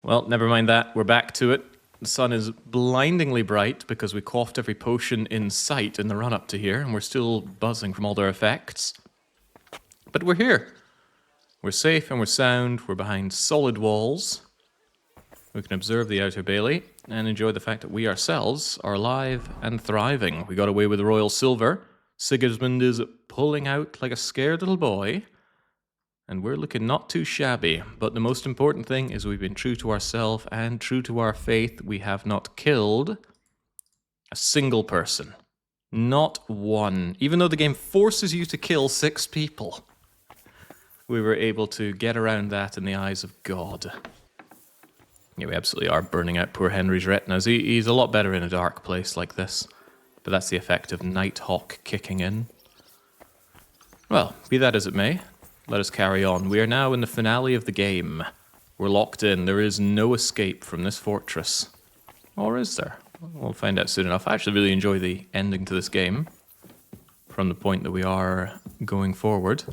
Well, never mind that. We're back to it. The sun is blindingly bright because we quaffed every potion in sight in the run-up to here, and we're still buzzing from all their effects. But we're here. We're safe and we're sound. We're behind solid walls. We can observe the Outer Bailey and enjoy the fact that we ourselves are alive and thriving. We got away with the royal silver. Sigismund is pulling out like a scared little boy. And we're looking not too shabby. But the most important thing is we've been true to ourselves and true to our faith. We have not killed a single person. Not one. Even though the game forces you to kill 6 people. We were able to get around that in the eyes of God. Yeah, we absolutely are burning out poor Henry's retinas. He's a lot better in a dark place like this. But that's the effect of Nighthawk kicking in. Well, be that as it may. Let us carry on. We are now in the finale of the game. We're locked in. There is no escape from this fortress. Or is there? We'll find out soon enough. I actually really enjoy the ending to this game. From the point that we are going forward.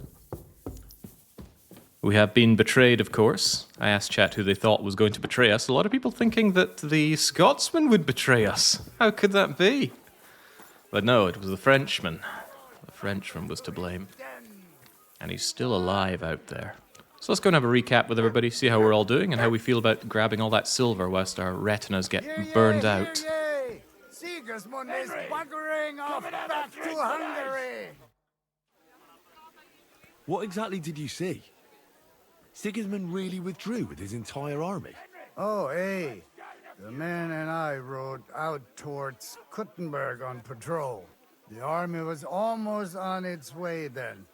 We have been betrayed, of course. I asked chat who they thought was going to betray us. A lot of people thinking that the Scotsman would betray us. How could that be? But no, it was the Frenchman. The Frenchman was to blame. And he's still alive out there. So let's go and have a recap with everybody, see how we're all doing, and how we feel about grabbing all that silver whilst our retinas get burned out. Sigismund is buggering off back to Hungary! What exactly did you see? Sigismund really withdrew with his entire army? Oh, hey. The men and I rode out towards Kuttenberg on patrol. The army was almost on its way then.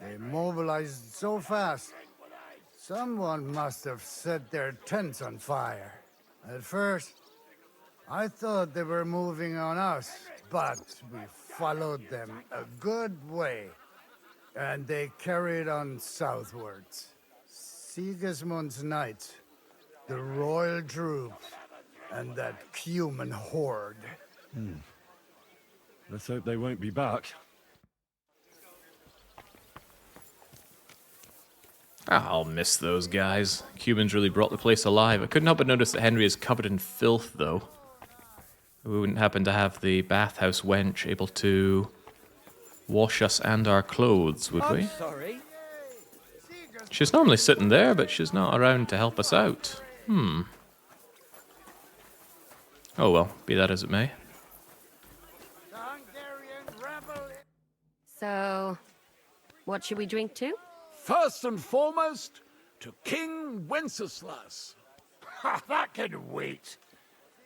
They mobilized so fast. Someone must have set their tents on fire. At first, I thought they were moving on us, but we followed them a good way. And they carried on southwards. Sigismund's knights, the royal troops, and that human horde. Let's hope they won't be back. I'll miss those guys. Cumans really brought the place alive. I couldn't help but notice that Henry is covered in filth, though. We wouldn't happen to have the bathhouse wench able to wash us and our clothes, would we? Sorry. She's normally sitting there, but she's not around to help us out. Oh well, be that as it may. So, what should we drink to? First and foremost, to King Wenceslas. Ha, that can wait.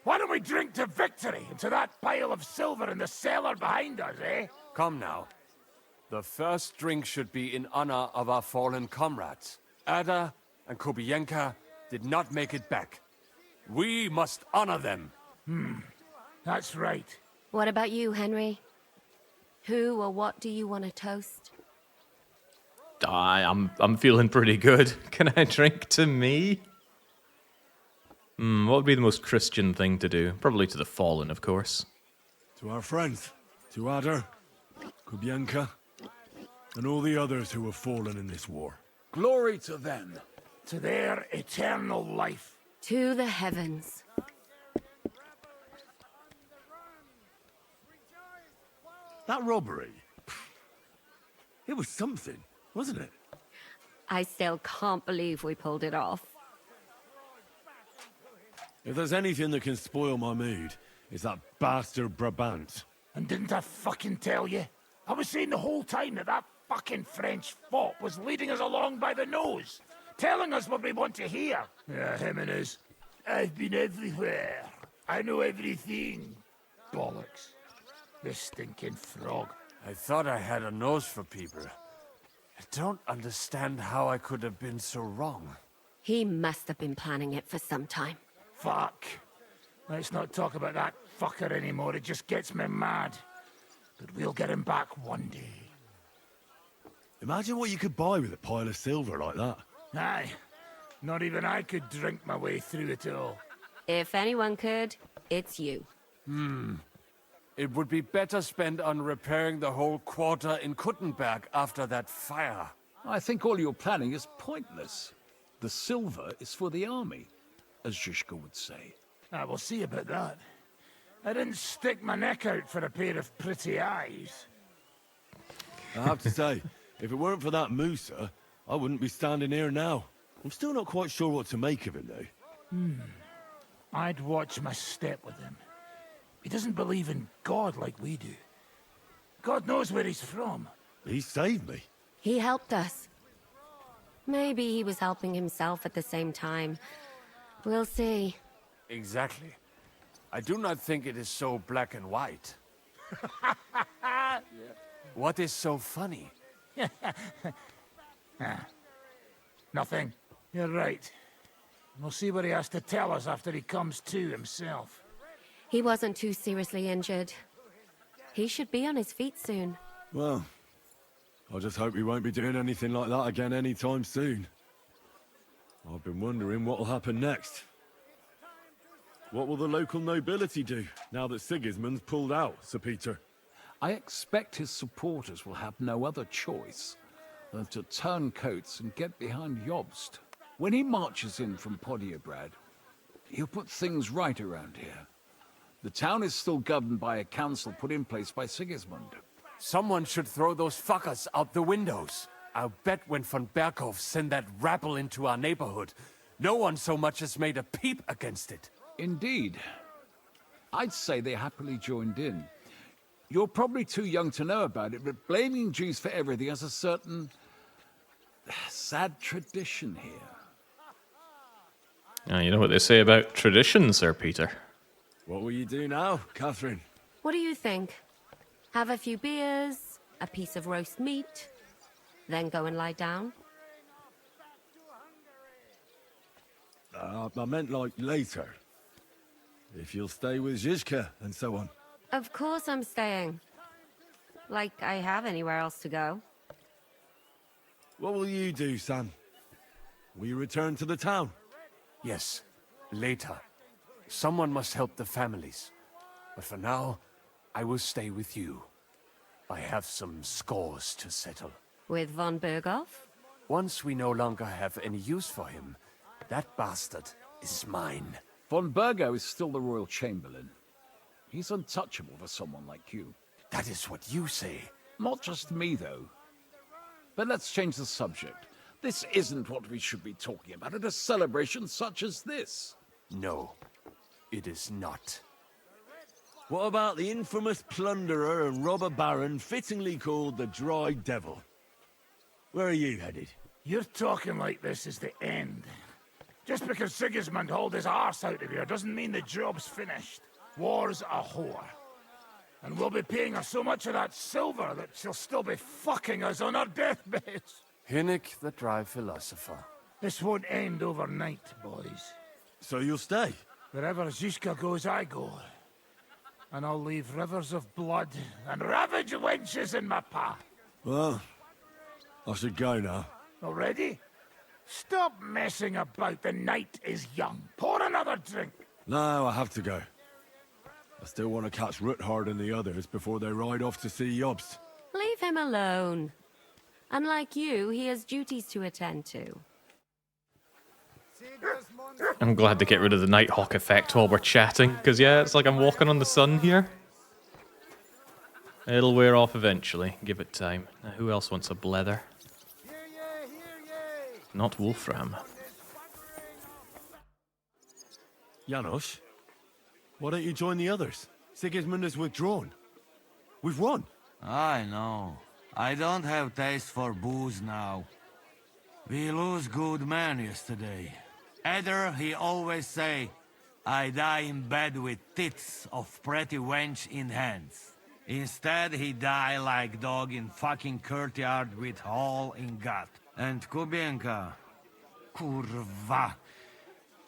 Why don't we drink to victory and to that pile of silver in the cellar behind us, eh? Come now. The first drink should be in honor of our fallen comrades. Ada and Kubienka did not make it back. We must honor them. That's right. What about you, Henry? Who or what do you want to toast? I'm feeling pretty good. Can I drink to me? What would be the most Christian thing to do? Probably to the fallen, of course. To our friends, to Ada, Kubienka, and all the others who have fallen in this war. Glory to them. To their eternal life. To the heavens. That robbery, it was something, wasn't it? I still can't believe we pulled it off. If there's anything that can spoil my mood, it's that bastard Brabant. And didn't I fucking tell you? I was saying the whole time that fucking French fop was leading us along by the nose, telling us what we want to hear. Yeah, him and his. I've been everywhere. I know everything. Bollocks. This stinking frog. I thought I had a nose for people. I don't understand how I could have been so wrong. He must have been planning it for some time. Fuck. Let's not talk about that fucker anymore. It just gets me mad. But we'll get him back one day. Imagine what you could buy with a pile of silver like that. Aye. Not even I could drink my way through it all. If anyone could, it's you. It would be better spent on repairing the whole quarter in Kuttenberg after that fire. I think all your planning is pointless. The silver is for the army. as Zizka would say. We'll see about that. I didn't stick my neck out for a pair of pretty eyes. I have to say, if it weren't for that Musa, I wouldn't be standing here now. I'm still not quite sure what to make of him, though. I'd watch my step with him. He doesn't believe in God like we do. God knows where he's from. He saved me. He helped us. Maybe he was helping himself at the same time. We'll see. Exactly. I do not think it is so black and white. What is so funny? Nothing. You're right. We'll see what he has to tell us after he comes to himself. He wasn't too seriously injured. He should be on his feet soon. Well, I just hope he won't be doing anything like that again anytime soon. I've been wondering what will happen next. What will the local nobility do now that Sigismund's pulled out, Sir Peter? I expect his supporters will have no other choice than to turn coats and get behind Jobst. When he marches in from Podiebrad, he'll put things right around here. The town is still governed by a council put in place by Sigismund. Someone should throw those fuckers out the windows. I'll bet when von Berghof sent that rabble into our neighborhood, no one so much as made a peep against it. Indeed. I'd say they happily joined in. You're probably too young to know about it, but blaming Jews for everything has a certain sad tradition here. You know what they say about tradition, Sir Peter. What will you do now, Catherine? What do you think? Have a few beers, a piece of roast meat, then go and lie down? I meant like later. If you'll stay with Zizka and so on. Of course I'm staying. Like I have anywhere else to go. What will you do, Sam? Will you return to the town? Yes, later. Someone must help the families. But for now, I will stay with you. I have some scores to settle. With von Berghof? Once we no longer have any use for him, that bastard is mine. Von Bergo is still the royal chamberlain. He's untouchable for someone like you. That is what you say. Not just me, though. But let's change the subject. This isn't what we should be talking about at a celebration such as this. No, it is not. What about the infamous plunderer and robber baron fittingly called the Dry Devil? Where are you headed? You're talking like this is the end. Just because Sigismund hauled his arse out of here doesn't mean the job's finished. War's a whore. And we'll be paying her so much of that silver that she'll still be fucking us on our deathbeds. Hinnik the Dry Philosopher. This won't end overnight, boys. So you'll stay? Wherever Zizka goes, I go. And I'll leave rivers of blood and ravaged wenches in my path. Well, I should go now. Already? Stop messing about. The night is young. Pour another drink. No, I have to go. I still want to catch Ruthard and the others before they ride off to see Jobst. Leave him alone. Unlike you, he has duties to attend to. I'm glad to get rid of the Nighthawk effect while we're chatting, because yeah, it's like I'm walking on the sun here. It'll wear off eventually. Give it time. Now, who else wants a blether? Not Wolfram. Janos, why don't you join the others? Sigismund has withdrawn. We've won. I know. I don't have taste for booze now. We lose good men yesterday. Eder, he always say, I die in bed with tits of pretty wench in hands. Instead, he die like dog in fucking courtyard with hole in gut. And Kubienka, kurwa.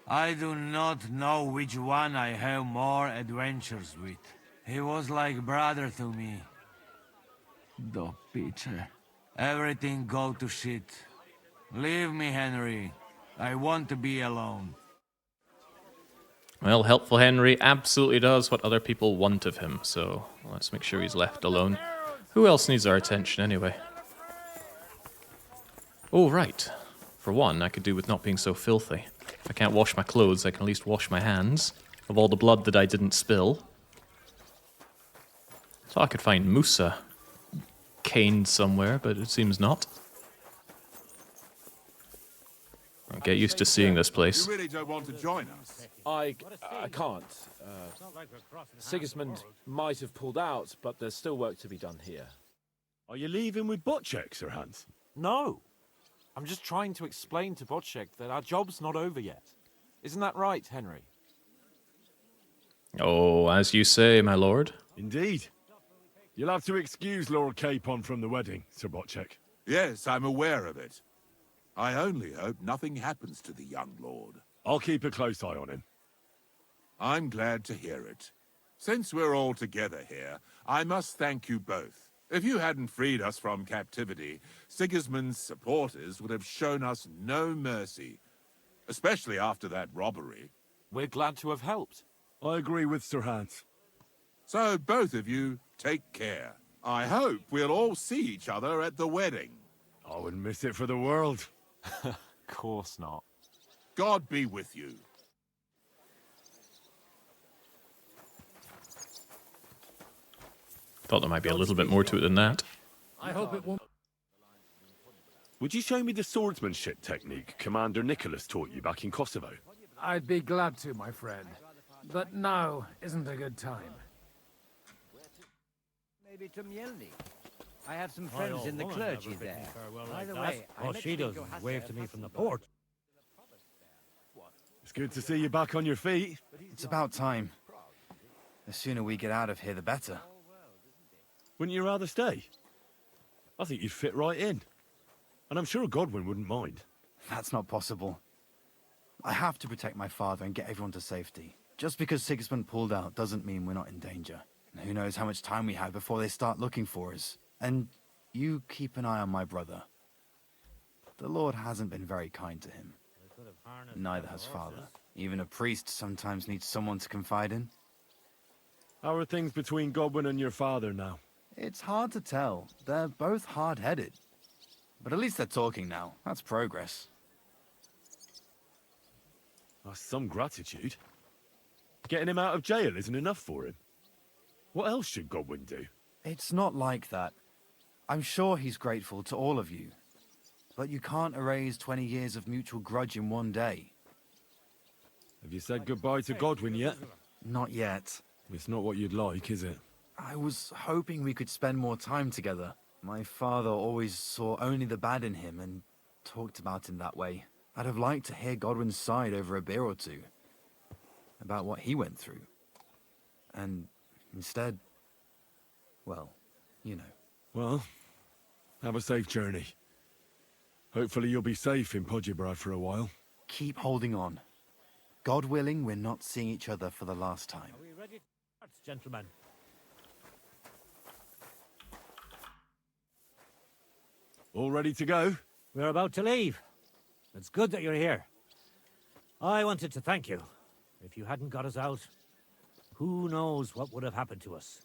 I do not know which one I have more adventures with. He was like brother to me. Do picze. Everything go to shit. Leave me, Henry. I want to be alone. Well, helpful Henry absolutely does what other people want of him, so let's make sure he's left alone. Who else needs our attention anyway? Oh, right. For one, I could do with not being so filthy. If I can't wash my clothes, I can at least wash my hands of all the blood that I didn't spill. So I could find Musa caned somewhere, but it seems not. I'll get used to seeing this place. You really don't want to join us? I can't. Sigismund might have pulled out, but there's still work to be done here. Are you leaving with Bocek, Sir Hans? No! I'm just trying to explain to Bocek that our job's not over yet. Isn't that right, Henry? Oh, as you say, my lord. Indeed. You'll have to excuse Lord Capon from the wedding, Sir Bocek. Yes, I'm aware of it. I only hope nothing happens to the young lord. I'll keep a close eye on him. I'm glad to hear it. Since we're all together here, I must thank you both. If you hadn't freed us from captivity, Sigismund's supporters would have shown us no mercy, especially after that robbery. We're glad to have helped. I agree with Sir Hans. So both of you, take care. I hope we'll all see each other at the wedding. I wouldn't miss it for the world. Of course not. God be with you. Thought there might be a little bit more to it than that. I hope it won't. Would you show me the swordsmanship technique Commander Nicholas taught you back in Kosovo? I'd be glad to, my friend. But now isn't a good time. Maybe to Mjolnir. I have some friends in the clergy there. By the way, all she does is wave to me from the port. It's good to see you back on your feet. It's about time. The sooner we get out of here, the better. Wouldn't you rather stay? I think you'd fit right in. And I'm sure Godwin wouldn't mind. That's not possible. I have to protect my father and get everyone to safety. Just because Sigismund pulled out doesn't mean we're not in danger. And who knows how much time we have before they start looking for us. And you keep an eye on my brother. The Lord hasn't been very kind to him. Neither has father. Even a priest sometimes needs someone to confide in. How are things between Godwin and your father now? It's hard to tell. They're both hard-headed. But at least they're talking now. That's progress. That's some gratitude. Getting him out of jail isn't enough for him. What else should Godwin do? It's not like that. I'm sure he's grateful to all of you. But you can't erase 20 years of mutual grudge in one day. Have you said goodbye to Godwin yet? Not yet. It's not what you'd like, is it? I was hoping we could spend more time together. My father always saw only the bad in him and talked about him that way. I'd have liked to hear Godwin's side over a beer or two. About what he went through. And instead, well, you know. Well, have a safe journey. Hopefully you'll be safe in Podjebrad for a while. Keep holding on. God willing, we're not seeing each other for the last time. Are we ready, gentlemen? All ready to go? We're about to leave. It's good that you're here. I wanted to thank you. If you hadn't got us out, who knows what would have happened to us.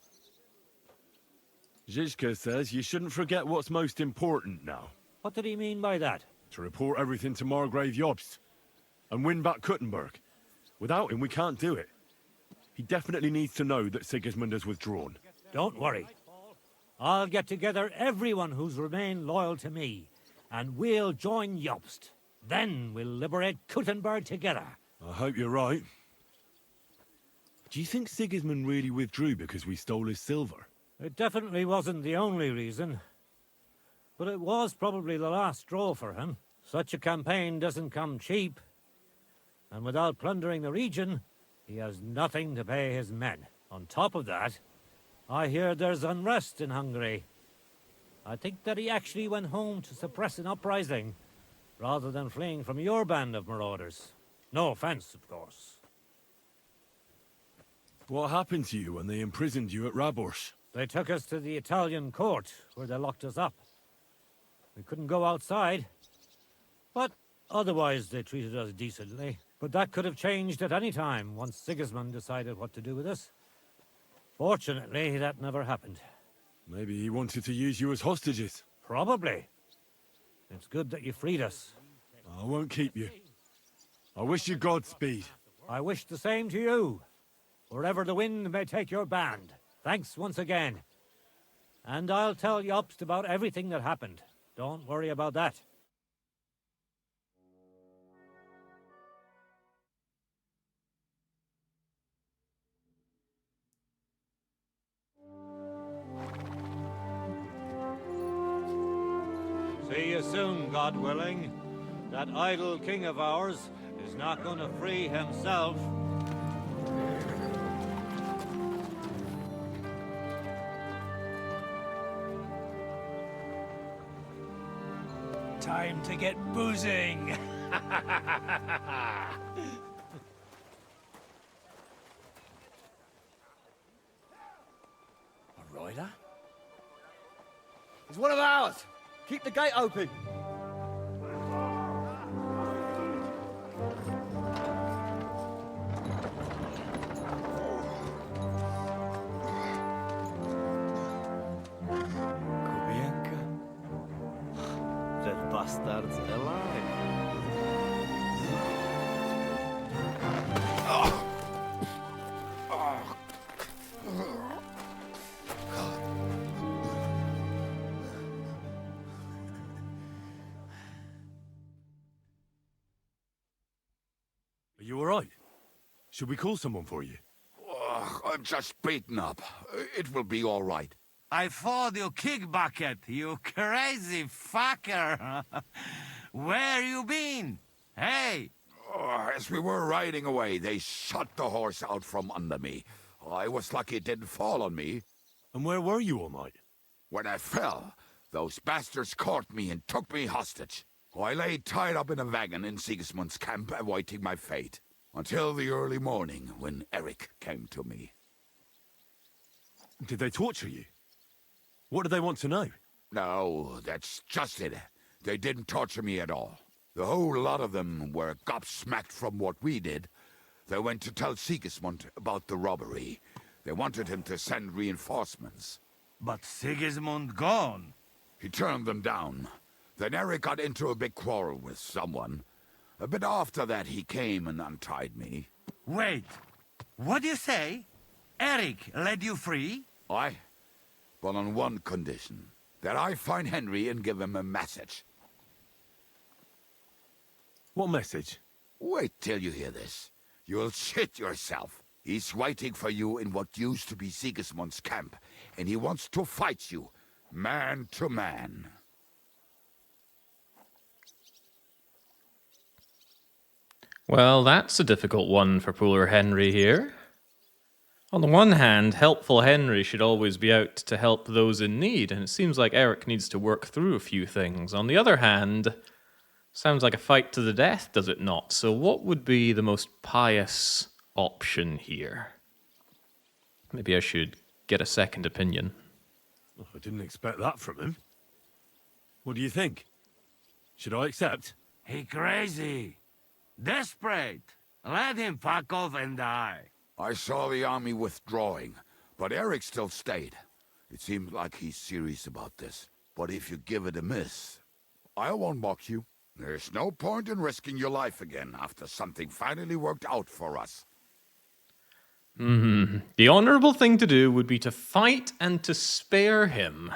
Zizka says you shouldn't forget what's most important now. What did he mean by that? To report everything to Margrave Jobst. And win back Kuttenberg. Without him, we can't do it. He definitely needs to know that Sigismund has withdrawn. Don't worry. I'll get together everyone who's remained loyal to me, and we'll join Jobst. Then we'll liberate Kuttenberg together. I hope you're right. Do you think Sigismund really withdrew because we stole his silver? It definitely wasn't the only reason. But it was probably the last straw for him. Such a campaign doesn't come cheap. And without plundering the region, he has nothing to pay his men. On top of that, I hear there's unrest in Hungary. I think that he actually went home to suppress an uprising, rather than fleeing from your band of marauders. No offense, of course. What happened to you when they imprisoned you at Rabors? They took us to the Italian court, where they locked us up. We couldn't go outside, but otherwise they treated us decently. But that could have changed at any time, once Sigismund decided what to do with us. Fortunately, that never happened. Maybe he wanted to use you as hostages. Probably. It's good that you freed us. I won't keep you. I wish you Godspeed. I wish the same to you, wherever the wind may take your band. Thanks once again. And I'll tell Jobst about everything that happened. Don't worry about that. See you soon, God willing. That idle king of ours is not going to free himself. Time to get boozing. A rider? He's one of ours. Keep the gate open. Kubienka? That bastard's alive. Are you alright? Should we call someone for you? I'm just beaten up. It will be all right. I fought you kick bucket, you crazy fucker. Where you been? Hey! As we were riding away, they shot the horse out from under me. I was lucky it didn't fall on me. And where were you all night? When I fell, those bastards caught me and took me hostage. I lay tied up in a wagon in Sigismund's camp, awaiting my fate. Until the early morning, when Eric came to me. Did they torture you? What do they want to know? No, that's just it. They didn't torture me at all. The whole lot of them were gobsmacked from what we did. They went to tell Sigismund about the robbery. They wanted him to send reinforcements. But Sigismund gone. He turned them down. Then Eric got into a big quarrel with someone. A bit after that, he came and untied me. Wait, what do you say? Eric led you free? Aye, but on one condition. That I find Henry and give him a message. What message? Wait till you hear this. You'll shit yourself. He's waiting for you in what used to be Sigismund's camp, and he wants to fight you, man to man. Well, that's a difficult one for poor Henry here. On the one hand, helpful Henry should always be out to help those in need, and it seems like Eric needs to work through a few things. On the other hand, sounds like a fight to the death, does it not? So what would be the most pious option here? Maybe I should get a second opinion. Oh, I didn't expect that from him. What do you think? Should I accept? He crazy. Desperate. Let him fuck off and die. I saw the army withdrawing, but Eric still stayed. It seems like he's serious about this. But if you give it a miss, I won't mock you. There's no point in risking your life again after something finally worked out for us. The honourable thing to do would be to fight and to spare him.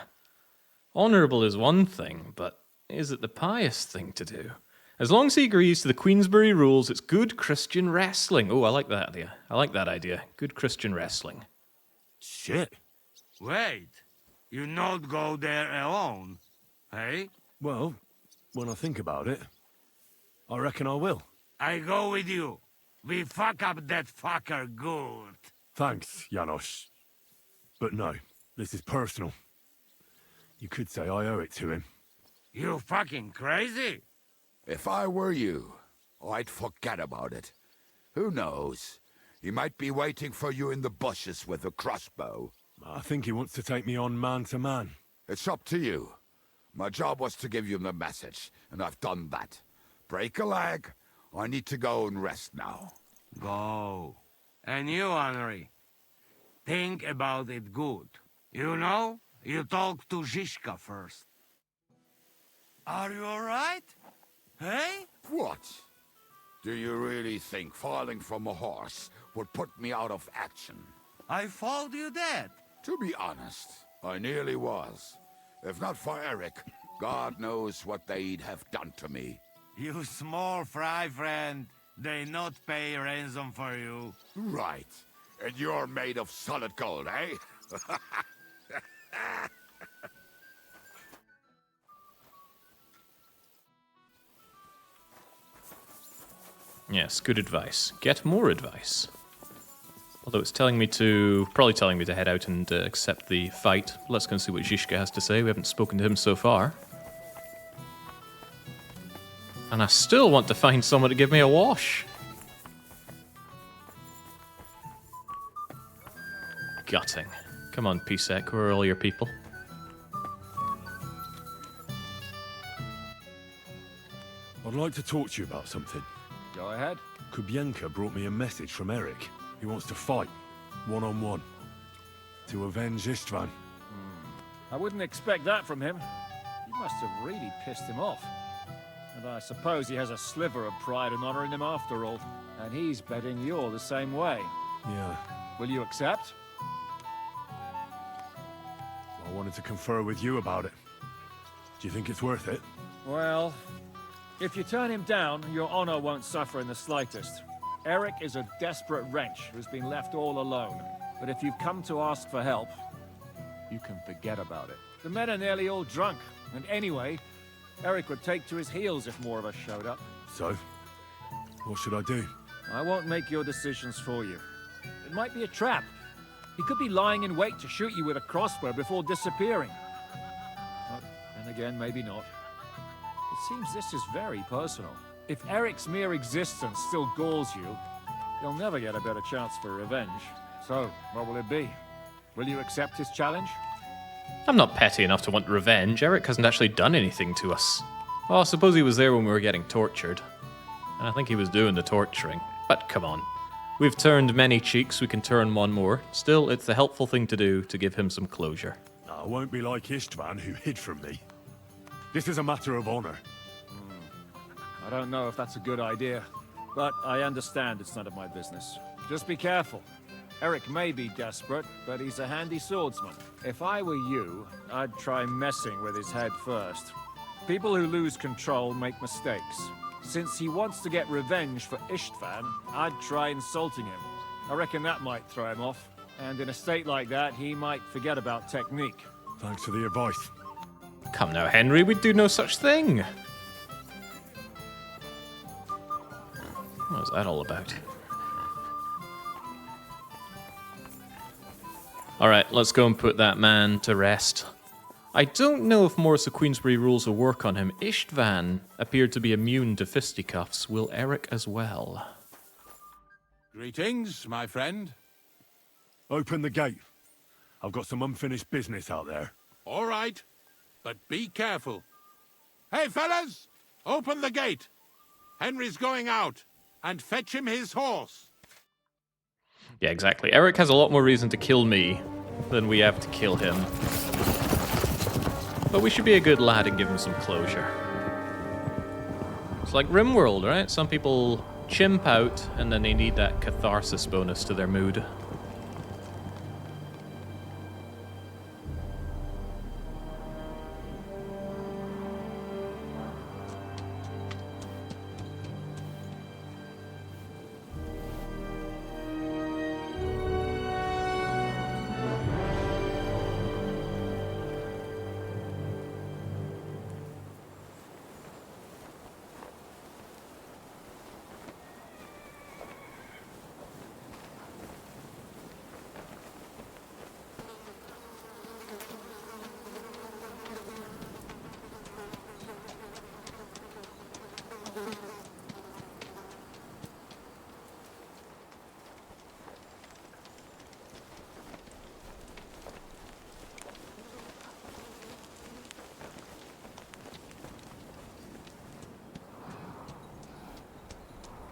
Honourable is one thing, but is it the pious thing to do? As long as he agrees to the Queensberry rules, it's good Christian wrestling. Oh, I like that idea. I like that idea. Good Christian wrestling. Shit. Wait, you not go there alone, hey? Well, when I think about it, I reckon I will. I go with you. We fuck up that fucker good. Thanks, Janos. But no, this is personal. You could say I owe it to him. You fucking crazy? If I were you, I'd forget about it. Who knows? He might be waiting for you in the bushes with a crossbow. I think he wants to take me on man to man. It's up to you. My job was to give you the message, and I've done that. Break a leg. I need to go and rest now. Go. And you, Henry, think about it good. You know, you talk to Zizka first. Are you all right? Hey? What? Do you really think falling from a horse would put me out of action? I followed you dead. To be honest, I nearly was. If not for Eric, God knows what they'd have done to me. You small fry, friend. They not pay ransom for you. Right. And you're made of solid gold, eh? Yes, good advice. Get more advice. Although it's probably telling me to head out and accept the fight. Let's go and see what Zizka has to say. We haven't spoken to him so far. And I still want to find someone to give me a wash. Gutting. Come on, Pisek, where are all your people? I'd like to talk to you about something. Go ahead. Kubienka brought me a message from Eric. He wants to fight, one-on-one, to avenge Istvan. I wouldn't expect that from him. You must have really pissed him off. And I suppose he has a sliver of pride and honor in him after all. And he's betting you're the same way. Yeah. Will you accept? I wanted to confer with you about it. Do you think it's worth it? Well, if you turn him down, your honor won't suffer in the slightest. Eric is a desperate wrench who's been left all alone. But if you've come to ask for help, you can forget about it. The men are nearly all drunk, and anyway, Eric would take to his heels if more of us showed up. So, what should I do? I won't make your decisions for you. It might be a trap. He could be lying in wait to shoot you with a crossbow before disappearing. But then again, maybe not. It seems this is very personal. If Eric's mere existence still galls you, you'll never get a better chance for revenge. So, what will it be? Will you accept his challenge? I'm not petty enough to want revenge. Eric hasn't actually done anything to us. Well, I suppose he was there when we were getting tortured. And I think he was doing the torturing. But come on. We've turned many cheeks, we can turn one more. Still, it's the helpful thing to do to give him some closure. I won't be like Istvan, who hid from me. This is a matter of honor. I don't know if that's a good idea, but I understand it's none of my business. Just be careful. Eric may be desperate, but he's a handy swordsman. If I were you, I'd try messing with his head first. People who lose control make mistakes. Since he wants to get revenge for Istvan, I'd try insulting him. I reckon that might throw him off. And in a state like that, he might forget about technique. Thanks for the advice. Come now, Henry, we'd do no such thing. What was that all about? Alright, let's go and put that man to rest. I don't know if Morris of Queensbury rules will work on him. Istvan appeared to be immune to fisticuffs. Will Eric as well? Greetings, my friend. Open the gate. I've got some unfinished business out there. All right, but be careful. Hey, fellas! Open the gate! Henry's going out, and fetch him his horse. Yeah, exactly. Eric has a lot more reason to kill me than we have to kill him. But we should be a good lad and give him some closure. It's like RimWorld, right? Some people chimp out, and then they need that catharsis bonus to their mood.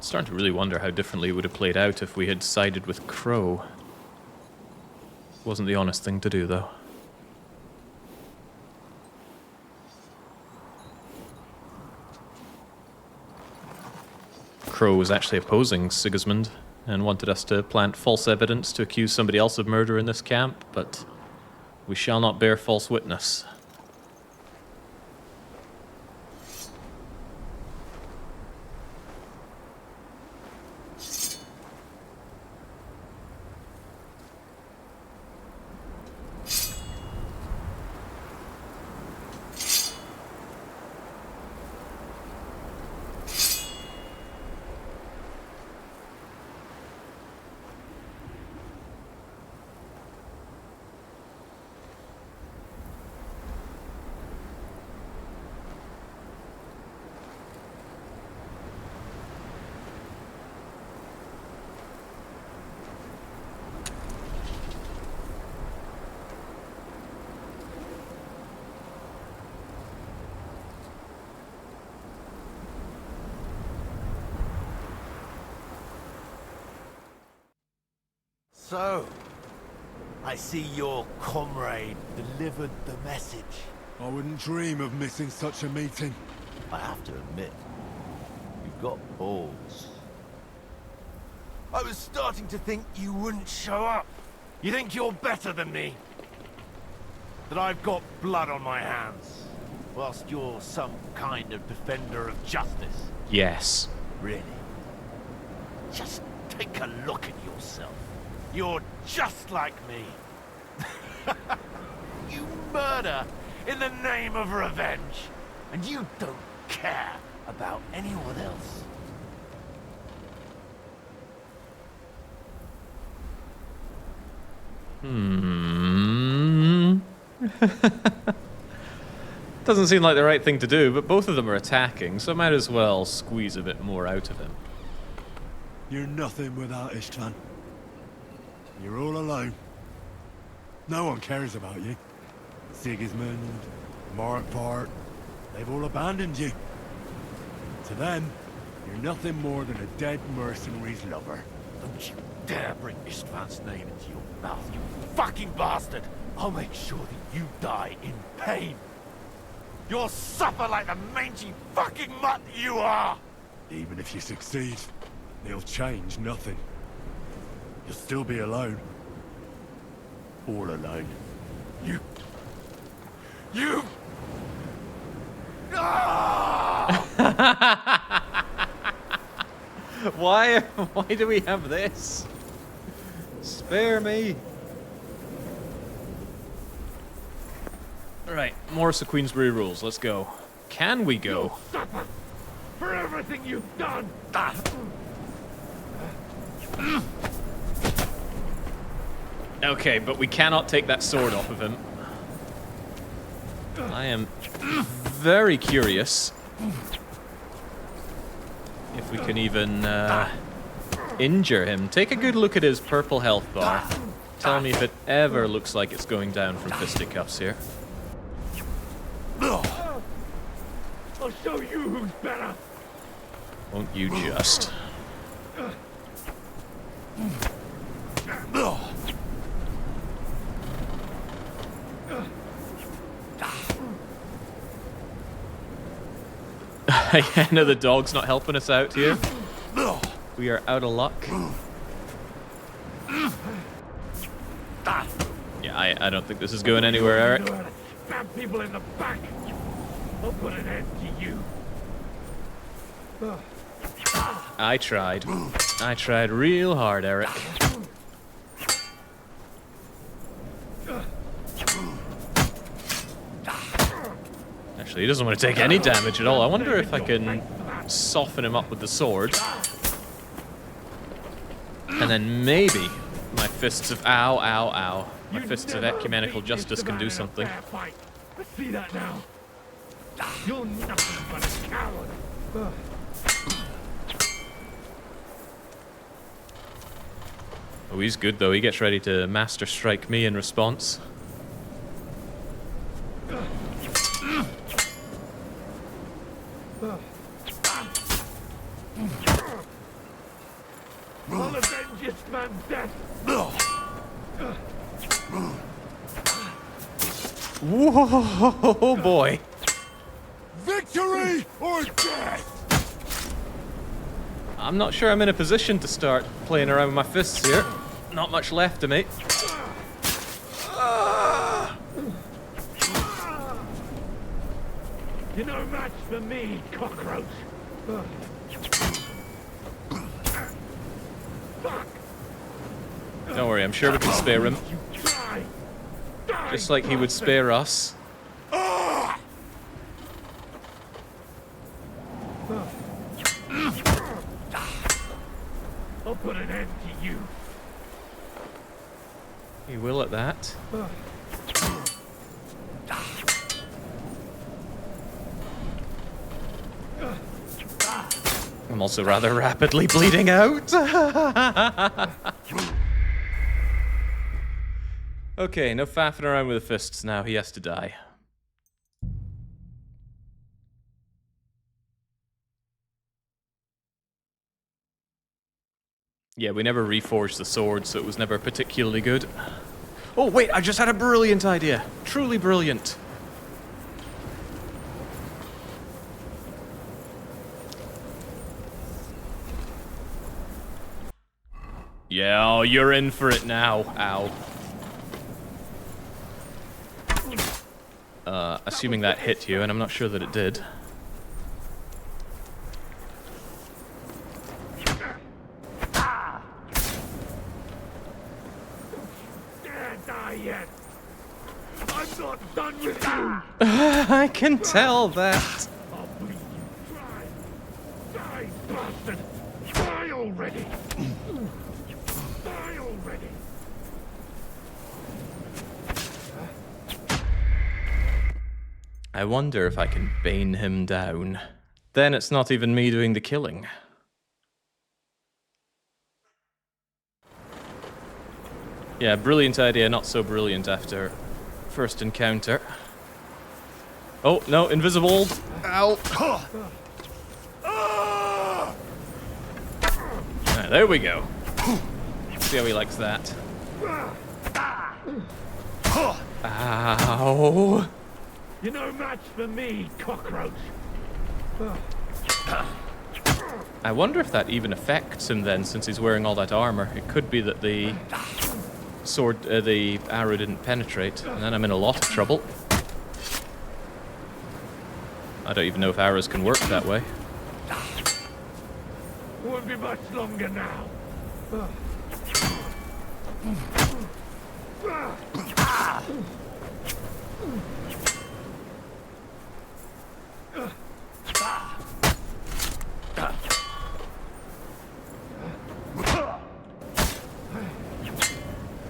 Starting to really wonder how differently it would have played out if we had sided with Crow. Wasn't the honest thing to do, though. Crow was actually opposing Sigismund and wanted us to plant false evidence to accuse somebody else of murder in this camp, but we shall not bear false witness. So, I see your comrade delivered the message. I wouldn't dream of missing such a meeting. I have to admit, you've got balls. I was starting to think you wouldn't show up. You think you're better than me? That I've got blood on my hands, whilst you're some kind of defender of justice? Yes. Really? Just take a look at yourself. You're just like me. You murder in the name of revenge, and you don't care about anyone else. Doesn't seem like the right thing to do, but both of them are attacking, so I might as well squeeze a bit more out of him. You're nothing without Istvan. You're all alone. No one cares about you. Sigismund, Markvart, they've all abandoned you. To them, you're nothing more than a dead mercenary's lover. Don't you dare bring Istvan's name into your mouth, you fucking bastard! I'll make sure that you die in pain. You'll suffer like the mangy fucking mutt you are! Even if you succeed, it'll change nothing. You'll still be alone. All alone. You... Ah! Why do we have this? Spare me. Alright, Morris of Queensbury rules, let's go. Can we go? You'll suffer for everything you've done! Okay, but we cannot take that sword off of him. I am very curious if we can even injure him. Take a good look at his purple health bar. Tell me if it ever looks like it's going down from fisticuffs here. I'll show you who's better! Won't you just? I know the dog's not helping us out here. We are out of luck. Yeah, I don't think this is going anywhere, Eric. Stab people in the back! I'll put an end to you. I tried. I tried real hard, Eric. Actually, he doesn't want to take any damage at all. I wonder if I can soften him up with the sword. And then maybe my fists of ow, ow, ow. My fists of ecumenical justice can do something. I see that now. You're nothing but a coward. Oh, he's good though. He gets ready to master strike me in response. I'll avenge this man's death. Whoa, boy. Victory or death! I'm not sure I'm in a position to start playing around with my fists here. Not much left of me. You're no match for me, cockroach. Fuck. Don't worry, I'm sure we can spare him. Just like he would spare us. I'll put an end to you. He will at that. I'm also rather rapidly bleeding out. Okay, no faffing around with the fists now. He has to die. Yeah, we never reforged the sword, so it was never particularly good. Oh, wait, I just had a brilliant idea. Truly brilliant. Yeah, oh, you're in for it now. Ow. Assuming that hit you, and I'm not sure that it did. I'm not done with you! I can tell that. I'll bleed you dry! Die, bastard! Die already! Die already! I wonder if I can bane him down. Then it's not even me doing the killing. Yeah, brilliant idea, not so brilliant after first encounter. Oh, no, invisible. Ow. Ah, there we go. See how he likes that. Ow. You're no match for me, cockroach. I wonder if that even affects him then, since he's wearing all that armor. It could be that the sword, the arrow didn't penetrate, and then I'm in a lot of trouble. I don't even know if arrows can work that way. Won't be much longer now.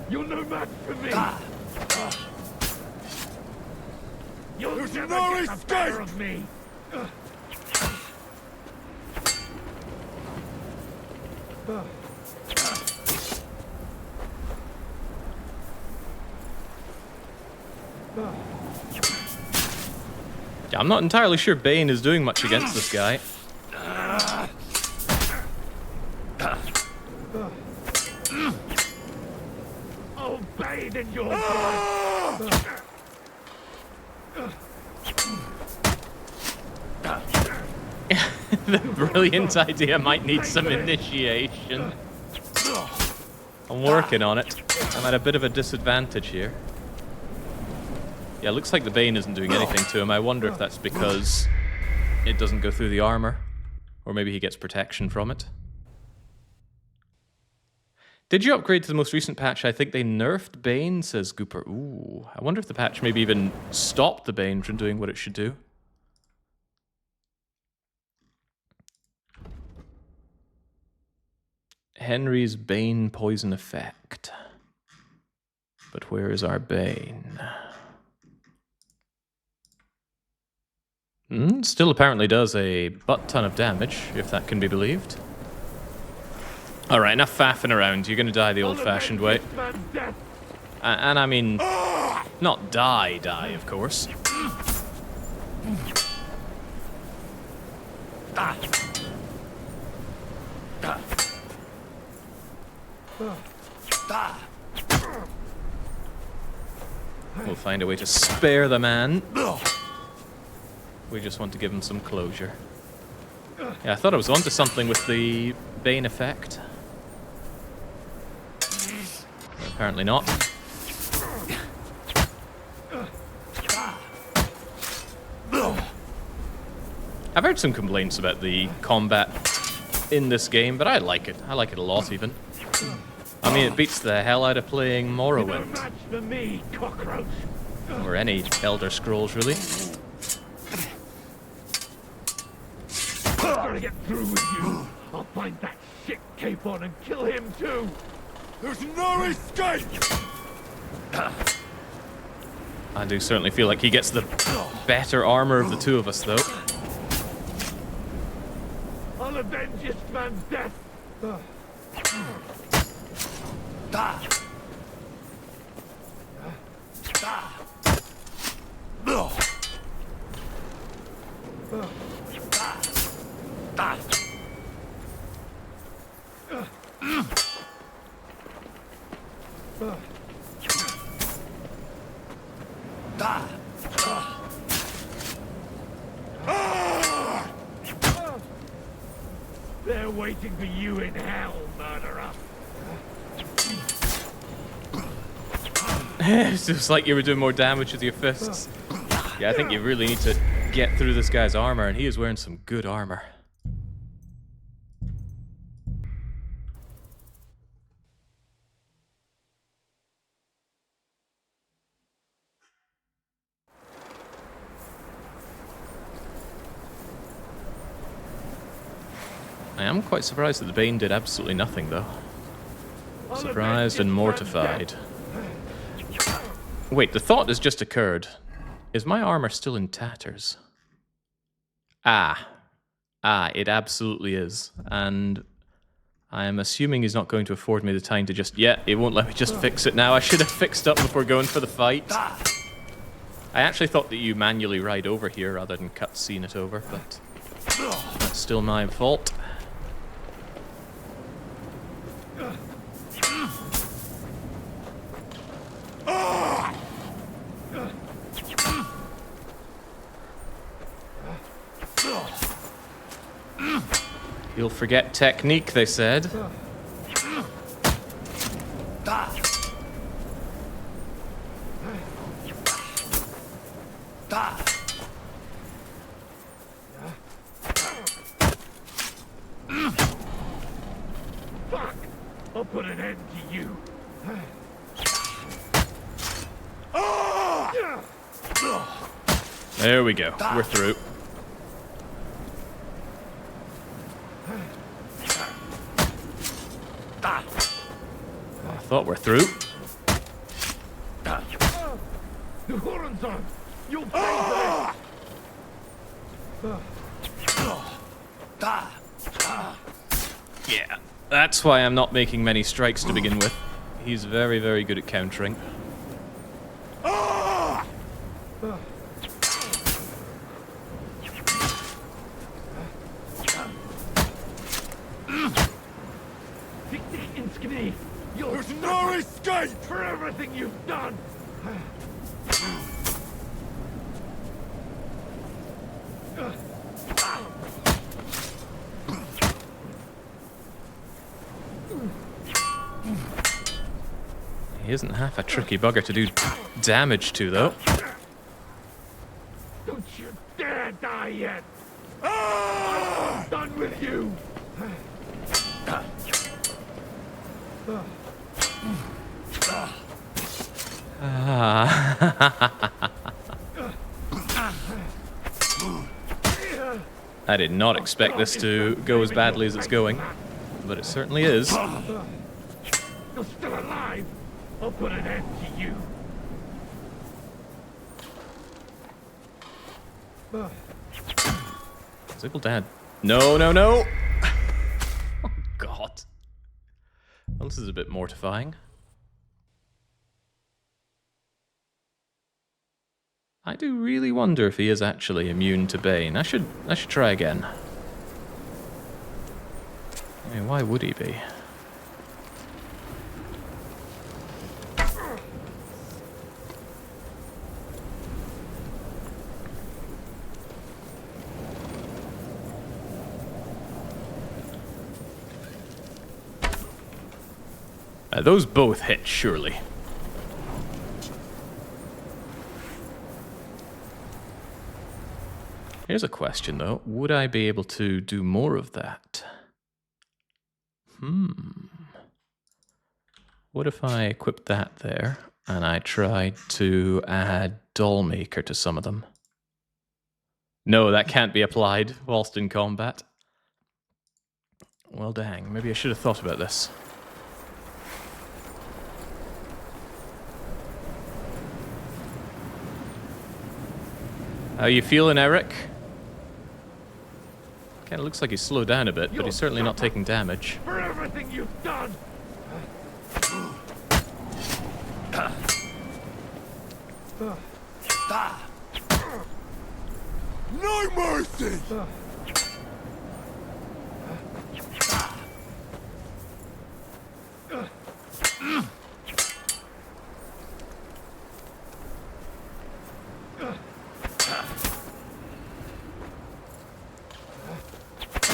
You're no match for me. You'll never get the better of me. Yeah, I'm not entirely sure Bane is doing much against this guy. I'll bathe in your blood. The brilliant idea might need some initiation. I'm working on it. I'm at a bit of a disadvantage here. Yeah, it looks like the Bane isn't doing anything to him. I wonder if that's because it doesn't go through the armor. Or maybe he gets protection from it. Did you upgrade to the most recent patch? I think they nerfed Bane, says Gooper. Ooh, I wonder if the patch maybe even stopped the Bane from doing what it should do. Henry's Bane poison effect. But where is our Bane? Still apparently does a butt-ton of damage, if that can be believed. Alright, enough faffing around. You're gonna die the old-fashioned way. And I mean, not die, of course. We'll find a way to spare the man. We just want to give him some closure. Yeah, I thought I was onto something with the Bane effect. Apparently not. I've heard some complaints about the combat in this game, but I like it. I like it a lot, even. I mean, it beats the hell out of playing Morrowind. Match for me, cockroach. Or any Elder Scrolls, really. I've got to get through with you. I'll find that shit Capon and kill him too. There's no escape! I do certainly feel like he gets the better armor of the two of us, though. I'll avenge this man's death. They're waiting for you in hell, murderer. It's just like you were doing more damage with your fists. Yeah, I think you really need to get through this guy's armor, and he is wearing some good armor. I am quite surprised that the Bane did absolutely nothing, though. Surprised and mortified. Wait, the thought has just occurred. Is my armor still in tatters? Ah, it absolutely is. And I am assuming he's not going to afford me the time to just... Yeah, he won't let me just fix it now. I should have fixed up before going for the fight. I actually thought that you manually ride over here rather than cutscene it over, but that's still my fault. You'll forget technique, they said. Fuck! I'll put an end to you. There we go. We're through. I thought we're through. The Horonzon! You'll pay for this! Yeah, that's why I'm not making many strikes to begin with. He's very, very good at countering. There's no escape for everything you've done! He isn't half a tricky bugger to do damage to, though. Don't you dare die yet! I'm done with you! I did not expect this to go as badly as it's going, but it certainly is. You're still alive! I'll put an end to you! Zibble Dad. No, no, no! Oh, God. Well, this is a bit mortifying. I do really wonder if he is actually immune to Bane. I should try again. I mean, why would he be? Those both hit, surely. Here's a question, though. Would I be able to do more of that? What if I equipped that there, and I tried to add Dollmaker to some of them? No, that can't be applied whilst in combat. Well, dang. Maybe I should have thought about this. How you feeling, Eric? Kind of looks like he's slowed down a bit, but he's certainly not taking damage. For everything you've done! No mercy!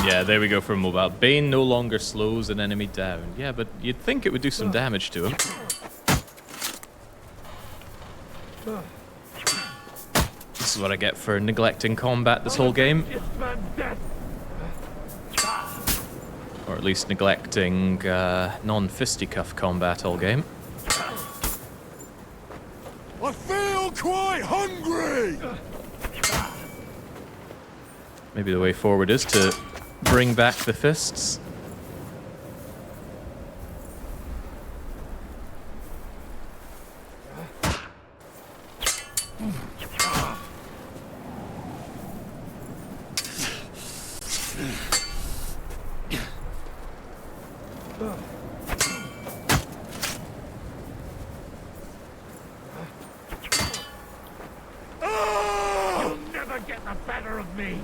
Yeah, there we go for a mobile. Bane no longer slows an enemy down. Yeah, but you'd think it would do some damage to him. This is what I get for neglecting combat this whole game. Or at least neglecting non-fisticuff combat all game. I feel quite hungry! Maybe the way forward is to bring back the fists. You'll never get the better of me!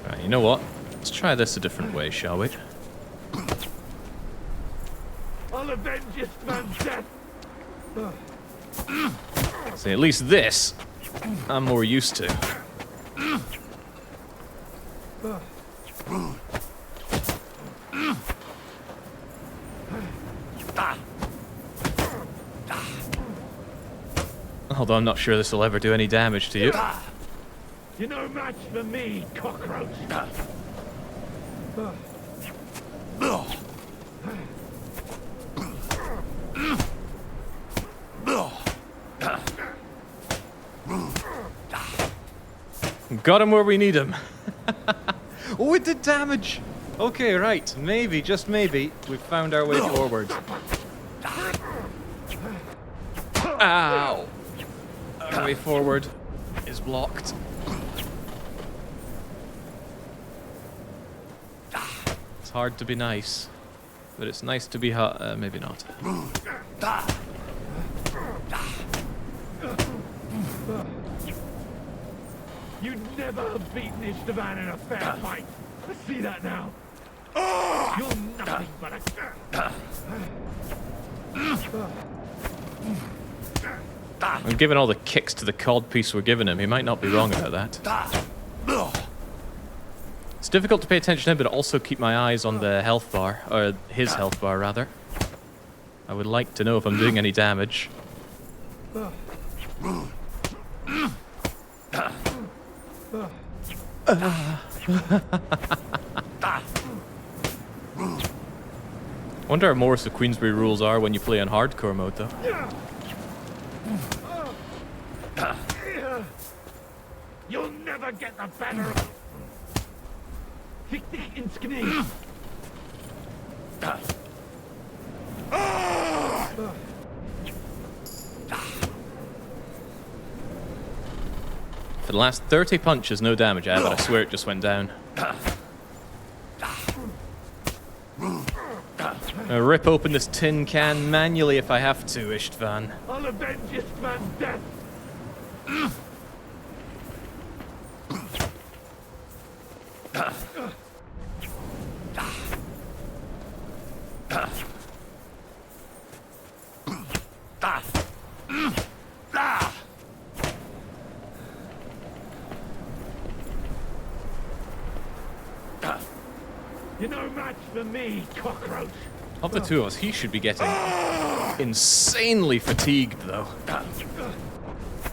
Right, you know what? Let's try this a different way, shall we? I'll avenge this man's death! See, at least this, I'm more used to. Although I'm not sure this will ever do any damage to you. You're no match for me, cockroach! Got him where we need him. Oh, it did damage! Okay, right. Maybe, just maybe, we've found our way forward. Ow! Our way forward is blocked. It's hard to be nice, but it's nice to be maybe not. You'd never have beaten Istvan in a fair fight. I see that now. You're nothing but a... And given all the kicks to the codpiece we're giving him, he might not be wrong about that. It's difficult to pay attention to him, but also keep my eyes on the health bar, or his health bar, rather. I would like to know if I'm doing any damage. Wonder how Morris of Queensbury rules are when you play in hardcore mode, though. You'll never get the better of... Tick ins knie. For the last 30 punches, no damage, but I swear it just went down. I'll rip open this tin can manually if I have to, Istvan. I'll avenge Istvan's death. for me, cockroach. Of the two of us, he should be getting insanely fatigued, though.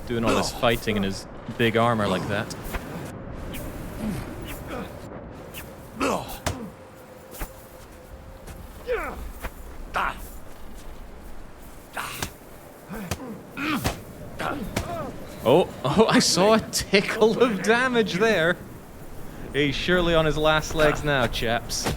Doing all this fighting in his big armor like that. Oh, I saw a tickle of damage there. He's surely on his last legs now, chaps.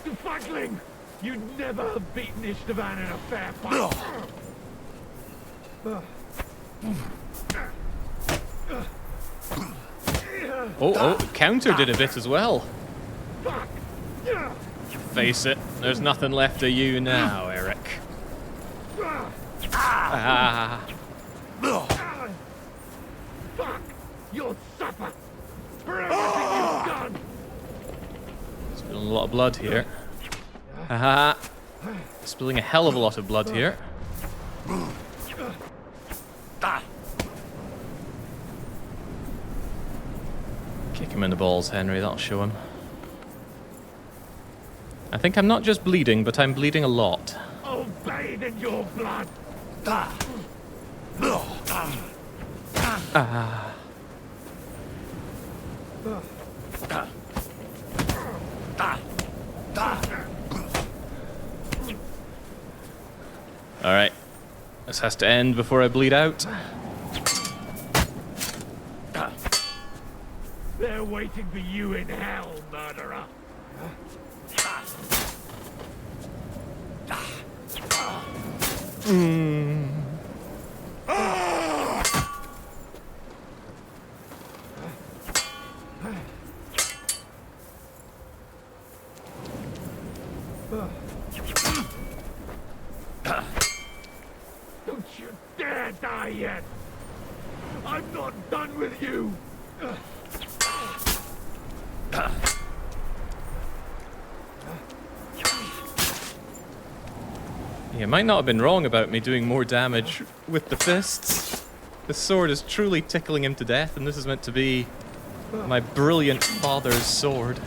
You fugling! You'd never have beaten Istvan in a fair fight. Oh, counter did a bit as well. Face it, there's nothing left of you now, Eric. Ah. Fuck! You'll suffer for everything you've done. Spilling a lot of blood here. Haha. Spilling a hell of a lot of blood here. Kick him in the balls, Henry, that'll show him. I think I'm not just bleeding, but I'm bleeding a lot. I'll bathe in your blood. Ah. Alright. This has to end before I bleed out. They're waiting for you in hell, murderer. Don't you dare die yet! I'm not done with you! You might not have been wrong about me doing more damage with the fists. This sword is truly tickling him to death, and this is meant to be my brilliant father's sword.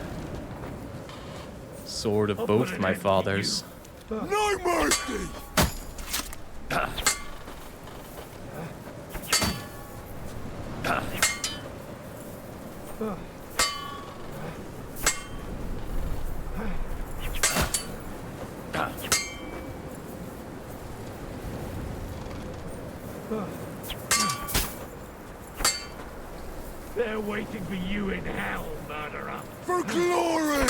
Sword of both my fathers. No mercy! They're waiting for you in hell, murderer. For glory!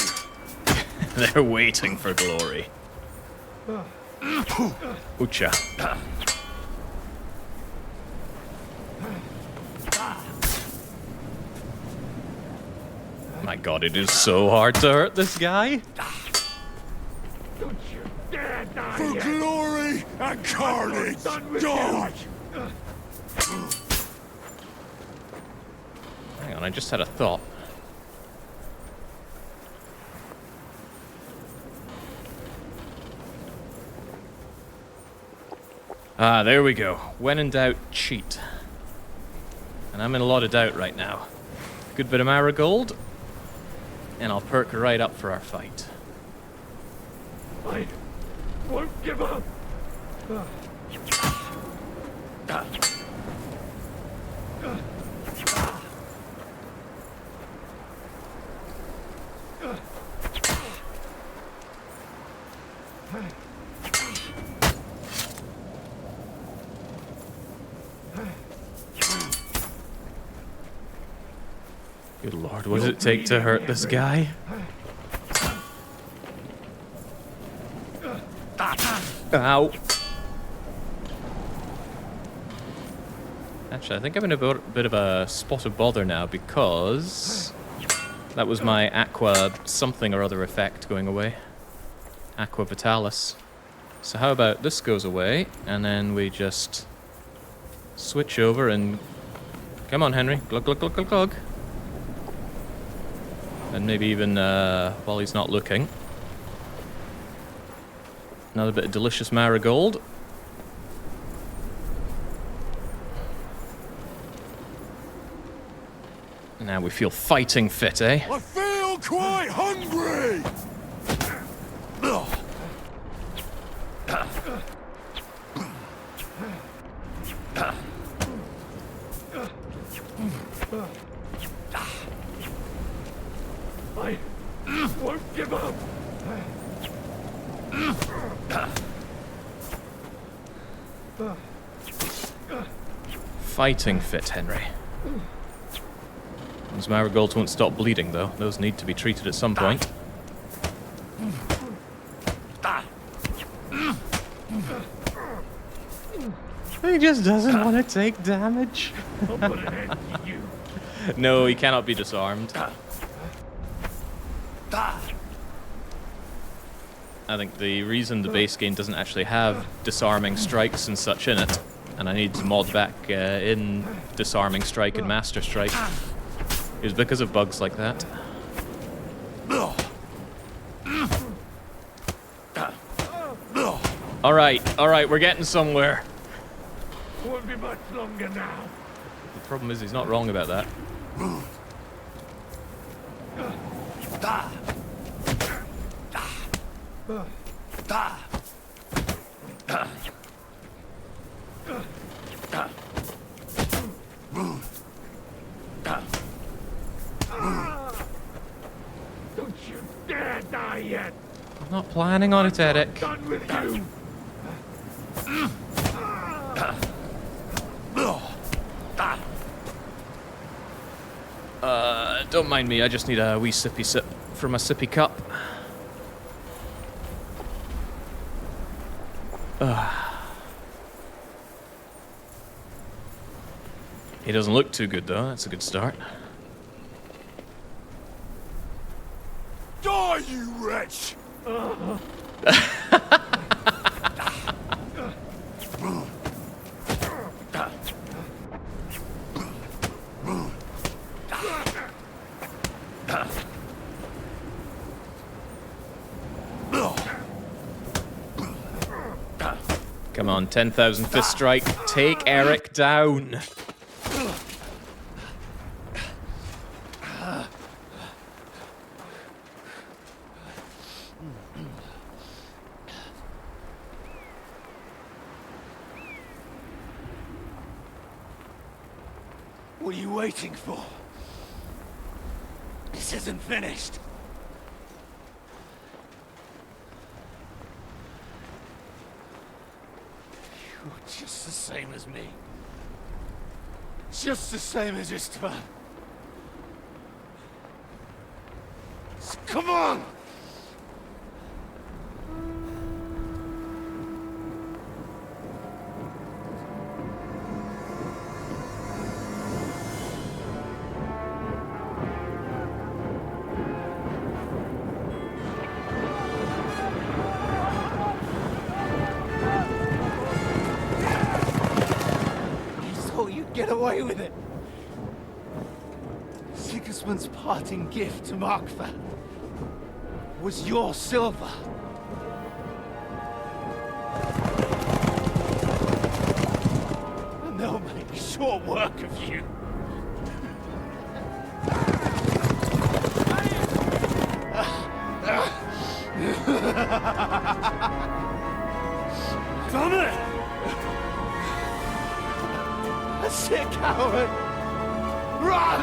They're waiting for glory. Ucha. My god, it is so hard to hurt this guy. Don't you dare die For yet. glory and carnage! Done with Dodge! Hang on, I just had a thought. Ah, there we go. When in doubt, cheat. And I'm in a lot of doubt right now. Good bit of marigold, and I'll perk right up for our fight. I won't give up. Good lord, what does it take to hurt this guy? Ow. Actually, I think I'm in a bit of a spot of bother now because that was my aqua something or other effect going away. Aqua Vitalis. So how about this goes away and then we just switch over and Come on, Henry. Glug, glug, glug, glug, glug. And maybe even while he's not looking. Another bit of delicious marigold. Now we feel fighting fit, eh? I feel quite hungry! I won't give up. Fighting fit, Henry. Those marigolds won't stop bleeding, though. Those need to be treated at some point. He just doesn't want to take damage. I'll put an end to you. No, he cannot be disarmed. I think the reason the base game doesn't actually have disarming strikes and such in it, and I need to mod back in disarming strike and master strike, is because of bugs like that. Alright, we're getting somewhere. Won't be much longer now. The problem is he's not wrong about that. Don't you dare die yet. I'm not planning on it, Eric. Done with you. Don't mind me, I just need a wee sippy sip from a sippy cup. He doesn't look too good, though. That's a good start. Die, you wretch! Come on, 10,000 fist strike. Take Eric down. What are you waiting for? This isn't finished. You're just the same as me. Just the same as Istvan. So come on! Get away with it! Sigismund's parting gift to Markfeld was your silver. And they'll make short work of you. Damn it! That's it, coward! Run!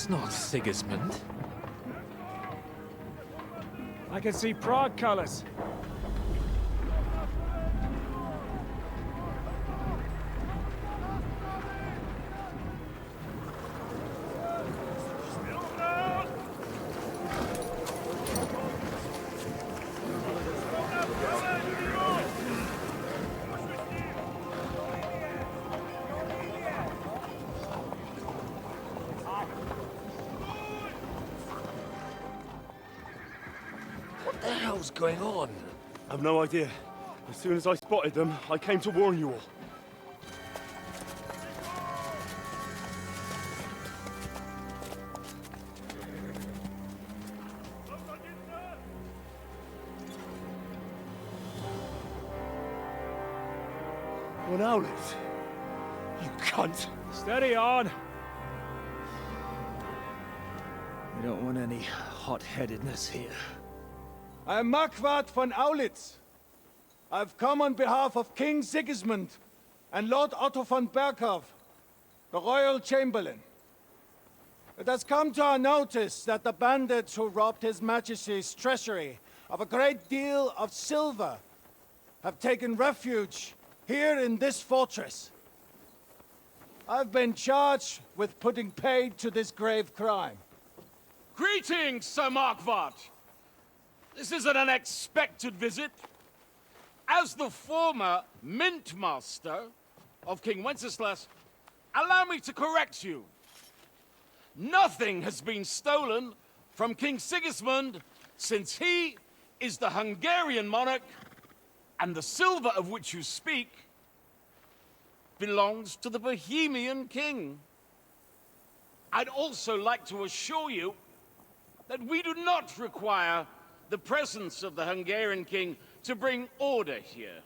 That's not Sigismund. I can see Prague colors. What the hell's going on? I've no idea. As soon as I spotted them, I came to warn you all. What Owlet? You cunt! Steady on. We don't want any hot-headedness here. I am Markwart von Aulitz. I've come on behalf of King Sigismund and Lord Otto von Berghoff, the Royal Chamberlain. It has come to our notice that the bandits who robbed His Majesty's treasury of a great deal of silver have taken refuge here in this fortress. I've been charged with putting paid to this grave crime. Greetings, Sir Markwart. This is an unexpected visit. As the former Mint Master of King Wenceslas, allow me to correct you. Nothing has been stolen from King Sigismund since he is the Hungarian monarch, and the silver of which you speak belongs to the Bohemian king. I'd also like to assure you that we do not require the presence of the Hungarian king to bring order here.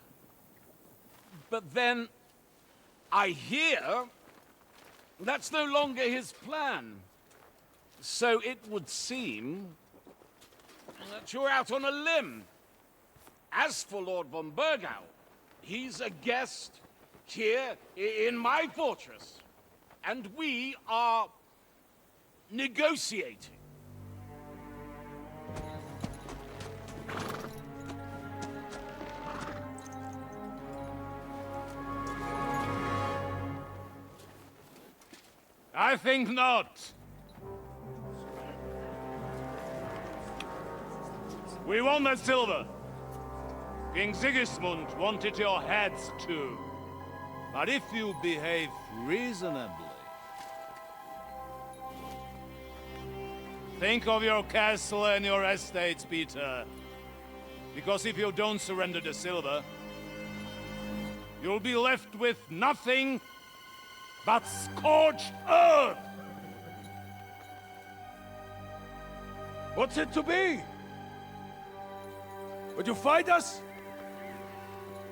But then, I hear that's no longer his plan. So it would seem that you're out on a limb. As for Lord von Bergau, he's a guest here in my fortress, and we are negotiating. I think not. We want that silver. King Sigismund wanted your heads too. But if you behave reasonably... Think of your castle and your estates, Peter. Because if you don't surrender the silver, you'll be left with nothing but scorched earth! What's it to be? Would you fight us?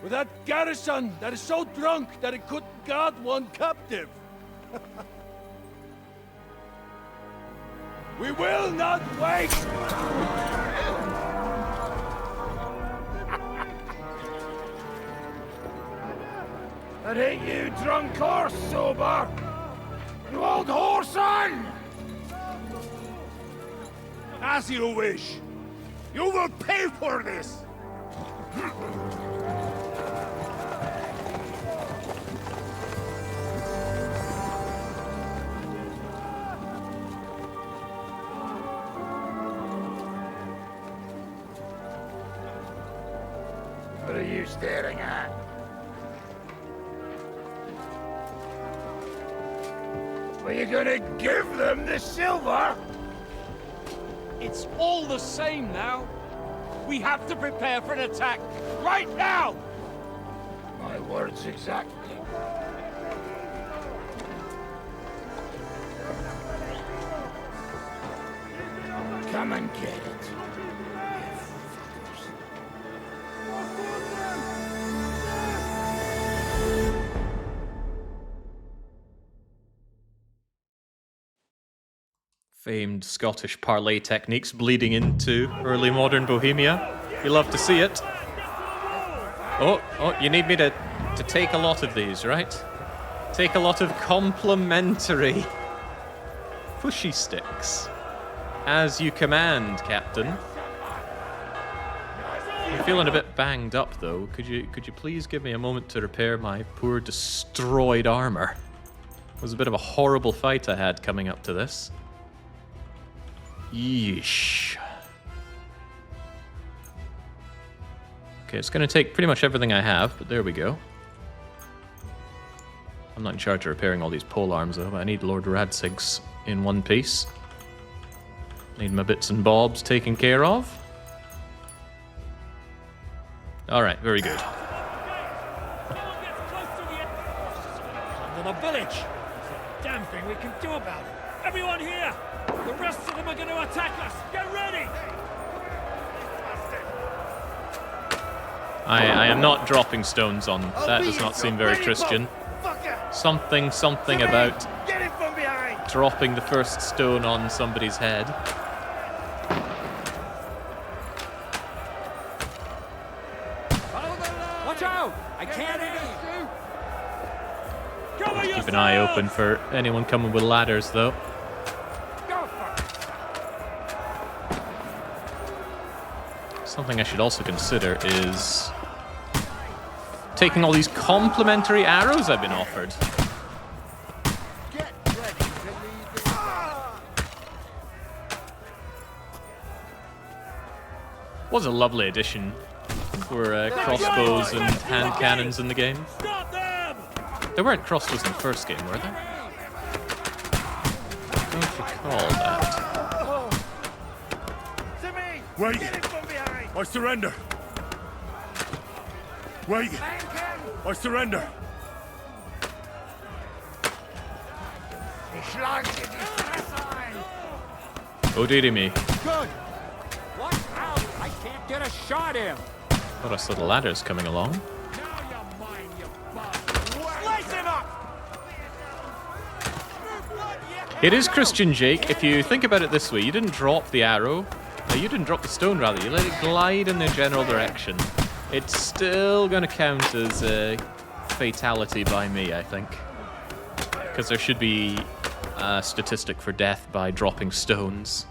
With that garrison that is so drunk that it couldn't guard one captive? We will not wait! That ain't you, drunk or sober? You old whoreson! As you wish. You will pay for this! What are you staring at? Were you gonna give them the silver? It's all the same now. We have to prepare for an attack right now! My words exactly. Come and get it. Famed Scottish parlay techniques bleeding into early modern Bohemia. You love to see it. Oh, you need me to take a lot of these, right? Take a lot of complimentary pushy sticks. As you command, Captain. I'm feeling a bit banged up, though. Could you please give me a moment to repair my poor destroyed armor? It was a bit of a horrible fight I had coming up to this. Yeesh. Okay, it's going to take pretty much everything I have, but there we go. I'm not in charge of repairing all these pole arms, though, but I need Lord Radzig's in one piece. Need my bits and bobs taken care of. Alright, very good. To the village! It's a damn thing we can do about it! Everyone here! The rest of them are going to attack us! Get ready! I am not dropping stones on. That does not seem very Christian. Something about dropping the first stone on somebody's head. Watch out! I can't hit you! Keep an eye open for anyone coming with ladders, though. Something I should also consider is taking all these complimentary arrows I've been offered. Was a lovely addition for crossbows and hand cannons in the game. There weren't crossbows in the first game, were there? I don't recall that. Wait! I surrender! Wait! I surrender! Oh dearie me. Good! Watch out! I can't get a shot in! Thought I saw the ladders coming along. Slice him up! It is Christian Jake. If you think about it this way, you didn't drop the arrow. You didn't drop the stone, rather. You let it glide in the general direction. It's still going to count as a fatality by me, I think. Because there should be a statistic for death by dropping stones.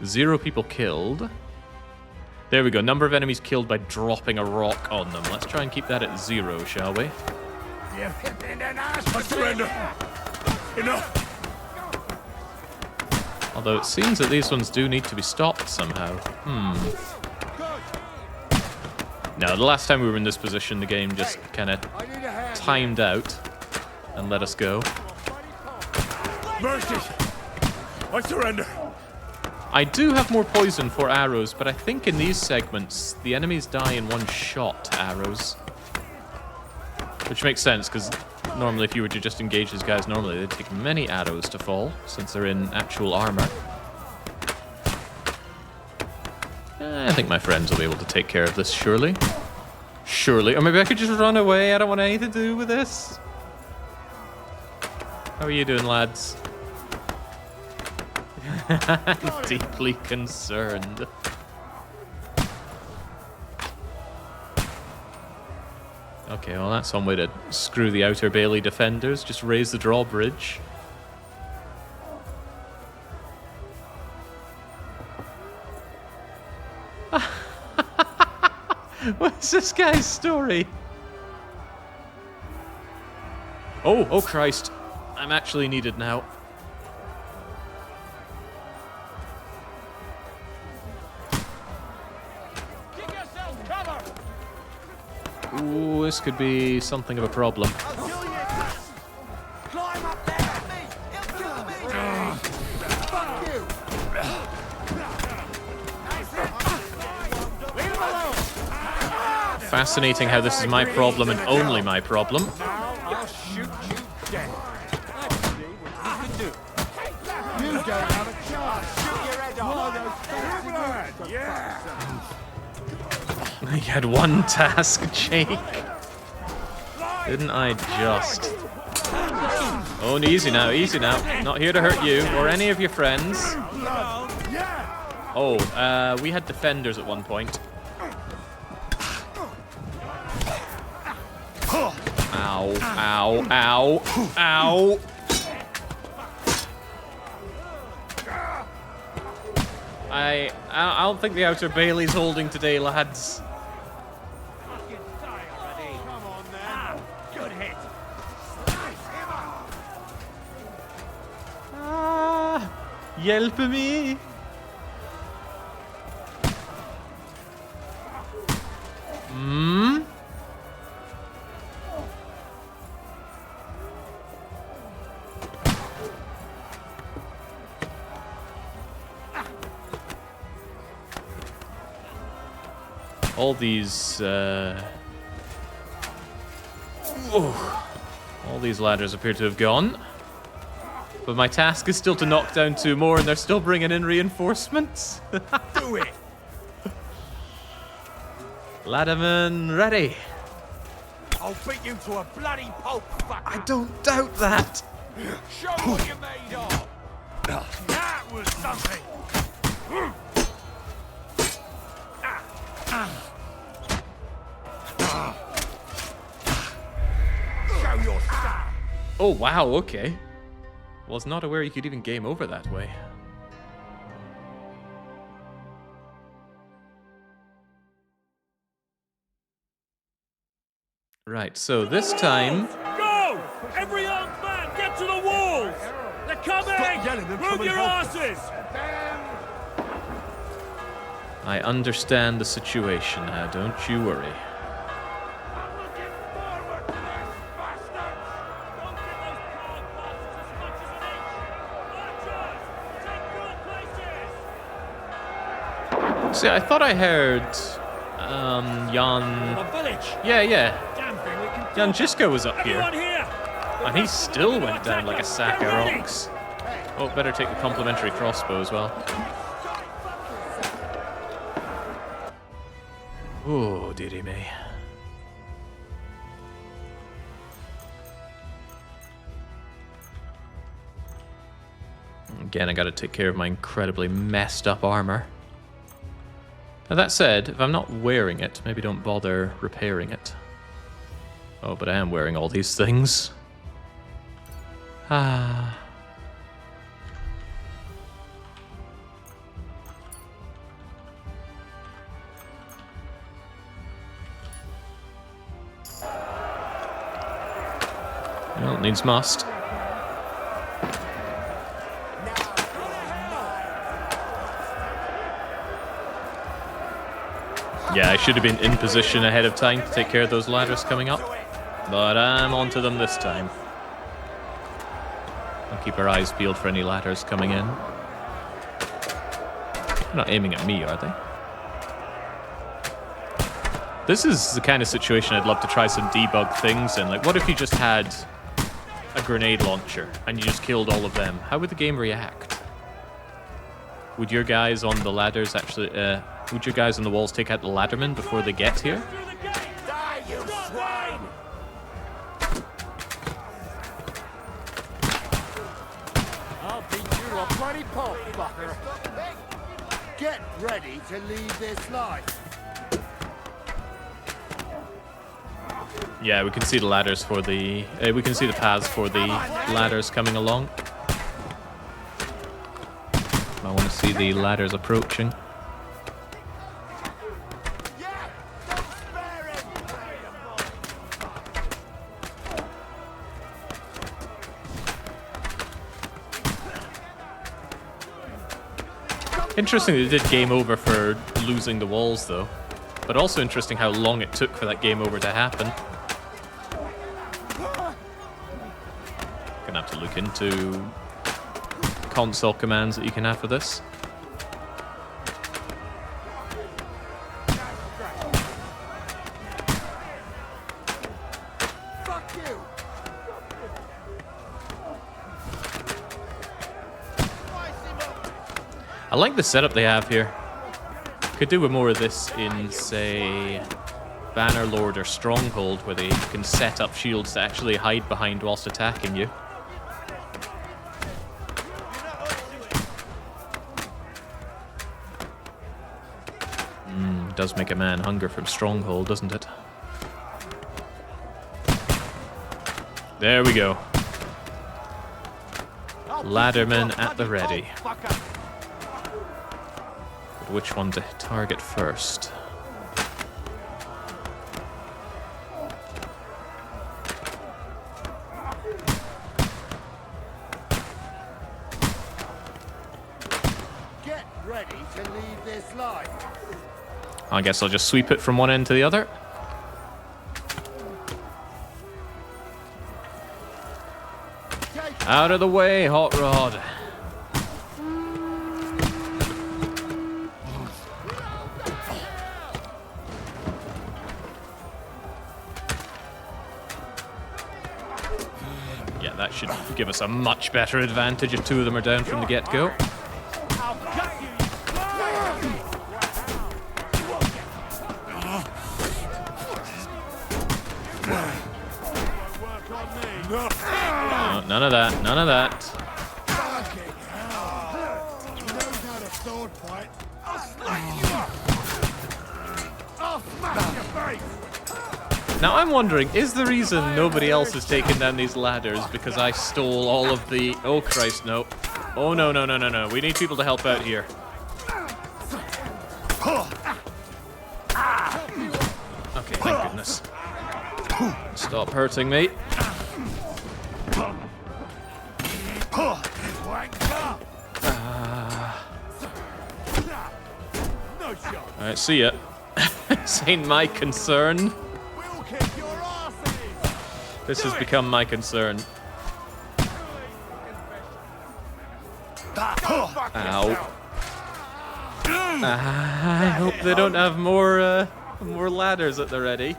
0 people killed. There we go. Number of enemies killed by dropping a rock on them. Let's try and keep that at 0, shall we? I surrender! Enough! Although it seems that these ones do need to be stopped somehow. No, the last time we were in this position, the game just kind of timed out and let us go. Mercy! I surrender! I do have more poison for arrows, but I think in these segments, the enemies die in one shot to arrows. Which makes sense, because normally if you were to just engage these guys normally, they'd take many arrows to fall, since they're in actual armor. I think my friends will be able to take care of this, surely. Surely. Or maybe I could just run away. I don't want anything to do with this. How are you doing, lads? Deeply concerned. Okay, well that's one way to screw the Outer Bailey defenders. Just raise the drawbridge. What's this guy's story? Oh Christ. I'm actually needed now. Ooh, this could be something of a problem. Fascinating how this is my problem and only my problem. I'll shoot you dead. Let's see what you can do. You don't have a chance. Shoot your head off. Yeah. I had one task, Jake. Didn't I just? Oh, easy now, easy now. Not here to hurt you or any of your friends. Oh, we had defenders at one point. Ow, ow, ow, ow. I don't think the Outer Bailey's holding today, lads. Good hit. Help me! Hmm? All these, all these ladders appear to have gone. But my task is still to knock down 2 more, and they're still bringing in reinforcements. Do it! Ladderman, ready. I'll beat you to a bloody pulp, fucker! I don't doubt that. Show what you're made of! That was something! Show your stuff! Oh, wow, okay. Was not aware you could even game over that way. Right, so this time... Go! Every armed man, get to the walls! They're coming! Move your asses! I understand the situation now, don't you worry. See, I thought I heard Jan... The village! Yeah. Damn thing, we can Jan Jisko was up here. Everyone here! And he still went down like a sack of rocks. Oh, better take the complimentary crossbow as well. Oh, dearie me. Again, I gotta take care of my incredibly messed up armor. Now that said, if I'm not wearing it, maybe don't bother repairing it. Oh, but I am wearing all these things. Ah. Well, needs must. Yeah, I should have been in position ahead of time to take care of those ladders coming up. But I'm onto them this time. I'll keep our eyes peeled for any ladders coming in. They're not aiming at me, are they? This is the kind of situation I'd love to try some debug things in. Like, what if you just had a grenade launcher and you just killed all of them? How would the game react? Would your guys on the ladders actually... would your guys on the walls take out the laddermen before they get here? Die, you swine! I'll beat you to a bloody pulp, fucker. Get ready to leave this life. Yeah, we can see the ladders for the... we can see the paths for the ladders coming along. I want to see the ladders approaching. Interesting they did game over for losing the walls, though. But also interesting how long it took for that game over to happen. Gonna have to look into console commands that you can have for this. I like the setup they have here. Could do with more of this in, say, Bannerlord or Stronghold, where they can set up shields to actually hide behind whilst attacking you. Does make a man hunger from Stronghold, doesn't it? There we go. Ladderman at the ready. But which one to target first? Get ready to leave this life. I guess I'll just sweep it from one end to the other. Out of the way, Hot Rod. Yeah, that should give us a much better advantage if two of them are down from the get-go. No, none of that, none of that. Now I'm wondering, is the reason nobody else has taken down these ladders because I stole all of the... Oh Christ, no. Oh no, no, no, no, no. We need people to help out here. Okay, thank goodness. Stop hurting me. Alright, see ya. This ain't my concern. This has become my concern. Ow. I hope they don't have more ladders at the ready.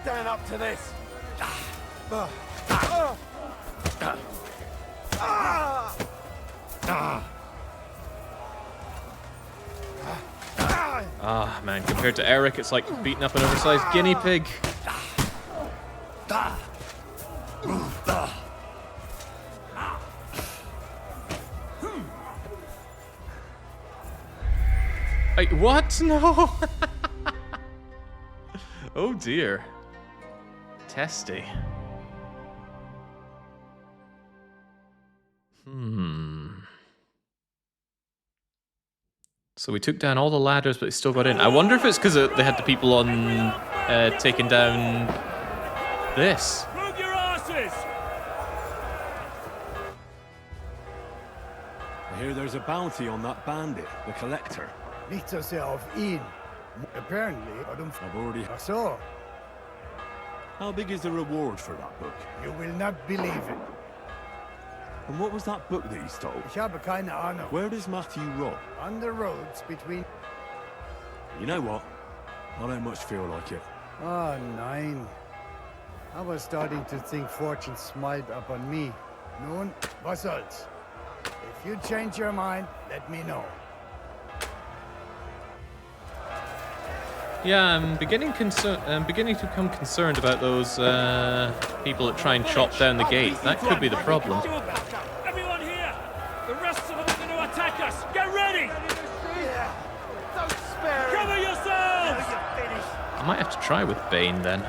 Stand up to this. Ah, man, compared to Eric, it's like beating up an oversized guinea pig. Wait, what? No! Oh dear. Testy. So we took down all the ladders, but they still got in. I wonder if it's because they had the people on taking down this. Move your asses! I hear there's a bounty on that bandit, the Collector. Nicht so sehr auf ihn. Apparently, I've already... So, How big is the reward for that book? you will not believe it. And what was that book that he stole? Ich habe keine Ahnung. Where does Matthew rob? On the roads between... You know what? I don't much feel like it. Oh, nein. I was starting to think fortune smiled upon me. Nun, was soll's? If you change your mind, let me know. Yeah, I'm beginning to become concerned about those people that try and chop down the gate. That could be the problem. Everyone here! The rest of them are going to attack us! Get ready! Don't spare him. Cover yourselves! I might have to try with Bane then.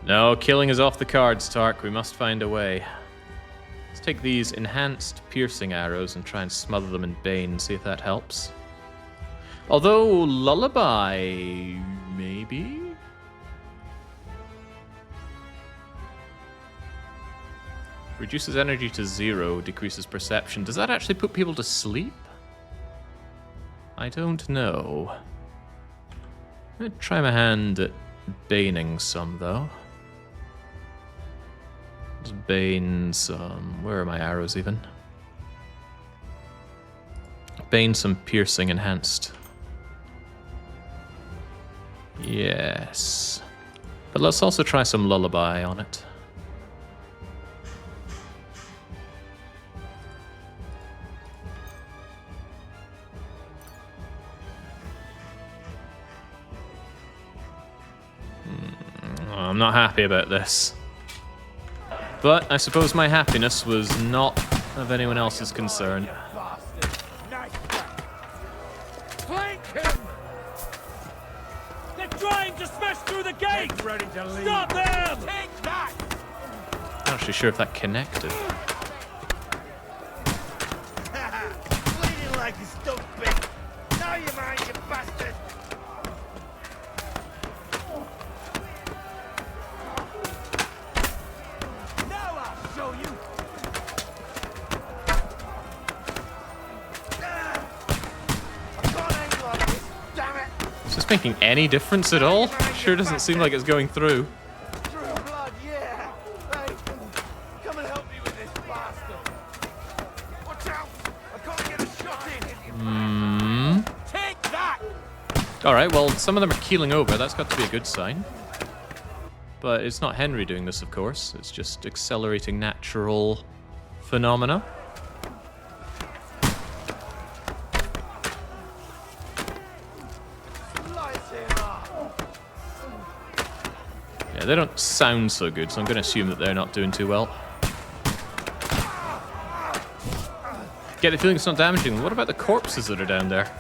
No, killing is off the cards, Tark. We must find a way. Let's take these enhanced piercing arrows and try and smother them in Bane, see if that helps. Although, Lullaby... maybe? Reduces energy to 0, decreases perception. Does that actually put people to sleep? I don't know. I'm gonna try my hand at baning some, though. Let's bane some... where are my arrows, even? Bane some piercing enhanced. Yes. But let's also try some lullaby on it. I'm not happy about this. But I suppose my happiness was not of anyone else's concern. Flank him! They're trying to smash through the gate! Ready to leave. Stop them! Take that! Not actually sure if that connected. Bleeding like a stupid. Now you mind, you bastard! Now I'll show you! I can't aim like this, damn it! Is this making any difference at all? Sure doesn't seem like it's going through. True blood, yeah! Hey, come and help me with this bastard! Watch out! I can't get a shot in! Take that! Alright, well, some of them are keeling over. That's got to be a good sign. But it's not Henry doing this, of course. It's just accelerating natural phenomena. Yeah, they don't sound so good, so I'm going to assume that they're not doing too well. Get the feeling it's not damaging them. What about the corpses that are down there?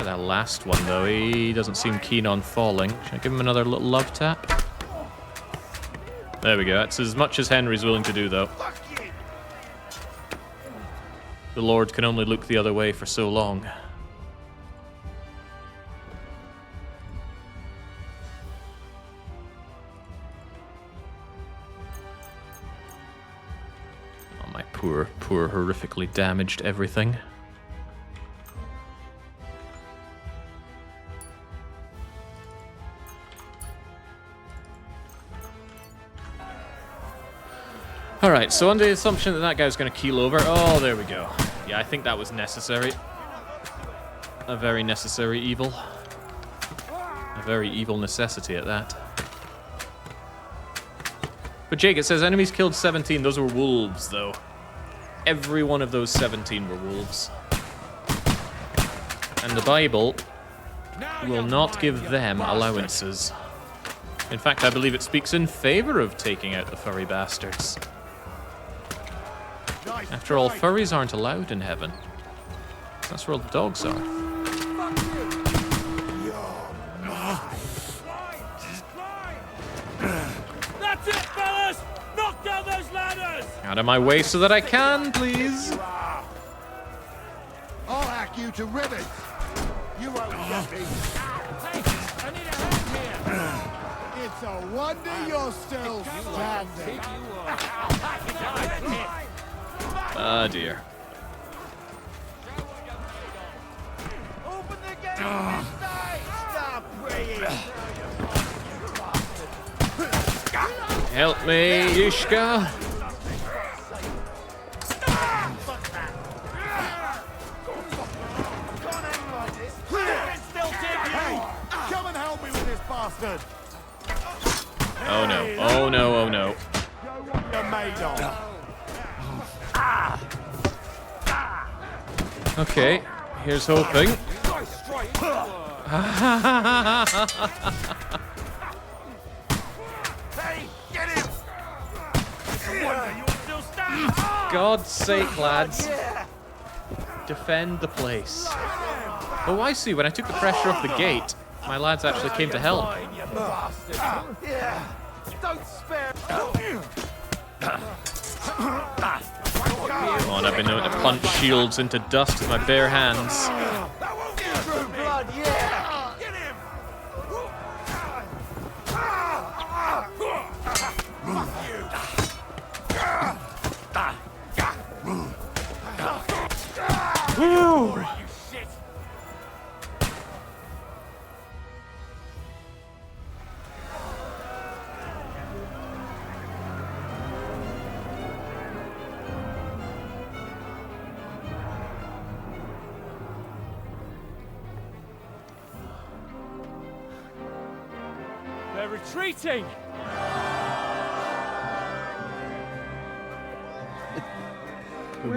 That last one, though, he doesn't seem keen on falling. Should I give him another little love tap? There we go. That's as much as Henry's willing to do, though. The Lord can only look the other way for so long. Oh, my poor, horrifically damaged everything. Alright, so under the assumption that that guy's going to keel over... Oh, there we go. Yeah, I think that was necessary. A very necessary evil. A very evil necessity at that. But Jake, it says enemies killed 17. Those were wolves, though. Every one of those 17 were wolves. And the Bible will not give them allowances. In fact, I believe it speaks in favor of taking out the furry bastards. After all, furries aren't allowed in heaven. That's where all the dogs are. That's it, fellas! Knock down those ladders! Out of my way so that I can, please. I'll hack you to ribbons! You won't get me! Hey, I need a hand here! It's a wonder you're still standing! Ah, dear. Open the gate this side! Stop praying! Help me, Ishka. Come and help me with this bastard! Oh no, oh no, oh no. You're made of. Okay, here's hoping. Hey, get him! God's sake, lads. Defend the place. Oh, I see. When I took the pressure off the gate, my lads actually came to help. Yeah, don't spare. Come on, I've been known to punch shields into dust with my bare hands. True blood, yeah. Get him. Woo! They're retreating!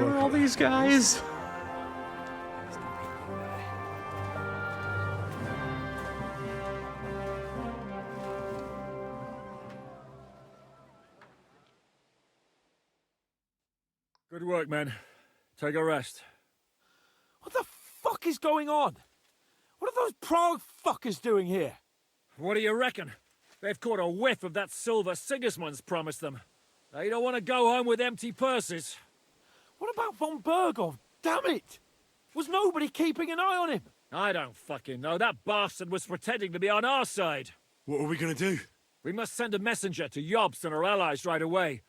Where are all these guys? Good work, men. Take a rest. What the fuck is going on? What are those Prague fuckers doing here? What do you reckon? They've caught a whiff of that silver Sigismund's promised them. They don't want to go home with empty purses. What about von Bergov? Damn it! Was nobody keeping an eye on him? I don't fucking know. That bastard was pretending to be on our side. What are we gonna do? We must send a messenger to Jobst and our allies right away.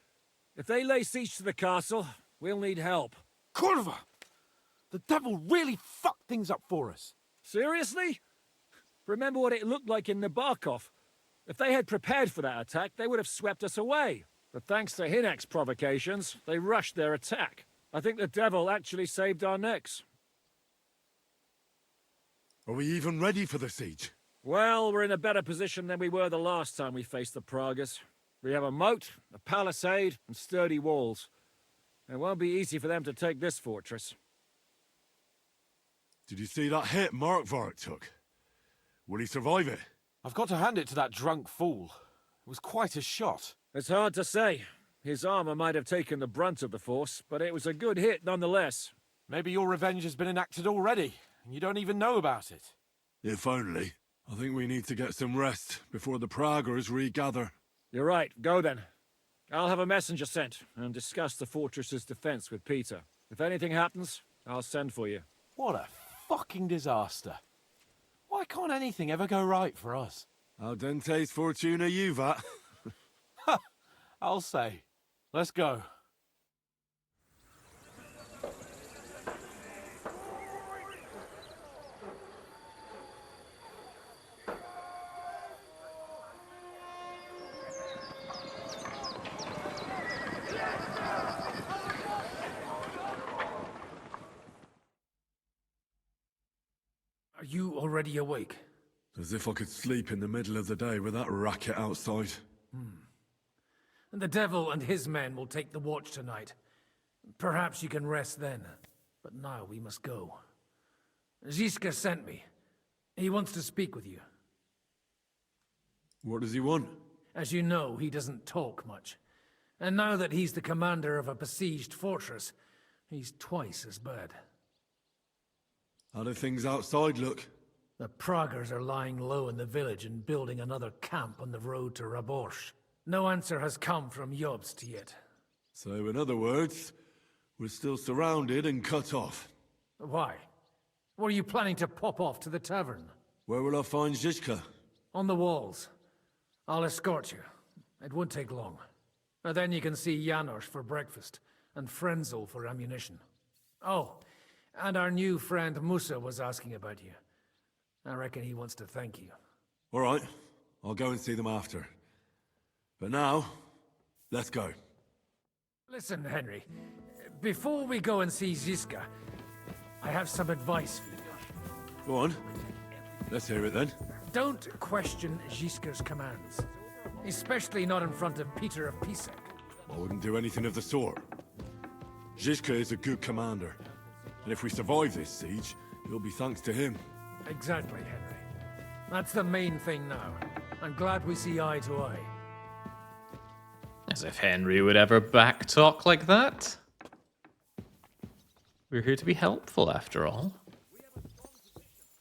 If they lay siege to the castle, we'll need help. Kurva! The devil really fucked things up for us. Seriously? Remember what it looked like in Nabokov. If they had prepared for that attack, they would have swept us away. But thanks to Hinek's provocations, they rushed their attack. I think the devil actually saved our necks. Are we even ready for the siege? Well, we're in a better position than we were the last time we faced the Pragas. We have a moat, a palisade, and sturdy walls. It won't be easy for them to take this fortress. Did you see that hit Markvark took? Will he survive it? I've got to hand it to that drunk fool. It was quite a shot. It's hard to say. His armor might have taken the brunt of the force, but it was a good hit nonetheless. Maybe your revenge has been enacted already, and you don't even know about it. If only. I think we need to get some rest before the Praggers regather. You're right. Go then. I'll have a messenger sent and discuss the fortress's defense with Peter. If anything happens, I'll send for you. What a fucking disaster. Why can't anything ever go right for us? Al dente's fortuna juvat. I'll say. Let's go. Are you already awake? As if I could sleep in the middle of the day with that racket outside. And the devil and his men will take the watch tonight. Perhaps you can rest then. But now we must go. Ziska sent me. He wants to speak with you. What does he want? As you know, he doesn't talk much. And now that he's the commander of a besieged fortress, he's twice as bad. How do things outside look? The Praggers are lying low in the village and building another camp on the road to Raborsh. No answer has come from Jobst yet. So, in other words, we're still surrounded and cut off. Why? Were you planning to pop off to the tavern? Where will I find Zizka? On the walls. I'll escort you. It won't take long. And then you can see Janos for breakfast, and Frenzel for ammunition. Oh, and our new friend Musa was asking about you. I reckon he wants to thank you. All right, I'll go and see them after. But now, let's go. Listen, Henry. Before we go and see Ziska, I have some advice for you. Go on. Let's hear it then. Don't question Ziska's commands. Especially not in front of Peter of Pisek. I wouldn't do anything of the sort. Zizka is a good commander. And if we survive this siege, it'll be thanks to him. Exactly, Henry. That's the main thing now. I'm glad we see eye to eye. As if Henry would ever backtalk like that. We're here to be helpful, after all.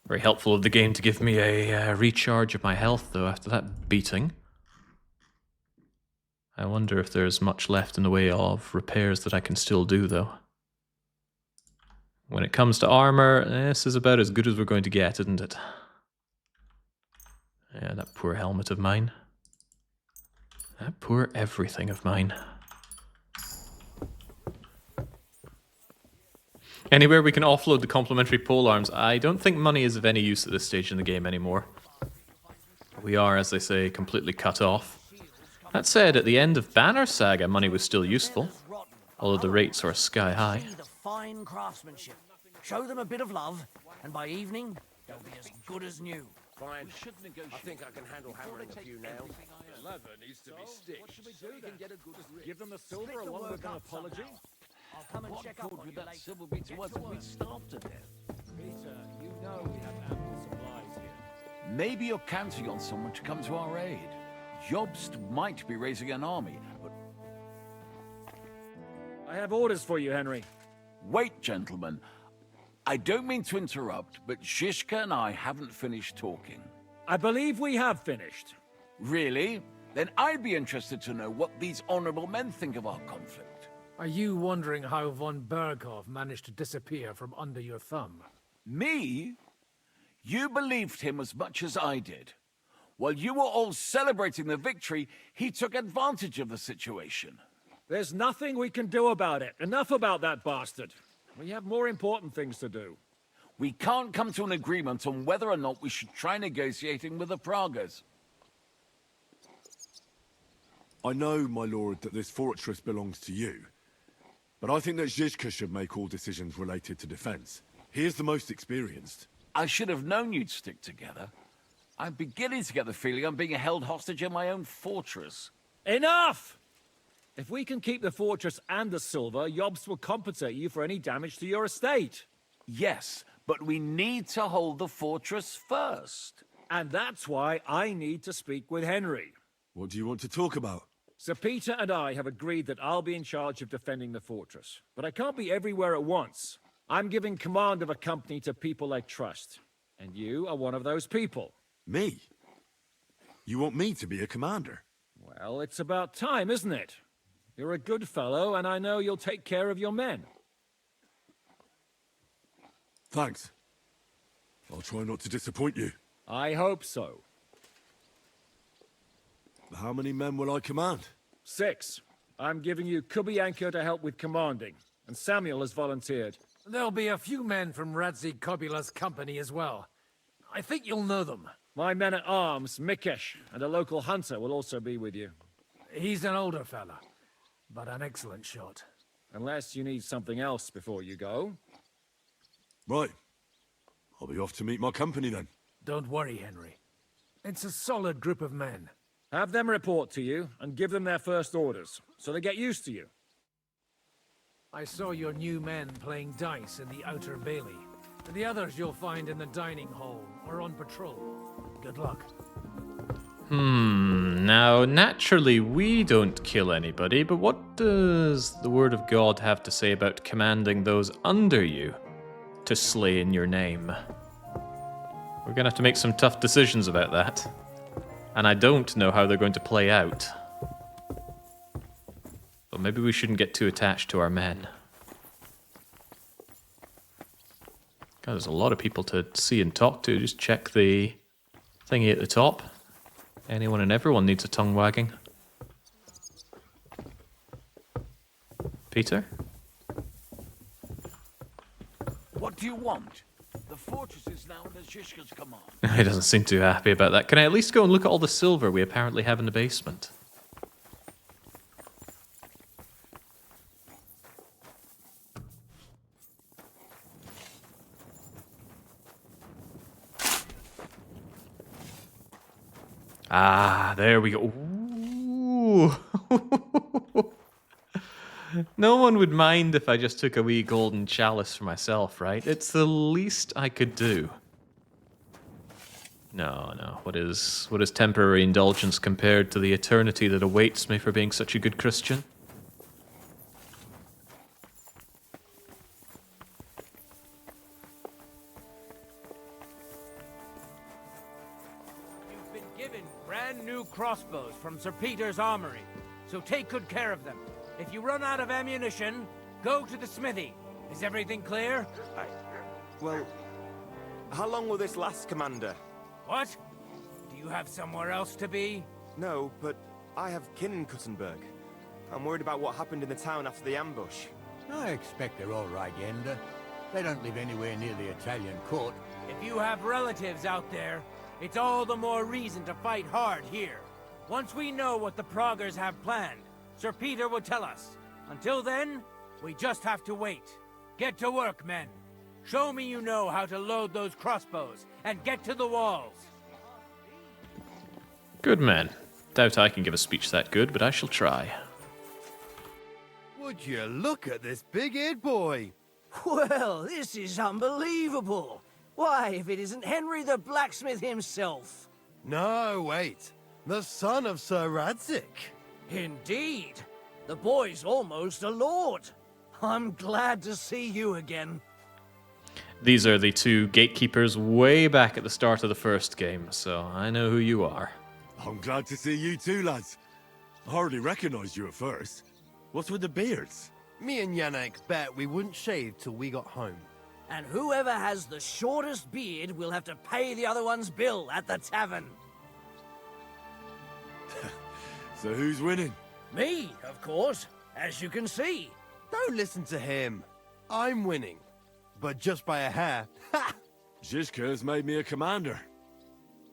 Very helpful of the game to give me a recharge of my health, though, after that beating. I wonder if there's much left in the way of repairs that I can still do, though. When it comes to armor, this is about as good as we're going to get, isn't it? Yeah, that poor helmet of mine. That poor everything of mine. Anywhere we can offload the complementary polearms. I don't think money is of any use at this stage in the game anymore. We are, as they say, completely cut off. That said, at the end of Banner Saga, money was still useful, although the rates are sky high. See the fine craftsmanship. Show them a bit of love, and by evening, they'll be as good as new. Fine. I think I can handle hammering a few nails. Leather needs to be stitched. What should we do then? Give them the silver along with an apology? What good would that silver be to us if we starved to death? Peter, you know we have ample supplies here. Maybe you're counting on someone to come to our aid. Jobst might be raising an army, but... I have orders for you, Henry. Wait, gentlemen. I don't mean to interrupt, but Shishka and I haven't finished talking. I believe we have finished. Really? Then I'd be interested to know what these honorable men think of our conflict. Are you wondering how von Berghoff managed to disappear from under your thumb? Me? You believed him as much as I did. While you were all celebrating the victory, he took advantage of the situation. There's nothing we can do about it. Enough about that bastard. We have more important things to do. We can't come to an agreement on whether or not we should try negotiating with the Pragas. I know, my lord, that this fortress belongs to you. But I think that Zizka should make all decisions related to defense. He is the most experienced. I should have known you'd stick together. I'm beginning to get the feeling I'm being held hostage in my own fortress. Enough! If we can keep the fortress and the silver, Jobst will compensate you for any damage to your estate. Yes, but we need to hold the fortress first. And that's why I need to speak with Henry. What do you want to talk about? Sir Peter and I have agreed that I'll be in charge of defending the fortress. But I can't be everywhere at once. I'm giving command of a company to people I trust. And you are one of those people. Me? You want me to be a commander? Well, it's about time, isn't it? You're a good fellow, and I know you'll take care of your men. Thanks. I'll try not to disappoint you. I hope so. How many men will I command? 6. I'm giving you Kubianka to help with commanding, and Samuel has volunteered. There'll be a few men from Radzi Kobula's company as well. I think you'll know them. My men-at-arms, Mikesh, and a local hunter will also be with you. He's an older fella, but an excellent shot. Unless you need something else before you go. Right. I'll be off to meet my company then. Don't worry, Henry. It's a solid group of men. Have them report to you, and give them their first orders, so they get used to you. I saw your new men playing dice in the outer bailey. The others you'll find in the dining hall or on patrol. Good luck. Now, naturally, we don't kill anybody, but what does the Word of God have to say about commanding those under you to slay in your name? We're going to have to make some tough decisions about that. And I don't know how they're going to play out. But maybe we shouldn't get too attached to our men. God, there's a lot of people to see and talk to. Just check the thingy at the top. Anyone and everyone needs a tongue wagging. Peter? What do you want? The fortress is now under Shishka's command. He doesn't seem too happy about that. Can I at least go and look at all the silver we apparently have in the basement? Ah, there we go. Ooh. No one would mind if I just took a wee golden chalice for myself, right? It's the least I could do. No. What is temporary indulgence compared to the eternity that awaits me for being such a good Christian? You've been given brand new crossbows from Sir Peter's armory, so take good care of them. If you run out of ammunition, go to the smithy. Is everything clear? Well, how long will this last, Commander? What? Do you have somewhere else to be? No, but I have kin in Kuttenberg. I'm worried about what happened in the town after the ambush. I expect they're all right, Yenda. They don't live anywhere near the Italian court. If you have relatives out there, it's all the more reason to fight hard here. Once we know what the Praggers have planned, Sir Peter will tell us. Until then, we just have to wait. Get to work, men. Show me you know how to load those crossbows, and get to the walls. Good man. Doubt I can give a speech that good, but I shall try. Would you look at this big-eared boy? Well, this is unbelievable. Why, if it isn't Henry the blacksmith himself. No, wait. The son of Sir Radzig. Indeed. The boy's almost a lord. I'm glad to see you again. These are the two gatekeepers way back at the start of the first game, so I know who you are. I'm glad to see you too, lads. I hardly recognized you at first. What's with the beards? Me and Yannick bet we wouldn't shave till we got home. And whoever has the shortest beard will have to pay the other one's bill at the tavern. So who's winning? Me, of course, as you can see. Don't listen to him. I'm winning. But just by a hair. Ha! Zizka has made me a commander.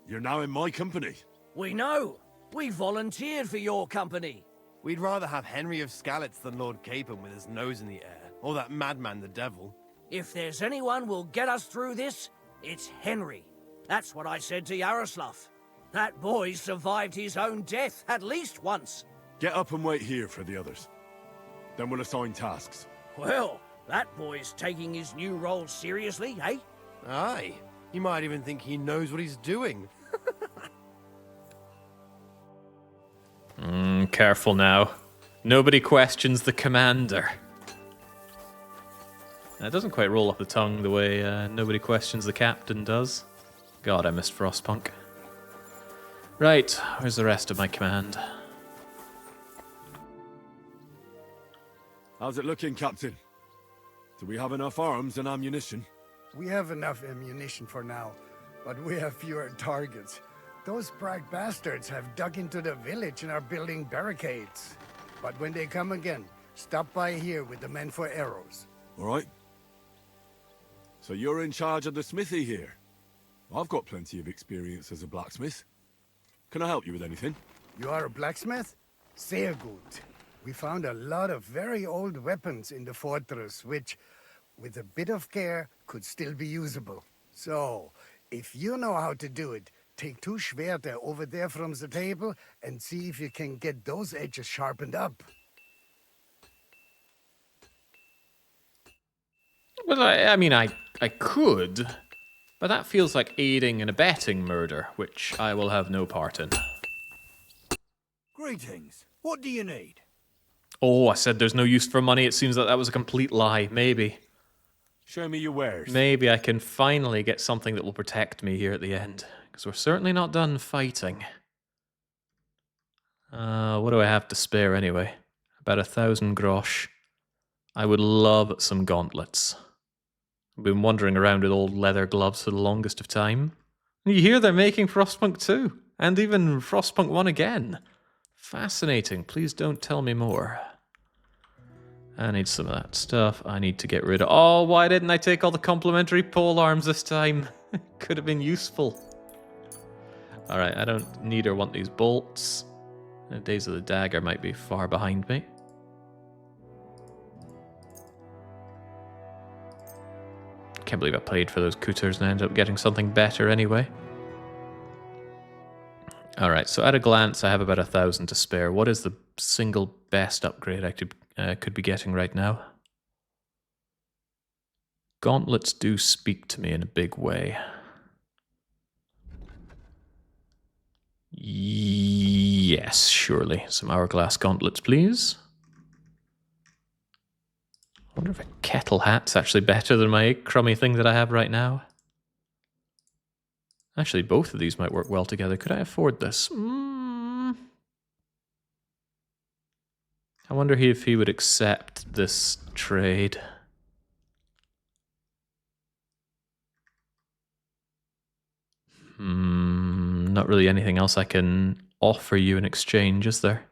You're now in my company. We know. We volunteered for your company. We'd rather have Henry of Skalitz than Lord Capon with his nose in the air. Or that madman, the devil. If there's anyone will get us through this, it's Henry. That's what I said to Yaroslav. That boy survived his own death at least once. Get up and wait here for the others. Then we'll assign tasks. Well, that boy's taking his new role seriously, eh? Aye. He might even think he knows what he's doing. Careful now. Nobody questions the commander. That doesn't quite roll off the tongue the way nobody questions the captain does. God, I missed Frostpunk. Right, where's the rest of my command? How's it looking, Captain? Do we have enough arms and ammunition? We have enough ammunition for now, but we have fewer targets. Those brag bastards have dug into the village and are building barricades. But when they come again, stop by here with the men for arrows. All right. So you're in charge of the smithy here? I've got plenty of experience as a blacksmith. Can I help you with anything? You are a blacksmith? Sehr gut. We found a lot of very old weapons in the fortress, which, with a bit of care, could still be usable. So, if you know how to do it, take 2 Schwerter over there from the table and see if you can get those edges sharpened up. Well, I mean, I could, but that feels like aiding and abetting murder, which I will have no part in. Greetings. What do you need? Oh, I said there's no use for money. It seems like that was a complete lie. Maybe. Show me your wares. Maybe I can finally get something that will protect me here at the end. Because we're certainly not done fighting. What do I have to spare anyway? About 1,000 grosh. I would love some gauntlets. I've been wandering around with old leather gloves for the longest of time. And you hear they're making Frostpunk 2. And even Frostpunk 1 again. Fascinating. Please don't tell me more. I need some of that stuff. I need to get rid of... Oh, why didn't I take all the complimentary pole arms this time? Could have been useful. Alright, I don't need or want these bolts. The Days of the Dagger might be far behind me. Can't believe I played for those cooters and ended up getting something better anyway. Alright, so at a glance I have about 1,000 to spare. What is the single best upgrade I could be getting right now? Gauntlets do speak to me in a big way. Yes, surely. Some hourglass gauntlets, please. I wonder if a kettle hat's actually better than my crummy thing that I have right now. Actually, both of these might work well together. Could I afford this? I wonder if he would accept this trade. Not really anything else I can offer you in exchange, is there?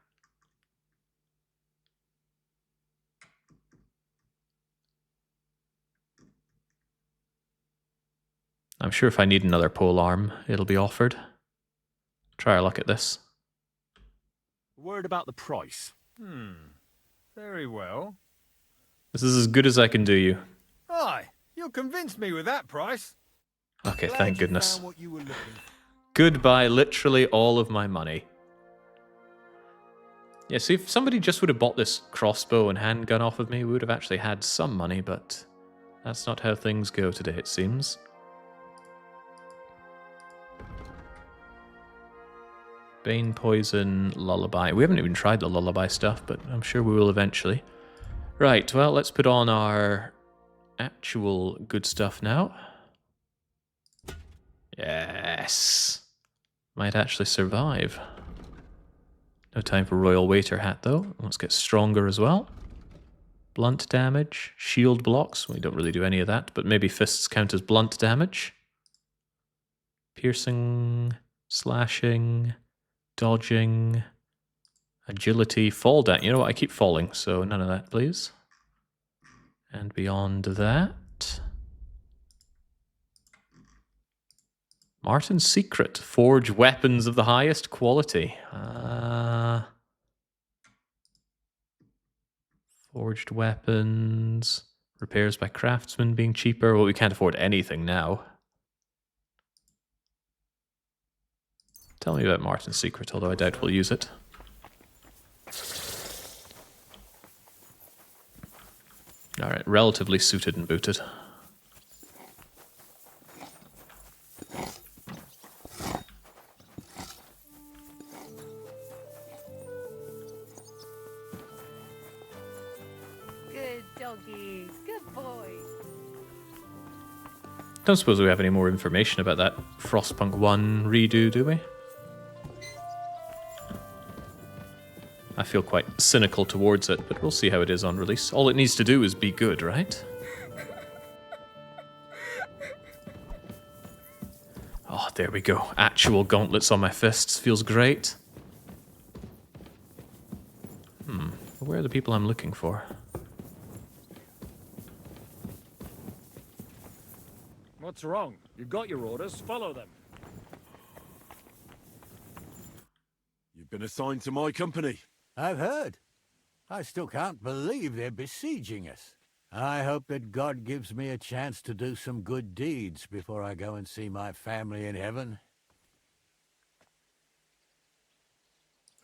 I'm sure if I need another pole arm, it'll be offered. Try our luck at this. Word about the price. Very well. This is as good as I can do you. Aye, you'll convince me with that price. Okay, thank goodness. Goodbye, literally all of my money. Yeah, see, if somebody just would have bought this crossbow and handgun off of me, we would have actually had some money, but that's not how things go today, it seems. Bane, poison, lullaby. We haven't even tried the lullaby stuff, but I'm sure we will eventually. Right, well, let's put on our actual good stuff now. Yes. Might actually survive. No time for Royal Waiter hat, though. Let's get stronger as well. Blunt damage. Shield blocks. We don't really do any of that, but maybe fists count as blunt damage. Piercing. Slashing. Dodging. Agility. Fall down. You know what? I keep falling, so none of that, please. And beyond that... Martin's Secret. Forge weapons of the highest quality. Forged weapons. Repairs by craftsmen being cheaper. Well, we can't afford anything now. Tell me about Martin's Secret, although I doubt we'll use it. Alright, relatively suited and booted. Don't suppose we have any more information about that Frostpunk 1 redo, do we? I feel quite cynical towards it, but we'll see how it is on release. All it needs to do is be good, right? Oh, there we go. Actual gauntlets on my fists. Feels great. Where are the people I'm looking for? What's wrong? You got your orders. Follow them. You've been assigned to my company. I've heard. I still can't believe they're besieging us. I hope that God gives me a chance to do some good deeds before I go and see my family in heaven.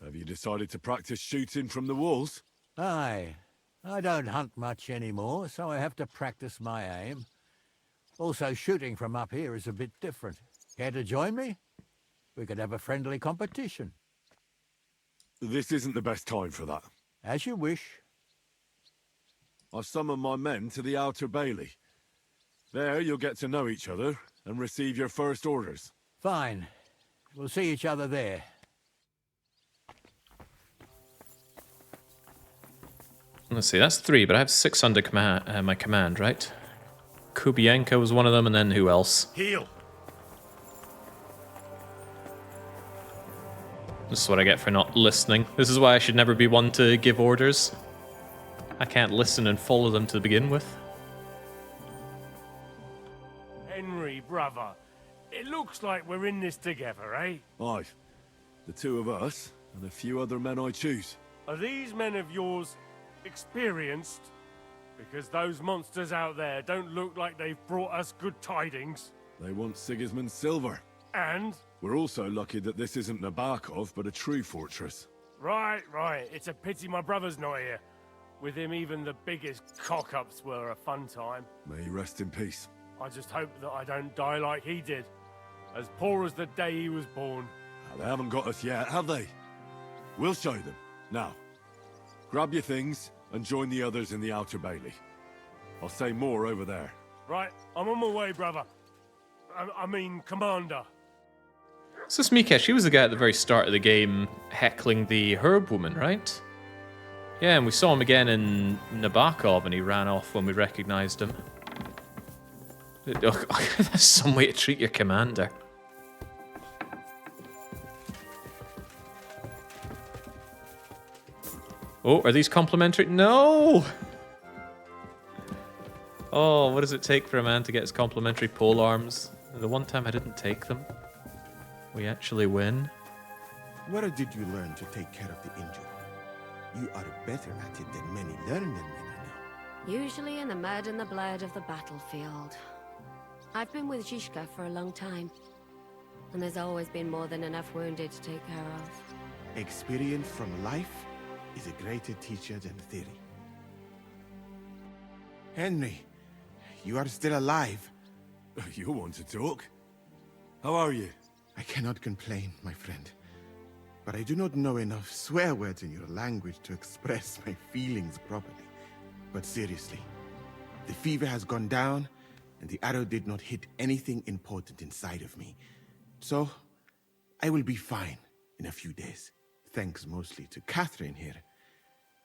Have you decided to practice shooting from the walls? Aye. I don't hunt much anymore, so I have to practice my aim. Also, shooting from up here is a bit different. Care to join me? We could have a friendly competition. This isn't the best time for that. As you wish. I've summoned my men to the Outer Bailey. There you'll get to know each other and receive your first orders. Fine. We'll see each other there. Let's see, that's 3, but I have 6 under my command, right? Kubienka was one of them, and then who else? Heal. This is what I get for not listening. This is why I should never be one to give orders. I can't listen and follow them to begin with. Henry, brother, it looks like we're in this together, eh? Aye. The two of us, and a few other men I choose. Are these men of yours experienced? Because those monsters out there don't look like they've brought us good tidings. They want Sigismund's silver. And? We're also lucky that this isn't Nabokov, but a true fortress. Right. It's a pity my brother's not here. With him, even the biggest cock-ups were a fun time. May he rest in peace. I just hope that I don't die like he did. As poor as the day he was born. They haven't got us yet, have they? We'll show them. Now, grab your things and join the others in the Outer Bailey. I'll say more over there. Right, I'm on my way, brother. I mean, Commander. So this Mikesh, she was the guy at the very start of the game heckling the herb woman, right? Yeah, and we saw him again in Nabokov, and he ran off when we recognized him. That's some way to treat your commander. Oh, are these complimentary? No! Oh, what does it take for a man to get his complimentary pole arms? The one time I didn't take them. We actually win. Where did you learn to take care of the injured? You are better at it than many learned men I know. Usually in the mud and the blood of the battlefield. I've been with Zizka for a long time, and there's always been more than enough wounded to take care of. Experience from life is a greater teacher than theory. Henry, you are still alive. You want to talk? How are you? I cannot complain, my friend. But I do not know enough swear words in your language to express my feelings properly. But seriously, the fever has gone down, and the arrow did not hit anything important inside of me. So, I will be fine in a few days. Thanks mostly to Catherine here.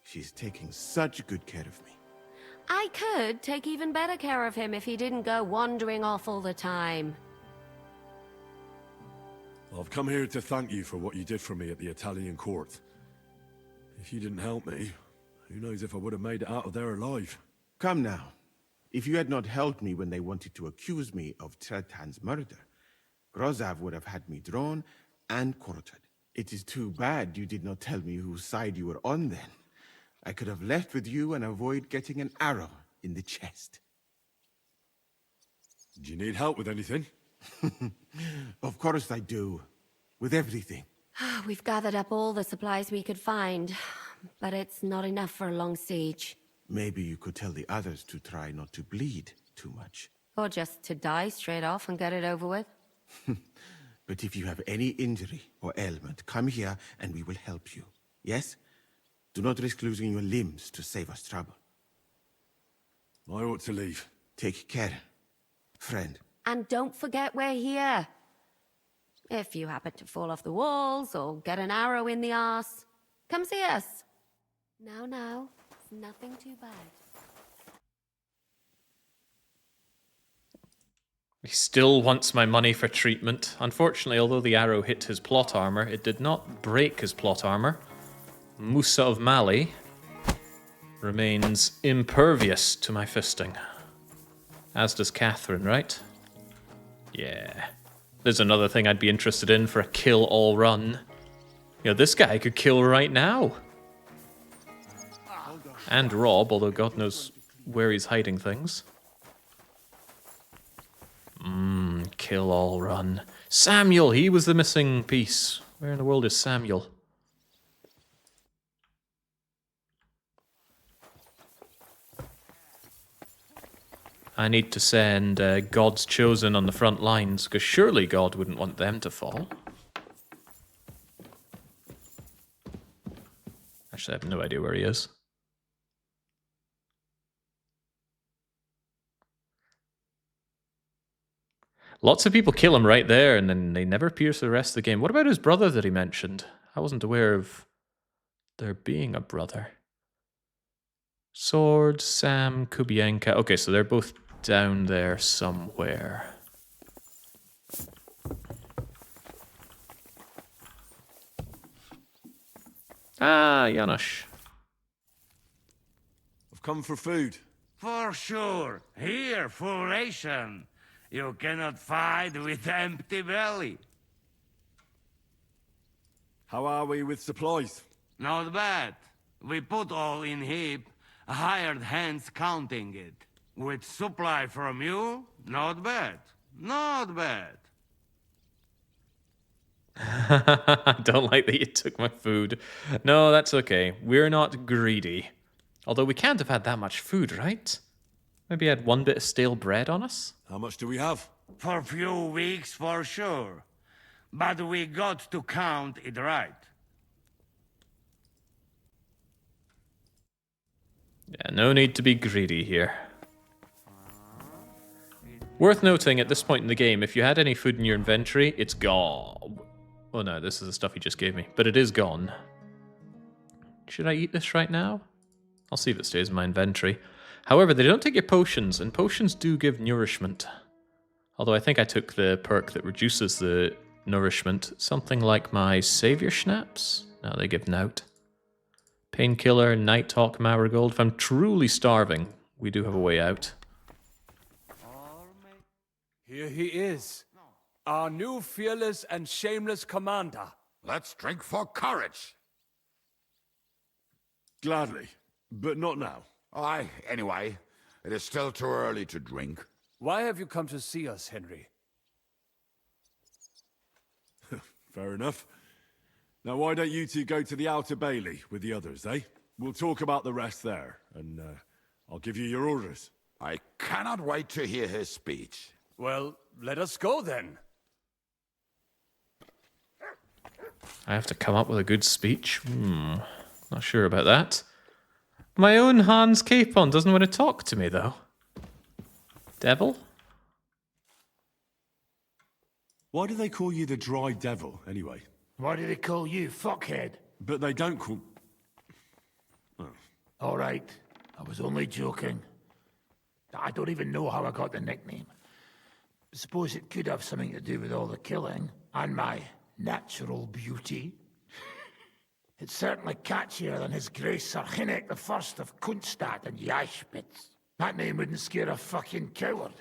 She's taking such good care of me. I could take even better care of him if he didn't go wandering off all the time. I've come here to thank you for what you did for me at the Italian court. If you didn't help me, who knows if I would have made it out of there alive. Come now. If you had not helped me when they wanted to accuse me of Tretan's murder, Grozav would have had me drawn and quartered. It is too bad you did not tell me whose side you were on then. I could have left with you and avoid getting an arrow in the chest. Do you need help with anything? Of course I do. With everything. We've gathered up all the supplies we could find, but it's not enough for a long siege. Maybe you could tell the others to try not to bleed too much. Or just to die straight off and get it over with. But if you have any injury or ailment, come here and we will help you. Yes? Do not risk losing your limbs to save us trouble. I ought to leave. Take care, friend. And don't forget we're here. If you happen to fall off the walls or get an arrow in the arse, come see us. No, it's nothing too bad. He still wants my money for treatment. Unfortunately, although the arrow hit his plot armor, it did not break his plot armor. Musa of Mali remains impervious to my fisting. As does Catherine, right? Yeah. There's another thing I'd be interested in for a kill-all run. You know, this guy could kill right now. And rob, although God knows where he's hiding things. Kill-all run. Samuel, he was the missing piece. Where in the world is Samuel? I need to send God's Chosen on the front lines, because surely God wouldn't want them to fall. Actually, I have no idea where he is. Lots of people kill him right there, and then they never appear for the rest of the game. What about his brother that he mentioned? I wasn't aware of there being a brother. Sword, Sam, Kubienka. Okay, so they're both down there somewhere. Ah, Janos. I've come for food. For sure. Here, full ration. You cannot fight with empty belly. How are we with supplies? Not bad. We put all in heap, hired hands counting it. With supply from you, not bad. Not bad. I don't like that you took my food. No, that's okay. We're not greedy. Although we can't have had that much food, right? Maybe had one bit of stale bread on us? How much do we have? For few weeks, for sure. But we got to count it right. Yeah, no need to be greedy here. Worth noting, at this point in the game, if you had any food in your inventory, it's gone. Oh no, this is the stuff he just gave me. But it is gone. Should I eat this right now? I'll see if it stays in my inventory. However, they don't take your potions, and potions do give nourishment. Although I think I took the perk that reduces the nourishment. Something like my Savior Schnapps? No, they give Nout. Painkiller, Nighthawk, Marigold. If I'm truly starving, we do have a way out. Here he is, our new fearless and shameless commander. Let's drink for courage. Gladly, but not now. Aye, anyway, it is still too early to drink. Why have you come to see us, Henry? Fair enough. Now, why don't you two go to the Outer Bailey with the others, eh? We'll talk about the rest there, and I'll give you your orders. I cannot wait to hear his speech. Well, let us go then. I have to come up with a good speech? Not sure about that. My own Hans Capon doesn't want to talk to me, though. Devil? Why do they call you the Dry Devil, anyway? Why do they call you fuckhead? But they don't call... All right, I was only joking. I don't even know how I got the nickname. Suppose it could have something to do with all the killing and my natural beauty. It's certainly catchier than His Grace Sir Hinnek the First of Kunstad and Yashpitz. That name wouldn't scare a fucking coward.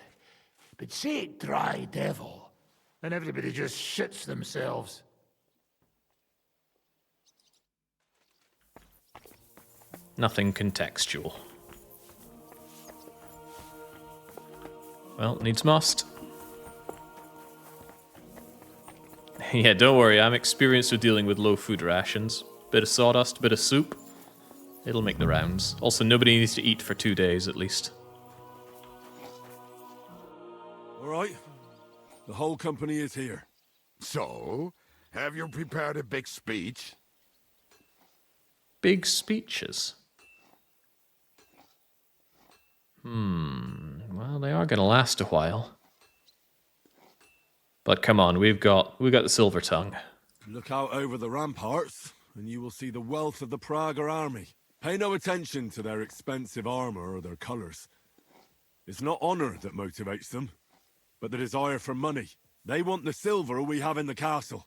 But say it Dry Devil, and everybody just shits themselves. Nothing contextual. Well, needs must. Yeah, don't worry, I'm experienced with dealing with low food rations. Bit of sawdust, bit of soup. It'll make the rounds. Also, nobody needs to eat for 2 days at least. All right. The whole company is here. So, have you prepared a big speech? Big speeches? Well, they are going to last a while. But come on, we've got the silver tongue. Look out over the ramparts, and you will see the wealth of the Prager army. Pay no attention to their expensive armor or their colors. It's not honor that motivates them, but the desire for money. They want the silver we have in the castle,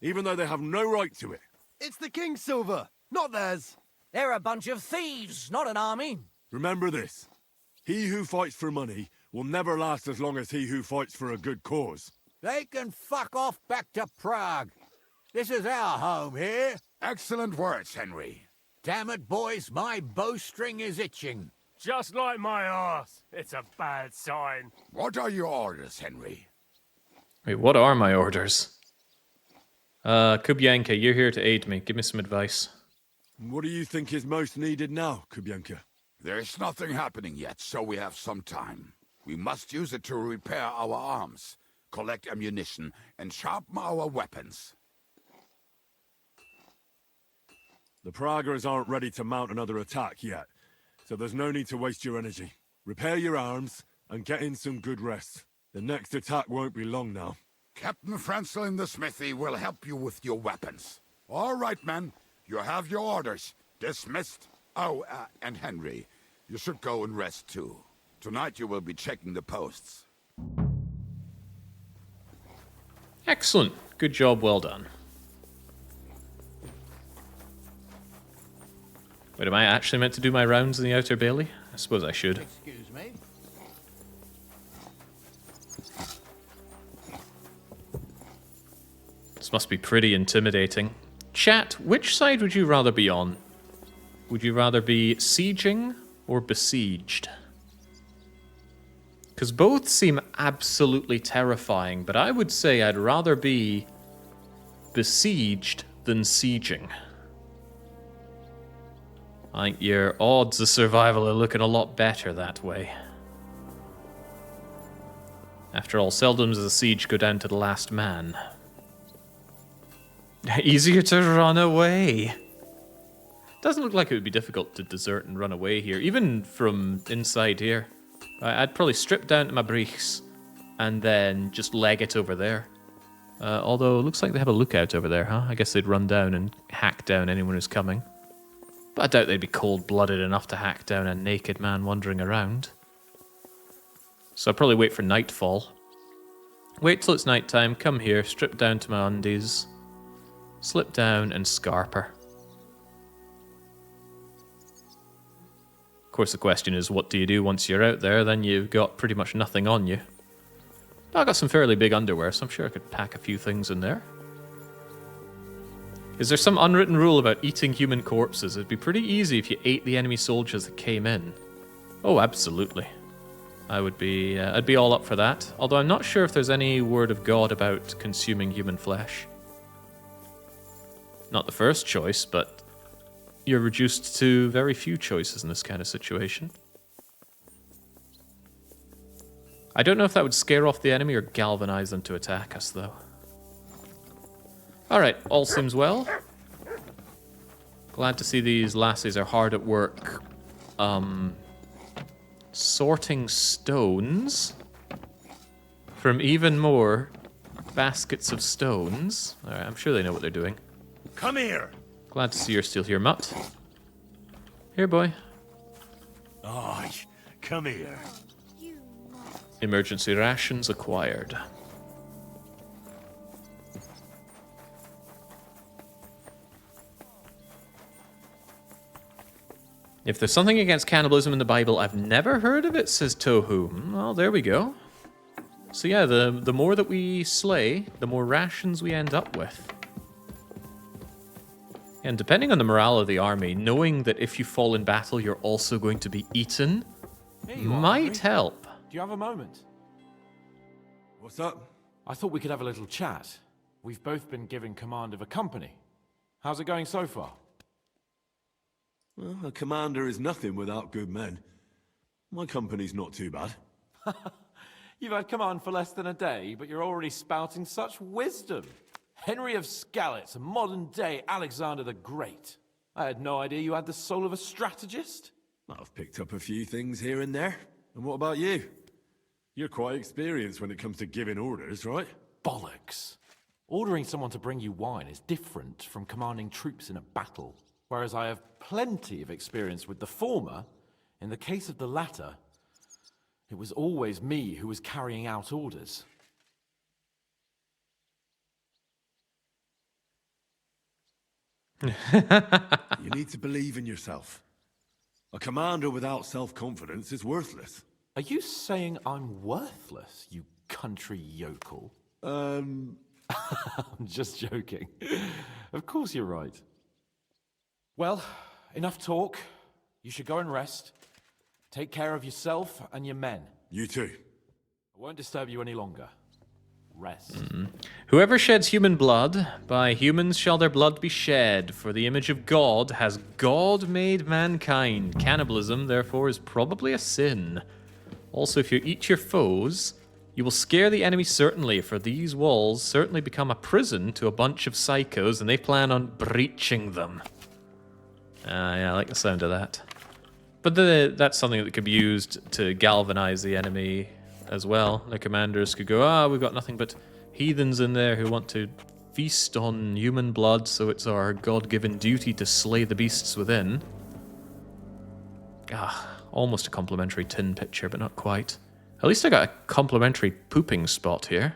even though they have no right to it. It's the king's silver, not theirs. They're a bunch of thieves, not an army. Remember this. He who fights for money will never last as long as he who fights for a good cause. They can fuck off back to Prague. This is our home here. Excellent words, Henry. Damn it, boys, my bowstring is itching. Just like my arse. It's a bad sign. What are your orders, Henry? Wait, what are my orders? Kubyanka, you're here to aid me. Give me some advice. What do you think is most needed now, Kubyanka? There's nothing happening yet, so we have some time. We must use it to repair our arms, collect ammunition, and sharpen our weapons. The Pragers aren't ready to mount another attack yet, so there's no need to waste your energy. Repair your arms, and get in some good rest. The next attack won't be long now. Captain Franzel in the smithy will help you with your weapons. All right, men. You have your orders. Dismissed. Oh, and Henry, you should go and rest too. Tonight you will be checking the posts. Excellent. Good job, well done. Wait, am I actually meant to do my rounds in the Outer Bailey? I suppose I should. Excuse me. This must be pretty intimidating. Chat, which side would you rather be on? Would you rather be sieging or besieged? Because both seem absolutely terrifying, but I would say I'd rather be besieged than sieging. I think your odds of survival are looking a lot better that way. After all, seldom does a siege go down to the last man. Easier to run away. Doesn't look like it would be difficult to desert and run away here, even from inside here. I'd probably strip down to my briefs and then just leg it over there. Although it looks like they have a lookout over there, huh? I guess they'd run down and hack down anyone who's coming. But I doubt they'd be cold-blooded enough to hack down a naked man wandering around. So I'll probably wait for nightfall. Wait till it's nighttime, come here, strip down to my undies, slip down and scarper. Of course, the question is, what do you do once you're out there? Then you've got pretty much nothing on you. But I've got some fairly big underwear, so I'm sure I could pack a few things in there. Is there some unwritten rule about eating human corpses? It'd be pretty easy if you ate the enemy soldiers that came in. Oh, absolutely. I'd be all up for that. Although I'm not sure if there's any word of God about consuming human flesh. not the first choice, but you're reduced to very few choices in this kind of situation. I don't know if that would scare off the enemy or galvanize them to attack us, though. Alright, all seems well. Glad to see these lassies are hard at work. Sorting stones from even more baskets of stones. Alright, I'm sure they know what they're doing. Come here. Glad to see you're still here, Mutt. Here, boy. Oh, come here. Emergency rations acquired. If there's something against cannibalism in the Bible, I've never heard of it, says Tohu. Well, there we go. So yeah, the more that we slay, the more rations we end up with. And depending on the morale of the army, knowing that if you fall in battle, you're also going to be eaten, might help. Do you have a moment? What's up? I thought we could have a little chat. We've both been given command of a company. How's it going so far? Well, a commander is nothing without good men. My company's not too bad. You've had command for less than a day, but you're already spouting such wisdom. Henry of Skalitz, a modern-day Alexander the Great. I had no idea you had the soul of a strategist. I've picked up a few things here and there. And what about you? You're quite experienced when it comes to giving orders, right? Bollocks. Ordering someone to bring you wine is different from commanding troops in a battle. Whereas I have plenty of experience with the former, in the case of the latter, it was always me who was carrying out orders. You need to believe in yourself. A commander without self-confidence is worthless. Are you saying I'm worthless, you country yokel? I'm just joking. Of course you're right. Well, enough talk. You should go and rest. Take care of yourself and your men. You too. I won't disturb you any longer. Rest. Whoever sheds human blood, by humans shall their blood be shed, for the image of God has God made mankind. Cannibalism, therefore, is probably a sin. Also, if you eat your foes, you will scare the enemy certainly, for these walls certainly become a prison to a bunch of psychos, and they plan on breaching them. Yeah, I like the sound of that. But that's something that could be used to galvanize the enemy as well. The commanders could go, we've got nothing but heathens in there who want to feast on human blood, so it's our God-given duty to slay the beasts within. Almost a complimentary tin pitcher, but not quite. At least I got a complimentary pooping spot here.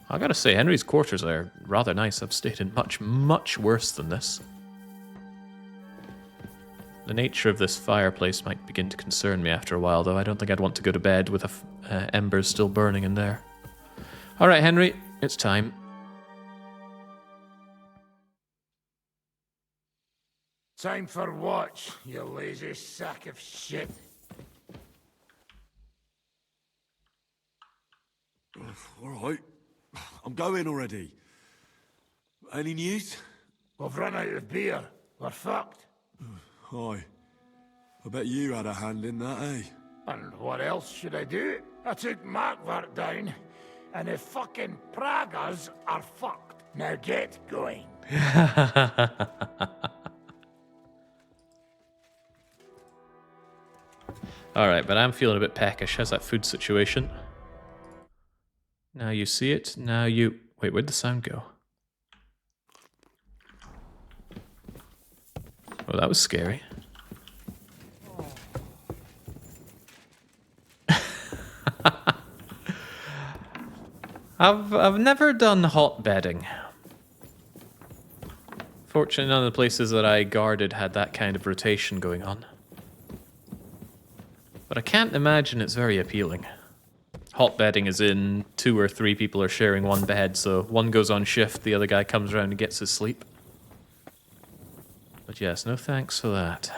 I gotta say, Henry's quarters are rather nice. I've stayed in much, much worse than this. The nature of this fireplace might begin to concern me after a while, though. I don't think I'd want to go to bed with embers still burning in there. All right, Henry, it's time. Time for what, you lazy sack of shit? All right. I'm going already. Any news? We've run out of beer. We're fucked. Aye. I bet you had a hand in that, eh? And what else should I do? I took Markvart down, and the fucking Pragas are fucked. Now get going. Alright, but I'm feeling a bit peckish. How's that food situation? Now you see it, now you... Wait, where'd the sound go? Oh, that was scary. I've never done hot bedding. Fortunately, none of the places that I guarded had that kind of rotation going on. But I can't imagine it's very appealing. Hot bedding is in 2 or 3 people are sharing one bed, so one goes on shift, the other guy comes around and gets his sleep. But yes, no thanks for that.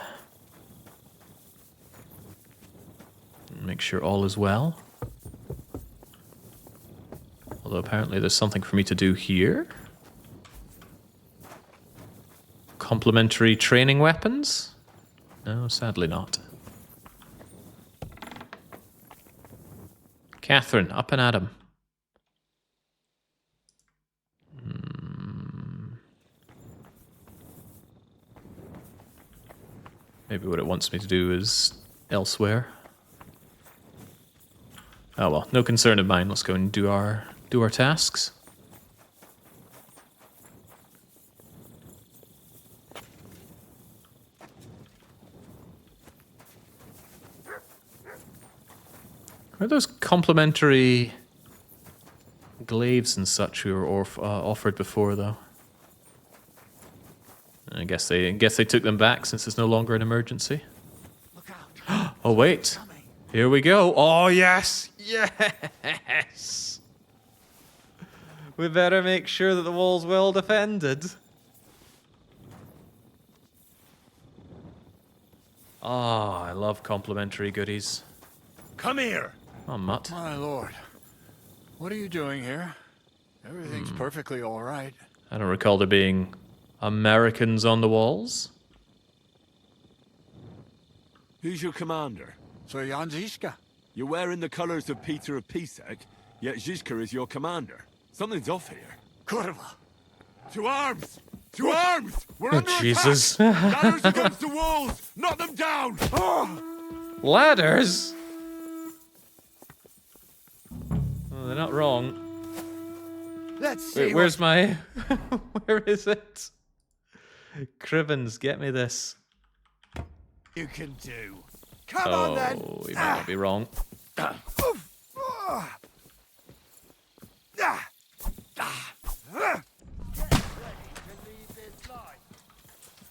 Make sure all is well. Although apparently there's something for me to do here. Complementary training weapons? No, sadly not. Catherine, up and at 'em. Maybe what it wants me to do is elsewhere. Oh well, no concern of mine. Let's go and do our tasks. Are those complimentary glaives and such we were offered before, though? I guess they took them back since it's no longer an emergency. Oh wait, here we go. Oh yes, yes. We better make sure that the wall's well defended. Oh, I love complimentary goodies. Come here. Oh, Mutt. My lord. What are you doing here? Everything's perfectly all right. I don't recall there being Americans on the walls. Who's your commander? Sir Jan Žižka. You're wearing the colors of Peter of Pisek, yet Žižka is your commander. Something's off here. Kurva. To arms! To arms! We're Oh, under Jesus. attack! Ladders against the walls! Knock them down! Ladders? Oh, they're not wrong. Let's Wait, see. where's my... Where is it? Crivens, get me this. You can do. Come on then. Oh, you might not be wrong.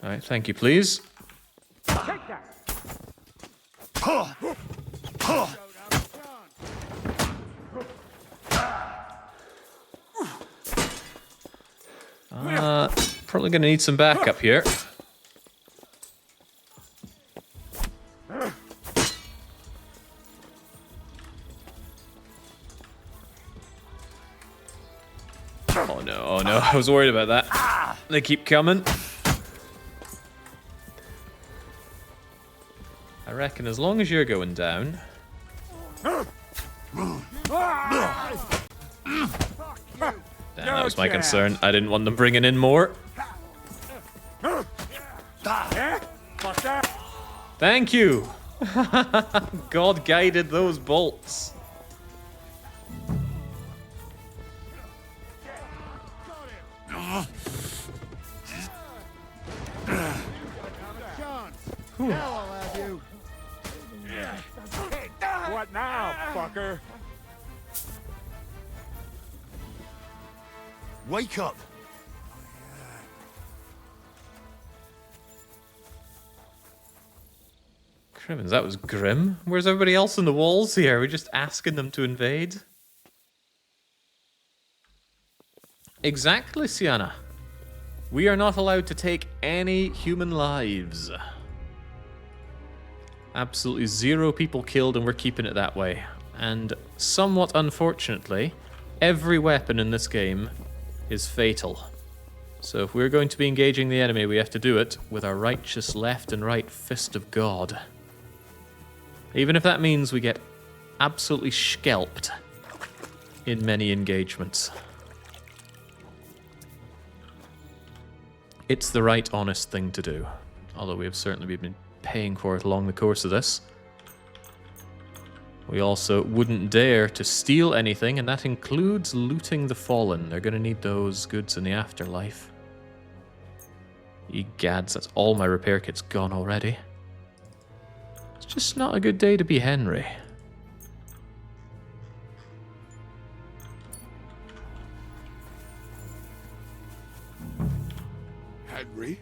Alright, thank you, please. Take that. Probably gonna need some backup here. Oh no, I was worried about that. They keep coming. I reckon as long as you're going down. That was my concern. I didn't want them bringing in more. Thank you. God guided those bolts. What now, fucker? Wake up! Crivens, that was grim. Where's everybody else in the walls here? We're just asking them to invade. Exactly, Sienna. We are not allowed to take any human lives. Absolutely 0 people killed, and we're keeping it that way. And somewhat unfortunately, every weapon in this game is fatal. So if we're going to be engaging the enemy, we have to do it with our righteous left and right fist of God. Even if that means we get absolutely scalped in many engagements. It's the right, honest thing to do. Although we have certainly been paying for it along the course of this. We also wouldn't dare to steal anything, and that includes looting the fallen. They're going to need those goods in the afterlife. Egads, that's all my repair kit's gone already. It's just not a good day to be Henry. Henry?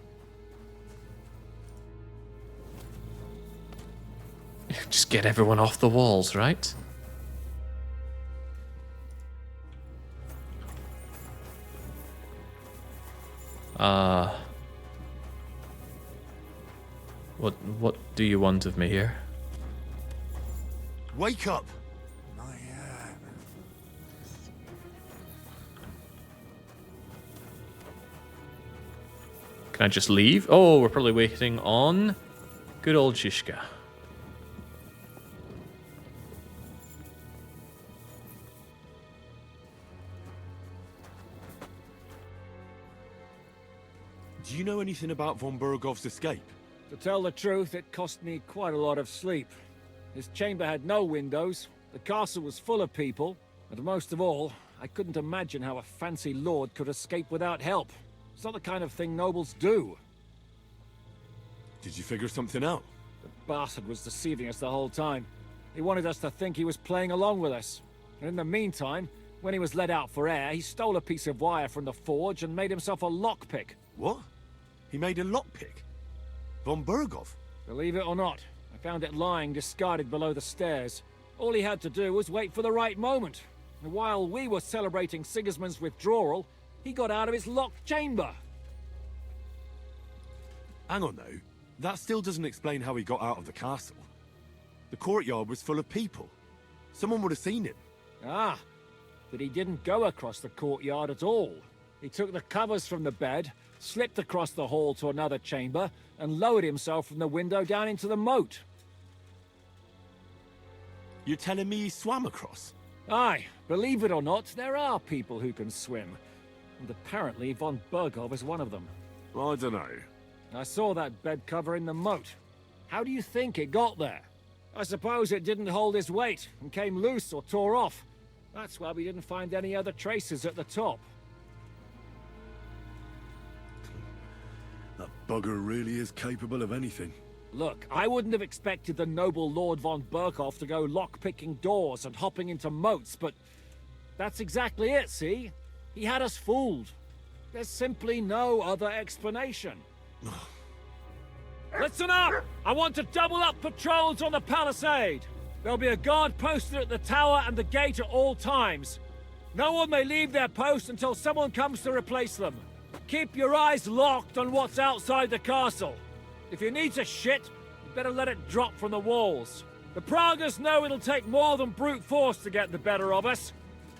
Just get everyone off the walls, right? What do you want of me here? Wake up! Can I just leave? Oh, we're probably waiting on good old Shishka. Do you know anything about von Bergov's escape? To tell the truth, it cost me quite a lot of sleep. His chamber had no windows, the castle was full of people, and most of all, I couldn't imagine how a fancy lord could escape without help. It's not the kind of thing nobles do. Did you figure something out? The bastard was deceiving us the whole time. He wanted us to think he was playing along with us. And in the meantime, when he was let out for air, he stole a piece of wire from the forge and made himself a lockpick. What? He made a lockpick? Von Bergov? Believe it or not, I found it lying discarded below the stairs. All he had to do was wait for the right moment. And while we were celebrating Sigismund's withdrawal, he got out of his locked chamber. Hang on though, that still doesn't explain how he got out of the castle. The courtyard was full of people. Someone would have seen him. Ah, but he didn't go across the courtyard at all. He took the covers from the bed, slipped across the hall to another chamber, and lowered himself from the window down into the moat. You're telling me he swam across? Aye, believe it or not, there are people who can swim. And apparently von Bergov is one of them. I don't know. I saw that bed cover in the moat. How do you think it got there? I suppose it didn't hold his weight and came loose or tore off. That's why we didn't find any other traces at the top. That bugger really is capable of anything. Look, I wouldn't have expected the noble Lord von Berkhoff to go lock-picking doors and hopping into moats, but that's exactly it, see? He had us fooled. There's simply no other explanation. Listen up! I want to double up patrols on the palisade. There'll be a guard posted at the tower and the gate at all times. No one may leave their post until someone comes to replace them. Keep your eyes locked on what's outside the castle. If you need to shit, you better let it drop from the walls. The Pragas know it'll take more than brute force to get the better of us.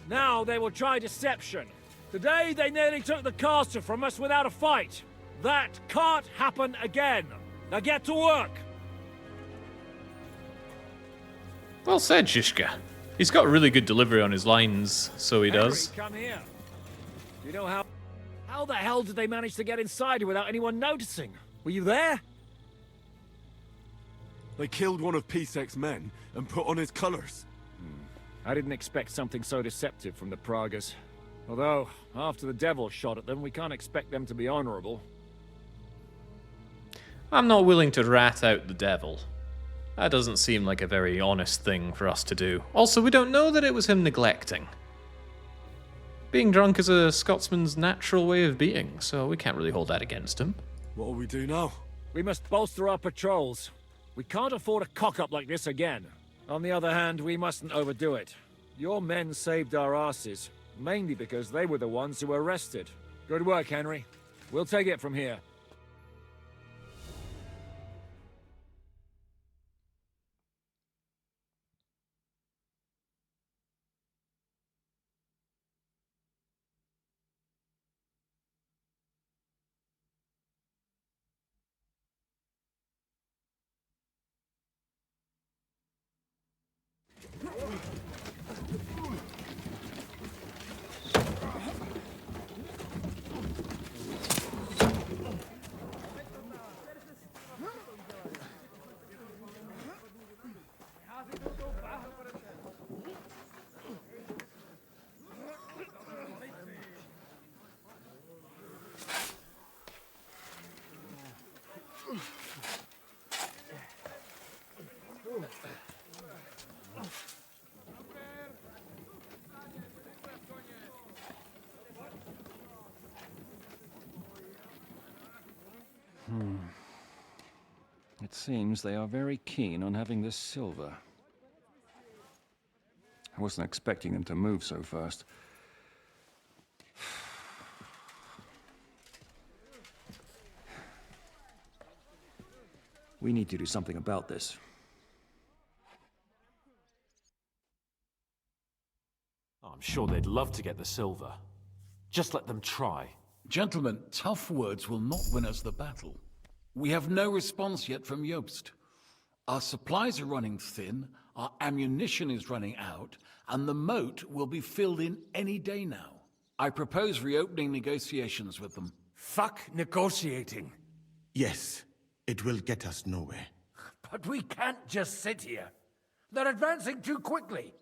Now they will try deception. Today they nearly took the castle from us without a fight. That can't happen again. Now get to work. Well said, Shishka. He's got really good delivery on his lines, so he does. Come here. You know how the hell did they manage to get inside without anyone noticing? Were you there? They killed one of Pisek's men and put on his colors. I didn't expect something so deceptive from the Pragas. Although, after the devil shot at them, we can't expect them to be honorable. I'm not willing to rat out the devil. That doesn't seem like a very honest thing for us to do. Also, we don't know that it was him neglecting. Being drunk is a Scotsman's natural way of being, so we can't really hold that against him. What'll we do now? We must bolster our patrols. We can't afford a cock-up like this again. On the other hand, we mustn't overdo it. Your men saved our asses, mainly because they were the ones who were arrested. Good work, Henry. We'll take it from here. It seems they are very keen on having this silver. I wasn't expecting them to move so fast. We need to do something about this. I'm sure they'd love to get the silver. Just let them try. Gentlemen, tough words will not win us the battle. We have no response yet from Jobst. Our supplies are running thin, our ammunition is running out, and the moat will be filled in any day now. I propose reopening negotiations with them. Fuck negotiating. Yes, it will get us nowhere. But we can't just sit here. They're advancing too quickly.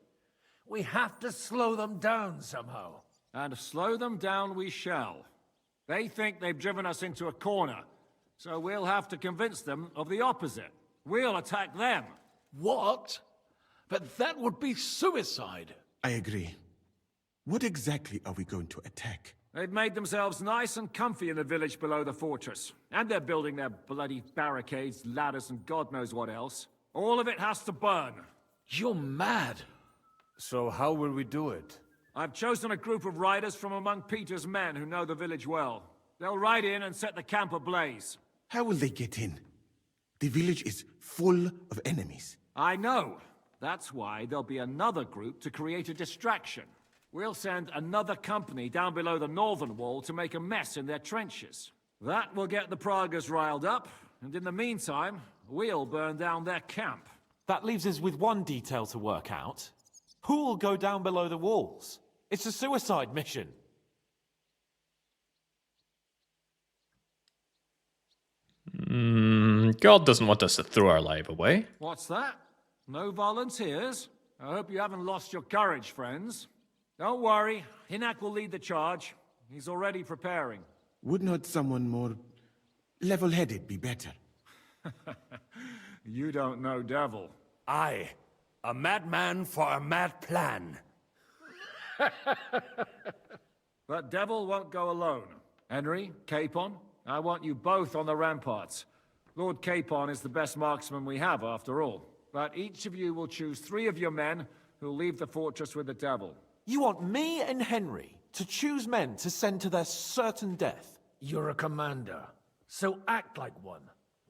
We have to slow them down somehow. And slow them down we shall. They think they've driven us into a corner, so we'll have to convince them of the opposite. We'll attack them. What? But that would be suicide. I agree. What exactly are we going to attack? They've made themselves nice and comfy in the village below the fortress. And they're building their bloody barricades, ladders, and God knows what else. All of it has to burn. You're mad. So how will we do it? I've chosen a group of riders from among Peter's men who know the village well. They'll ride in and set the camp ablaze. How will they get in? The village is full of enemies. I know. That's why there'll be another group to create a distraction. We'll send another company down below the northern wall to make a mess in their trenches. That will get the Pragas riled up, and in the meantime, we'll burn down their camp. That leaves us with one detail to work out. Who will go down below the walls? It's a suicide mission. God doesn't want us to throw our life away. What's that? No volunteers? I hope you haven't lost your courage, friends. Don't worry, Hinak will lead the charge. He's already preparing. Would not someone more level-headed be better? You don't know Devil. Aye, a madman for a mad plan. But Devil won't go alone. Henry, Capon, I want you both on the ramparts. Lord Capon is the best marksman we have, after all. But each of you will choose 3 of your men who'll leave the fortress with the Devil. You want me and Henry to choose men to send to their certain death? You're a commander, so act like one.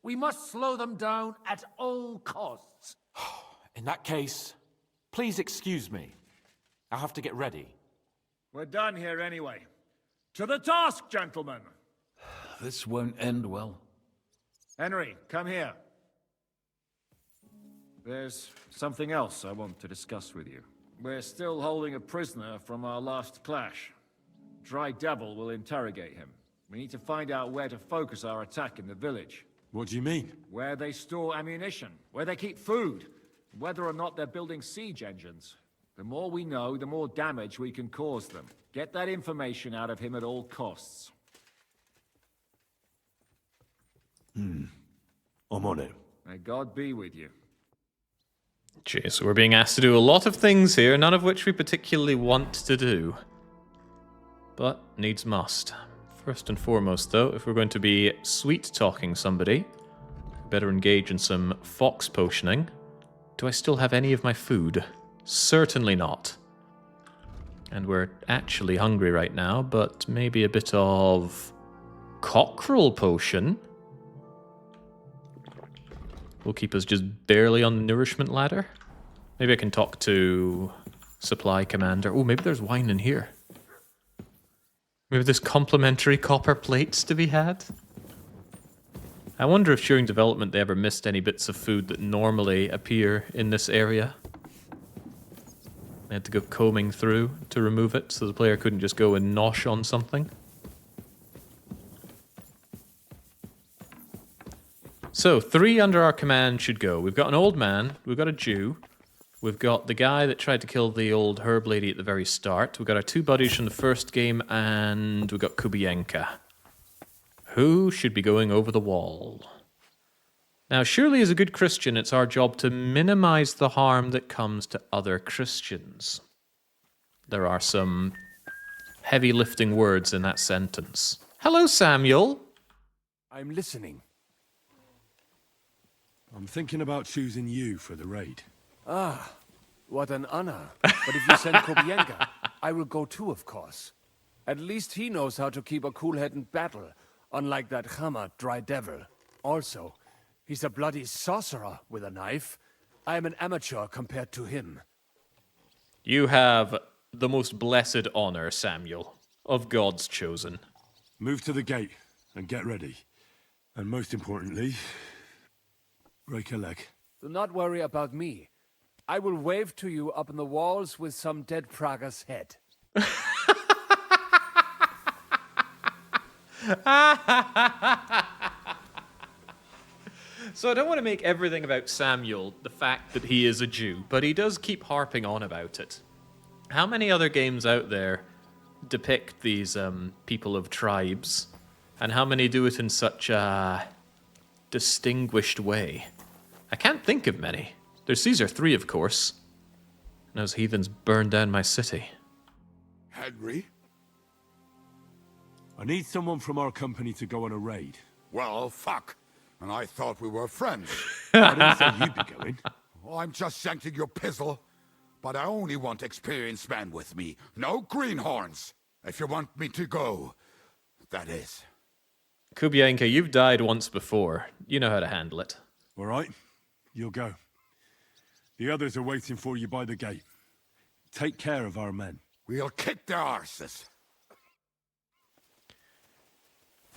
We must slow them down at all costs. In that case, please excuse me. I'll have to get ready. We're done here anyway. To the task, gentlemen! This won't end well. Henry, come here. There's something else I want to discuss with you. We're still holding a prisoner from our last clash. Dry Devil will interrogate him. We need to find out where to focus our attack in the village. What do you mean? Where they store ammunition, where they keep food, whether or not they're building siege engines. The more we know, the more damage we can cause them. Get that information out of him at all costs. I'm on it. May God be with you. Gee, so we're being asked to do a lot of things here, none of which we particularly want to do. But needs must. First and foremost, though, if we're going to be sweet-talking somebody, we better engage in some fox potioning. Do I still have any of my food? Certainly not. And we're actually hungry right now, but maybe a bit of cockerel potion will keep us just barely on the nourishment ladder. Maybe I can talk to supply commander. Oh, maybe there's wine in here. Maybe there's complimentary copper plates to be had. I wonder if during development they ever missed any bits of food that normally appear in this area. They had to go combing through to remove it, so the player couldn't just go and nosh on something. So, 3 under our command should go. We've got an old man, we've got a Jew, we've got the guy that tried to kill the old herb lady at the very start, we've got our 2 buddies from the first game, and we've got Kubienka. Who should be going over the wall? Now, surely as a good Christian, it's our job to minimize the harm that comes to other Christians. There are some heavy lifting words in that sentence. Hello, Samuel. I'm listening. I'm thinking about choosing you for the raid. Ah, what an honor. But if you send Kobienka, I will go too, of course. At least he knows how to keep a cool head in battle, unlike that Hammer Dry Devil. Also, he's a bloody sorcerer with a knife. I am an amateur compared to him. You have the most blessed honor, Samuel, of God's chosen. Move to the gate and get ready. And most importantly, break a leg. Do not worry about me. I will wave to you up in the walls with some dead Praga's head. So I don't want to make everything about Samuel the fact that he is a Jew, but he does keep harping on about it. How many other games out there depict these people of tribes, and how many do it in such a distinguished way? I can't think of many. There's Caesar 3, of course. And those heathens burned down my city. Henry? I need someone from our company to go on a raid. Well, fuck. And I thought we were friends. I didn't say you'd be going. Oh, I'm just shanking your pizzle. But I only want experienced men with me. No greenhorns. If you want me to go, that is. Kubienka, you've died once before. You know how to handle it. All right, you'll go. The others are waiting for you by the gate. Take care of our men. We'll kick their arses.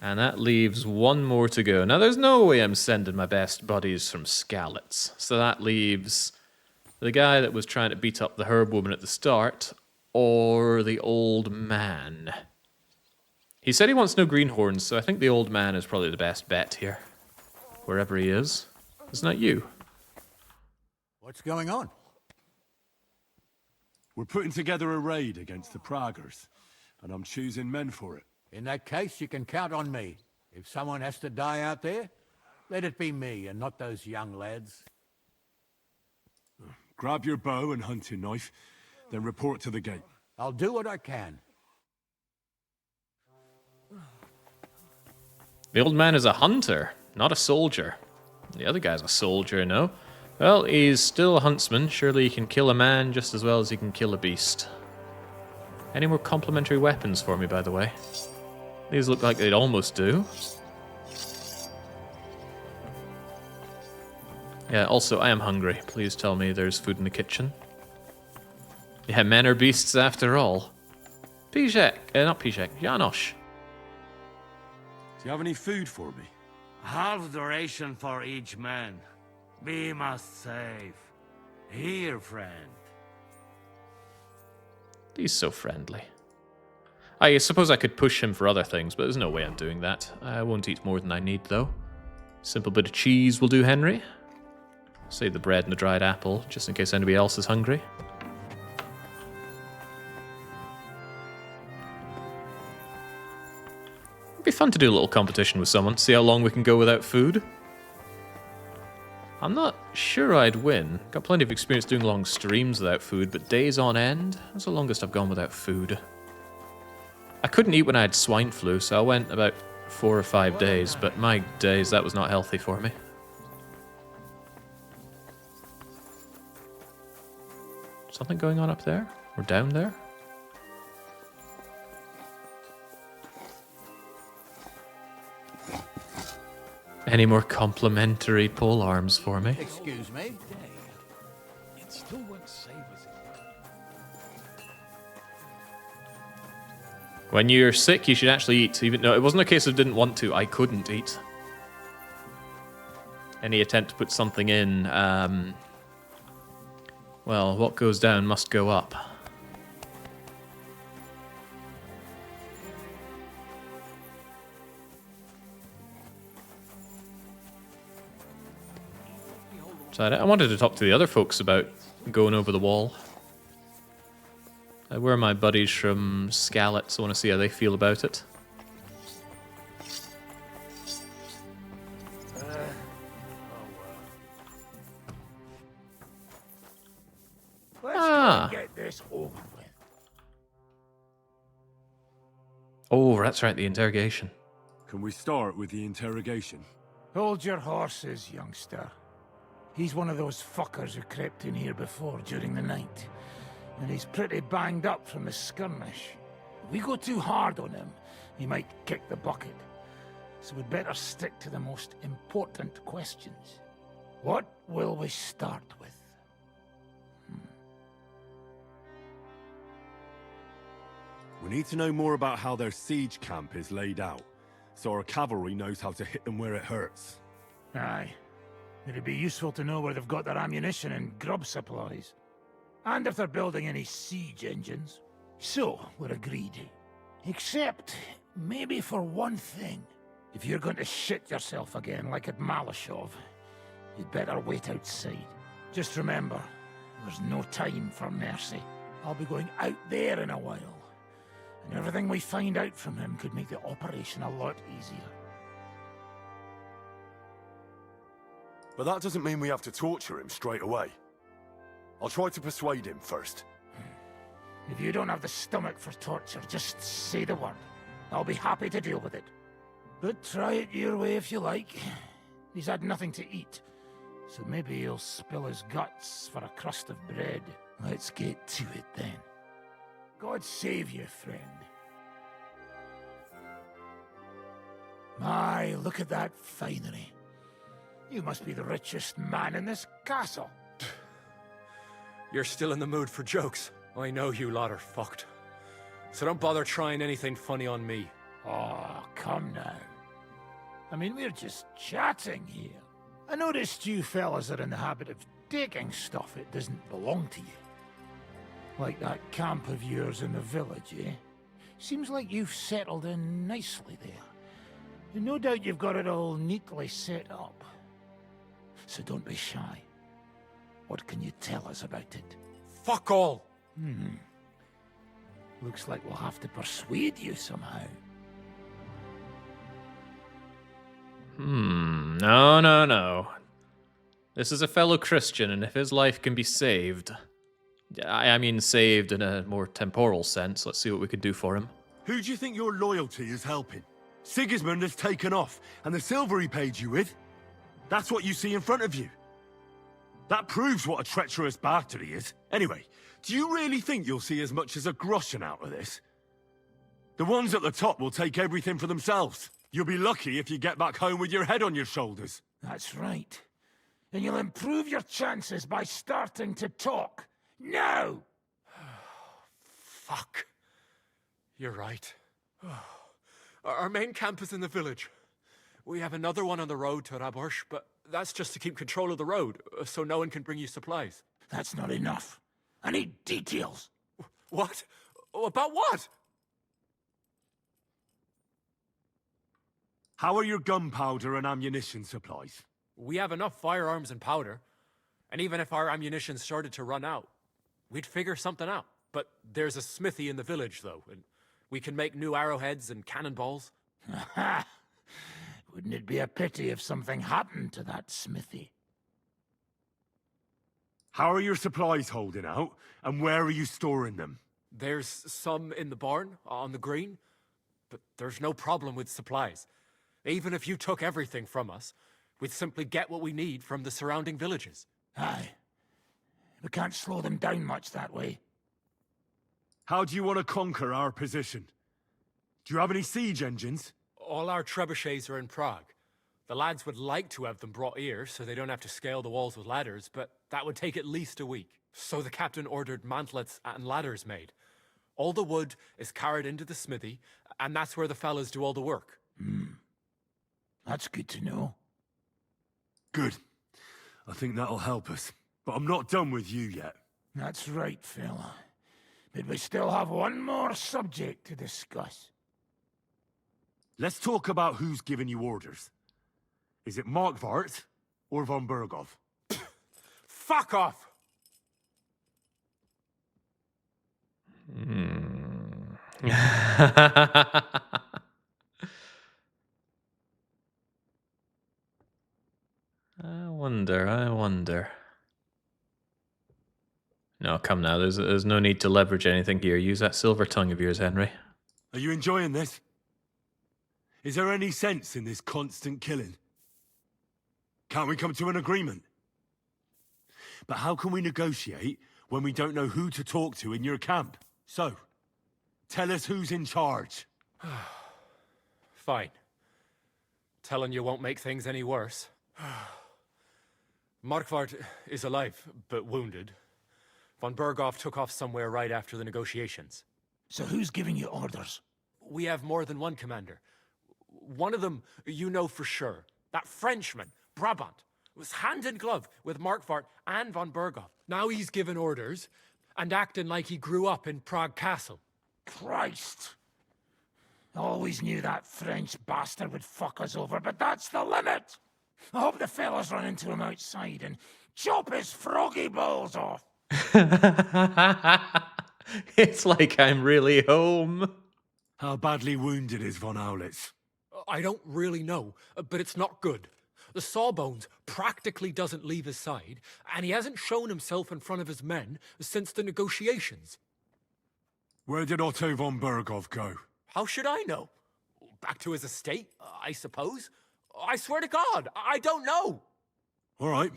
And that leaves one more to go. Now, there's no way I'm sending my best buddies from Skalitz. So that leaves the guy that was trying to beat up the herb woman at the start, or the old man. He said he wants no greenhorns, so I think the old man is probably the best bet here. Wherever he is. Isn't that you? What's going on? We're putting together a raid against the Pragers, and I'm choosing men for it. In that case, you can count on me. If someone has to die out there, let it be me and not those young lads. Grab your bow and hunting knife, then report to the gate. I'll do what I can. The old man is a hunter, not a soldier. The other guy's a soldier, no? Well, he's still a huntsman. Surely he can kill a man just as well as he can kill a beast. Any more complementary weapons for me, by the way? These look like they'd almost do. Yeah, also, I am hungry. Please tell me there's food in the kitchen. Yeah, men are beasts after all. Pijek, not Pijek, Janosch. Do you have any food for me? Half the ration for each man. We must save. Here, friend. He's so friendly. I suppose I could push him for other things, but there's no way I'm doing that. I won't eat more than I need, though. Simple bit of cheese will do, Henry. Save the bread and the dried apple, just in case anybody else is hungry. It'd be fun to do a little competition with someone, see how long we can go without food. I'm not sure I'd win. Got plenty of experience doing long streams without food, but days on end? That's the longest I've gone without food. I couldn't eat when I had swine flu, so I went about 4 or 5 days, but my days, that was not healthy for me. Something going on up there? Or down there? Any more complimentary pole arms for me? Excuse me? It still won't save us. When you're sick, you should actually eat. Even no, it wasn't a case of didn't want to. I couldn't eat. Any attempt to put something in, well, what goes down must go up. So I wanted to talk to the other folks about going over the wall. Where are my buddies from Skalitz? I want to see how they feel about it. Let's try and get this over with. Oh, that's right, the interrogation. Can we start with the interrogation? Hold your horses, youngster. He's one of those fuckers who crept in here before during the night. And he's pretty banged up from the skirmish. If we go too hard on him, he might kick the bucket. So we'd better stick to the most important questions. What will we start with? We need to know more about how their siege camp is laid out, so our cavalry knows how to hit them where it hurts. Aye. It'd be useful to know where they've got their ammunition and grub supplies. And if they're building any siege engines. So, we're agreed. Except, maybe for one thing. If you're going to shit yourself again like at Malashov, you'd better wait outside. Just remember, there's no time for mercy. I'll be going out there in a while. And everything we find out from him could make the operation a lot easier. But that doesn't mean we have to torture him straight away. I'll try to persuade him first. If you don't have the stomach for torture, just say the word. I'll be happy to deal with it. But try it your way if you like. He's had nothing to eat, so maybe he'll spill his guts for a crust of bread. Let's get to it then. God save you, friend. My, look at that finery. You must be the richest man in this castle. You're still in the mood for jokes. I know you lot are fucked. So don't bother trying anything funny on me. Oh, come now. I mean, we're just chatting here. I noticed you fellas are in the habit of taking stuff that doesn't belong to you. Like that camp of yours in the village, eh? Seems like you've settled in nicely there. And no doubt you've got it all neatly set up. So don't be shy. What can you tell us about it? Fuck all! Looks like we'll have to persuade you somehow. No, no, no. This is a fellow Christian, and if his life can be saved... I mean saved in a more temporal sense. Let's see what we can do for him. Who do you think your loyalty is helping? Sigismund has taken off, and the silver he paid you with? That's what you see in front of you. That proves what a treacherous bastard he is. Anyway, do you really think you'll see as much as a groschen out of this? The ones at the top will take everything for themselves. You'll be lucky if you get back home with your head on your shoulders. That's right. And you'll improve your chances by starting to talk. Now! Fuck. You're right. Our main camp is in the village. We have another one on the road to Raborsh, but that's just to keep control of the road, so no one can bring you supplies. That's not enough. I need details. What? About what? How are your gunpowder and ammunition supplies? We have enough firearms and powder, and even if our ammunition started to run out, we'd figure something out. But there's a smithy in the village, though, and we can make new arrowheads and cannonballs. Aha! Wouldn't it be a pity if something happened to that smithy? How are your supplies holding out, and where are you storing them? There's some in the barn, on the green, but there's no problem with supplies. Even if you took everything from us, we'd simply get what we need from the surrounding villages. Aye. We can't slow them down much that way. How do you want to conquer our position? Do you have any siege engines? All our trebuchets are in Prague. The lads would like to have them brought here so they don't have to scale the walls with ladders, but that would take at least a week. So the captain ordered mantlets and ladders made. All the wood is carried into the smithy, and that's where the fellas do all the work. That's good to know. Good. I think that'll help us. But I'm not done with you yet. That's right, fella. But we still have one more subject to discuss. Let's talk about who's giving you orders. Is it Markvart or von Bergov? Fuck off! I wonder. No, come now. There's no need to leverage anything here. Use that silver tongue of yours, Henry. Are you enjoying this? Is there any sense in this constant killing? Can't we come to an agreement? But how can we negotiate when we don't know who to talk to in your camp? So, tell us who's in charge. Fine. Telling you won't make things any worse. Markvart is alive, but wounded. Von Berghoff took off somewhere right after the negotiations. So who's giving you orders? We have more than one commander. One of them you know for sure. That Frenchman, Brabant, was hand in glove with Markvart and von Berghoff. Now he's given orders and acting like he grew up in Prague Castle. Christ! Always knew that French bastard would fuck us over, but that's the limit! I hope the fellas run into him outside and chop his froggy balls off! It's like I'm really home. How badly wounded is von Aulitz? I don't really know, but it's not good. The Sawbones practically doesn't leave his side, and he hasn't shown himself in front of his men since the negotiations. Where did Otto von Berghoff go? How should I know? Back to his estate, I suppose? I swear to God, I don't know. All right.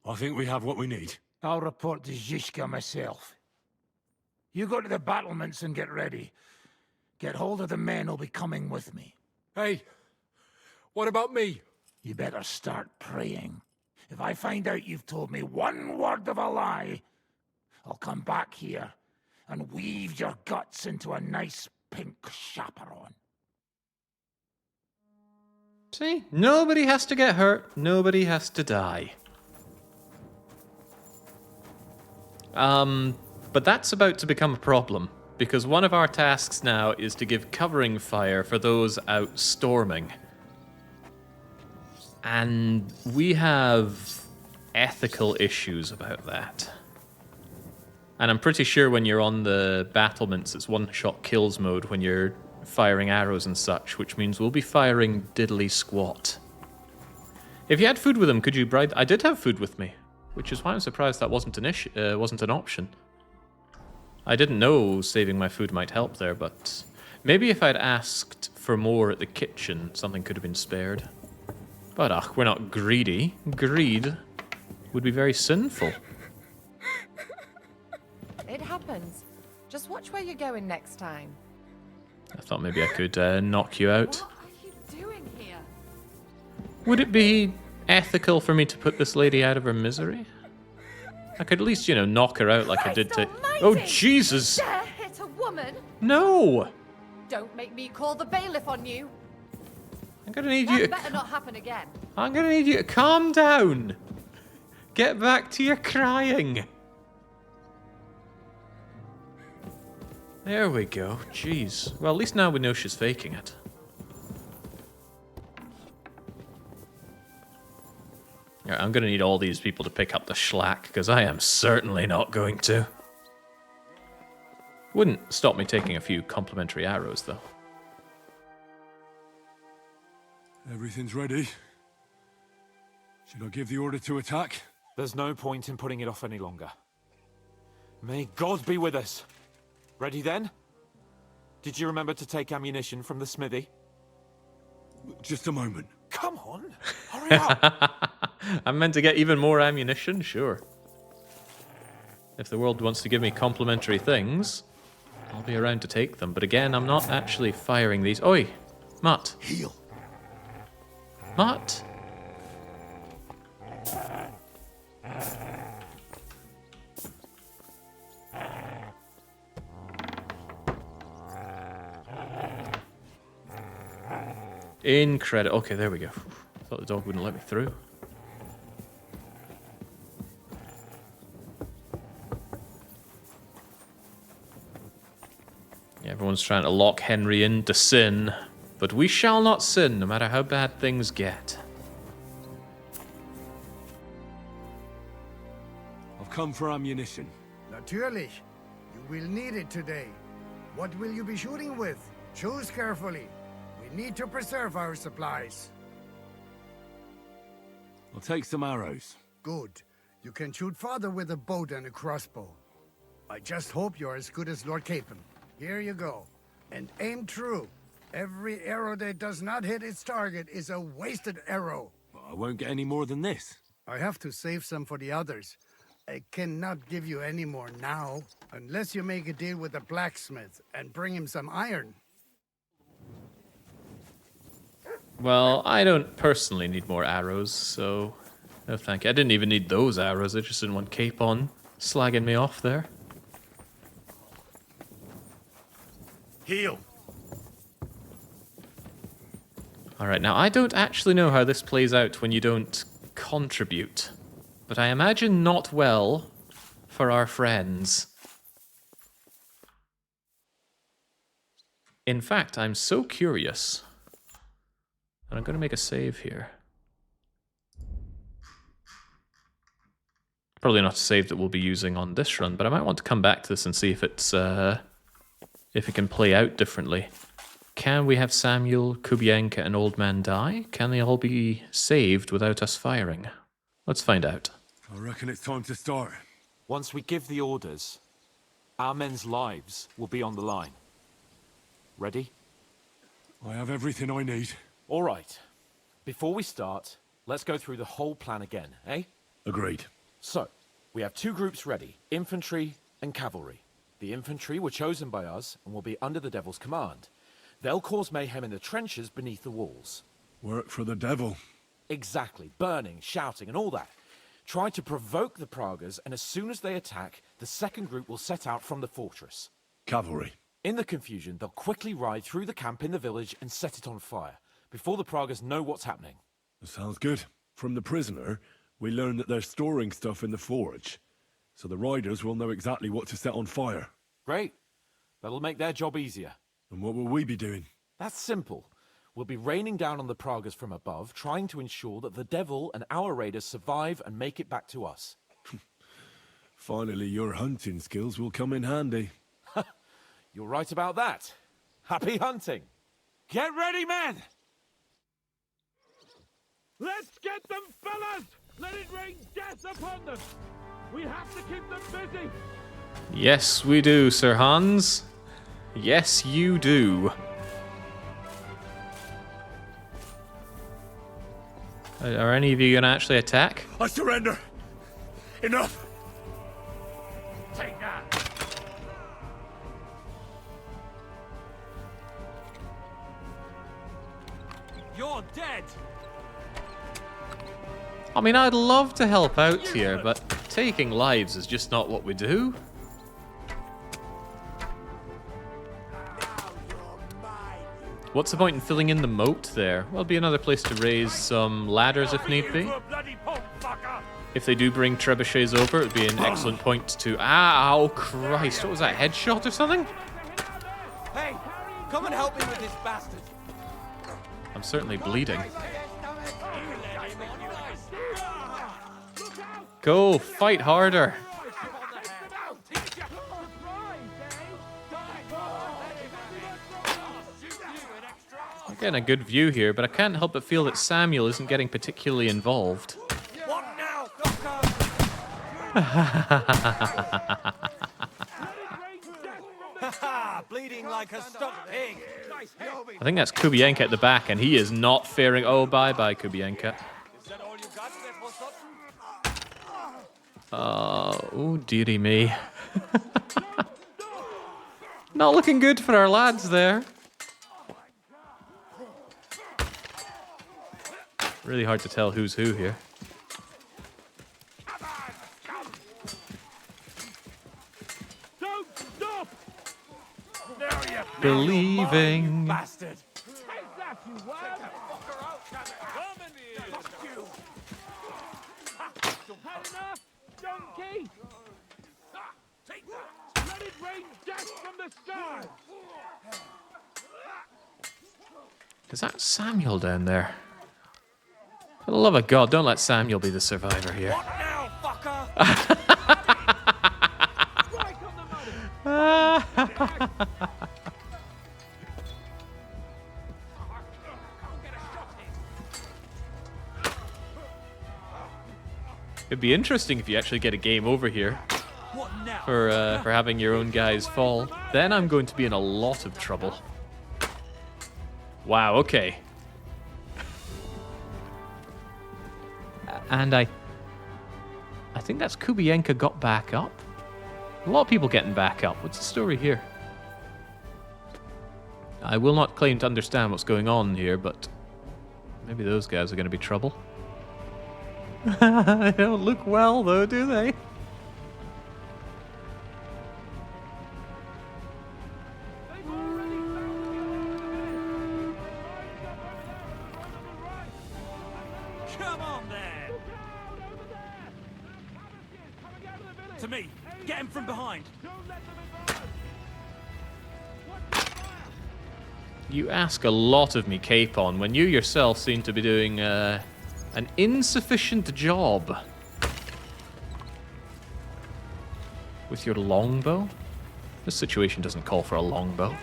I think we have what we need. I'll report to Zizka myself. You go to the battlements and get ready. Get hold of the men who'll be coming with me. Hey, what about me? You better start praying. If I find out you've told me one word of a lie, I'll come back here and weave your guts into a nice pink chaperone. See? Nobody has to get hurt. Nobody has to die. But that's about to become a problem, because one of our tasks now is to give covering fire for those out storming. And we have ethical issues about that. And I'm pretty sure when you're on the battlements, it's one-shot kills mode when you're firing arrows and such, which means we'll be firing diddly squat. If you had food with them, could you bribe... I did have food with me, which is why I'm surprised that wasn't an option. I didn't know saving my food might help there, but maybe if I'd asked for more at the kitchen, something could have been spared. But we're not greedy. Greed would be very sinful. It happens. Just watch where you're going next time. I thought maybe I could knock you out. What are you doing here? Would it be ethical for me to put this lady out of her misery? I could at least, knock her out like I did to... Oh, Jesus! Dare hit a woman? No! Don't make me call the bailiff on you. I'm gonna need you to... That better not happen again. I'm gonna need you to calm down. Get back to your crying. There we go. Jeez. Well, at least now we know she's faking it. Alright, I'm gonna need all these people to pick up the schlack, because I am certainly not going to. Wouldn't stop me taking a few complimentary arrows, though. Everything's ready. Should I give the order to attack? There's no point in putting it off any longer. May God be with us. Ready then? Did you remember to take ammunition from the smithy? Just a moment. Come on, hurry up! I'm meant to get even more ammunition? Sure. If the world wants to give me complimentary things, I'll be around to take them. But again, I'm not actually firing these. Oi! Mutt. Heal. Mutt? Incredible. Okay, there we go. Thought the dog wouldn't let me through. Yeah, everyone's trying to lock Henry into sin, but we shall not sin, no matter how bad things get. I've come for ammunition. Natürlich. You will need it today. What will you be shooting with? Choose carefully. We need to preserve our supplies. I'll take some arrows. Good. You can shoot farther with a bow and a crossbow. I just hope you're as good as Lord Capon. Here you go. And aim true. Every arrow that does not hit its target is a wasted arrow. I won't get any more than this. I have to save some for the others. I cannot give you any more now, unless you make a deal with the blacksmith and bring him some iron. Well, I don't personally need more arrows, so no thank you. I didn't even need those arrows. I just didn't want Capon slagging me off there. Heal. Alright, now I don't actually know how this plays out when you don't contribute, but I imagine not well for our friends. In fact, I'm so curious, and I'm going to make a save here. Probably not a save that we'll be using on this run, but I might want to come back to this and see if it's if it can play out differently. Can we have Samuel, Kubienka, and Old Man die? Can they all be saved without us firing? Let's find out. I reckon it's time to start. Once we give the orders, our men's lives will be on the line. Ready? I have everything I need. All right. Before we start, let's go through the whole plan again, eh? Agreed. So, we have two groups ready, infantry and cavalry. The infantry were chosen by us and will be under the Devil's command. They'll cause mayhem in the trenches beneath the walls. Work for the devil. Exactly. Burning, shouting, and all that. Try to provoke the Pragas, and as soon as they attack, the second group will set out from the fortress. Cavalry. In the confusion, they'll quickly ride through the camp in the village and set it on fire, before the Pragas know what's happening. That sounds good. From the prisoner, we learned that they're storing stuff in the forge, so the riders will know exactly what to set on fire. Great. That'll make their job easier. And what will we be doing? That's simple. We'll be raining down on the Pragas from above, trying to ensure that the Devil and our raiders survive and make it back to us. Finally, your hunting skills will come in handy. You're right about that. Happy hunting. Get ready, men! Let's get them, fellas! Let it rain death upon them! We have to keep them busy! Yes, we do, Sir Hans. Yes, you do. Are any of you going to actually attack? I surrender! Enough! Take that! You're dead! I mean, I'd love to help out here, but taking lives is just not what we do. What's the point in filling in the moat there? Well, it'll be another place to raise some ladders if need be. If they do bring trebuchets over, it would be an excellent point to... Ow, Christ, what was that, headshot or something? Hey, come and help me with this bastard. I'm certainly bleeding. Go, fight harder. I'm getting a good view here, but I can't help but feel that Samuel isn't getting particularly involved. What now, bleeding like a stuck pig. I think that's Kubienka at the back, and he is not faring... Oh, bye-bye, Kubienka. Oh, dearie me. Not looking good for our lads there. Really hard to tell who's who here. Don't stop! Believing. Bastard! Take that, you wag! Come in here! Fuck you! Had enough, donkey? Take that! Let it rain death from the sky! Is that Samuel down there? For the love of God, don't let Samuel be the survivor here. What now, fucker? It'd be interesting if you actually get a game over here for having your own guys fall. Then I'm going to be in a lot of trouble. Wow, okay. And I think that's Kubienka got back up. A lot of people getting back up. What's the story here? I will not claim to understand what's going on here, but maybe those guys are going to be trouble. They don't look well, though, do they? to me. Get him from behind. You ask a lot of me, Capon, when you yourself seem to be doing an insufficient job with your longbow. This situation doesn't call for a longbow.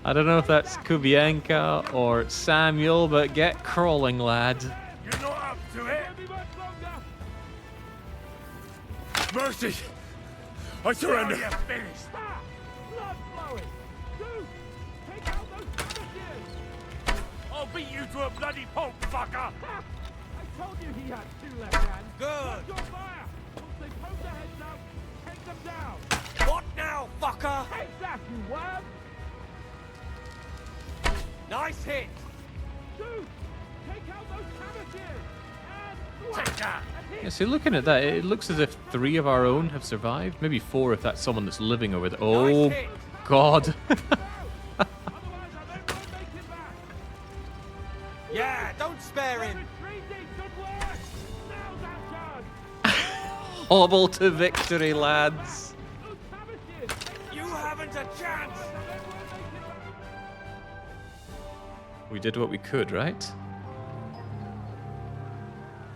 I don't know if that's Kubienka or Samuel, but get crawling, lad. You're not up to it. Mercy! I surrender! You're finished. Blood flowing. Dude, take out those cabbages. I'll beat you to a bloody pulp, fucker! I told you he had 2 left hands. Good. Watch your fire. Once they poke their heads out, take them down. What now, fucker? Take that, you worm. Nice hit! Dude, take out those cabbages. And Take that! Yeah, see, looking at that, it looks as if 3 of our own have survived. Maybe 4 if that's someone that's living over there. Oh, Nice hit. God. Yeah, don't spare him! Hobble to victory, lads. You haven't a chance! We did what we could, right?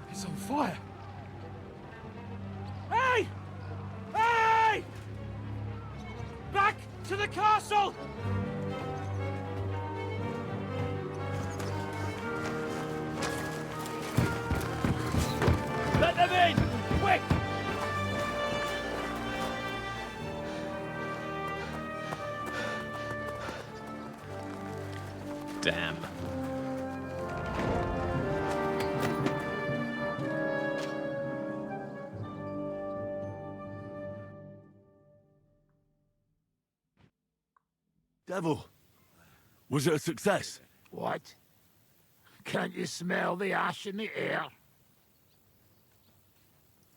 He's on fire! Hey! Hey! Back to the castle! Let them in! Quick! Damn. Devil, was it a success? What? Can't you smell the ash in the air?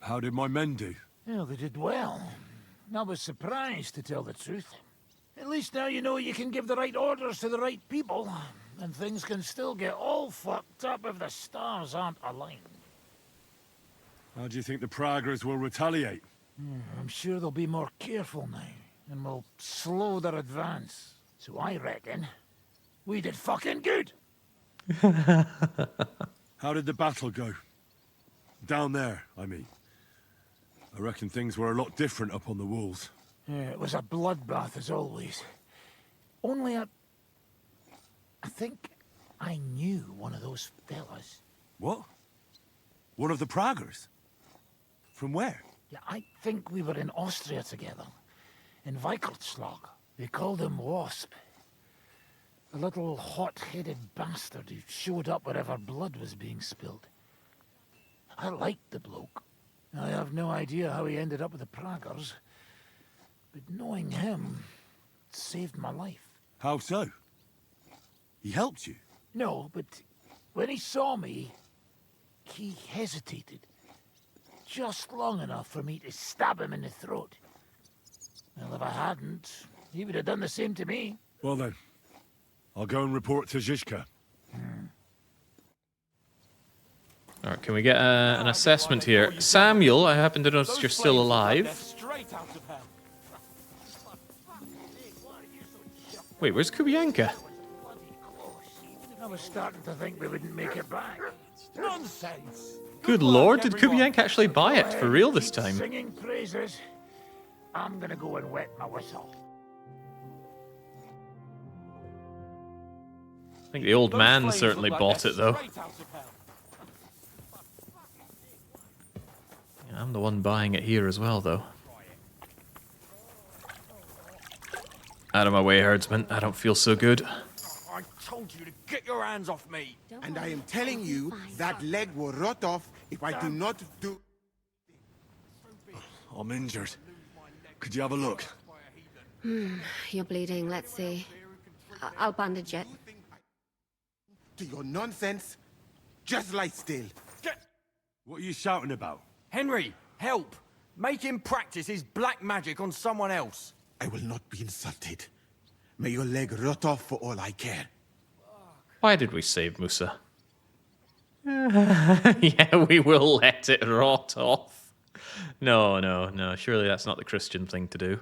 How did my men do? Well, they did well. I was surprised, to tell the truth. At least now you know you can give the right orders to the right people, and things can still get all fucked up if the stars aren't aligned. How do you think the Praggers will retaliate? I'm sure they'll be more careful now, and will slow their advance. So I reckon we did fucking good. How did the battle go? Down there, I mean. I reckon things were a lot different up on the walls. Yeah, it was a bloodbath as always. Only I think I knew one of those fellas. What? One of the Praggers? From where? Yeah, I think we were in Austria together. In Weikeltslag. They called him Wasp. A little hot-headed bastard who showed up wherever blood was being spilled. I liked the bloke. I have no idea how he ended up with the Praggers. But knowing him saved my life. How so? He helped you? No, but when he saw me, he hesitated. Just long enough for me to stab him in the throat. Well, if I hadn't, he would have done the same to me. Well then, I'll go and report to Zizka. All right, can we get an assessment here? Samuel, I happen to notice you're still alive. Wait, where's Kubienka? I was starting to think we wouldn't make it back. Nonsense! Good lord, did Kubienka actually buy it for real this time? Singing praises. I'm gonna go and wet my whistle. I think the old man certainly bought it, though. Yeah, I'm the one buying it here as well, though. Out of my way, herdsman. I don't feel so good. I told you to get your hands off me! And I am telling you, that leg will rot off if I do not do... I'm injured. Could you have a look? You're bleeding, let's see. I'll bandage it. To your nonsense, just lie still. What are you shouting about? Henry, help! Make him practice his black magic on someone else. I will not be insulted. May your leg rot off for all I care. Why did we save Musa? Yeah, we will let it rot off. No. Surely that's not the Christian thing to do.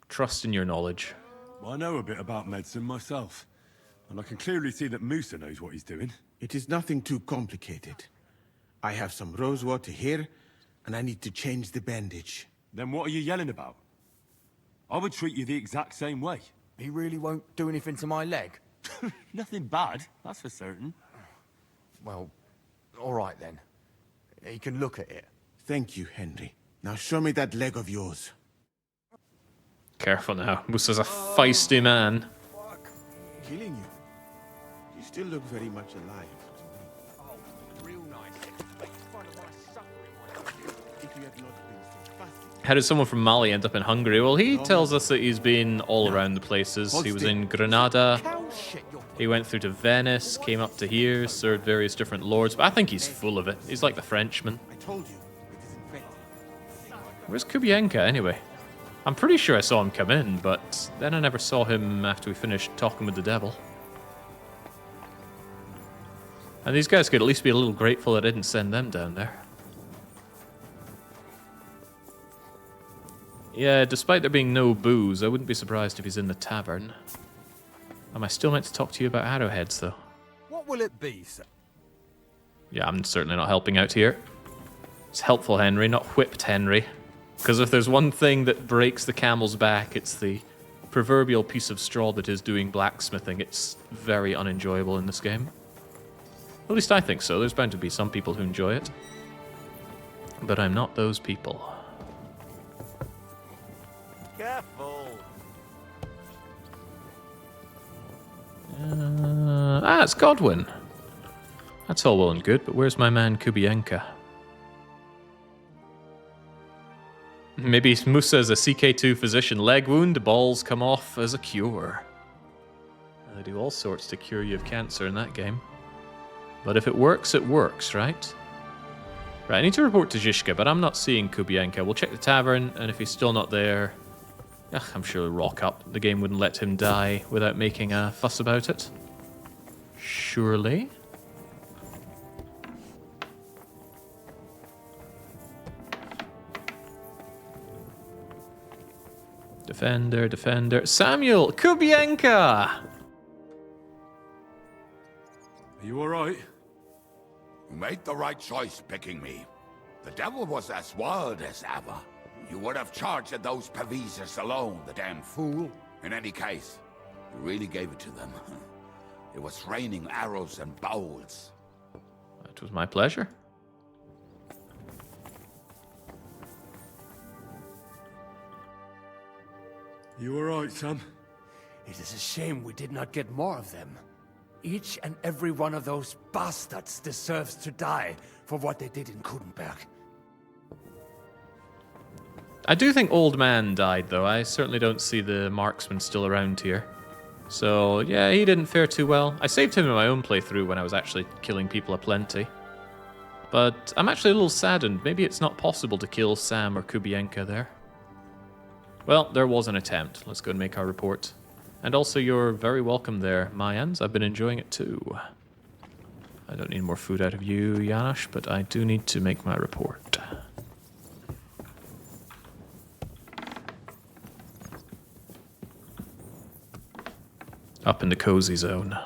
Trust in your knowledge. I know a bit about medicine myself, and I can clearly see that Musa knows what he's doing. It is nothing too complicated. I have some rose water here, and I need to change the bandage. Then what are you yelling about? I would treat you the exact same way. He really won't do anything to my leg? Nothing bad, that's for certain. Well, all right then. He can look at it. Thank you, Henry. Now show me that leg of yours. Careful now. Musa's a feisty man. Killing you. You still look very much alive. How did someone from Mali end up in Hungary? Well, he tells us that he's been all around the places. He was in Granada. He went through to Venice, came up to here, served various different lords. But I think he's full of it. He's like the Frenchman. Where's Kubienka, anyway? I'm pretty sure I saw him come in, but then I never saw him after we finished talking with the devil. And these guys could at least be a little grateful I didn't send them down there. Yeah, despite there being no booze, I wouldn't be surprised if he's in the tavern. Am I still meant to talk to you about arrowheads, though? What will it be, sir? Yeah, I'm certainly not helping out here. It's helpful Henry, not whipped Henry. Because if there's one thing that breaks the camel's back, it's the proverbial piece of straw that is doing blacksmithing. It's very unenjoyable in this game. At least I think so. There's bound to be some people who enjoy it. But I'm not those people. Careful. It's Godwin. That's all well and good, but where's my man Kubienka? Maybe Musa is a CK2 physician. Leg wound, balls come off as a cure. They do all sorts to cure you of cancer in that game. But if it works, right? Right, I need to report to Zizka, but I'm not seeing Kubienka. We'll check the tavern, and if he's still not there, I'm sure he'll rock up. The game wouldn't let him die without making a fuss about it. Surely. Defender. Samuel Kubienka! Are you alright? You made the right choice picking me. The devil was as wild as ever. You would have charged at those Pavises alone, the damn fool. In any case, you really gave it to them. It was raining arrows and bowls. That was my pleasure. You alright, Sam? It is a shame we did not get more of them. Each and every one of those bastards deserves to die for what they did in Kudenberg. I do think Old Man died, though. I certainly don't see the marksman still around here. So, yeah, he didn't fare too well. I saved him in my own playthrough when I was actually killing people aplenty. But I'm actually a little saddened. Maybe it's not possible to kill Sam or Kubienka there. Well, there was an attempt. Let's go and make our report. And also, you're very welcome there, Mayans. I've been enjoying it too. I don't need more food out of you, Janosch, but I do need to make my report. Up in the cozy zone.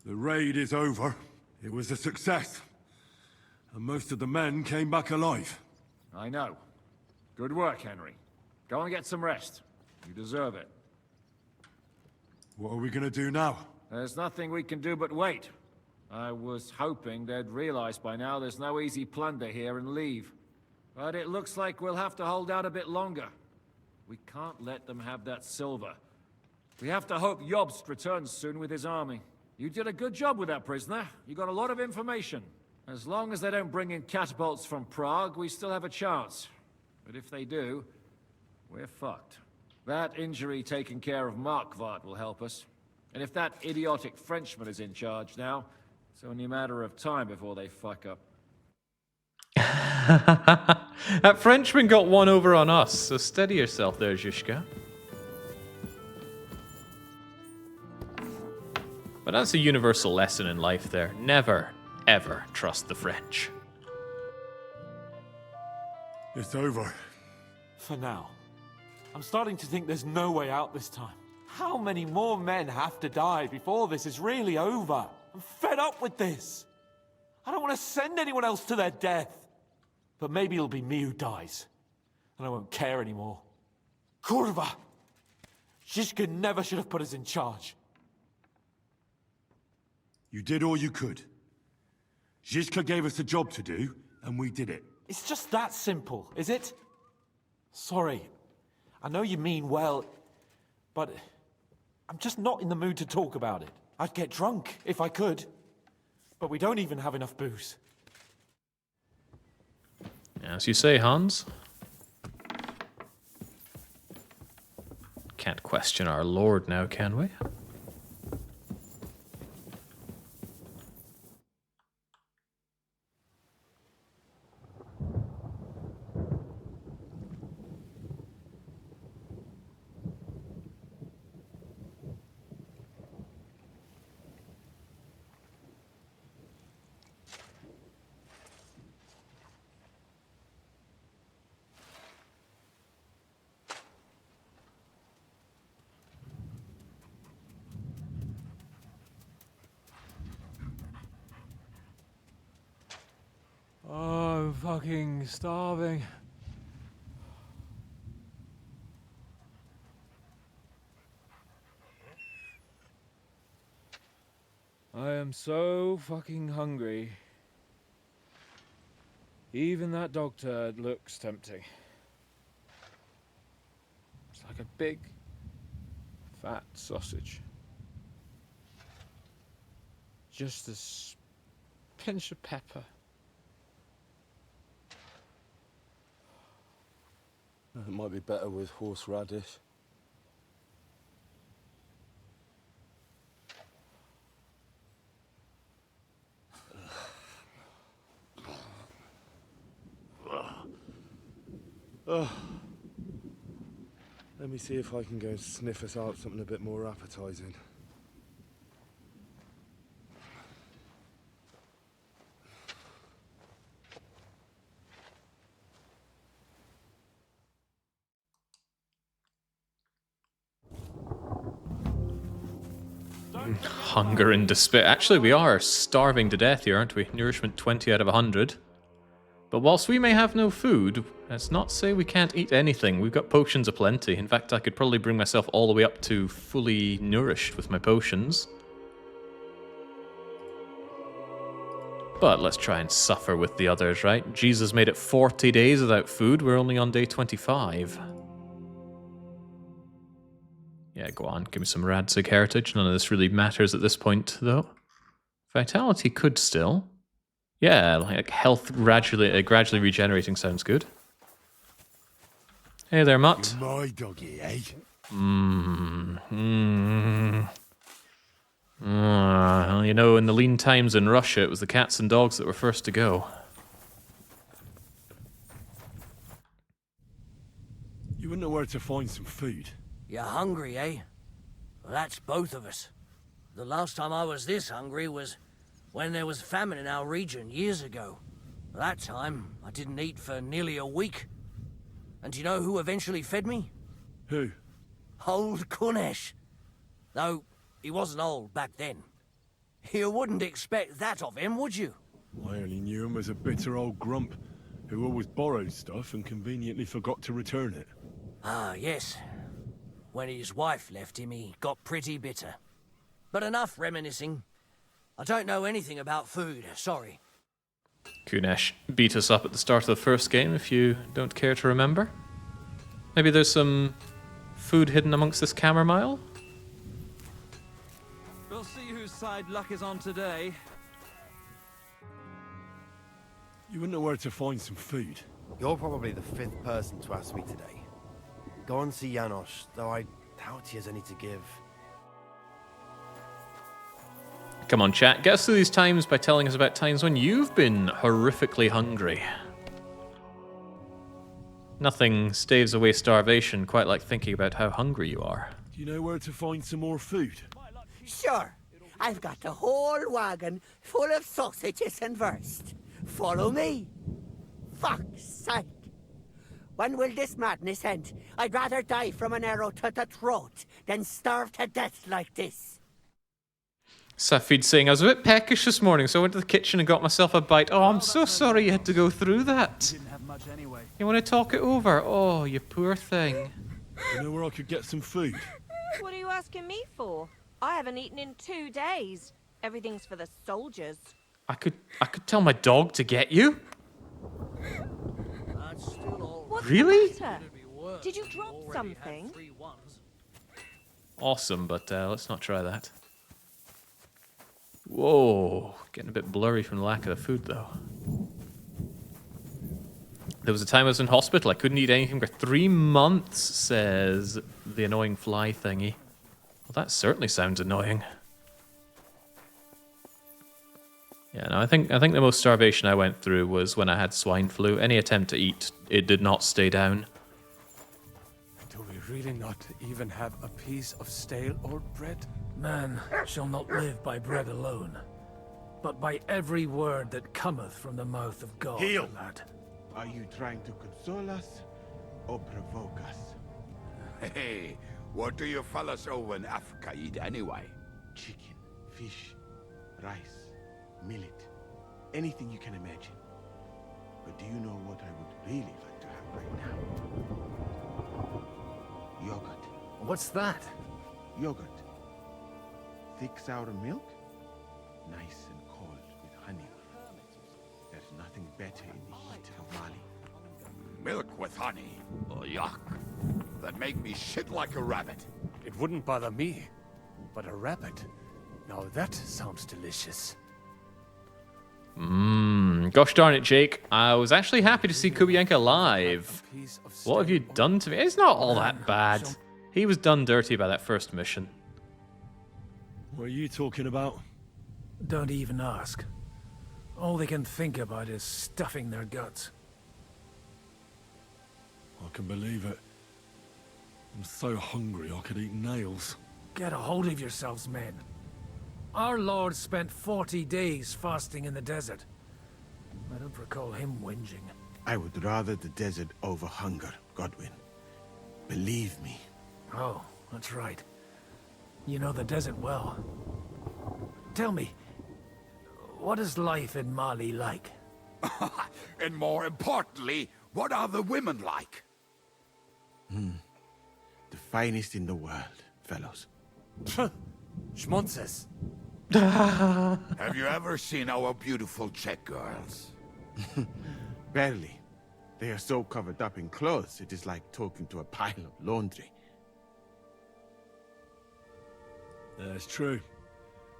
The raid is over. It was a success. And most of the men came back alive. I know. Good work, Henry. Go and get some rest. You deserve it. What are we gonna do now? There's nothing we can do but wait. I was hoping they'd realize by now there's no easy plunder here and leave. But it looks like we'll have to hold out a bit longer. We can't let them have that silver. We have to hope Jobst returns soon with his army. You did a good job with that prisoner. You got a lot of information. As long as they don't bring in catapults from Prague, we still have a chance. But if they do, we're fucked. That injury taken care of Markvart will help us. And if that idiotic Frenchman is in charge now, it's only a matter of time before they fuck up. That Frenchman got one over on us, so steady yourself there, Zizka. But that's a universal lesson in life there. Never, ever trust the French. It's over. For now. I'm starting to think there's no way out this time. How many more men have to die before this is really over? I'm fed up with this. I don't want to send anyone else to their death. But maybe it'll be me who dies. And I won't care anymore. Kurva! Zizka never should have put us in charge. You did all you could. Zizka gave us a job to do, and we did it. It's just that simple, is it? Sorry. I know you mean well, but I'm just not in the mood to talk about it. I'd get drunk if I could, but we don't even have enough booze. As you say, Hans. Can't question our lord now, can we? Oh, I'm fucking starving. I am so fucking hungry. Even that dog turd looks tempting. It's like a big, fat sausage. Just a pinch of pepper. It might be better with horseradish. Let me see if I can go and sniff us out something a bit more appetizing. Hunger and despair. Actually, we are starving to death here, aren't we? Nourishment 20 out of 100. But whilst we may have no food, let's not say we can't eat anything. We've got potions aplenty. In fact, I could probably bring myself all the way up to fully nourished with my potions. But let's try and suffer with the others, right? Jesus made it 40 days without food. We're only on day 25. Yeah, go on. Give me some Radzig heritage. None of this really matters at this point, though. Vitality could still. Yeah, like health gradually regenerating sounds good. Hey there, Mutt. You're my doggy, eh? Well, you know, in the lean times in Russia, it was the cats and dogs that were first to go. You wouldn't know where to find some food. You're hungry, eh? Well, that's both of us. The last time I was this hungry was when there was famine in our region years ago. That time, I didn't eat for nearly a week. And do you know who eventually fed me? Who? Old Kunesh. Though, he wasn't old back then. You wouldn't expect that of him, would you? I only knew him as a bitter old grump who always borrowed stuff and conveniently forgot to return it. Ah, yes. When his wife left him, he got pretty bitter. But enough reminiscing. I don't know anything about food, sorry. Kunesh beat us up at the start of the first game, if you don't care to remember. Maybe there's some food hidden amongst this chamomile? We'll see whose side luck is on today. You wouldn't know where to find some food. You're probably the 5th person to ask me today. Go and see Janos, though I doubt he has any to give. Come on, chat. Get us through these times by telling us about times when you've been horrifically hungry. Nothing staves away starvation quite like thinking about how hungry you are. Do you know where to find some more food? Sure. I've got the whole wagon full of sausages and wurst. Follow me. Fuck's sake. When will this madness end? I'd rather die from an arrow to the throat than starve to death like this. Safid saying, I was a bit peckish this morning, so I went to the kitchen and got myself a bite. Oh, I'm so sorry you had to go through that. You want to talk it over? Oh, you poor thing. You know where I could get some food? What are you asking me for? I haven't eaten in 2 days. Everything's for the soldiers. I could tell my dog to get you. What's Really? the matter? Did you drop something? Awesome, but let's not try that. Whoa, getting a bit blurry from the lack of the food, though. There was a time I was in hospital. I couldn't eat anything for 3 months, says the annoying fly thingy. Well, that certainly sounds annoying. Yeah, no, I think the most starvation I went through was when I had swine flu. Any attempt to eat, it did not stay down. Do we really not even have a piece of stale old bread? Man shall not live by bread alone, but by every word that cometh from the mouth of God, Heal. lad. Are you trying to console us or provoke us? Hey, what do you fellas over in Africa eat anyway? Chicken, fish, rice, millet, anything you can imagine. But do you know what I would really like to have right now? Yogurt. What's that? Yogurt. Thick sour milk, nice and cold with honey. There's nothing better in the heat of Mali. Milk with honey? Oh, yuck. That make me shit like a rabbit. It wouldn't bother me, but a rabbit. Now that sounds delicious. Gosh darn it, Jake. I was actually happy to see Kubienka live. What have you done to me? It's not all that bad. He was done dirty by that first mission. What are you talking about? Don't even ask. All they can think about is stuffing their guts. I can believe it. I'm so hungry I could eat nails. Get a hold of yourselves, men. Our Lord spent 40 days fasting in the desert. I don't recall him whinging. I would rather the desert over hunger, Godwin. Believe me. Oh, that's right. You know the desert well. Tell me, what is life in Mali like? And more importantly, what are the women like? The finest in the world, fellows. Schmonzes. Have you ever seen our beautiful Czech girls? Barely. They are so covered up in clothes, it is like talking to a pile of laundry. That's true.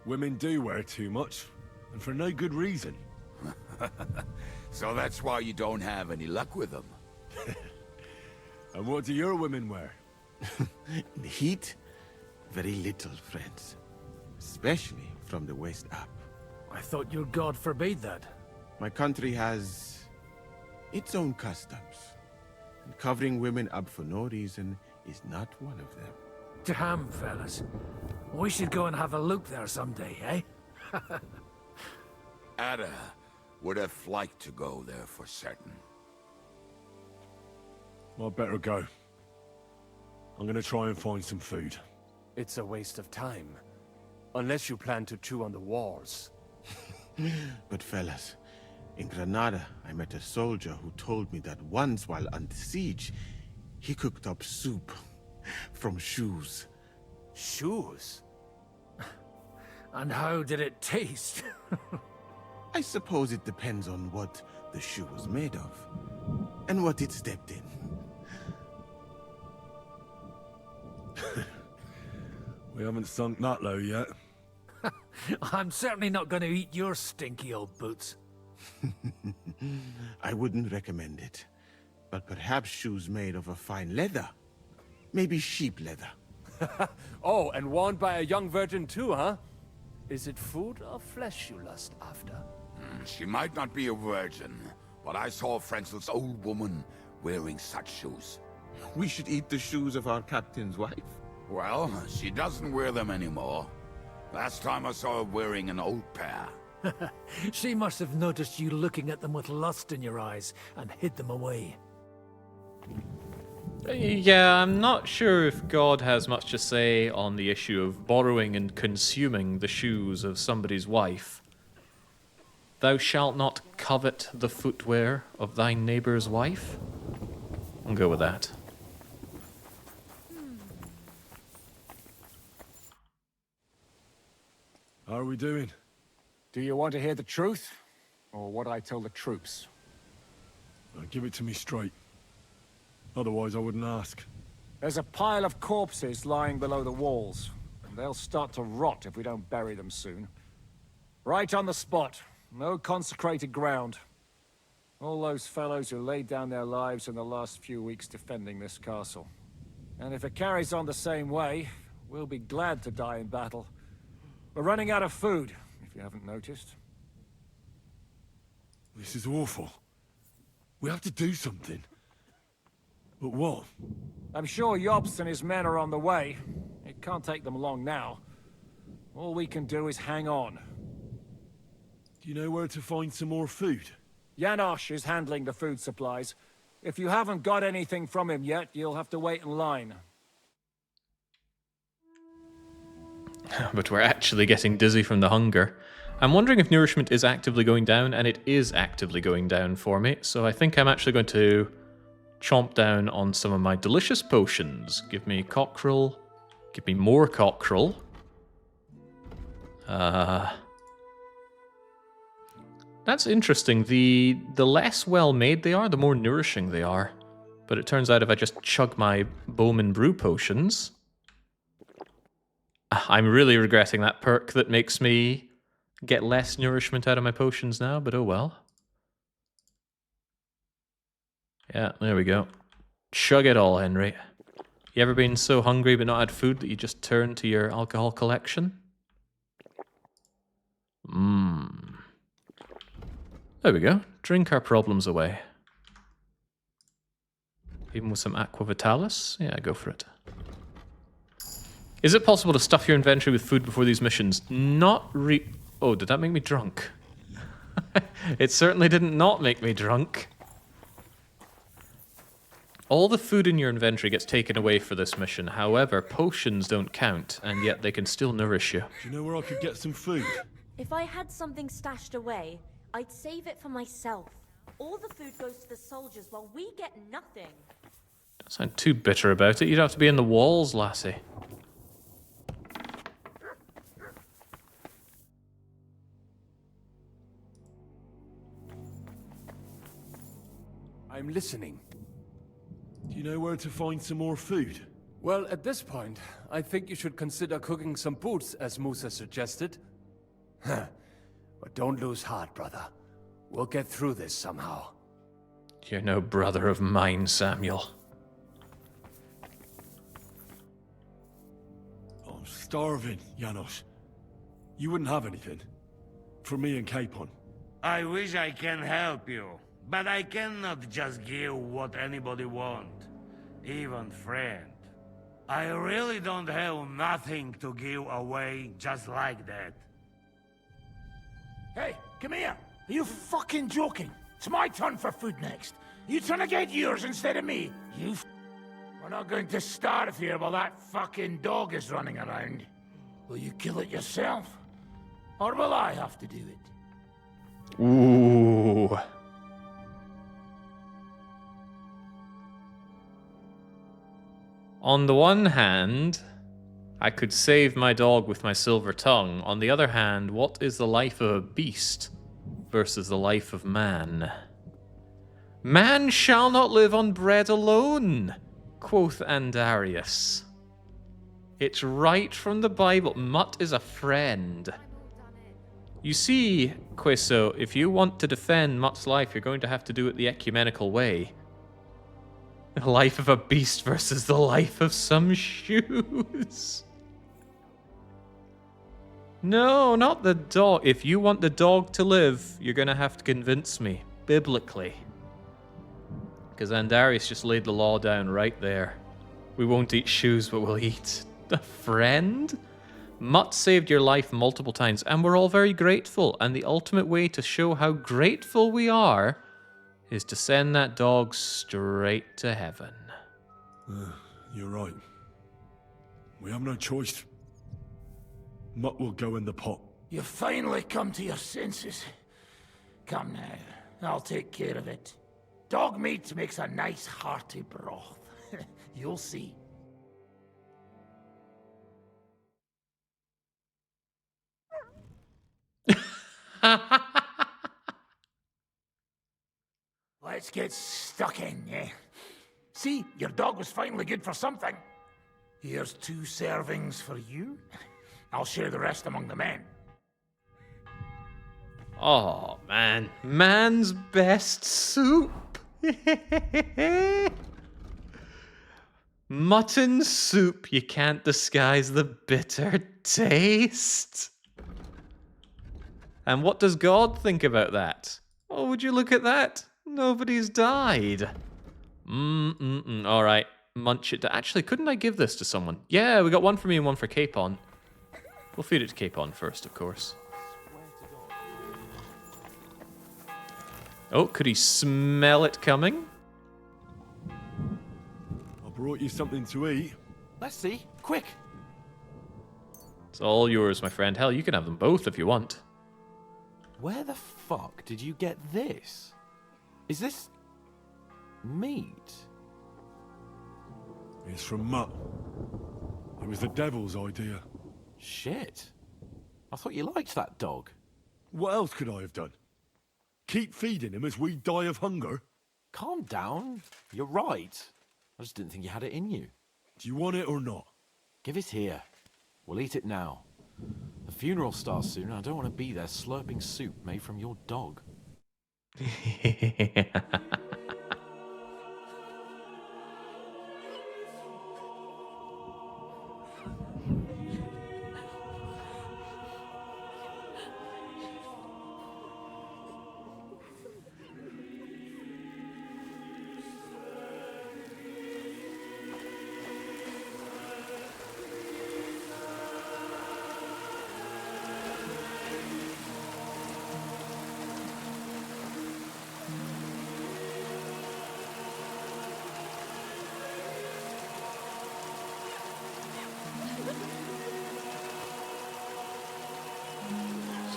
Women do wear too much, and for no good reason. So that's why you don't have any luck with them. And what do your women wear? In the heat, very little, friends. Especially from the waist up. I thought your god forbade that. My country has its own customs. And covering women up for no reason is not one of them. Damn, fellas. We should go and have a look there someday, eh? Ada would have liked to go there for certain. I'd better go. I'm gonna try and find some food. It's a waste of time. Unless you plan to chew on the walls. But fellas, in Granada, I met a soldier who told me that once while under siege, he cooked up soup from shoes. Shoes? And how did it taste? I suppose it depends on what the shoe was made of, and what it stepped in. We haven't sunk that low yet. I'm certainly not going to eat your stinky old boots. I wouldn't recommend it. But perhaps shoes made of a fine leather. Maybe sheep leather. Oh, and worn by a young virgin too, huh? Is it food or flesh you lust after? She might not be a virgin, but I saw Frenzel's old woman wearing such shoes. We should eat the shoes of our captain's wife. Well, she doesn't wear them anymore. Last time I saw her wearing an old pair. She must have noticed you looking at them with lust in your eyes and hid them away. Yeah, I'm not sure if God has much to say on the issue of borrowing and consuming the shoes of somebody's wife. Thou shalt not covet the footwear of thy neighbor's wife. I'll go with that. How are we doing? Do you want to hear the truth? Or what I tell the troops? Give it to me straight. Otherwise I wouldn't ask. There's a pile of corpses lying below the walls. And they'll start to rot if we don't bury them soon. Right on the spot. No consecrated ground. All those fellows who laid down their lives in the last few weeks defending this castle. And if it carries on the same way, we'll be glad to die in battle. We're running out of food, if you haven't noticed. This is awful. We have to do something. But what? I'm sure Jobst and his men are on the way. It can't take them long now. All we can do is hang on. Do you know where to find some more food? Janosch is handling the food supplies. If you haven't got anything from him yet, you'll have to wait in line. But we're actually getting dizzy from the hunger. I'm wondering if nourishment is actively going down, and it is actively going down for me, so I think I'm actually going to chomp down on some of my delicious potions. Give me cockerel. Give me more cockerel. That's interesting. The less well-made they are, the more nourishing they are. But it turns out if I just chug my Bowman Brew potions... I'm really regretting that perk that makes me get less nourishment out of my potions now, but oh well. Yeah, there we go. Chug it all, Henry. You ever been so hungry but not had food that you just turn to your alcohol collection? There we go. Drink our problems away. Even with some Aqua Vitalis? Yeah, go for it. Is it possible to stuff your inventory with food before these missions? Oh, did that make me drunk? It certainly didn't not make me drunk. All the food in your inventory gets taken away for this mission. However, potions don't count, and yet they can still nourish you. Do you know where I could get some food? If I had something stashed away, I'd save it for myself. All the food goes to the soldiers while we get nothing. Don't sound too bitter about it. You'd have to be in the walls, lassie. I'm listening. Do you know where to find some more food? Well, at this point, I think you should consider cooking some boots, as Musa suggested. But don't lose heart, brother. We'll get through this somehow. You're no brother of mine, Samuel. I'm starving, Janosch. You wouldn't have anything? For me and Capon. I wish I can help you, but I cannot just give what anybody want, even friend. I really don't have nothing to give away just like that. Hey, come here. Are you fucking joking? It's my turn for food next. You trying to get yours instead of me? We're not going to starve here while that fucking dog is running around. Will you kill it yourself? Or will I have to do it? Ooh. On the one hand, I could save my dog with my silver tongue. On the other hand, what is the life of a beast versus the life of man? Man shall not live on bread alone, quoth Andarius. It's right from the Bible. Mutt is a friend. You see, Queso, if you want to defend Mutt's life, you're going to have to do it the ecumenical way. The life of a beast versus the life of some shoes. No, not the dog. If you want the dog to live, you're going to have to convince me, biblically. Because Andarius just laid the law down right there. We won't eat shoes, but we'll eat a friend? Mutt saved your life multiple times, and we're all very grateful. And the ultimate way to show how grateful we are is to send that dog straight to heaven. You're right. We have no choice. Mutt will go in the pot. You've finally come to your senses. Come now, I'll take care of it. Dog meat makes a nice hearty broth. You'll see. Let's get stuck in, eh? See, your dog was finally good for something. Here's 2 servings for you. I'll share the rest among the men. Oh, man. Man's best soup. Mutton soup. You can't disguise the bitter taste. And what does God think about that? Oh, would you look at that? Nobody's died. All right. Munch it. Actually, couldn't I give this to someone? Yeah, we got one for me and one for Capon. We'll feed it to Capon first, of course. Oh, could he smell it coming? I brought you something to eat. Let's see. Quick. It's all yours, my friend. Hell, you can have them both if you want. Where the fuck did you get this? Is this meat? It's from Mutt. It was the devil's idea. Shit. I thought you liked that dog. What else could I have done? Keep feeding him as we die of hunger? Calm down. You're right. I just didn't think you had it in you. Do you want it or not? Give it here. We'll eat it now. The funeral starts soon, and I don't want to be there slurping soup made from your dog.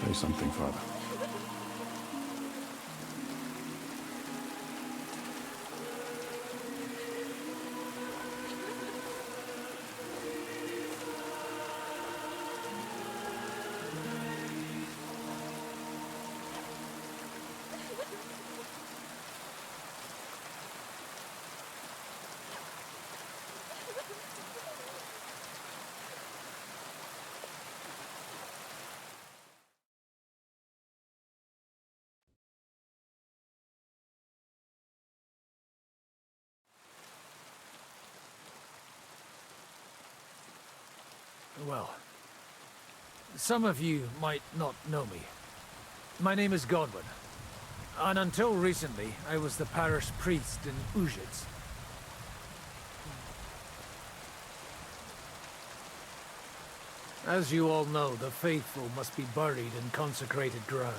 Say something, Father. Well, some of you might not know me. My name is Godwin, and until recently, I was the parish priest in Uzhitz. As you all know, the faithful must be buried in consecrated ground.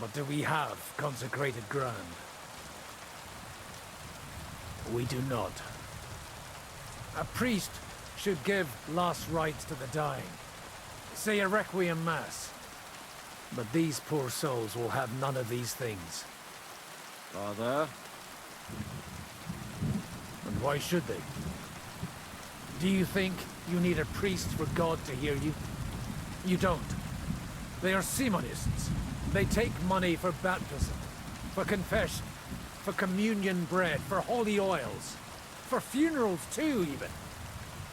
But do we have consecrated ground? We do not. A priest should give last rites to the dying. Say a requiem mass. But these poor souls will have none of these things. Father? And why should they? Do you think you need a priest for God to hear you? You don't. They are Simonists. They take money for baptism, for confession, for communion bread, for holy oils, for funerals too, even.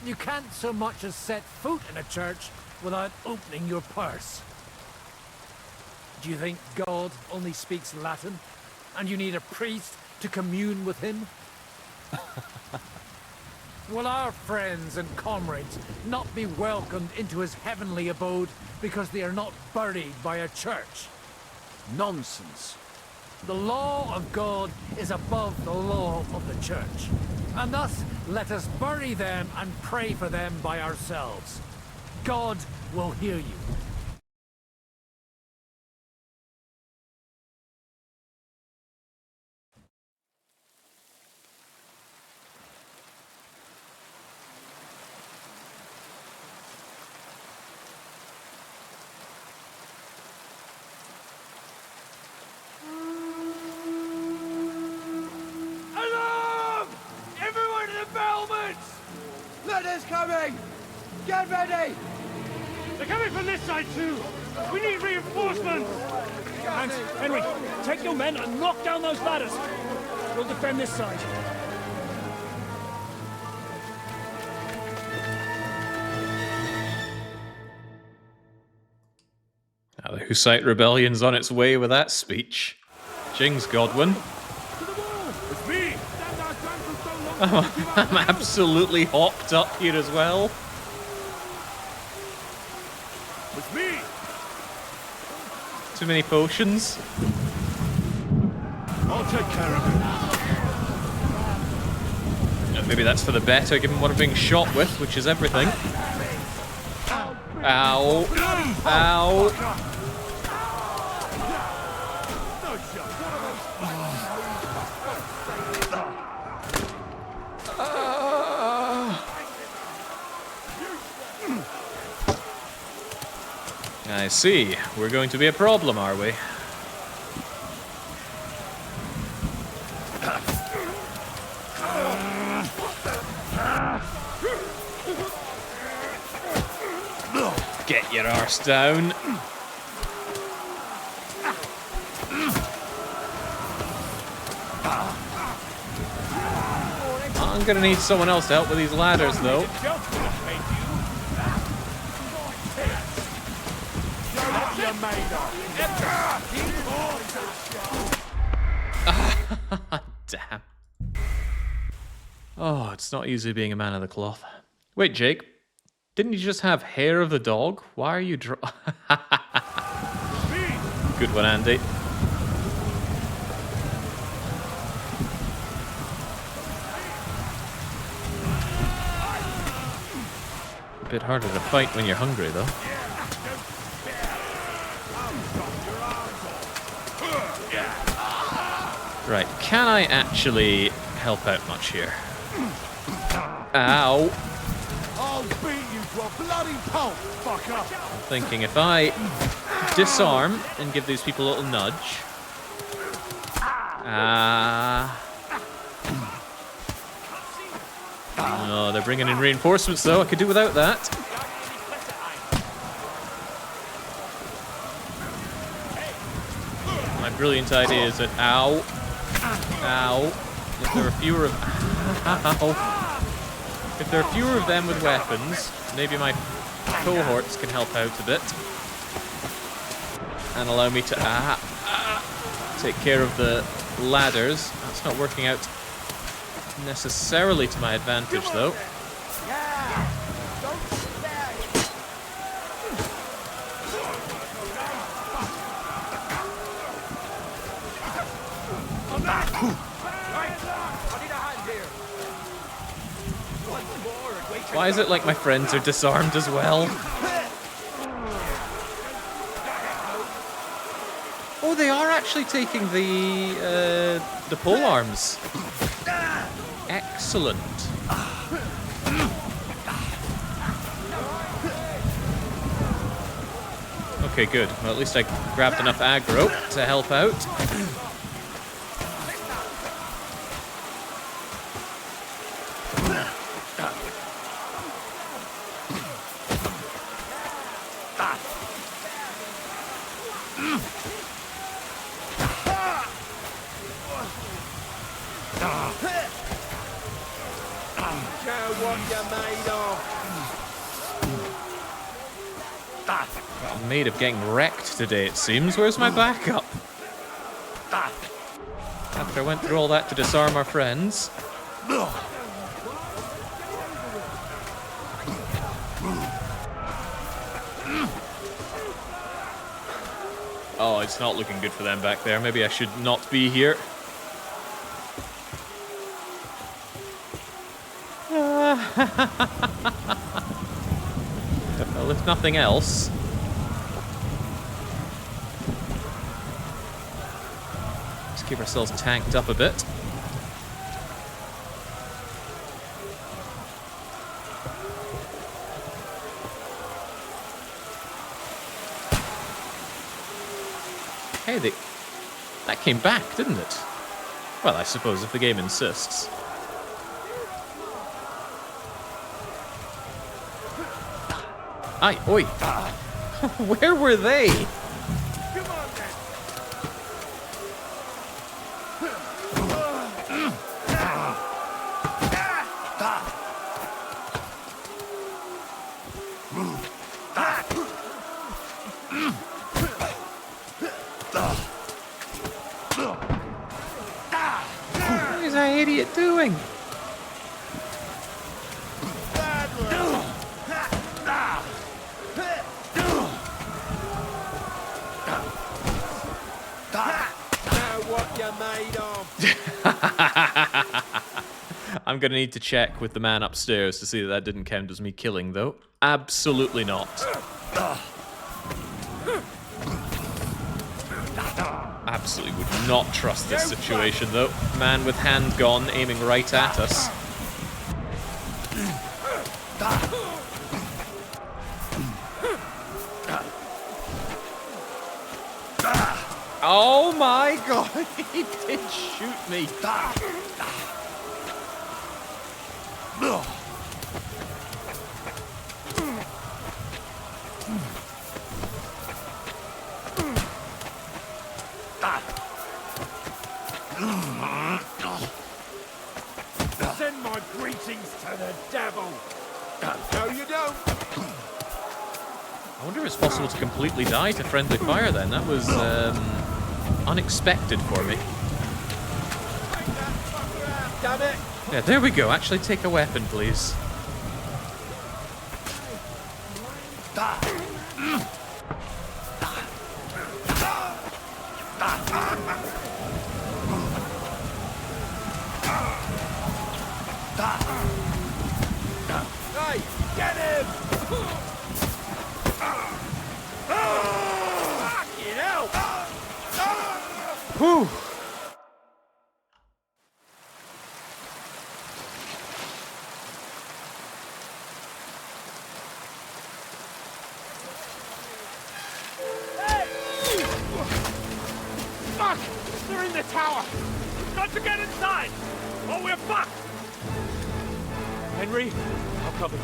You can't so much as set foot in a church without opening your purse. Do you think God only speaks Latin, and you need a priest to commune with him? Will our friends and comrades not be welcomed into his heavenly abode because they are not buried by a church? Nonsense. The law of God is above the law of the church, and thus let us bury them and pray for them by ourselves. God will hear you. Alarm! Everyone to the battlements! Letters coming! Get ready! They're coming from this side too! We need reinforcements! Hans, Henry, take your men and knock down those ladders! We'll defend this side. Now the Hussite rebellion's on its way with that speech. Jings Godwin. It's me! I'm absolutely hopped up here as well. It's me! Too many potions. I'll take care of it. Maybe that's for the better, given what I'm being shot with, which is everything. Ow. Ow. I see. We're going to be a problem, are we? Get your arse down. I'm gonna need someone else to help with these ladders, though. Damn. Oh, it's not easy being a man of the cloth. Wait, Jake. Didn't you just have hair of the dog? Why are you Good one, Andy. A bit harder to fight when you're hungry, though. Right, can I actually help out much here? Ow. I'll beat you to a bloody pulp, fucker! I'm thinking if I disarm and give these people a little nudge. Oh, they're bringing in reinforcements though. I could do without that. My brilliant idea is that ow. Ow. If there are fewer of If there are fewer of them with weapons, maybe my cohorts can help out a bit. And allow me to take care of the ladders. That's not working out necessarily to my advantage, though. Why is it like my friends are disarmed as well? Oh, they are actually taking the pole arms. Excellent. Okay, good. Well, at least I grabbed enough aggro to help out. I'm made of getting wrecked today, it seems. Where's my backup? After I went through all that to disarm our friends. Oh, it's not looking good for them back there. Maybe I should not be here. Well, if nothing else... let's keep ourselves tanked up a bit. Hey, that came back, didn't it? Well, I suppose if the game insists. Aye, oi! Where were they? What is that idiot doing? I'm gonna need to check with the man upstairs to see that that didn't count as me killing, though. Absolutely not. Absolutely would not trust this situation, though. Man with hand gone, aiming right at us. Oh my god, he did shoot me. Send my greetings to the devil. No, you don't. I wonder if it's possible to completely die to friendly fire then. That was unexpected for me. Damn it. Yeah, there we go. Actually take a weapon, please. Hey, get him! Fucking hell! Whew. Fuck! They're in the tower! We've got to get inside! Or we're fucked! Henry, I'll cover you.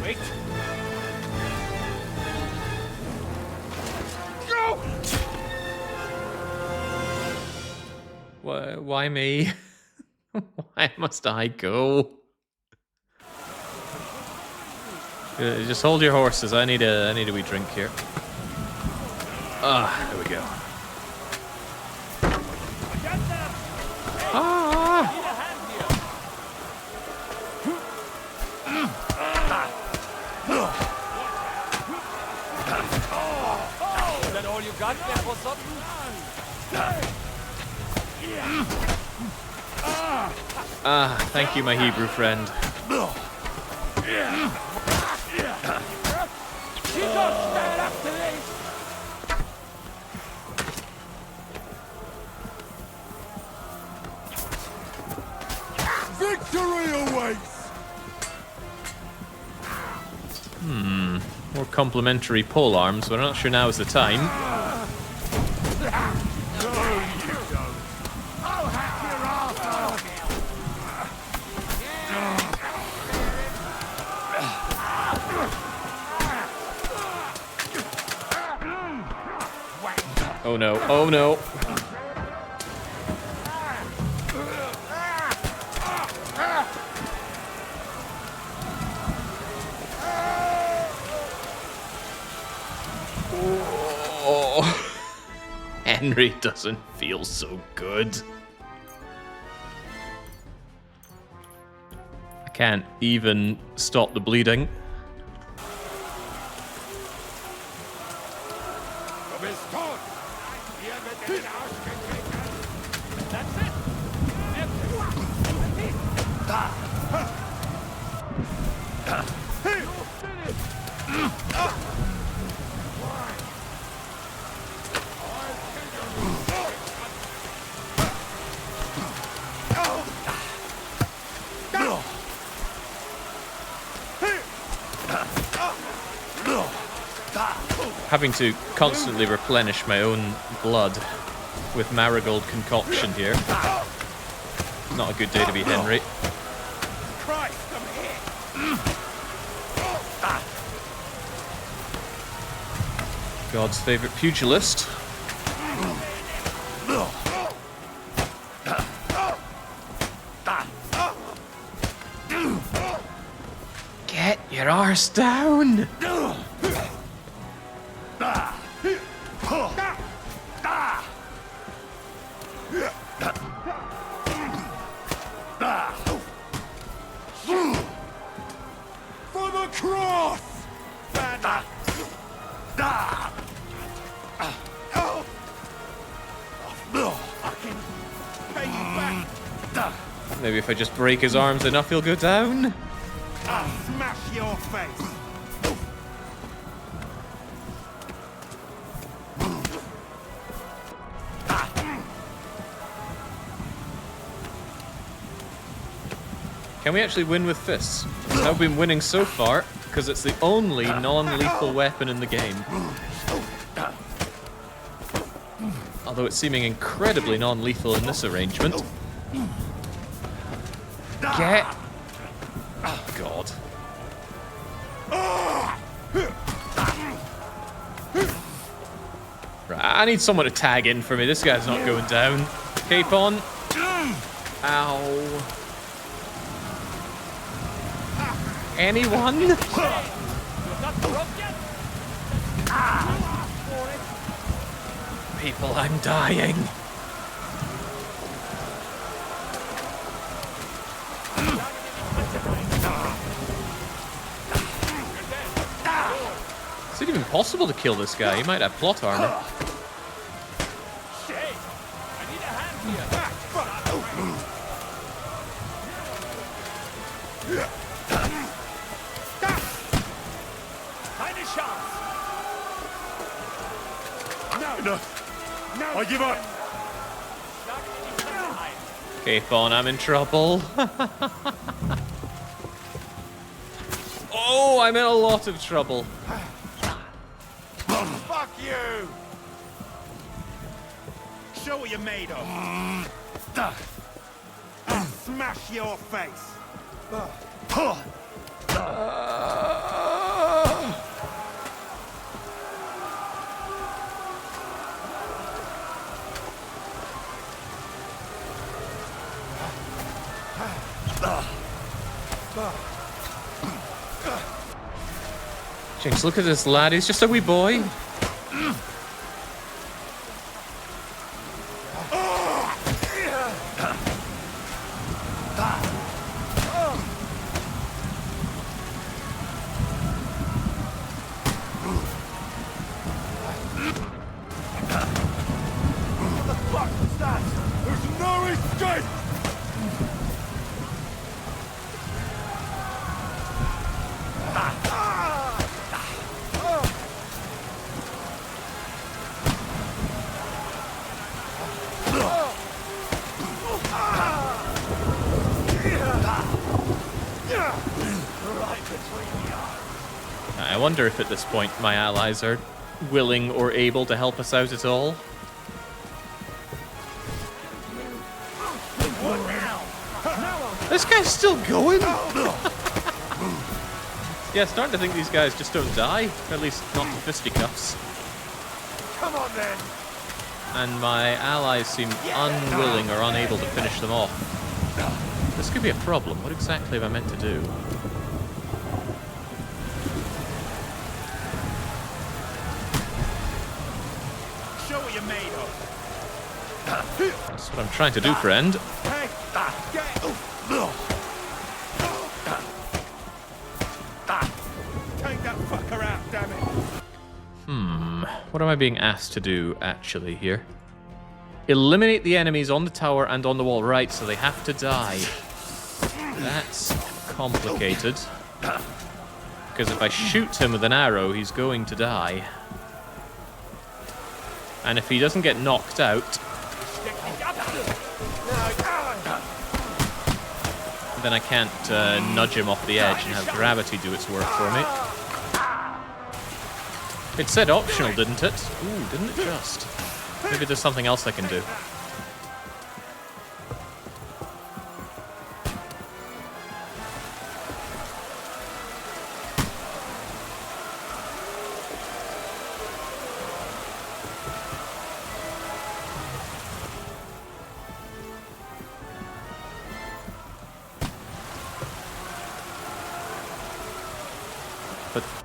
Wait! Go! Why me? Why must I go? Just hold your horses. I need a wee drink here. Ah, there we go. Ah! Is that all you got, General Sutton? Ah, thank you, my Hebrew friend. You don't stand up to this! Victory awaits! More complimentary pole arms, but I'm not sure now is the time. Oh no, oh no. Oh, Henry doesn't feel so good. I can't even stop the bleeding. having to constantly replenish my own blood with marigold concoction here. Not a good day to be Henry. Christ, I'm hit. God's favourite pugilist. Get your arse down! For the cross! Maybe if I just break his arms enough, he'll go down. I'll smash your face. Can we actually win with fists? I've been winning so far because it's the only non-lethal weapon in the game. Although it's seeming incredibly non-lethal in this arrangement. Get... Oh, God. Right, I need someone to tag in for me. This guy's not going down. Cape on. Ow. Anyone? People, I'm dying. Is it even possible to kill this guy? He might have plot armor. I give up. Cape on, I'm in trouble. Oh, I'm in a lot of trouble. Fuck you! Show what you're made of. I'll smash your face. Jinx, look at this lad. He's just a wee boy. What the fuck was that? There's no escape! I wonder if at this point my allies are willing or able to help us out at all. This guy's still going? Yeah, starting to think these guys just don't die. Or at least not to fisticuffs. Come on then! And my allies seem unwilling or unable to finish them off. This could be a problem. What exactly am I meant to do? Show what you're made of. That's what I'm trying to do, friend. Hey, take that fucker out, damn it! What am I being asked to do, actually, here? Eliminate the enemies on the tower and on the wall. Right, so they have to die. That's complicated. Because if I shoot him with an arrow, he's going to die. And if he doesn't get knocked out, then I can't nudge him off the edge and have gravity do its work for me. It said optional, didn't it? Ooh, didn't it just? Maybe there's something else I can do.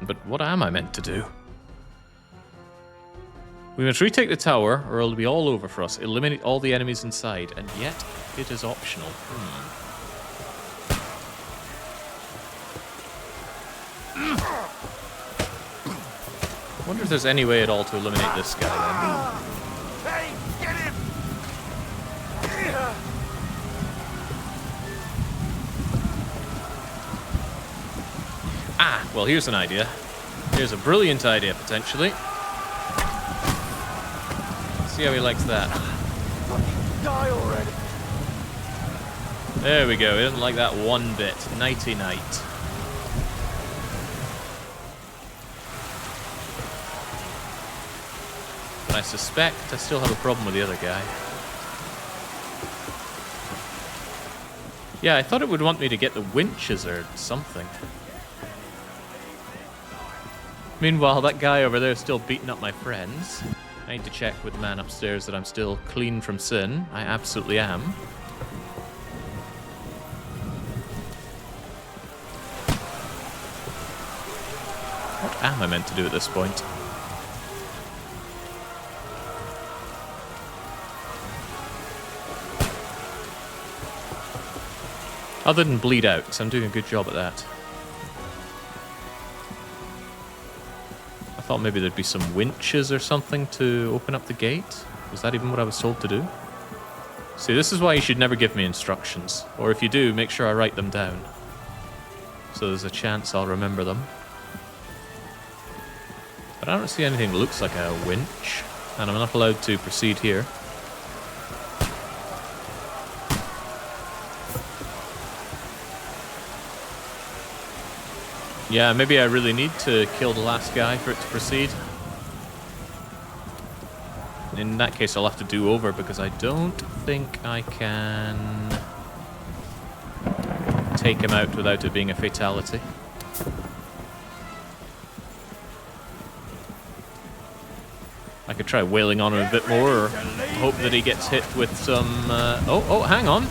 But what am I meant to do? We must retake the tower, or it'll be all over for us. Eliminate all the enemies inside, and yet it is optional. I wonder if there's any way at all to eliminate this guy then. Hey, get him! Ah, well, here's an idea. Here's a brilliant idea, potentially. See how he likes that. Die already! There we go. He doesn't like that one bit. Nighty night. But I suspect I still have a problem with the other guy. Yeah, I thought it would want me to get the winches or something. Meanwhile, that guy over there is still beating up my friends. I need to check with the man upstairs that I'm still clean from sin. I absolutely am. What am I meant to do at this point? Other than bleed out, because I'm doing a good job at that. I thought maybe there'd be some winches or something to open up the gate. Was that even what I was told to do? See, this is why you should never give me instructions. Or if you do, make sure I write them down. So there's a chance I'll remember them. But I don't see anything that looks like a winch. And I'm not allowed to proceed here. Yeah, maybe I really need to kill the last guy for it to proceed. In that case, I'll have to do over because I don't think I can take him out without it being a fatality. I could try wailing on him a bit more or hope that he gets hit with some... Oh, hang on.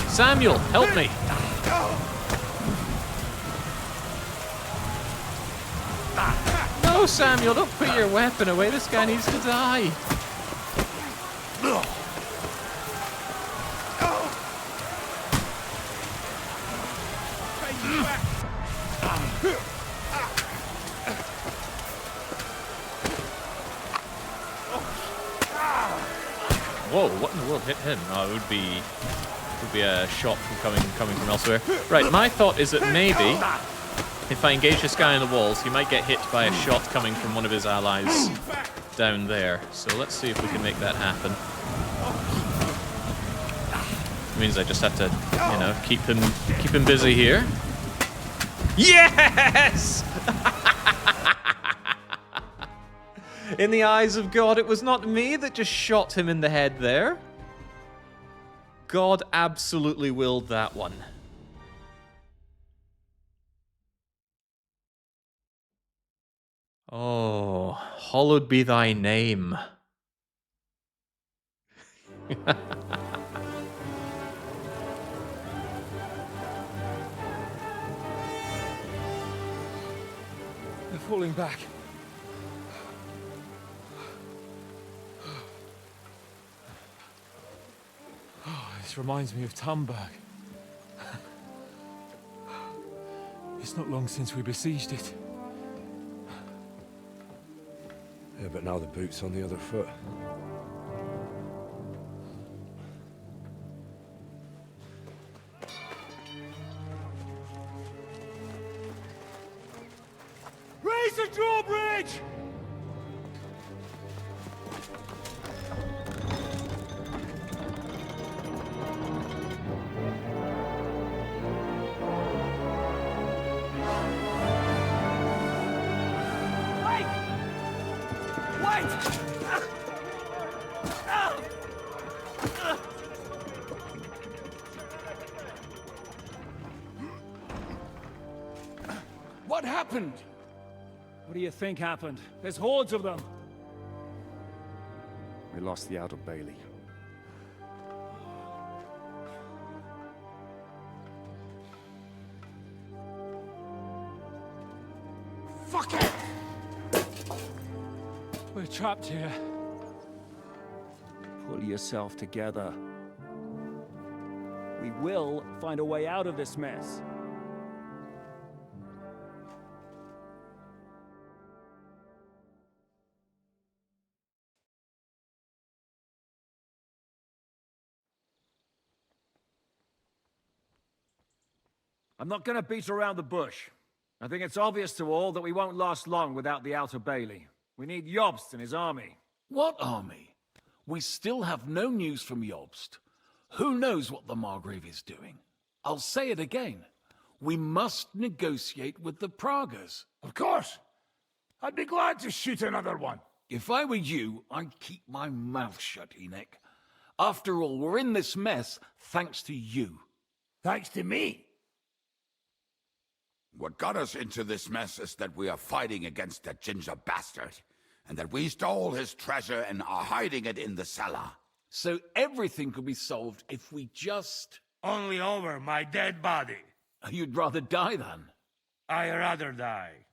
Samuel, help me. No, Samuel, don't put your weapon away. This guy needs to die. Whoa, what in the world hit him? Oh, it would be a shot from coming from elsewhere. Right, my thought is that maybe if I engage this guy in the walls, he might get hit by a shot coming from one of his allies down there. So let's see if we can make that happen. It means I just have to, you know, keep him busy here. Yes! In the eyes of God, it was not me that just shot him in the head there. God absolutely willed that one. Oh, hallowed be thy name. They're falling back. Oh, this reminds me of Tamburg. It's not long since we besieged it. Yeah, but now the boot's on the other foot. Raise the drawbridge! happened? What do you think happened? There's hordes of them. We lost the Outer Bailey. Fuck it! We're trapped here. Pull yourself together. We will find a way out of this mess. I'm not going to beat around the bush. I think it's obvious to all that we won't last long without the Outer Bailey. We need Jobst and his army. What army? We still have no news from Jobst. Who knows what the Margrave is doing? I'll say it again. We must negotiate with the Pragas. Of course. I'd be glad to shoot another one. If I were you, I'd keep my mouth shut, Enoch. After all, we're in this mess thanks to you. Thanks to me? What got us into this mess is that we are fighting against that ginger bastard, and that we stole his treasure and are hiding it in the cellar. So everything could be solved if we just... Only over my dead body. You'd rather die then? I'd rather die.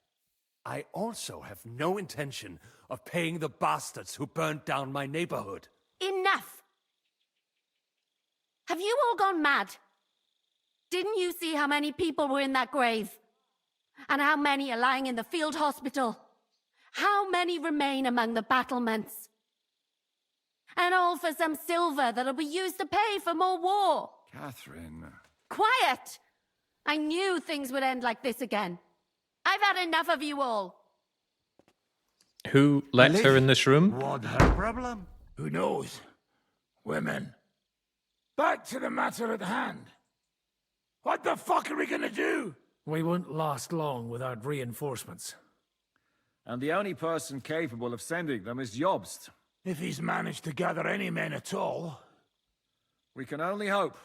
I also have no intention of paying the bastards who burnt down my neighborhood. Enough! Have you all gone mad? Didn't you see how many people were in that grave? And how many are lying in the field hospital? How many remain among the battlements? And all for some silver that'll be used to pay for more war. Catherine... Quiet! I knew things would end like this again. I've had enough of you all. Who let her in this room? What her problem? Who knows? Women. Back to the matter at hand. What the fuck are we gonna do? We won't last long without reinforcements. And the only person capable of sending them is Jobst. If he's managed to gather any men at all. We can only hope.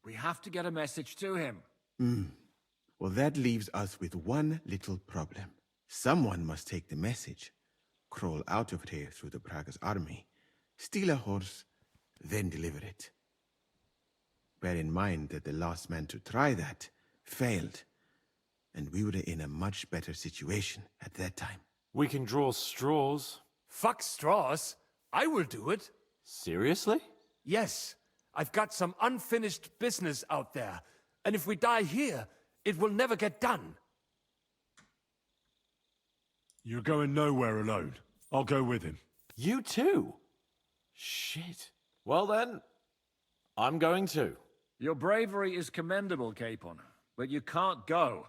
We have to get a message to him. Well, that leaves us with one little problem. Someone must take the message, crawl out of here through the Pragas army, steal a horse, then deliver it. Bear in mind that the last man to try that failed, and we were in a much better situation at that time. We can draw straws. Fuck straws. I will do it. Seriously? Yes. I've got some unfinished business out there. And if we die here, it will never get done. You're going nowhere alone. I'll go with him. You too? Shit. Well then, I'm going too. Your bravery is commendable, Capon, but you can't go.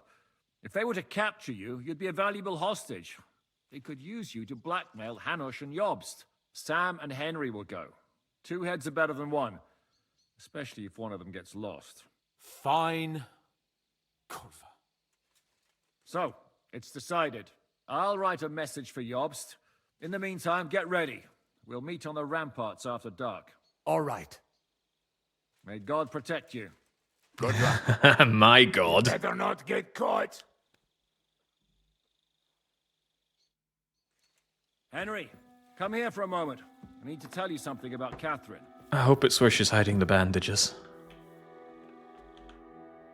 If they were to capture you, you'd be a valuable hostage. They could use you to blackmail Hanush and Jobst. Sam and Henry will go. 2 heads are better than 1, especially if one of them gets lost. Fine. Kurva. So, it's decided. I'll write a message for Jobst. In the meantime, get ready. We'll meet on the ramparts after dark. All right. May God protect you. Good luck. My God. Better not get caught. Henry, come here for a moment. I need to tell you something about Catherine. I hope it's where she's hiding the bandages.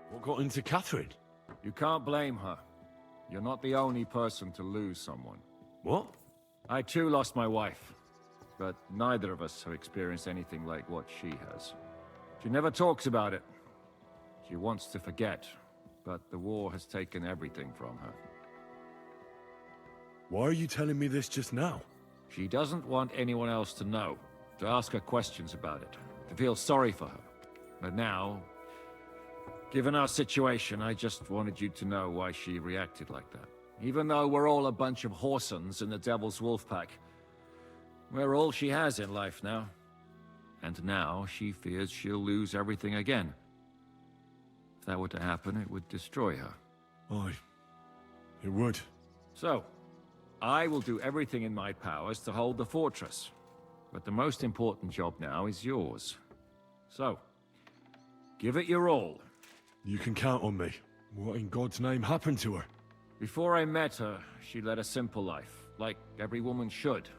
What got into Catherine? You can't blame her. You're not the only person to lose someone. What? I too lost my wife, but neither of us have experienced anything like what she has. She never talks about it. She wants to forget, but the war has taken everything from her. Why are you telling me this just now? She doesn't want anyone else to know, to ask her questions about it, to feel sorry for her. But now, given our situation, I just wanted you to know why she reacted like that. Even though we're all a bunch of whoresons in the Devil's Wolf Pack, we're all she has in life now. And now she fears she'll lose everything again. If that were to happen, it would destroy her. Aye, it would. So, I will do everything in my powers to hold the fortress. But the most important job now is yours. So, give it your all. You can count on me. What in God's name happened to her? Before I met her, she led a simple life, like every woman should.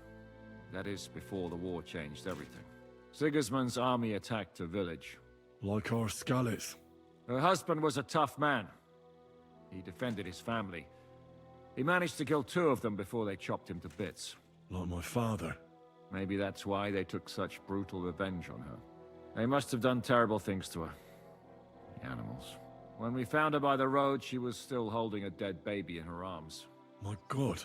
That is, before the war changed everything. Sigismund's army attacked her village. Like our Skalitz. Her husband was a tough man. He defended his family. He managed to kill 2 of them before they chopped him to bits. Like my father. Maybe that's why they took such brutal revenge on her. They must have done terrible things to her. The animals. When we found her by the road, she was still holding a dead baby in her arms. My God.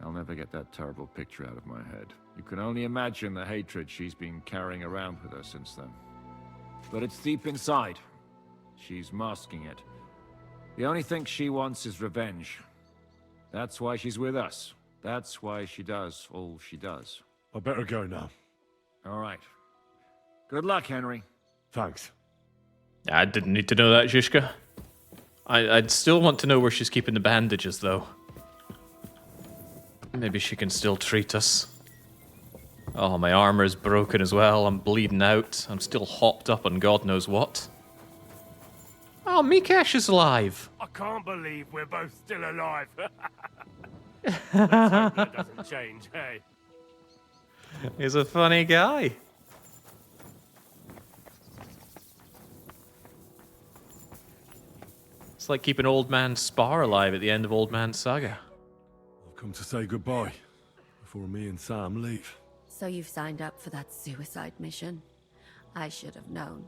I'll never get that terrible picture out of my head. You can only imagine the hatred she's been carrying around with her since then. But it's deep inside. She's masking it. The only thing she wants is revenge. That's why she's with us. That's why she does all she does. I better go now. All right. Good luck, Henry. Thanks. I didn't need to know that, Zizka. I'd still want to know where she's keeping the bandages, though. Maybe she can still treat us. Oh, my armor's broken as well. I'm bleeding out. I'm still hopped up on God knows what. Oh, Mikesh is alive. I can't believe we're both still alive. Let's hope that doesn't change, hey? He's a funny guy. It's like keeping Old Man Spar alive at the end of Old Man Saga. I've come to say goodbye before me and Sam leave. So you've signed up for that suicide mission? I should have known.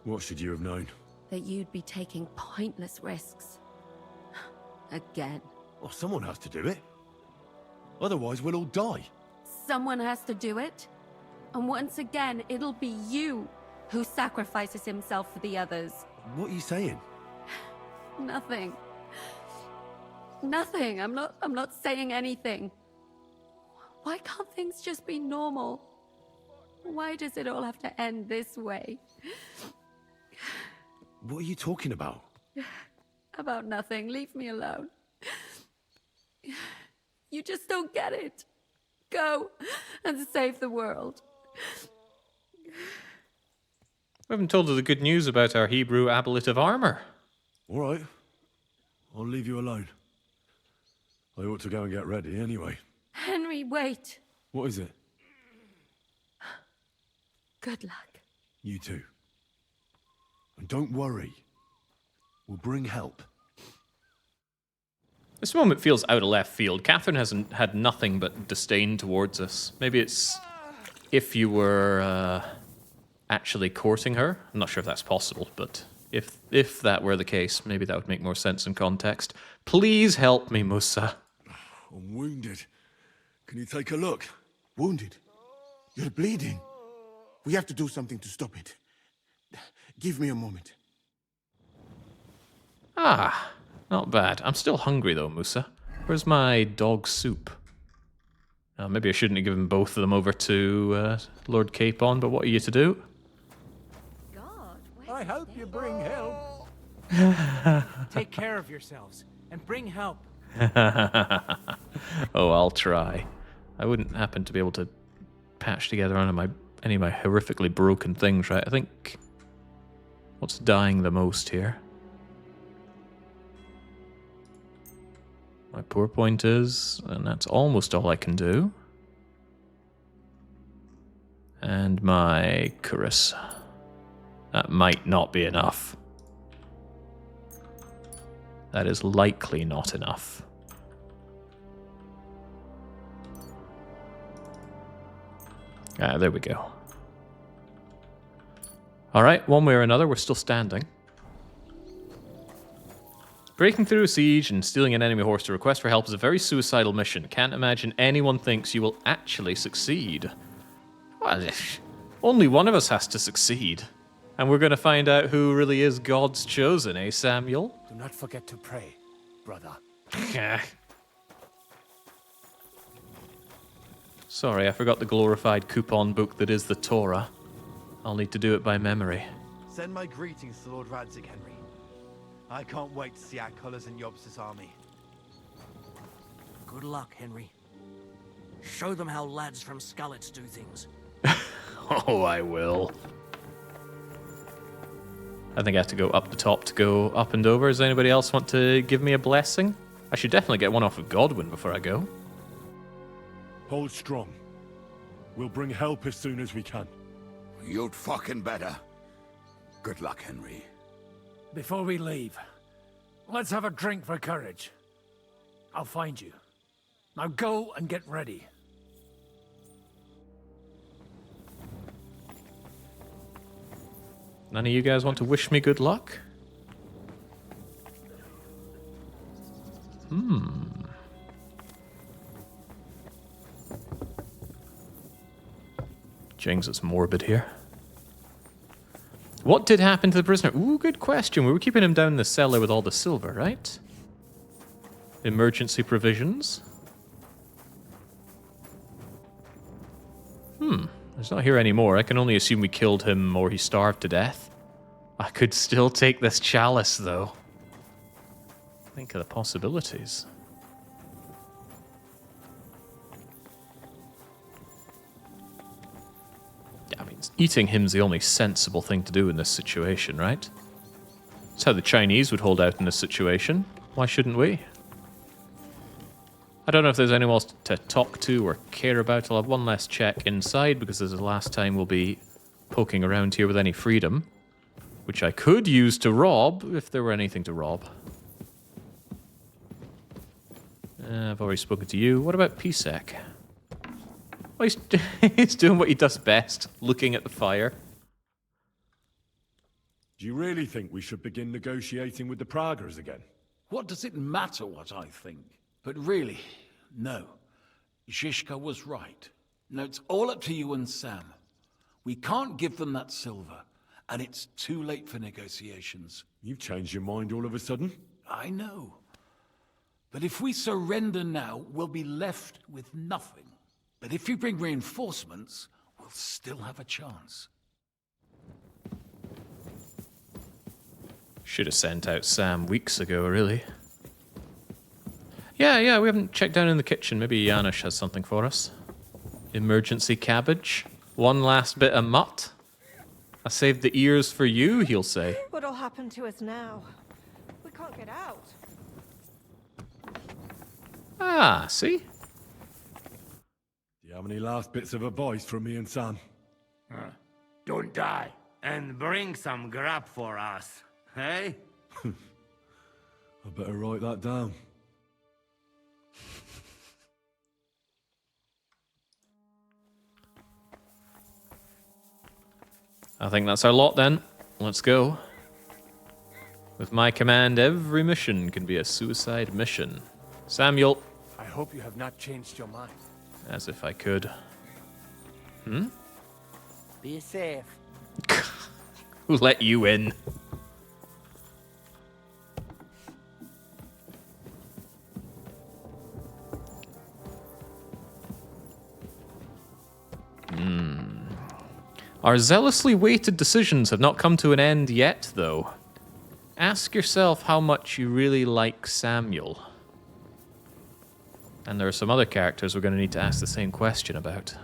What should you have known? That you'd be taking pointless risks. Again. Well, someone has to do it. Otherwise, we'll all die. Someone has to do it. And once again, it'll be you who sacrifices himself for the others. What are you saying? Nothing. Nothing. I'm not saying anything. Why can't things just be normal? Why does it all have to end this way? What are you talking about? About nothing. Leave me alone. You just don't get it. Go and save the world. We haven't told her the good news about our Hebrew ablative armor. All right. I'll leave you alone. I ought to go and get ready anyway. Henry, wait. What is it? Good luck. You too. And don't worry. We'll bring help. This moment feels out of left field. Catherine hasn't had nothing but disdain towards us. Maybe it's if you were actually courting her. I'm not sure if that's possible, but if that were the case, maybe that would make more sense in context. Please help me, Musa. I'm wounded. Can you take a look? Wounded? You're bleeding. We have to do something to stop it. Give me a moment. Ah, not bad. I'm still hungry though, Musa. Where's my dog soup? Maybe I shouldn't have given both of them over to Lord Capon, but what are you to do? I hope you bring help. Take care of yourselves and bring help. Oh, I'll try. I wouldn't happen to be able to patch together any of my horrifically broken things, right? I think... What's dying the most here? My poor point is, and that's almost all I can do. And my Carissa. That might not be enough. That is likely not enough. There we go. Alright, one way or another, we're still standing. Breaking through a siege and stealing an enemy horse to request for help is a very suicidal mission. Can't imagine anyone thinks you will actually succeed. Well, only one of us has to succeed. And we're going to find out who really is God's chosen, eh, Samuel? Do not forget to pray, brother. Sorry, I forgot the glorified coupon book that is the Torah. I'll need to do it by memory. Send my greetings to Lord Radzig, Henry. I can't wait to see our colours in Yobs's army. Good luck, Henry. Show them how lads from Skalitz do things. Oh, I will. I think I have to go up the top to go up and over. Does anybody else want to give me a blessing? I should definitely get one off of Godwin before I go. Hold strong. We'll bring help as soon as we can. You'd fucking better. Good luck, Henry. Before we leave, let's have a drink for courage. I'll find you. Now go and get ready. None of you guys want to wish me good luck? Jings is morbid here. What did happen to the prisoner? Ooh, good question. We were keeping him down in the cellar with all the silver, right? Emergency provisions. He's not here anymore. I can only assume we killed him or he starved to death. I could still take this chalice, though. Think of the possibilities. Yeah, I mean, eating him's the only sensible thing to do in this situation, right? It's how the Chinese would hold out in this situation. Why shouldn't we? I don't know if there's anyone else to talk to or care about. I'll have one last check inside because this is the last time we'll be poking around here with any freedom. Which I could use to rob, if there were anything to rob. I've already spoken to you. What about Pisek? Well, he's doing what he does best, looking at the fire. Do you really think we should begin negotiating with the Praguers again? What does it matter what I think? But really, no. Zizka was right. No, it's all up to you and Sam. We can't give them that silver, and it's too late for negotiations. You've changed your mind all of a sudden? I know. But if we surrender now, we'll be left with nothing. But if you bring reinforcements, we'll still have a chance. Should have sent out Sam weeks ago, really. Yeah, we haven't checked down in the kitchen. Maybe Janusz has something for us. Emergency cabbage. One last bit of mutt. I saved the ears for you, he'll say. What'll happen to us now? We can't get out. Ah, see? Do you have any last bits of advice from me and Sam? Don't die. And bring some grub for us, hey? I better write that down. I think that's our lot then. Let's go. With my command, every mission can be a suicide mission. Samuel. I hope you have not changed your mind. As if I could. Be safe. Who let you in? Our zealously weighted decisions have not come to an end yet, though. Ask yourself how much you really like Samuel. And there are some other characters we're going to need to ask the same question about.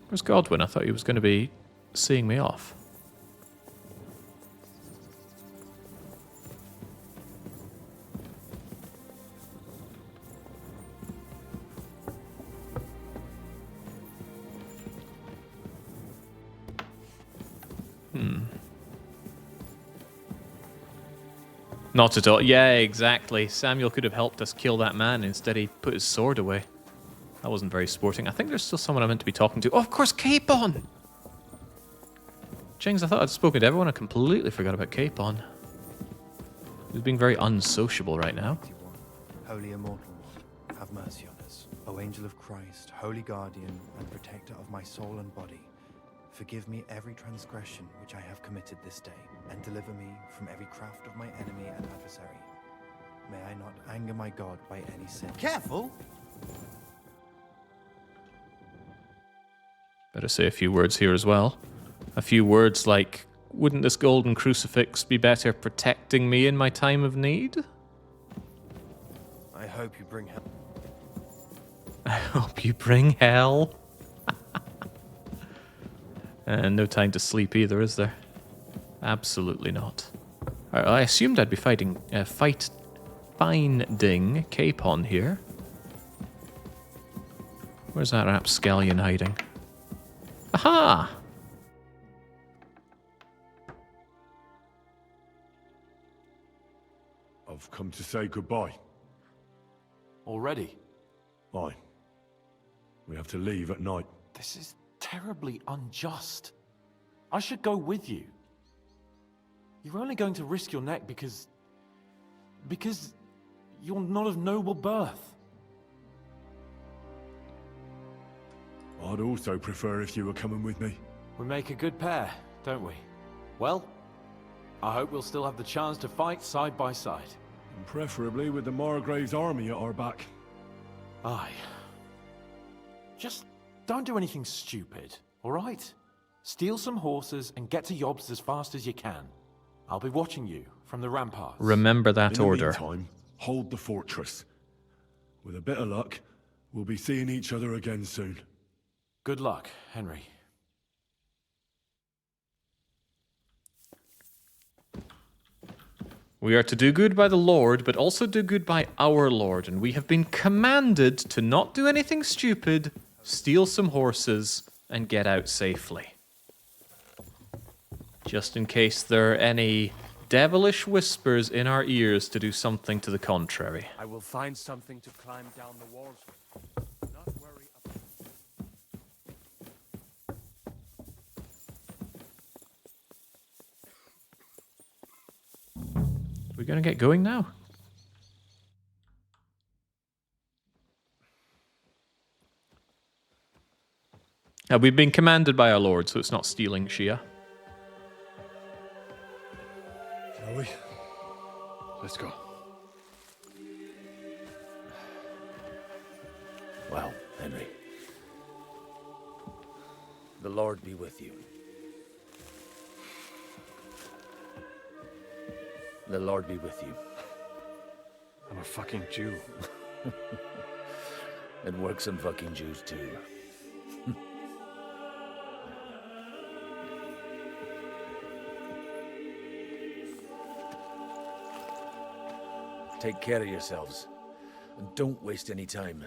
Where's Godwin? I thought he was going to be seeing me off. Not at all. Yeah, exactly. Samuel could have helped us kill that man. Instead, he put his sword away. That wasn't very sporting. I think there's still someone I'm meant to be talking to. Oh, of course, Capon! Jings, I thought I'd spoken to everyone. I completely forgot about Capon. He's being very unsociable right now. Holy Immortal One, have mercy on us. O Angel of Christ, Holy Guardian and Protector of my soul and body, forgive me every transgression which I have committed this day, and deliver me from every craft of my enemy and adversary. May I not anger my God by any sin. Careful! Better say a few words here as well. A few words like, wouldn't this golden crucifix be better protecting me in my time of need? I hope you bring help. I hope you bring hell. And no time to sleep either, is there? Absolutely not. I assumed I'd be finding Capon here. Where's that rapscallion hiding? Aha! I've come to say goodbye. Already? Aye. We have to leave at night. This is terribly unjust. I should go with you. You're only going to risk your neck because you're not of noble birth. I'd also prefer if you were coming with me. We make a good pair, don't we? Well, I hope we'll still have the chance to fight side by side. And preferably with the Margrave's army at our back. Aye. Just don't do anything stupid, all right? Steal some horses and get to Yobst as fast as you can. I'll be watching you from the ramparts. Remember that order. In the meantime, hold the fortress. With a bit of luck, we'll be seeing each other again soon. Good luck, Henry. We are to do good by the Lord, but also do good by our Lord, and we have been commanded to not do anything stupid, steal some horses, and get out safely. Just in case there are any devilish whispers in our ears to do something to the contrary. I will find something to climb down the walls with. Not worry about... We're going to get going now. We've been commanded by our Lord, so it's not stealing, Shia. Shall we? Let's go. Well, Henry. The Lord be with you. The Lord be with you. I'm a fucking Jew. It works on fucking Jews too. Take care of yourselves, and don't waste any time.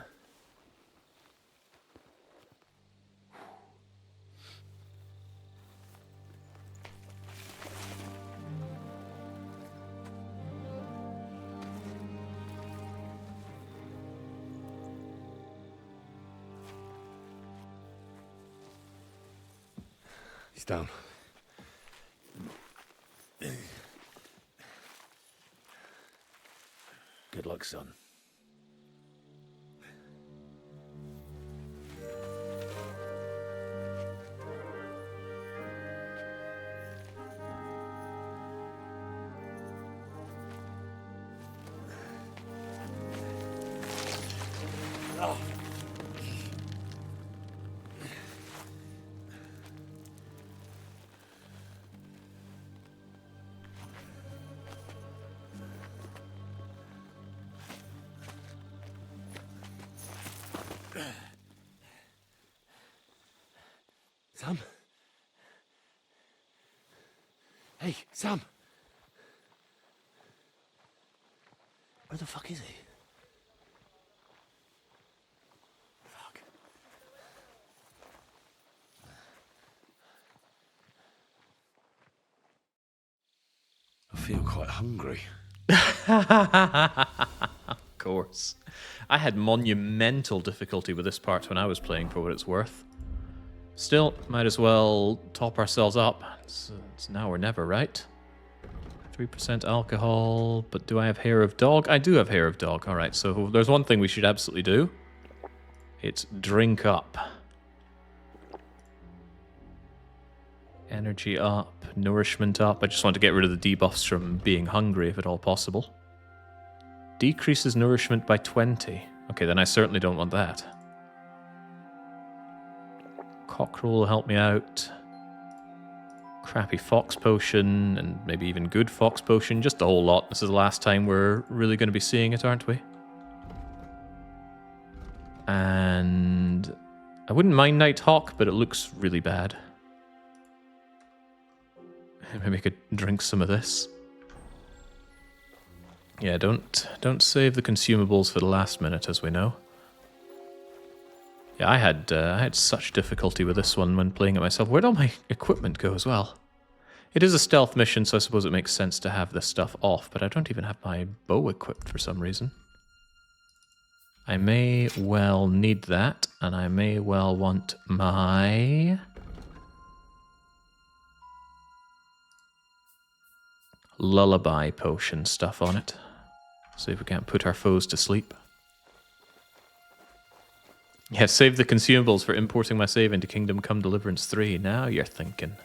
He's down. Good luck, son. Oh. Sam? Hey, Sam! Where the fuck is he? Fuck. I feel quite hungry. Of course. I had monumental difficulty with this part when I was playing, for what it's worth. Still, might as well top ourselves up. It's now or never, right? 3% alcohol, but do I have hair of dog? I do have hair of dog. All right, so there's one thing we should absolutely do. It's drink up. Energy up, nourishment up. I just want to get rid of the debuffs from being hungry, if at all possible. Decreases nourishment by 20. Okay, then I certainly don't want that. Cockerel will help me out. Crappy fox potion, and maybe even good fox potion. Just a whole lot. This is the last time we're really going to be seeing it, aren't we? And I wouldn't mind Nighthawk, but it looks really bad. Maybe I could drink some of this. Yeah, don't save the consumables for the last minute, as we know. Yeah, I had such difficulty with this one when playing it myself. Where'd all my equipment go as well? It is a stealth mission, so I suppose it makes sense to have this stuff off, but I don't even have my bow equipped for some reason. I may well need that, and I may well want my lullaby potion stuff on it. See if we can't put our foes to sleep. Yeah, save the consumables for importing my save into Kingdom Come Deliverance 3. Now you're thinking.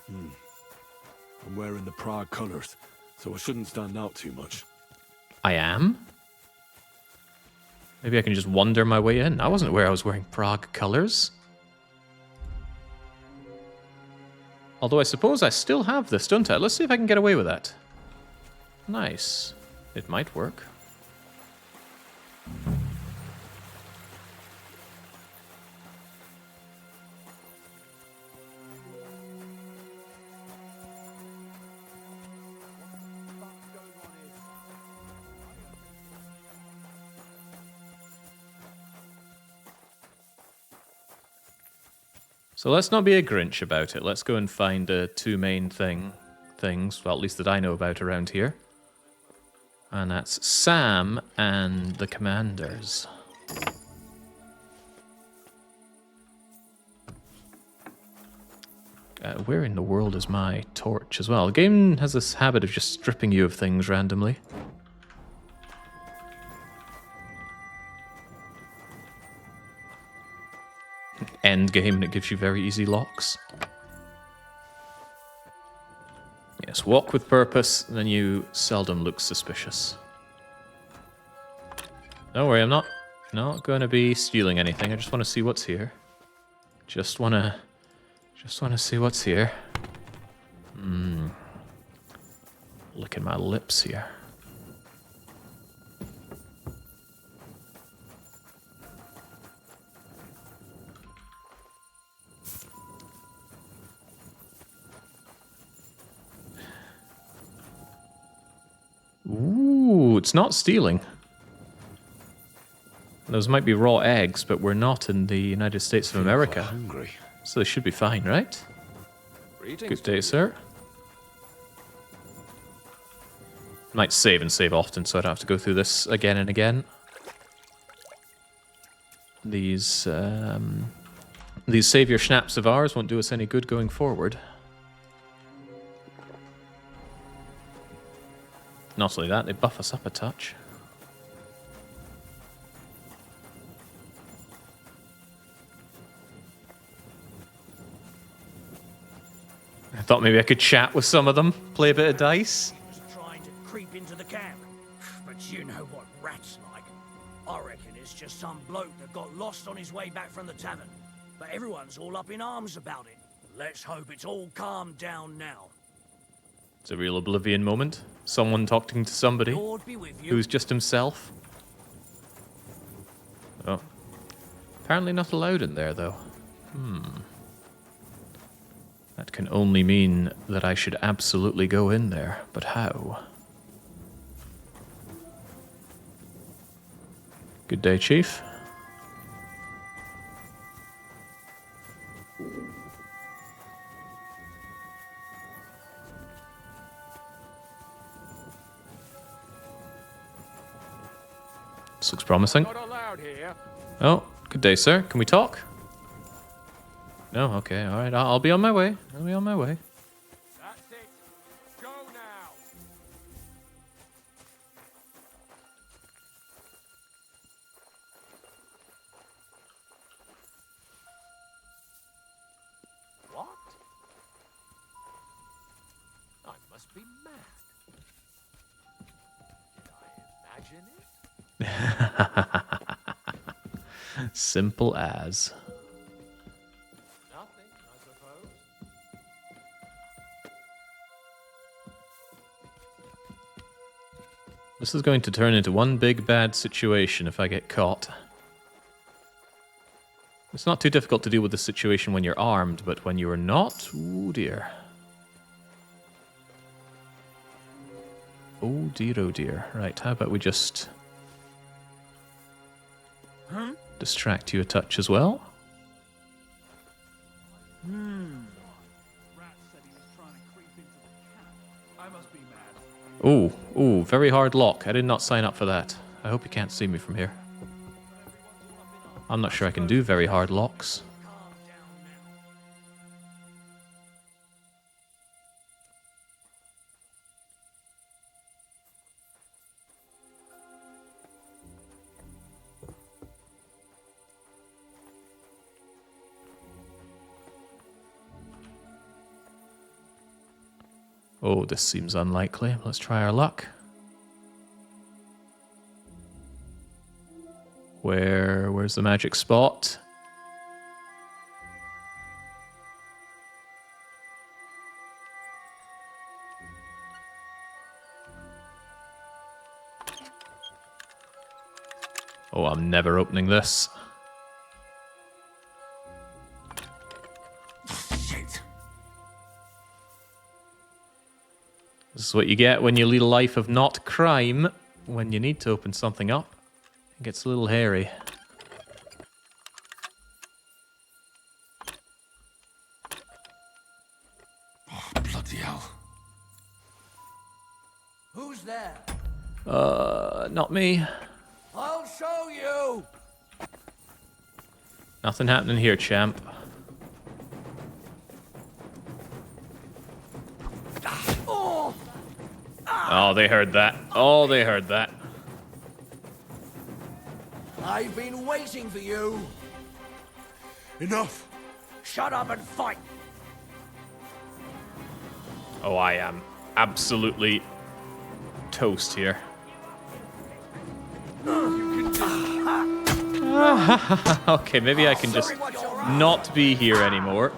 I'm wearing the Prague colours, so I shouldn't stand out too much. I am? Maybe I can just wander my way in. I wasn't aware I was wearing Prague colours. Although I suppose I still have this, don't I? Let's see if I can get away with that. Nice. It might work. So let's not be a Grinch about it. Let's go and find two main things, well, at least that I know about around here. And that's Sam and the Commanders. Where in the world is my torch as well? The game has this habit of just stripping you of things randomly. End game, and it gives you very easy locks. Yes, walk with purpose, then you seldom look suspicious. Don't worry, I'm not going to be stealing anything. I just want to see what's here. Just want to see what's here. Licking my lips here. Ooh, it's not stealing. Those might be raw eggs, but we're not in the United States of America. Hungry. So they should be fine, right? Good day, sir. Might save and save often, so I don't have to go through this again and again. These savior schnapps of ours won't do us any good going forward. Not only that, they buff us up a touch. I thought maybe I could chat with some of them, play a bit of dice. He was trying to creep into the camp, but you know what rats like. I reckon it's just some bloke that got lost on his way back from the tavern. But everyone's all up in arms about it. Let's hope it's all calmed down now. It's a real Oblivion moment. Someone talking to somebody Lord be with you. who's just himself. Oh. Apparently not allowed in there, though. That can only mean that I should absolutely go in there. But how? Good day, Chief. This looks promising. Not allowed here. Oh, good day, sir. Can we talk? No, okay, all right. I'll be on my way. I'll be on my way. That's it. Go now. What? I must be mad. Did I imagine it? Simple as. Nothing, I suppose. This is going to turn into one big bad situation if I get caught. It's not too difficult to deal with the situation when you're armed, but when you're not, ooh dear. Oh dear, oh dear. Right, how about we just distract you a touch as well? Ooh, ooh, very hard lock. I did not sign up for that. I hope you can't see me from here. I'm not sure I can do very hard locks. Oh, this seems unlikely. Let's try our luck. Where's the magic spot? Oh, I'm never opening this. This is what you get when you lead a life of not crime. When you need to open something up, it gets a little hairy. Oh, bloody hell. Who's there? Not me. I'll show you! Nothing happening here, champ. Oh, they heard that. Oh, they heard that. I've been waiting for you. Enough! Shut up and fight! Oh, I am absolutely toast here. Okay, maybe I can just not be here anymore.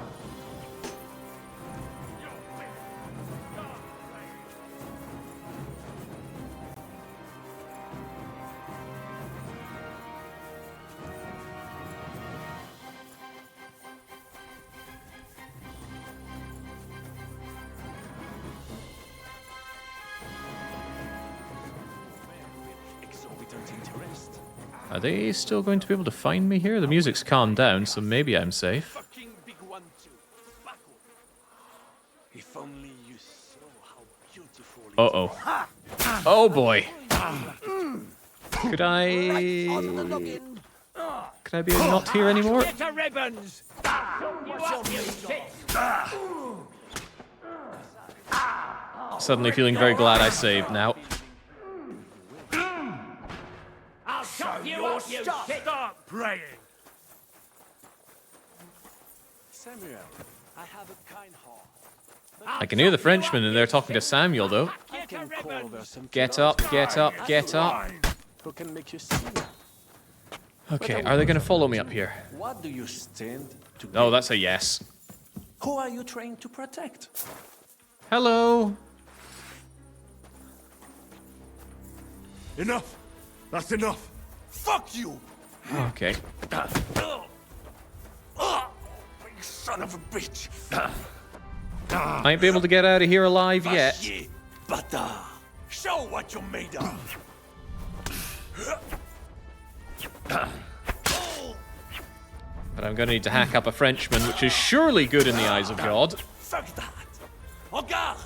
Are they still going to be able to find me here? The music's calmed down, so maybe I'm safe. Uh-oh. Oh boy. Could I be not here anymore? Get the ribbons! Suddenly feeling very glad I saved now. I'll chop you up, you stop praying! Samuel, I have a kind heart. I can hear the Frenchman and they're talking to Samuel, though. Get up, get up, get up. Who can make you see? Okay, are they going to follow me up here? What do you stand to Oh, that's a yes. Who are you trying to protect? Hello. Enough! That's enough! Fuck you! Okay. Son of a bitch! I ain't be able to get out of here alive yet. Bâtard! Show what you're made of! But I'm going to need to hack up a Frenchman, which is surely good in the eyes of God. Fuck that! En garde!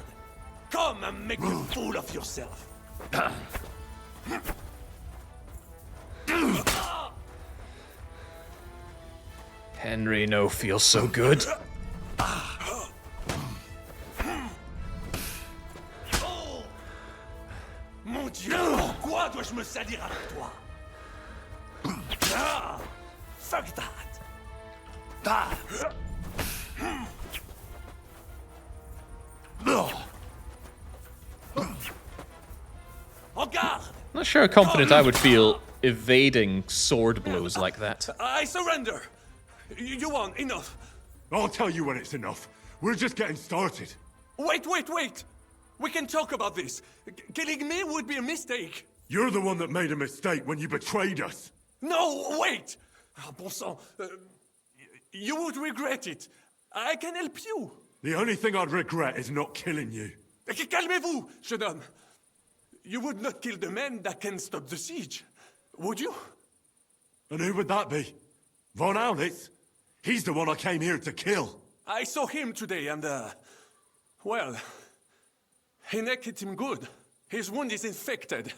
Come and make a fool of yourself! Henry no feels so good. Mon Dieu! Pourquoi dois-je me salir avec toi? Fuck that! En garde! Not sure how confident I would feel evading sword blows like that. I surrender! You won, enough! I'll tell you when it's enough. We're just getting started. Wait! We can talk about this. Killing me would be a mistake. You're the one that made a mistake when you betrayed us. No, wait! Bon sang, you would regret it. I can help you. The only thing I'd regret is not killing you. Calmez-vous, jeune homme. You would not kill the man that can stop the siege, would you? And who would that be? Von Aulitz? He's the one I came here to kill. I saw him today and, well, he naked him good. His wound is infected.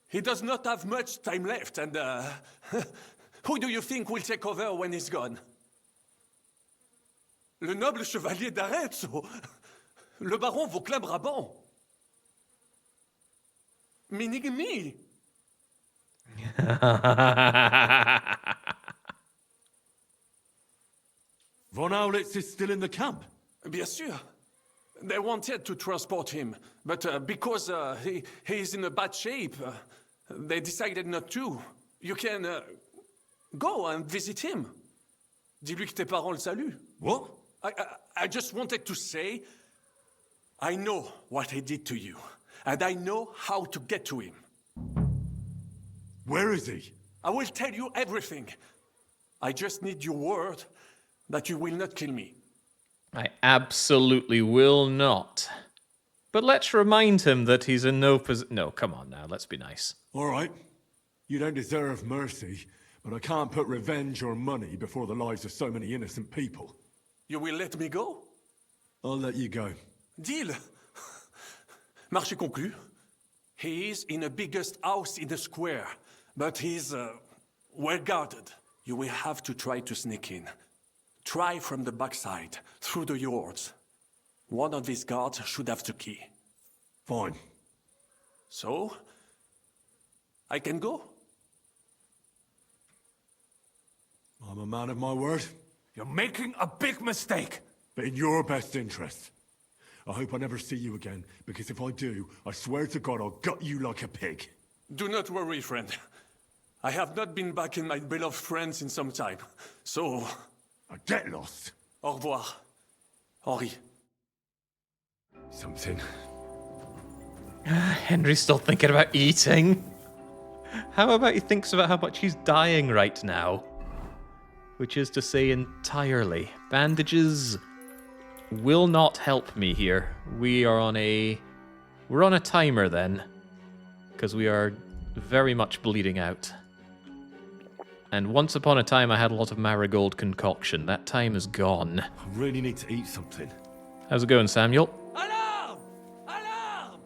He does not have much time left and, who do you think will take over when he's gone? Le noble chevalier d'Arezzo. Le baron Vauclin-Brabant. Meaning me. Von Aulitz is still in the camp? Bien sûr. They wanted to transport him, but because he is in a bad shape, they decided not to. You can go and visit him. Dis-lui que tes parents le saluent. What? I just wanted to say, I know what he did to you, and I know how to get to him. Where is he? I will tell you everything. I just need your word that you will not kill me. I absolutely will not. But let's remind him that he's in no position. No, come on now, let's be nice. All right. You don't deserve mercy, but I can't put revenge or money before the lives of so many innocent people. You will let me go? I'll let you go. Deal. Marché conclu. He is in the biggest house in the square, but he's well guarded. You will have to try to sneak in. Try from the backside, through the yards. One of these guards should have the key. Fine. So, I can go? I'm a man of my word. You're making a big mistake. But in your best interest. I hope I never see you again, because if I do, I swear to God I'll gut you like a pig. Do not worry, friend. I have not been back in my beloved friends in some time, so... Get lost. Au revoir, Henri. Something. Henry's still thinking about eating. How about he thinks about how much he's dying right now? Which is to say entirely. Bandages will not help me here. We're on a timer then. Because we are very much bleeding out. And once upon a time I had a lot of marigold concoction. That time is gone. I really need to eat something. How's it going, Samuel? Alarm! Alarm!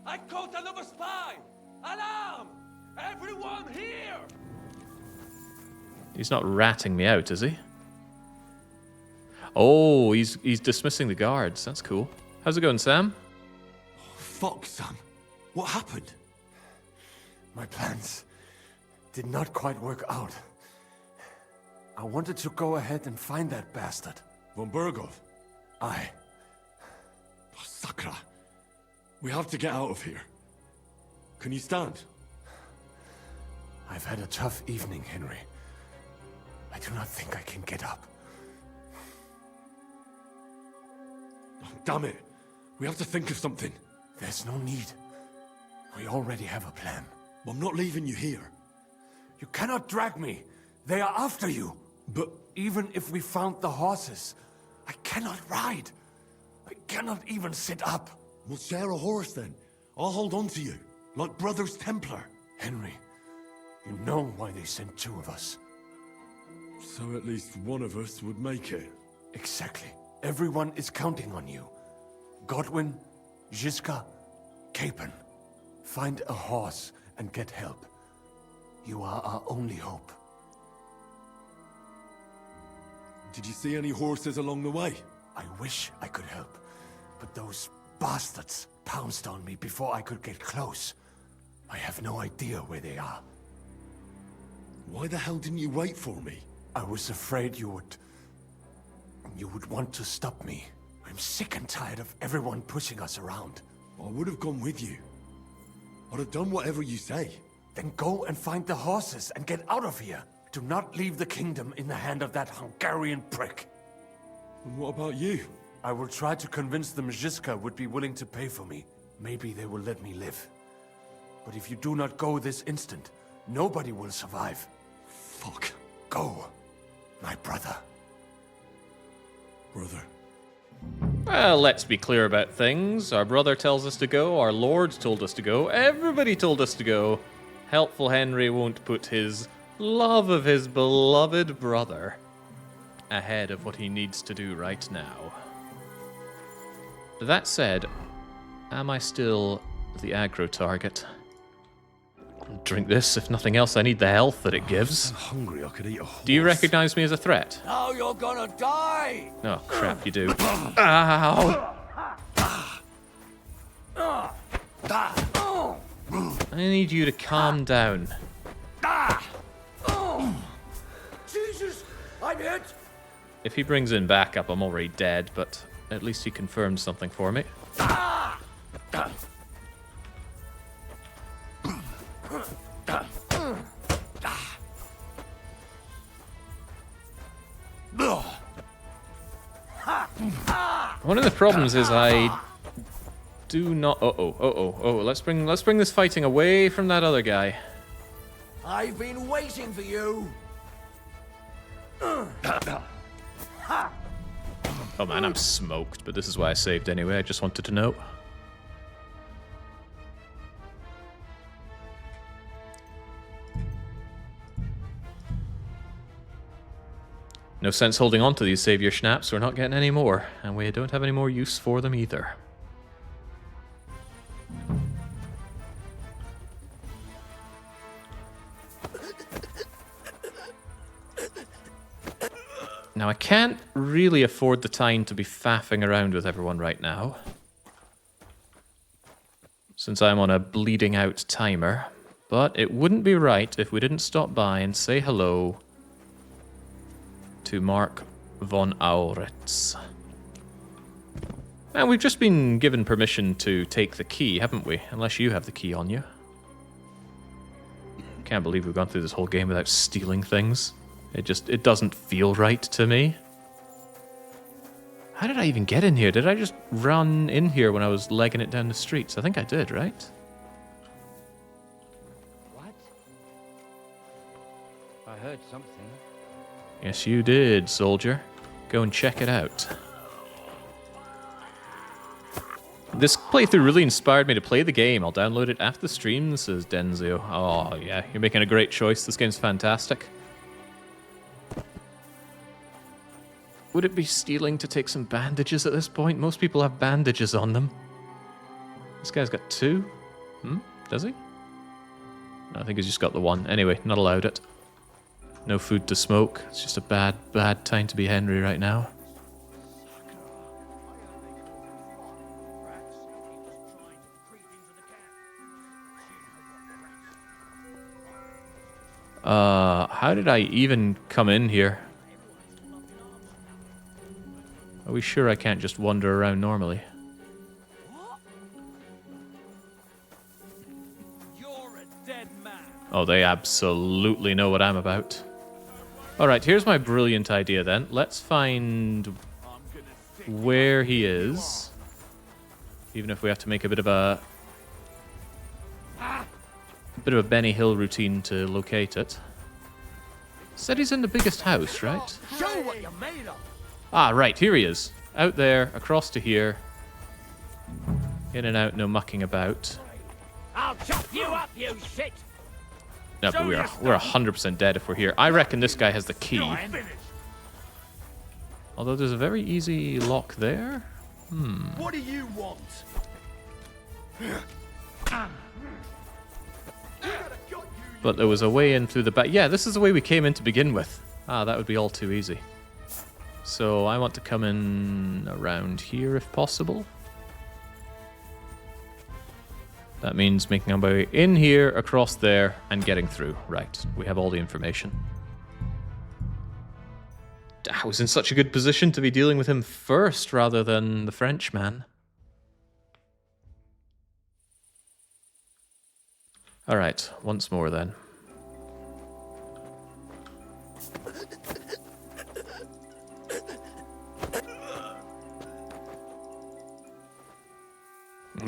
I caught another spy! Alarm! Everyone here! He's not ratting me out, is he? Oh, he's dismissing the guards. That's cool. How's it going, Sam? Oh, fuck, Sam. What happened? My plans did not quite work out. I wanted to go ahead and find that bastard. Von Burgov? Aye. Oh, Sakra. We have to get out of here. Can you stand? I've had a tough evening, Henry. I do not think I can get up. Oh, damn it. We have to think of something. There's no need. We already have a plan. I'm not leaving you here. You cannot drag me. They are after you. But even if we found the horses, I cannot ride. I cannot even sit up. We'll share a horse then. I'll hold on to you, like Brothers Templar. Henry, you know why they sent two of us. So at least one of us would make it. Exactly. Everyone is counting on you. Godwin, Gisca, Capon. Find a horse and get help. You are our only hope. Did you see any horses along the way? I wish I could help, but those bastards pounced on me before I could get close. I have no idea where they are. Why the hell didn't you wait for me? I was afraid you would want to stop me. I'm sick and tired of everyone pushing us around. I would have gone with you. I'd have done whatever you say. Then go and find the horses and get out of here. Do not leave the kingdom in the hand of that Hungarian prick. And what about you? I will try to convince them Gisca would be willing to pay for me. Maybe they will let me live. But if you do not go this instant, nobody will survive. Fuck. Go, my brother. Brother. Well, let's be clear about things. Our brother tells us to go, our lord told us to go, everybody told us to go. Helpful Henry won't put his love of his beloved brother ahead of what he needs to do right now. That said, am I still the aggro target? Drink this, if nothing else. I need the health that it gives. I'm hungry, I could eat a horse. Do you recognize me as a threat? Now you're gonna die! Oh, crap, you do. Ow! I need you to calm down. Jesus! I'm hit! If he brings in backup, I'm already dead, but at least he confirmed something for me. One of the problems is I do not. Let's bring this fighting away from that other guy. I've been waiting for you. Oh man, I'm smoked, but this is why I saved anyway. I just wanted to know. No sense holding on to these savior schnapps. We're not getting any more, and we don't have any more use for them either. Now, I can't really afford the time to be faffing around with everyone right now, since I'm on a bleeding out timer, but it wouldn't be right if we didn't stop by and say hello to Mark von Auritz. And we've just been given permission to take the key, haven't we? Unless you have the key on you. Can't believe we've gone through this whole game without stealing things. It doesn't feel right to me. How did I even get in here? Did I just run in here when I was legging it down the streets? I think I did, right? What? I heard something. Yes, you did, soldier. Go and check it out. This playthrough really inspired me to play the game. I'll download it after the stream, says Denzio. Oh, yeah, you're making a great choice. This game's fantastic. Would it be stealing to take some bandages at this point? Most people have bandages on them. This guy's got 2. Does he? No, I think he's just got the 1. Anyway, not allowed it. No food to smoke. It's just a bad, bad time to be Henry right now. How did I even come in here? Are we sure I can't just wander around normally? Oh, they absolutely know what I'm about. Alright, here's my brilliant idea then. Let's find where he is. Even if we have to make a bit of a Benny Hill routine to locate it. Said he's in the biggest house, right? Show what you're made of. Ah, right, here he is. Out there, across to here. In and out, no mucking about. I'll chop you up, you shit! No, but we're 100% dead if we're here. I reckon this guy has the key. Although there's a very easy lock there. What do you want? But there was a way in through the back. Yeah, this is the way we came in to begin with. Ah, that would be all too easy. So I want to come in around here if possible. That means making our way in here, across there, and getting through. Right, we have all the information. I was in such a good position to be dealing with him first rather than the Frenchman. Alright, once more then.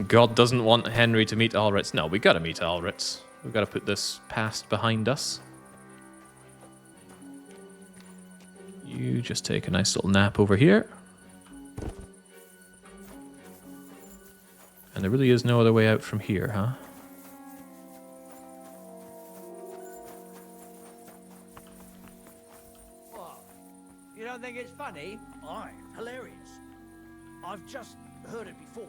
God doesn't want Henry to meet Alritz. No, we gotta meet Alritz. We've gotta put this past behind us. You just take a nice little nap over here. really is no other way out from here, huh? What? You don't think it's funny? Aye, hilarious. I've just heard it before.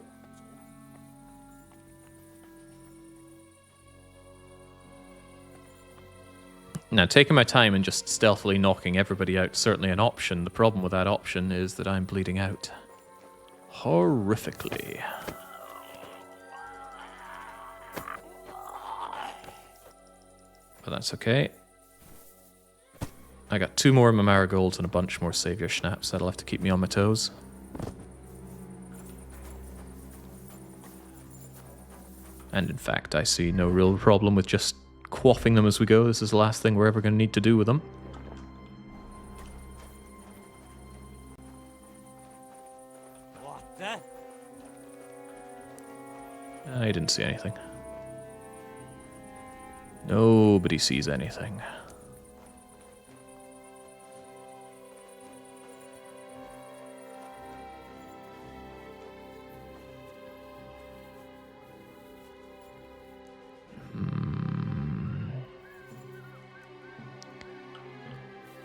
Now, taking my time and just stealthily knocking everybody out is certainly an option. The problem with that option is that I'm bleeding out. Horrifically. But that's okay. I got 2 more of my marigolds and a bunch more savior schnapps. That'll have to keep me on my toes. And in fact, I see no real problem with just quaffing them as we go. This is the last thing we're ever going to need to do with them. What the? I didn't see anything. Nobody sees anything.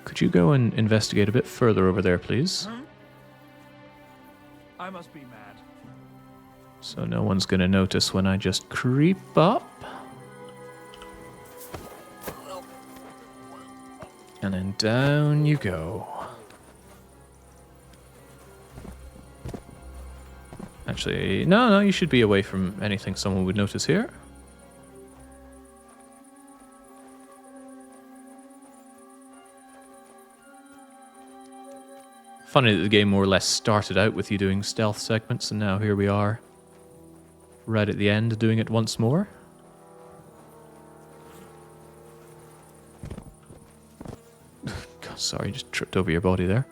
Could you go and investigate a bit further over there, please? I must be mad. So no one's going to notice when I just creep up. And then down you go. Actually, no, you should be away from anything someone would notice here. Funny that the game more or less started out with you doing stealth segments, and now here we are, right at the end, doing it once more. God, sorry, just tripped over your body there.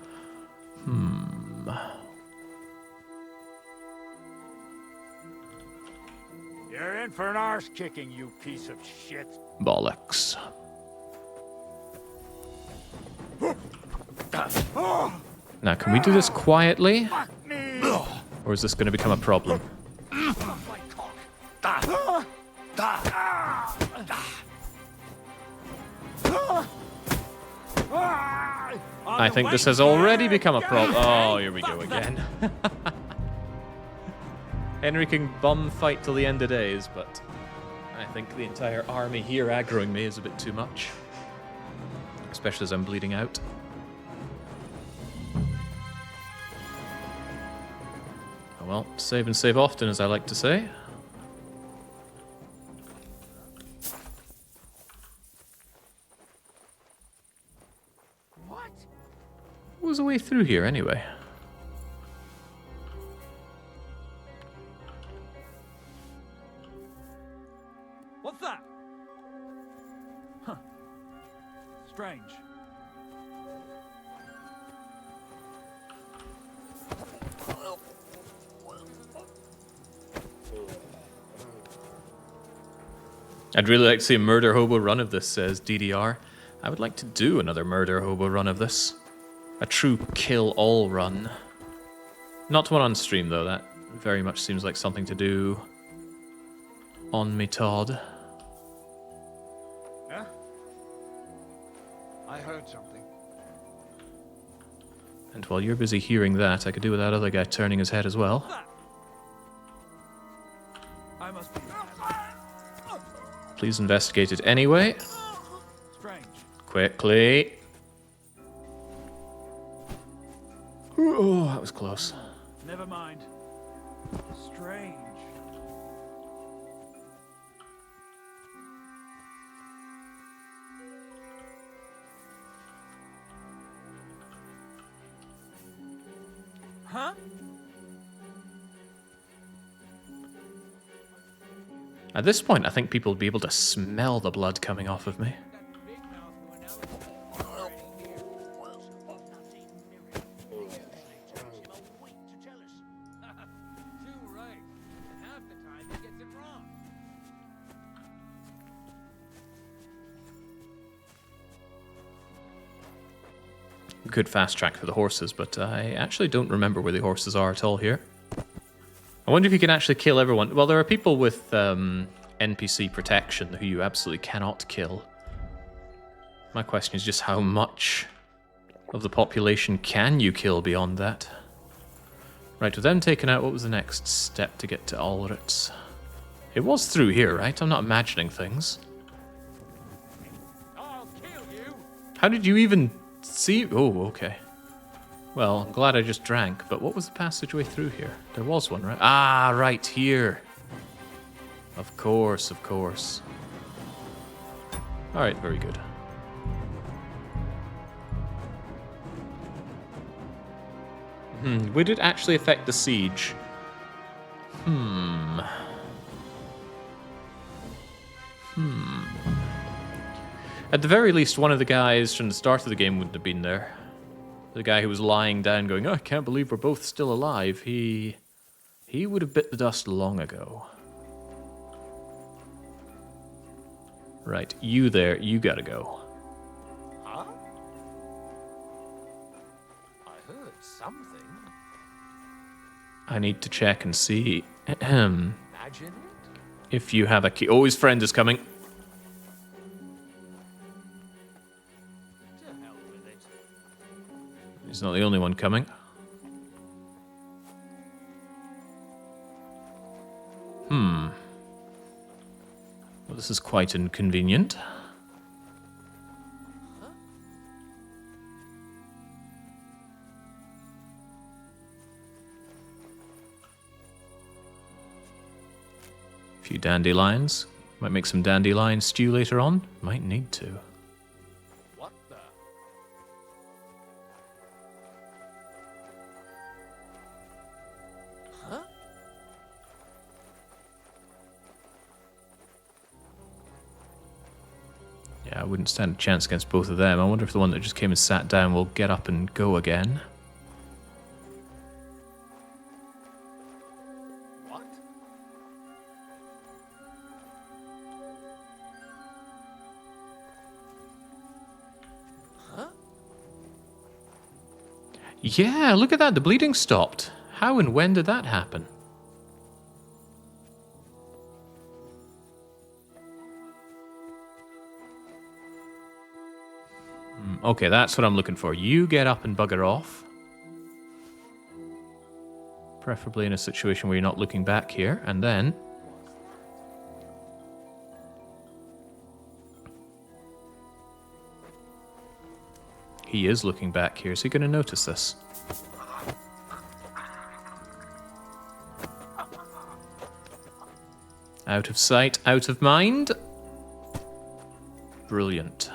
You're in for an arse kicking, you piece of shit. Bollocks. Now, can we do this quietly? Or is this going to become a problem? I think this has already become a problem. Oh, here we go again. Henry can bum fight till the end of days, but I think the entire army here aggroing me is a bit too much. Especially as I'm bleeding out. Oh well, save and save often, as I like to say. What? What was the way through here, anyway? What's that? Huh. Strange. I'd really like to see a murder hobo run of this, says DDR. I would like to do another murder hobo run of this. A true kill-all run. Not one on stream, though. That very much seems like something to do on me, Todd. Yeah? I heard something. And while you're busy hearing that, I could do with that other guy turning his head as well. I must be Please investigate it anyway. strange. Quickly. Oh, that was close. Never mind. Strange. Huh? At this point, I think people would be able to smell the blood coming off of me. Good fast track for the horses, but I actually don't remember where the horses are at all here. I wonder if you can actually kill everyone. Well, there are people with NPC protection who you absolutely cannot kill. My question is just how much of the population can you kill beyond that? Right, with them taken out, what was the next step to get to Alritz? It was through here, right? I'm not imagining things. How did you even see? Oh, okay. Well, I'm glad I just drank, but what was the passageway through here? There was one, right? Ah, right here. Of course, of course. Alright, very good. Would it actually affect the siege? At the very least, one of the guys from the start of the game wouldn't have been there. The guy who was lying down going, oh, I can't believe we're both still alive. He would have bit the dust long ago. Right, you there, you gotta go. Huh? I heard something. I need to check and see Imagine it? if you have a key. Oh, his friend is coming. He's not the only one coming. Well, this is quite inconvenient. A few dandelions. Might make some dandelion stew later on. Might need to. What the? Huh? Yeah, I wouldn't stand a chance against both of them. I wonder if the one that just came and sat down will get up and go again. What? Huh? Yeah, look at that. The bleeding stopped. How and when did that happen? Okay, that's what I'm looking for. You get up and bugger off. Preferably in a situation where you're not looking back here. And then... he is looking back here. Is he going to notice this? Out of sight, out of mind. Brilliant.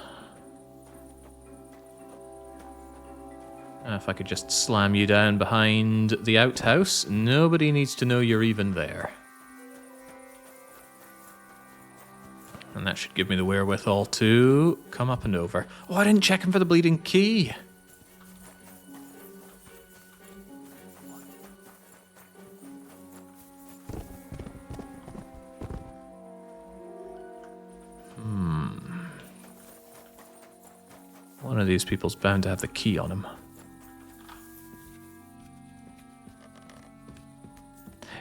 If I could just slam you down behind the outhouse, nobody needs to know you're even there. And that should give me the wherewithal to come up and over. Oh, I didn't check him for the bleeding key. One of these people's bound to have the key on him.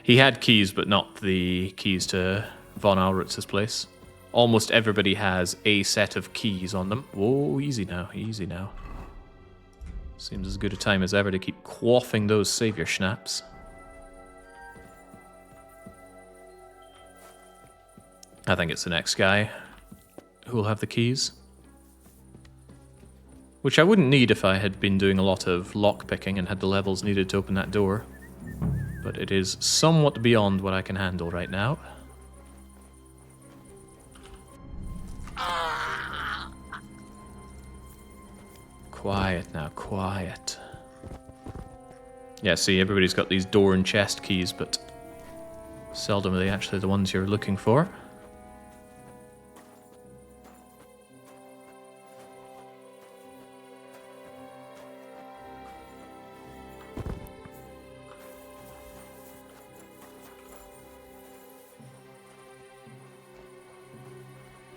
He had keys, but not the keys to Von Alritz's place. Almost everybody has a set of keys on them. Whoa, easy now, easy now. Seems as good a time as ever to keep quaffing those savior schnapps. I think it's the next guy who will have the keys. Which I wouldn't need if I had been doing a lot of lockpicking and had the levels needed to open that door. But it is somewhat beyond what I can handle right now. Quiet now, quiet. Yeah, see, everybody's got these door and chest keys, but seldom are they actually the ones you're looking for.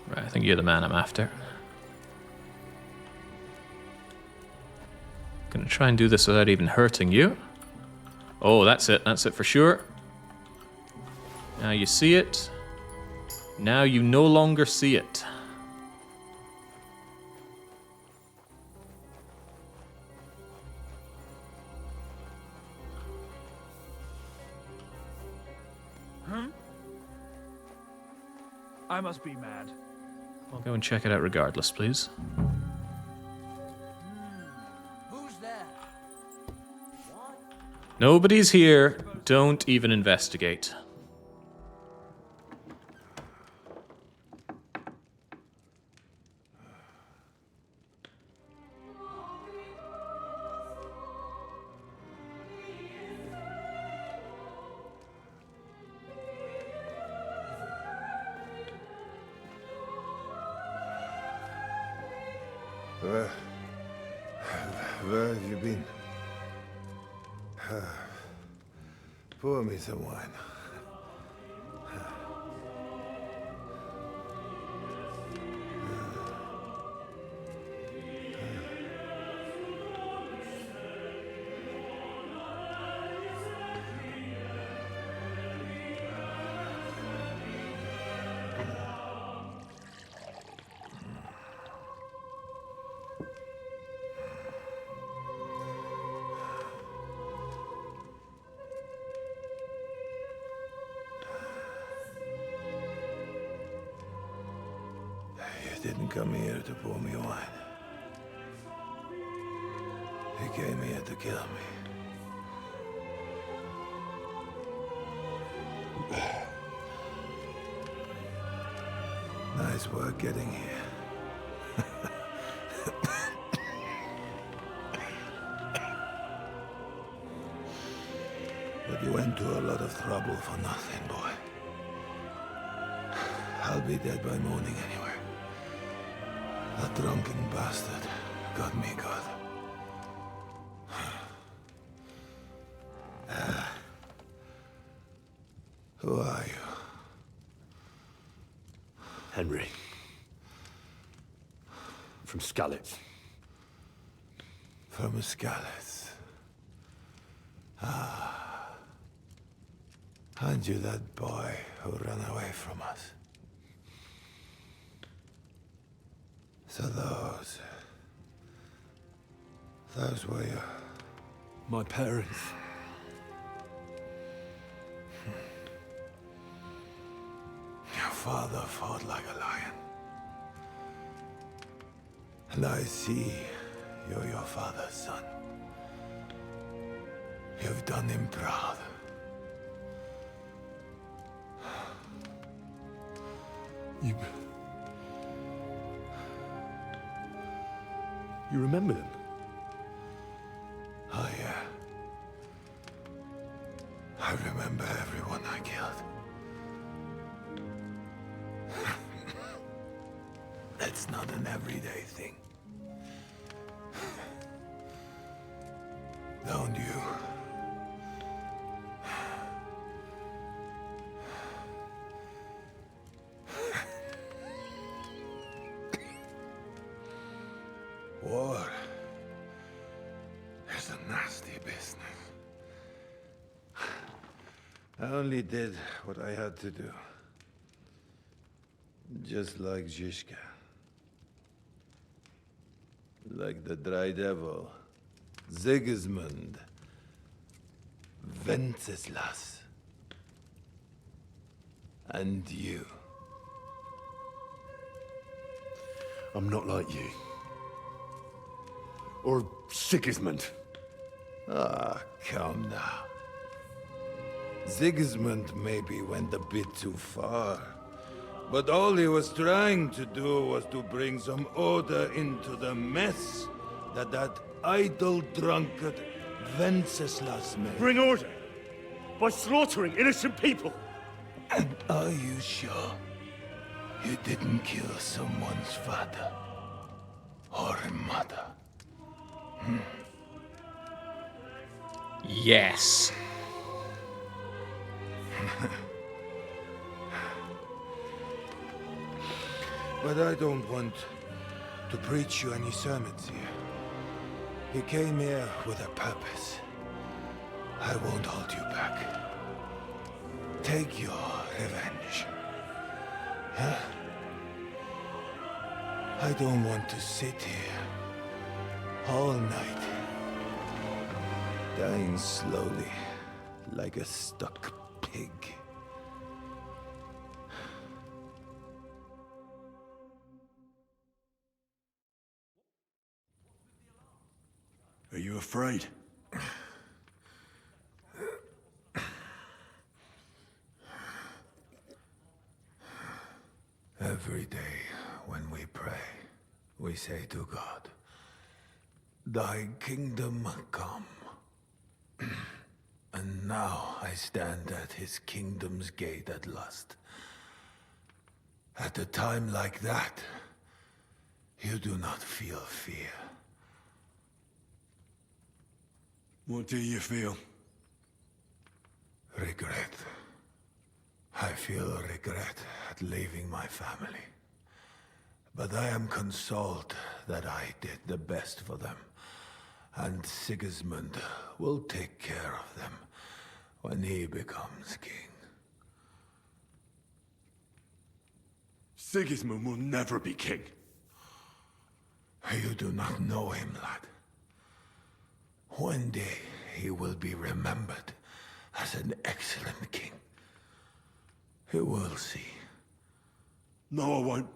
Right, I think you're the man I'm after. Gonna try and do this without even hurting you. Oh, that's it for sure. Now you see it. Now you no longer see it. I must be mad. I'll go and check it out regardless, please. Who's there? Nobody's here. Don't even investigate. Where have you been? Pour me some wine. You didn't come here to pour me wine. You came here to kill me. Nice work getting here. But you went to a lot of trouble for nothing, boy. I'll be dead by morning anyway. That drunken bastard got me good. Who are you? Henry. From Skalitz. From Skalitz. Ah. Aren't you that boy who ran away from us? So those were your... My parents. Your father fought like a lion. And I see you're your father's son. You've done him proud. You remember them? Oh, yeah. I remember everyone I killed. It's not an everyday thing. Don't you? War is a nasty business. I only did what I had to do. Just like Zizka. Like the Dry Devil, Sigismund, Wenceslas, and you. I'm not like you. Or Sigismund. Ah, come now. Sigismund maybe went a bit too far. But all he was trying to do was to bring some order into the mess that idle drunkard Wenceslas made. Bring order? By slaughtering innocent people? And are you sure you didn't kill someone's father or mother? Yes. But I don't want to preach you any sermons here. You came here with a purpose. I won't hold you back. Take your revenge. Huh? I don't want to sit here all night, dying slowly like a stuck pig. Are you afraid? Every day when we pray, we say to God, Thy kingdom come. And now I stand at his kingdom's gate at last. At a time like that, you do not feel fear. What do you feel? Regret. I feel regret at leaving my family. But I am consoled that I did the best for them. And Sigismund will take care of them when he becomes king. Sigismund will never be king. You do not know him, lad. One day he will be remembered as an excellent king. You will see. No, I won't.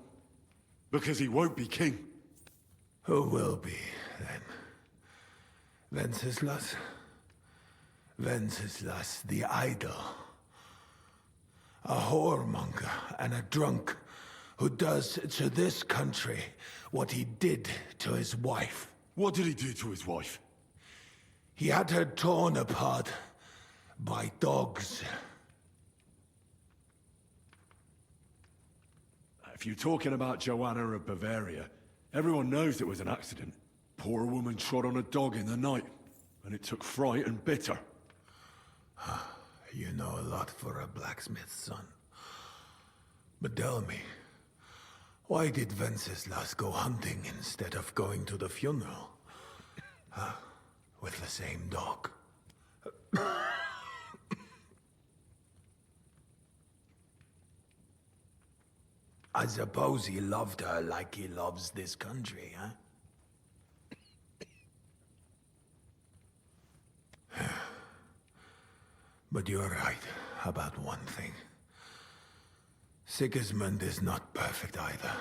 Because he won't be king. Who will be, then? Wenceslas? Wenceslas the idol. A whoremonger and a drunk who does to this country what he did to his wife. What did he do to his wife? He had her torn apart by dogs. If you're talking about Joanna of Bavaria, everyone knows it was an accident. Poor woman trod on a dog in the night, and it took fright and bitter. You know a lot for a blacksmith's son. But tell me, why did Wenceslas go hunting instead of going to the funeral? With the same dog. I suppose he loved her like he loves this country, huh? But you're right about one thing. Sigismund is not perfect either.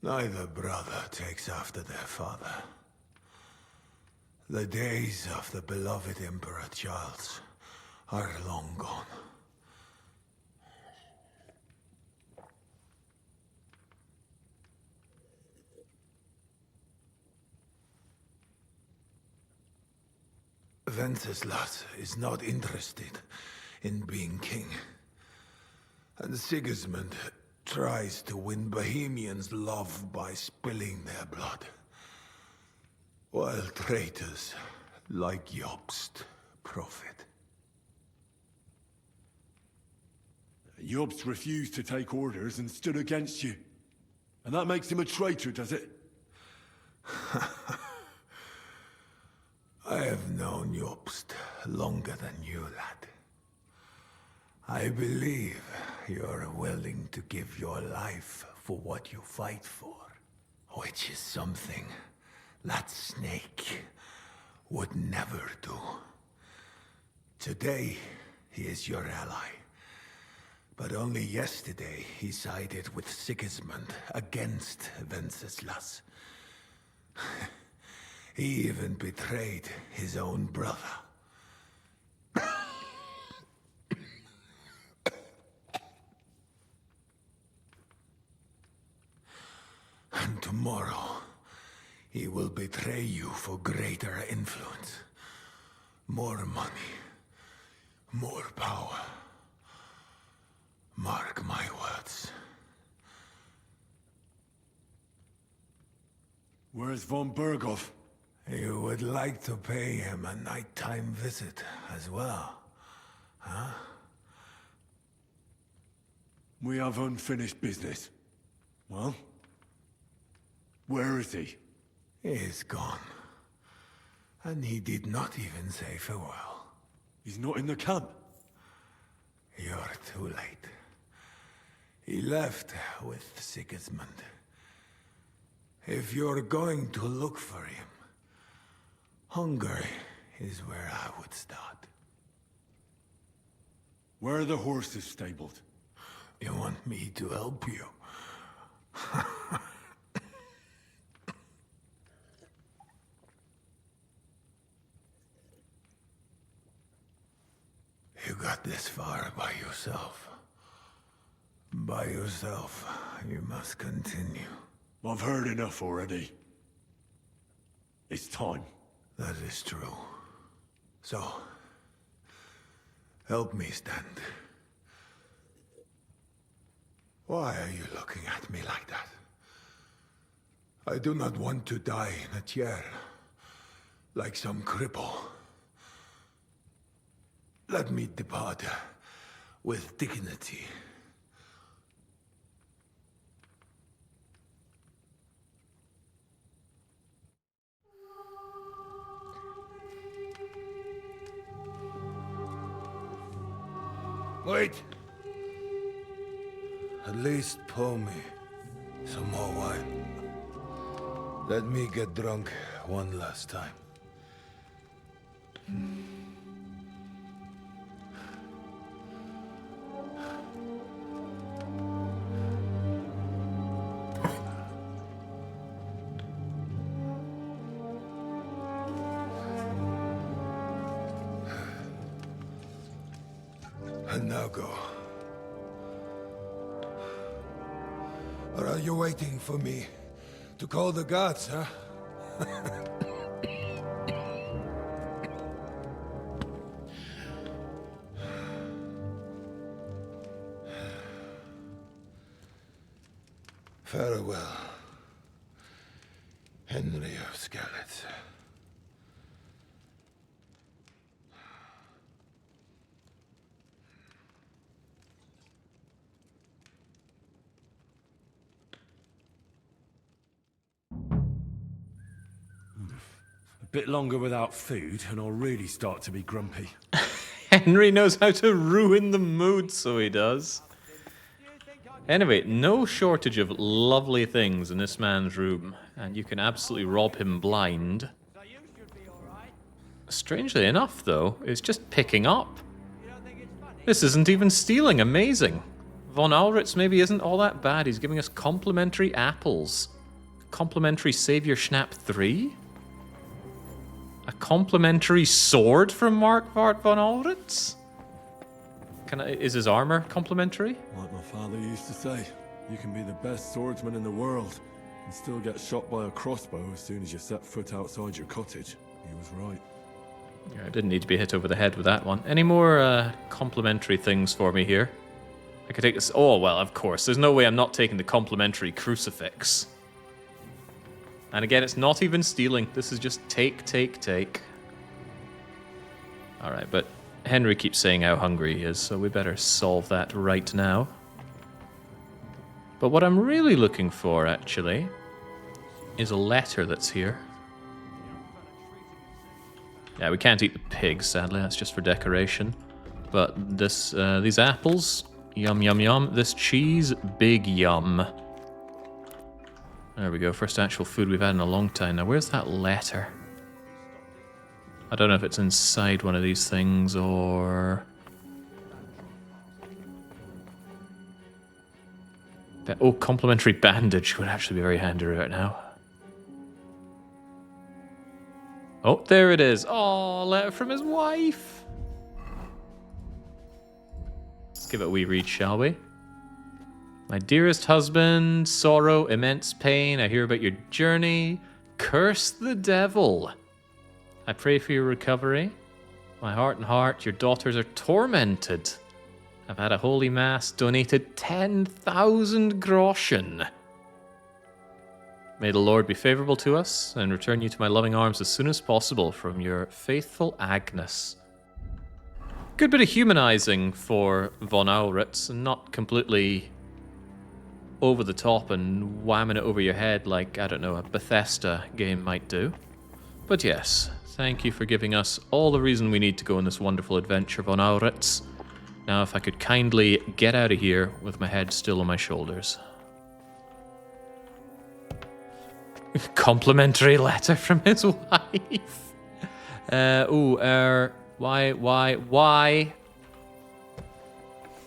Neither brother takes after their father. The days of the beloved Emperor Charles are long gone. Wenceslas is not interested in being king. And Sigismund tries to win Bohemians' love by spilling their blood. While traitors like Jobst profit. Jobst refused to take orders and stood against you. And that makes him a traitor, does it? I have known Jobst longer than you, lad. I believe you're willing to give your life for what you fight for, which is something that Snake would never do. Today, he is your ally. But only yesterday, he sided with Sigismund against Wenceslas. He even betrayed his own brother. And tomorrow, he will betray you for greater influence. More money. More power. Mark my words. Where's von Berghoff? You would like to pay him a nighttime visit as well, huh? We have unfinished business. Well? Where is he? He is gone. And he did not even say farewell. He's not in the camp? You're too late. He left with Sigismund. If you're going to look for him, Hungary is where I would start. Where are the horses stabled? You want me to help you? You got this far by yourself. By yourself, you must continue. I've heard enough already. It's time. That is true. So, help me stand. Why are you looking at me like that? I do not want to die in a chair, like some cripple. Let me depart with dignity. Wait. At least pour me some more wine. Let me get drunk one last time. And now go. Or are you waiting for me to call the gods, huh? Farewell, Henry of Skalitz. A bit longer without food, and I'll really start to be grumpy. Henry knows how to ruin the mood, so he does. Anyway, no shortage of lovely things in this man's room, and you can absolutely rob him blind. Strangely enough, though, it's just picking up. This isn't even stealing. Amazing. Von Alritz maybe isn't all that bad. He's giving us complimentary apples. Complimentary Savior Schnapp 3? A complimentary sword from Marquard von Alritz? Is his armor complimentary? Like my father used to say, you can be the best swordsman in the world and still get shot by a crossbow as soon as you set foot outside your cottage. He was right. Yeah, I didn't need to be hit over the head with that one. Any more complimentary things for me here? I could take this. Oh, well, of course. There's no way I'm not taking the complimentary crucifix. And again, it's not even stealing. This is just take, take, take. All right, but Henry keeps saying how hungry he is, so we better solve that right now. But what I'm really looking for, actually, is a letter that's here. Yeah, we can't eat the pig, sadly. That's just for decoration. But this, these apples, yum, yum, yum. This cheese, big yum. There we go. First actual food we've had in a long time. Now, where's that letter? I don't know if it's inside one of these things or... Oh, complimentary bandage would actually be very handy right now. Oh, there it is. Oh, letter from his wife. Let's give it a wee read, shall we? My dearest husband, sorrow, immense pain. I hear about your journey. Curse the devil. I pray for your recovery. My heart and heart, your daughters are tormented. I've had a holy mass, donated 10,000 groschen. May the Lord be favorable to us and return you to my loving arms as soon as possible from your faithful Agnes. Good bit of humanizing for von Alritz, and not completely over the top and whamming it over your head like, I don't know, a Bethesda game might do. But yes, thank you for giving us all the reason we need to go on this wonderful adventure, von Alritz. Now, if I could kindly get out of here with my head still on my shoulders. Complimentary letter from his wife. Why?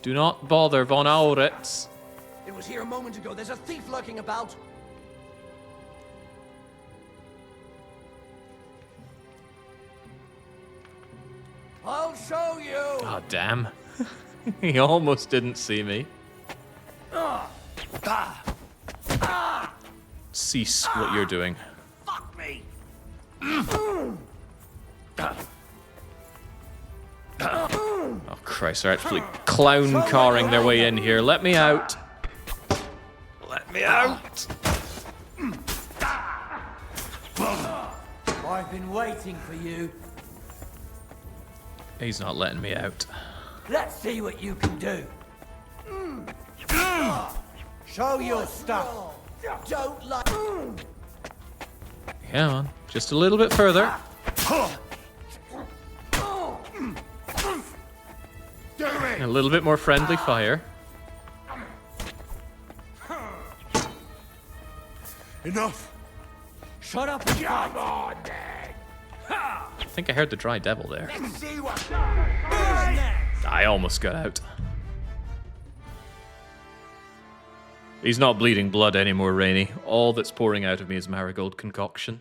Do not bother, Von Auritz. It was here a moment ago. There's a thief lurking about. I'll show you. Oh, damn. He almost didn't see me. Cease what you're doing. Fuck me. Oh, Christ, they're actually clown-carring their way in here. Let me out. Let me out. I've been waiting for you. He's not letting me out. Let's see what you can do. Show your stuff. Don't like. Come on, just a little bit further. A little bit more friendly fire. Enough. Shut up and Come on, then. I think I heard the dry devil there. Let's see what. I almost got out. He's not bleeding blood anymore, Rainey. All that's pouring out of me is marigold concoction.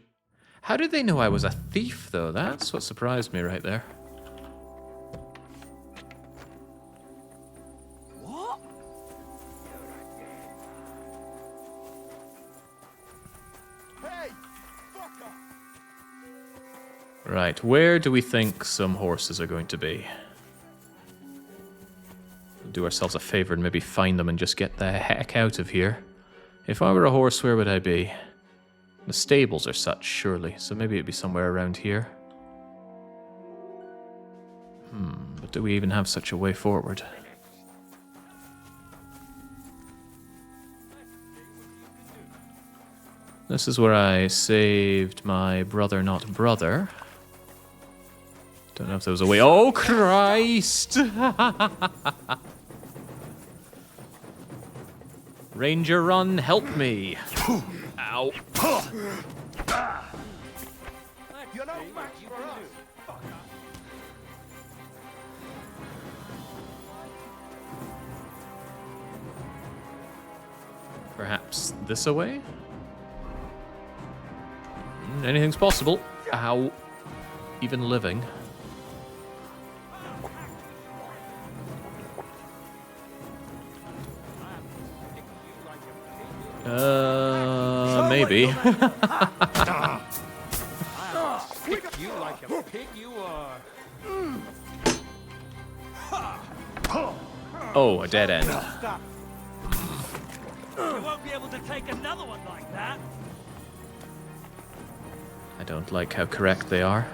How did they know I was a thief, though? That's what surprised me right there. What? Hey, fucker. Right, where do we think some horses are going to be? Do ourselves a favor and maybe find them and just get the heck out of here. If I were a horse, where would I be? The stables are such, surely, so maybe it'd be somewhere around here. But do we even have such a way forward? This is where I saved my brother, not brother. Don't know if there was a way. Oh, Christ! Ranger, run, help me. Ow. Perhaps this away? Anything's possible. Ow. Even living. Maybe. Kick you like a pig you are. Oh, a dead end. You won't be able to take another one like that. I don't like how correct they are.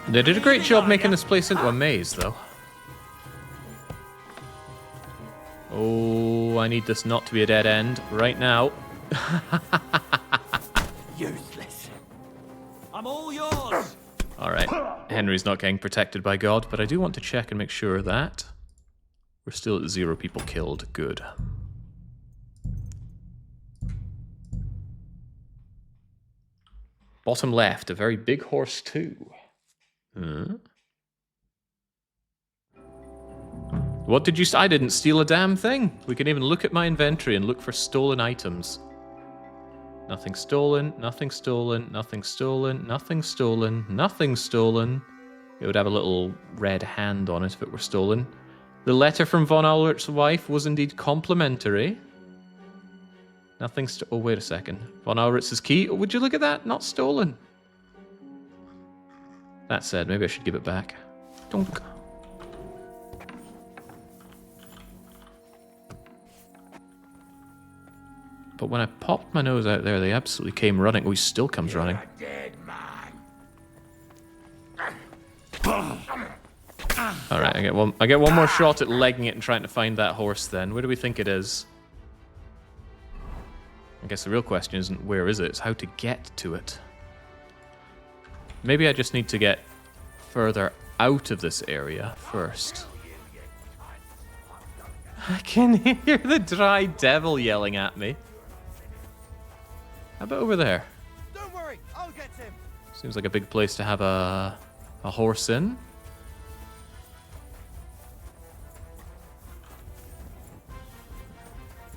They did a great job making this place into a maze, though. Oh, I need this not to be a dead end right now. Useless. I'm all yours. Alright, Henry's not getting protected by God, but I do want to check and make sure that we're still at 0 people killed. Good. Bottom left, a very big horse too. What did you say? I didn't steal a damn thing. We can even look at my inventory and look for stolen items. Nothing stolen, nothing stolen, nothing stolen, nothing stolen, nothing stolen. It would have a little red hand on it if it were stolen. The letter from Von Aulert's wife was indeed complimentary. Nothing oh, wait a second. Von Auritz's key. Oh, would you look at that? Not stolen. That said, maybe I should give it back. Donk. But when I popped my nose out there, they absolutely came running. Oh, he still comes running. Dead man. All right, I get one more shot at legging it and trying to find that horse. Then where do we think it is? I guess the real question isn't where is it; it's how to get to it. Maybe I just need to get further out of this area first. I can hear the dry devil yelling at me. How about over there? Don't worry, I'll get him. Seems like a big place to have a horse in.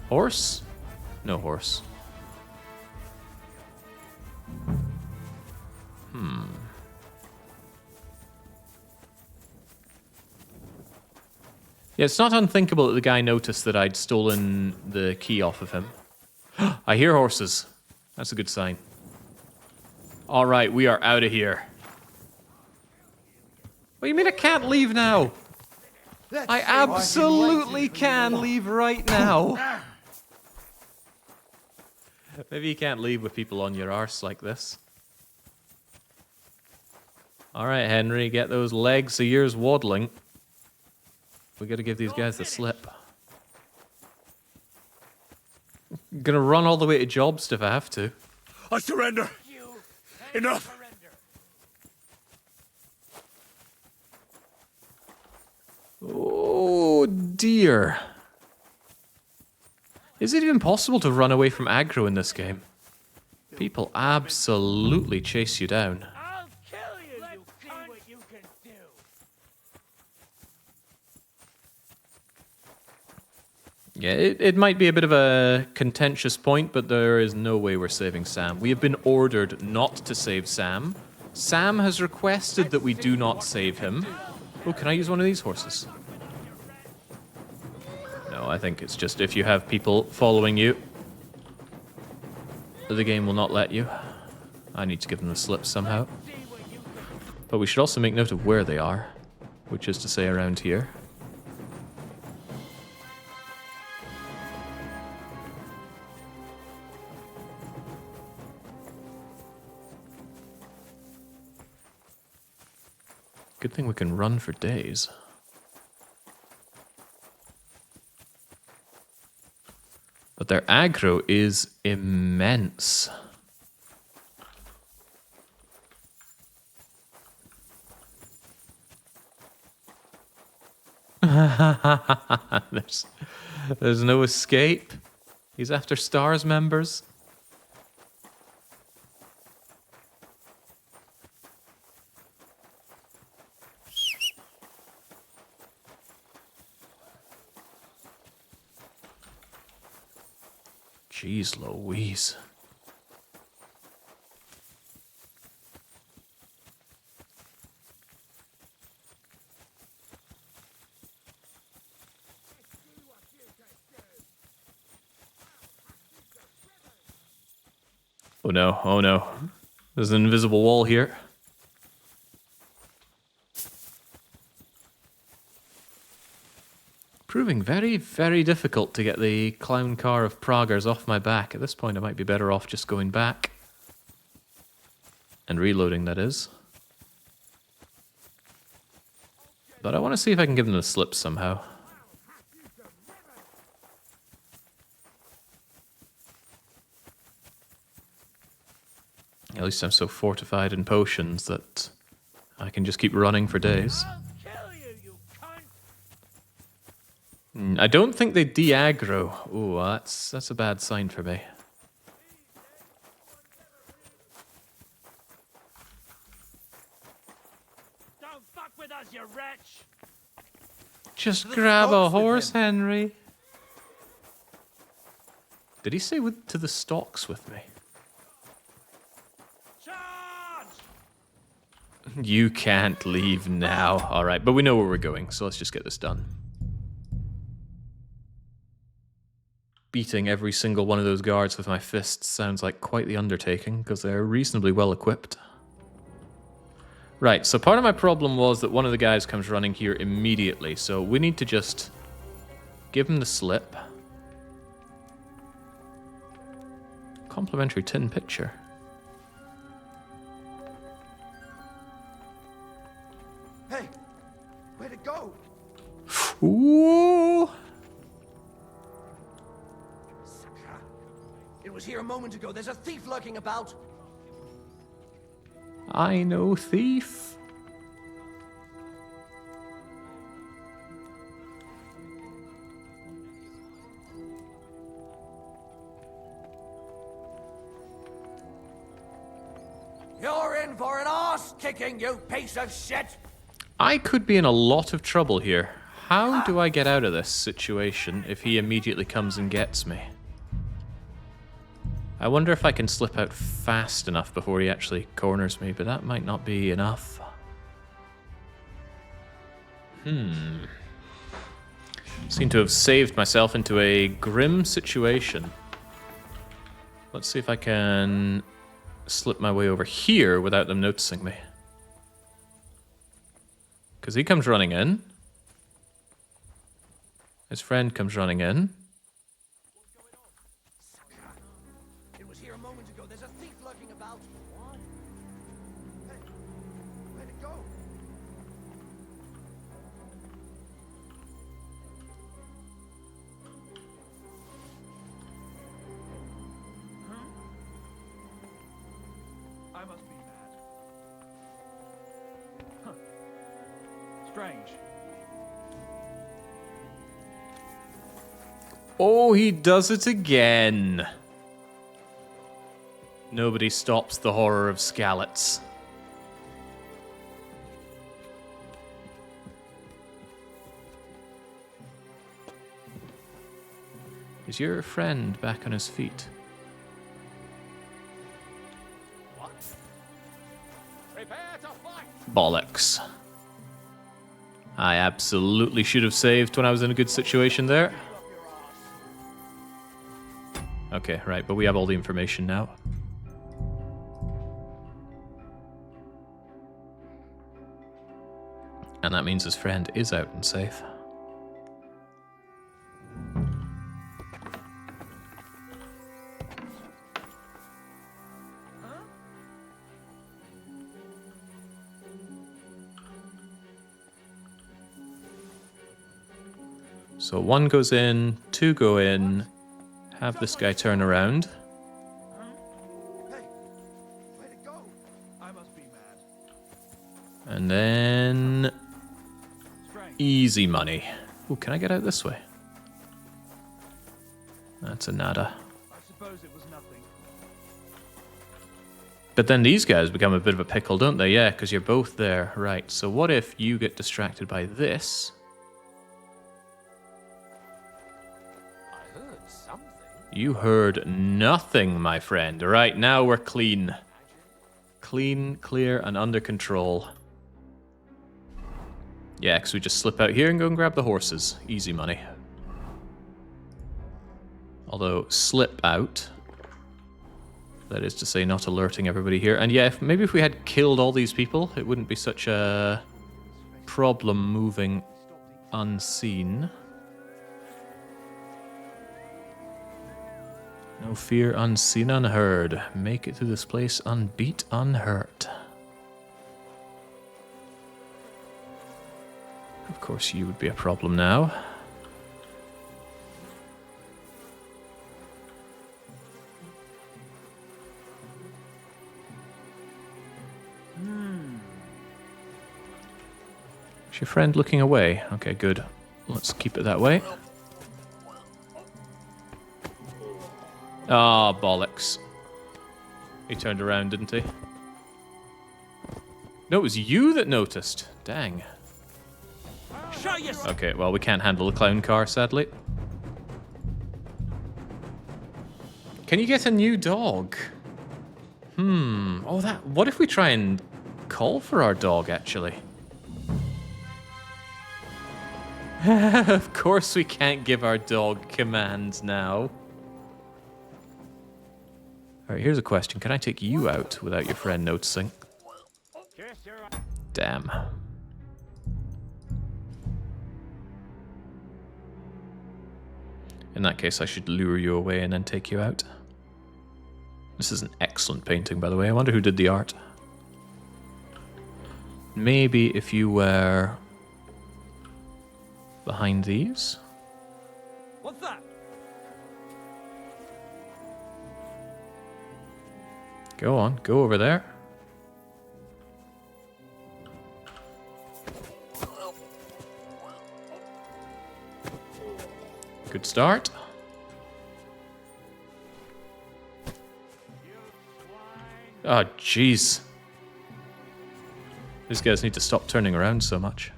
Horse? No horse. Yeah, it's not unthinkable that the guy noticed that I'd stolen the key off of him. I hear horses. That's a good sign. All right, we are out of here. What do you mean I can't leave now? I absolutely can leave right now. Maybe you can't leave with people on your arse like this. All right, Henry, get those legs of yours waddling. We gotta give these guys the slip. I'm gonna run all the way to Jobst if I have to. I surrender. Enough. Oh dear. Is it even possible to run away from aggro in this game? People absolutely chase you down. I'll kill you, you cunt. What you can do. Yeah, it might be a bit of a contentious point, but there is no way we're saving Sam. We have been ordered not to save Sam. Sam has requested that we do not save him. Oh, can I use one of these horses? No, I think it's just if you have people following you, the game will not let you. I need to give them the slip somehow. But we should also make note of where they are, which is to say around here. Good thing we can run for days. But their aggro is immense. There's no escape. He's after STARS members. Jeez Louise. Oh no, oh no. There's an invisible wall here. Proving very, very difficult to get the clown car of Praguers off my back. At this point, I might be better off just going back. And reloading, that is. But I want to see if I can give them the slip somehow. At least I'm so fortified in potions that I can just keep running for days. I don't think they de-aggro. Ooh, that's a bad sign for me. Don't fuck with us, you wretch. Just grab a horse, Henry. Did he say to the stocks with me? You can't leave now. All right, but we know where we're going, so let's just get this done. Beating every single one of those guards with my fists sounds like quite the undertaking, because they're reasonably well equipped. Right, so part of my problem was that one of the guys comes running here immediately, so we need to just give him the slip. Complimentary tin pitcher. Hey, Where'd it go? Ooh. It was here a moment ago. There's a thief lurking about. I know thief. You're in for an arse kicking, you piece of shit! I could be in a lot of trouble here. How do I get out of this situation if he immediately comes and gets me? I wonder if I can slip out fast enough before he actually corners me, but that might not be enough. Seem to have saved myself into a grim situation. Let's see if I can slip my way over here without them noticing me. Because he comes running in. His friend comes running in. It was here a moment ago. There's a thief lurking about. What? Hey, where'd it go? I must be mad. Huh. Strange. Oh, he does it again. Nobody stops the horror of Skalitz. Is your friend back on his feet? What? Prepare to fight! Bollocks. I absolutely should have saved when I was in a good situation there. Okay, right, but we have all the information now. And that means his friend is out and safe. So 1 goes in, 2 go in, have this guy turn around. And then easy money. Ooh, can I get out this way? That's a nada. I suppose it was nothing. But then these guys become a bit of a pickle, don't they? Yeah, because you're both there. Right, so what if you get distracted by this? You heard nothing, my friend. Right, now we're clean. Clean, clear, and under control. Yeah, because we just slip out here and go and grab the horses. Easy money. Although, slip out. That is to say, not alerting everybody here. And yeah, maybe if we had killed all these people, it wouldn't be such a problem moving unseen. No fear, unseen, unheard. Make it to this place unbeat, unhurt. Of course, you would be a problem now. Is your friend looking away? Okay, good. Let's keep it that way. Ah, bollocks. He turned around, didn't he? No, it was you that noticed. Dang. Okay, well, we can't handle the clown car, sadly. Can you get a new dog? Oh, that... What if we try and call for our dog, actually? Of course we can't give our dog commands now. Alright, here's a question. Can I take you out without your friend noticing? Damn. In that case, I should lure you away and then take you out. This is an excellent painting, by the way. I wonder who did the art. Maybe if you were behind these. What's that? Go on, go over there. Good start. Oh, jeez. These guys need to stop turning around so much.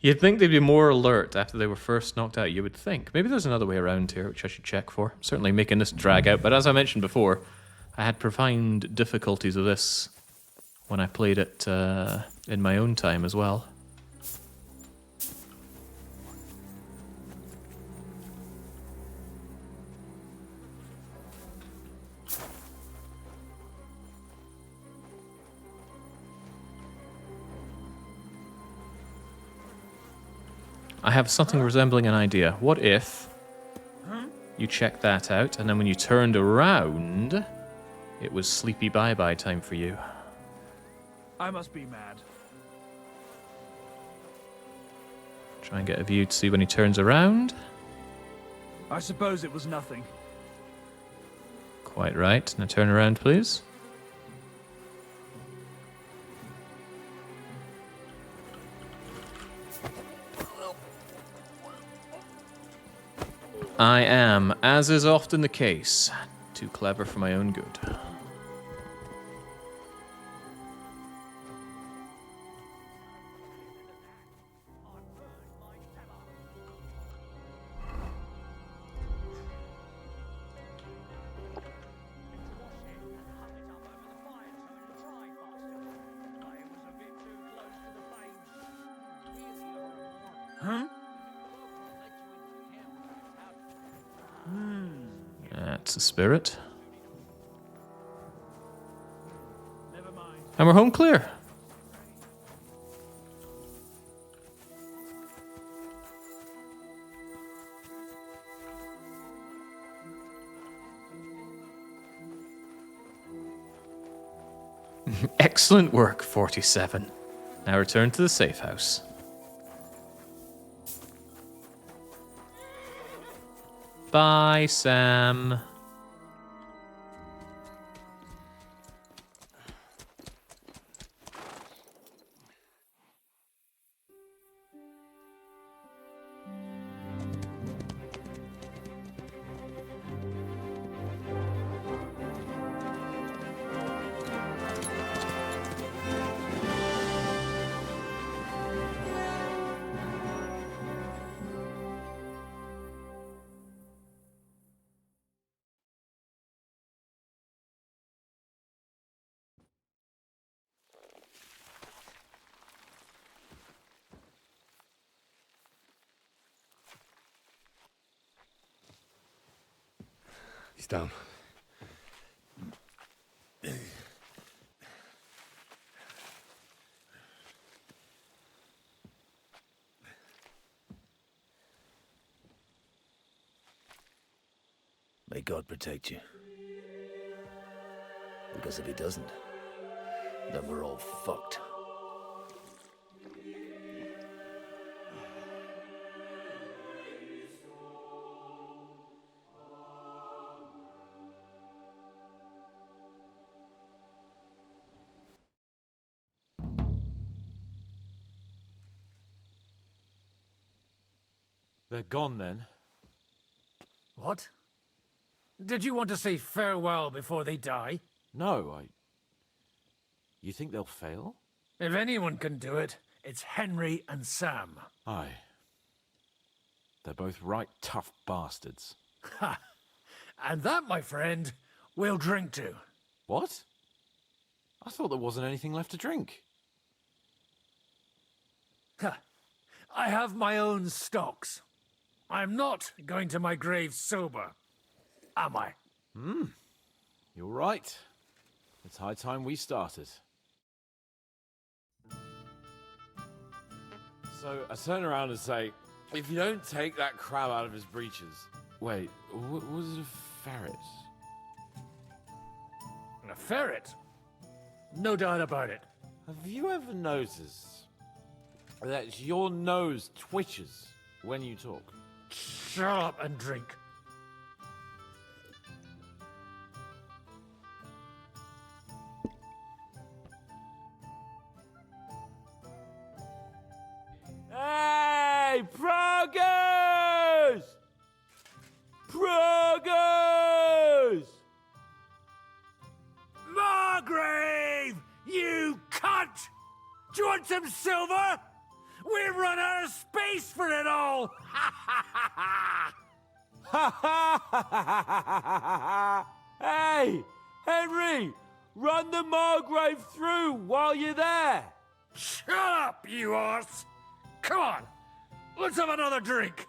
You'd think they'd be more alert after they were first knocked out, you would think. Maybe there's another way around here, which I should check for. Certainly making this drag out, but as I mentioned before, I had profound difficulties with this when I played it in my own time as well. I have something resembling an idea. What if you check that out, and then when you turned around, it was sleepy bye-bye time for you? I must be mad. Try and get a view to see when he turns around. I suppose it was nothing. Quite right. Now turn around, please. I am, as is often the case, too clever for my own good. Huh? That's the spirit. And we're home clear. Excellent work, 47. Now return to the safe house. Bye, Sam. He's down. May God protect you. Because if he doesn't, then we're all fucked. They're gone then? What? Did you want to say farewell before they die? No, You think they'll fail? If anyone can do it, it's Henry and Sam. Aye. They're both right tough bastards. Ha! And that, my friend, we'll drink to. What? I thought there wasn't anything left to drink. Ha! I have my own stocks. I'm not going to my grave sober. Am I? You're right. It's high time we started. So I turn around and say, if you don't take that crab out of his breeches... Wait, was it a ferret? A ferret? No doubt about it. Have you ever noticed that your nose twitches when you talk? Shut up and drink. Hey, Progress! Progress! Margrave! You cunt! Do you want some silver? We've run out of space for it all! Hey, Henry! Run the Margrave through while you're there! Shut up, you arse! Come on, let's have another drink!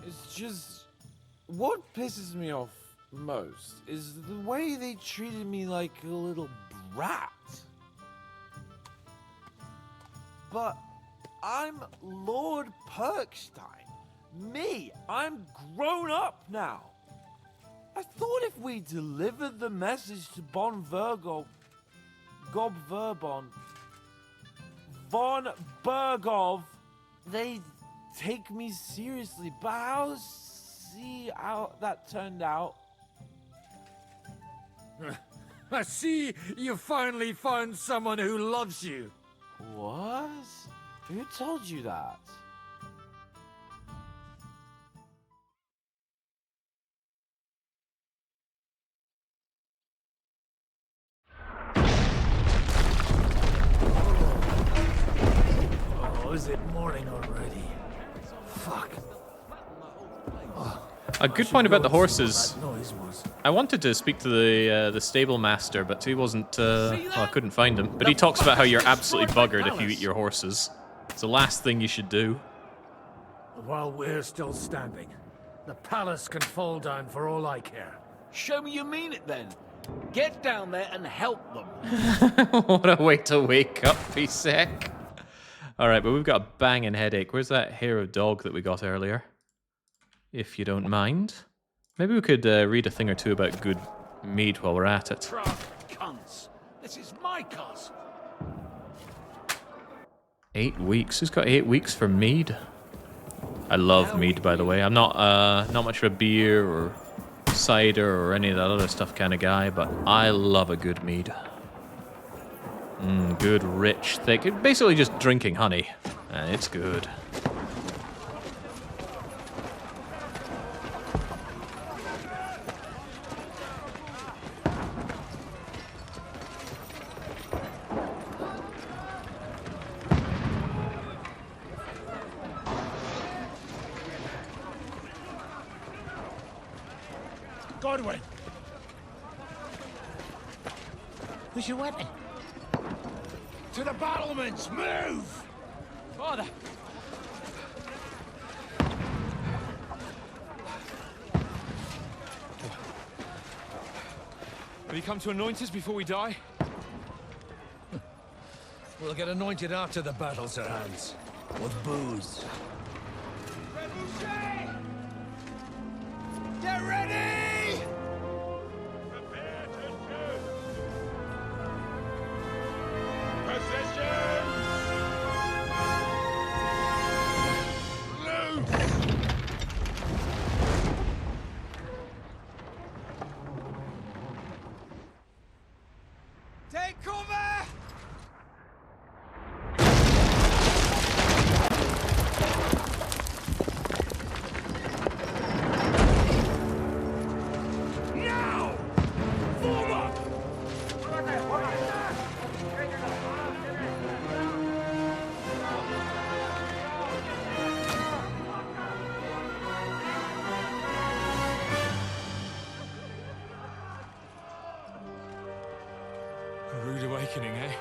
It's just... What pisses me off most is the way they treated me like a little brat. But I'm Lord Perkstein. Me, I'm grown up now. I thought if we delivered the message to Von Vergov, Gob Verbon, Von Bergov, they'd take me seriously. But I'll see how that turned out. I see you finally found someone who loves you. What? Who told you that? Oh, is it morning already? Fuck. A good point about the horses. That noise was. I wanted to speak to the stable master, but he wasn't. Well, I couldn't find him. But he talks about how you're absolutely buggered if you eat your horses. It's the last thing you should do. While we're still standing, the palace can fall down for all I care. Show me you mean it then. Get down there and help them. What a way to wake up, Pisek. Alright, but we've got a banging headache. Where's that hero dog that we got earlier? If you don't mind. Maybe we could read a thing or two about good mead while we're at it. Cunts. This is my castle. 8 weeks. Who's got 8 weeks for mead? I love mead, by the way. I'm not much of a beer or cider or any of that other stuff kind of guy, but I love a good mead. Good, rich, thick. Basically just drinking honey. And it's good. Godwin! Where's your weapon? To the battlements! Move! Father! Have you come to anoint us before we die? We'll get anointed after the battles are hands. With booze. Get ready! Take cover! Now! Form up! A rude awakening, eh?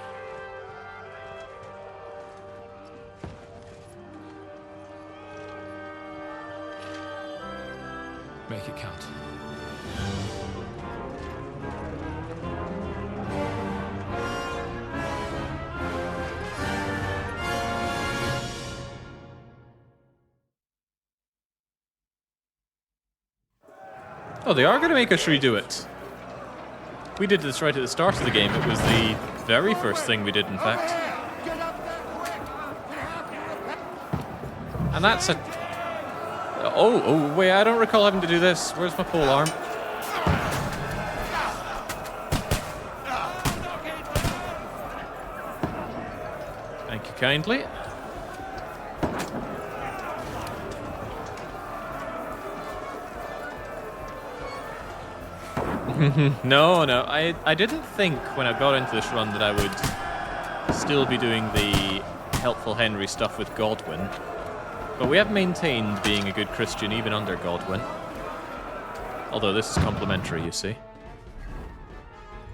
Make it count. Oh, they are going to make us redo it. We did this right at the start of the game. It was the very first thing we did, in fact. And that's a... Oh, wait, I don't recall having to do this. Where's my pole arm? Thank you kindly. No, I didn't think when I got into this run that I would still be doing the helpful Henry stuff with Godwin. But we have maintained being a good Christian even under Godwin. Although this is complimentary, you see.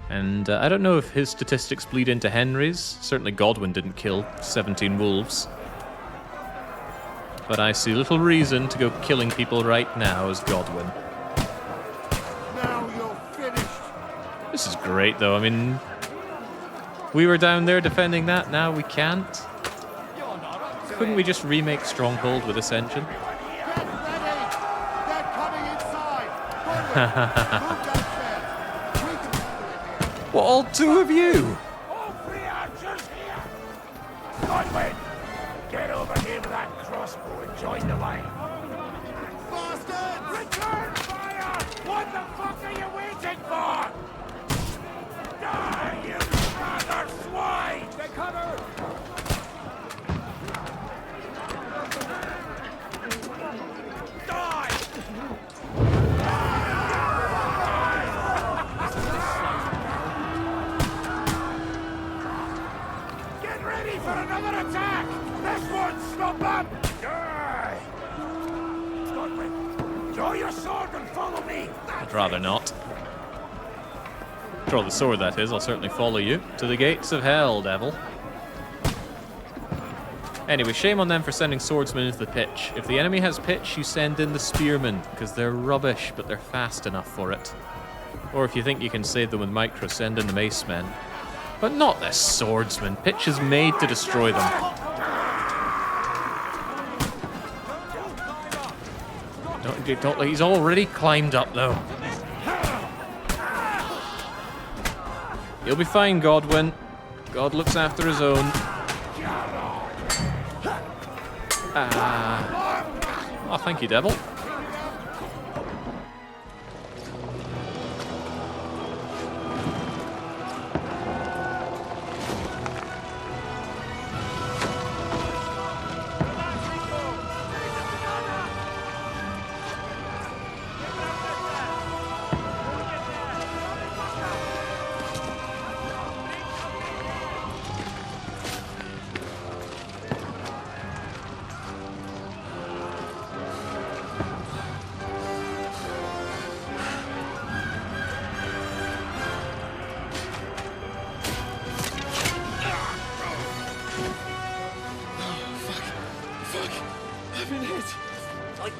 And I don't know if his statistics bleed into Henry's. Certainly Godwin didn't kill 17 wolves. But I see little reason to go killing people right now as Godwin. Now you're finished. This is great, though. I mean, we were down there defending that. Now we can't. Couldn't we just remake Stronghold with Ascension? What, all two of you? All three archers here! Godwin, get over here with that crossbow and join the line. Bastards! Return fire! What the fuck are you waiting for? Die, you mother swine! Take cover! Die! Get ready for another attack! This one's stop up! Die! Godwin, draw your sword and follow me! I'd rather not. Draw the sword, that is. I'll certainly follow you. To the gates of hell, devil. Anyway, shame on them for sending swordsmen into the pitch. If the enemy has pitch, you send in the spearmen, because they're rubbish, but they're fast enough for it. Or if you think you can save them with micro, send in the macemen. But not the swordsman. Pitch is made to destroy them. Don't, he's already climbed up, though. You'll be fine, Godwin. God looks after his own. Oh, thank you, devil.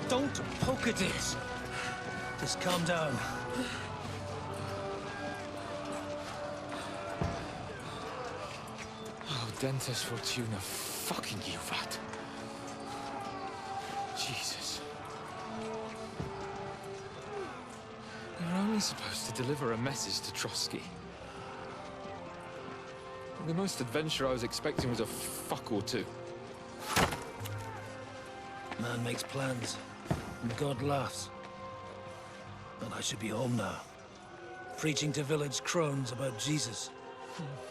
Don't poke at it. Just calm down. Oh, Dentes Fortuna, fucking you, Vat. Jesus. We were only supposed to deliver a message to Trotsky. The most adventure I was expecting was a fuck or two. Man makes plans, and God laughs. And I should be home now, preaching to village crones about Jesus,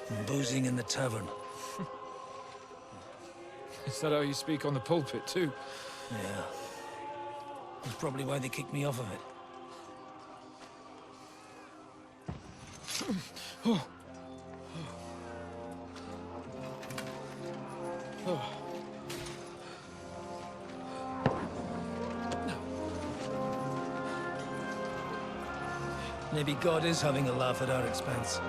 and boozing in the tavern. Is that how you speak on the pulpit, too? Yeah. That's probably why they kicked me off of it. Oh. Oh. Maybe God is having a laugh at our expense.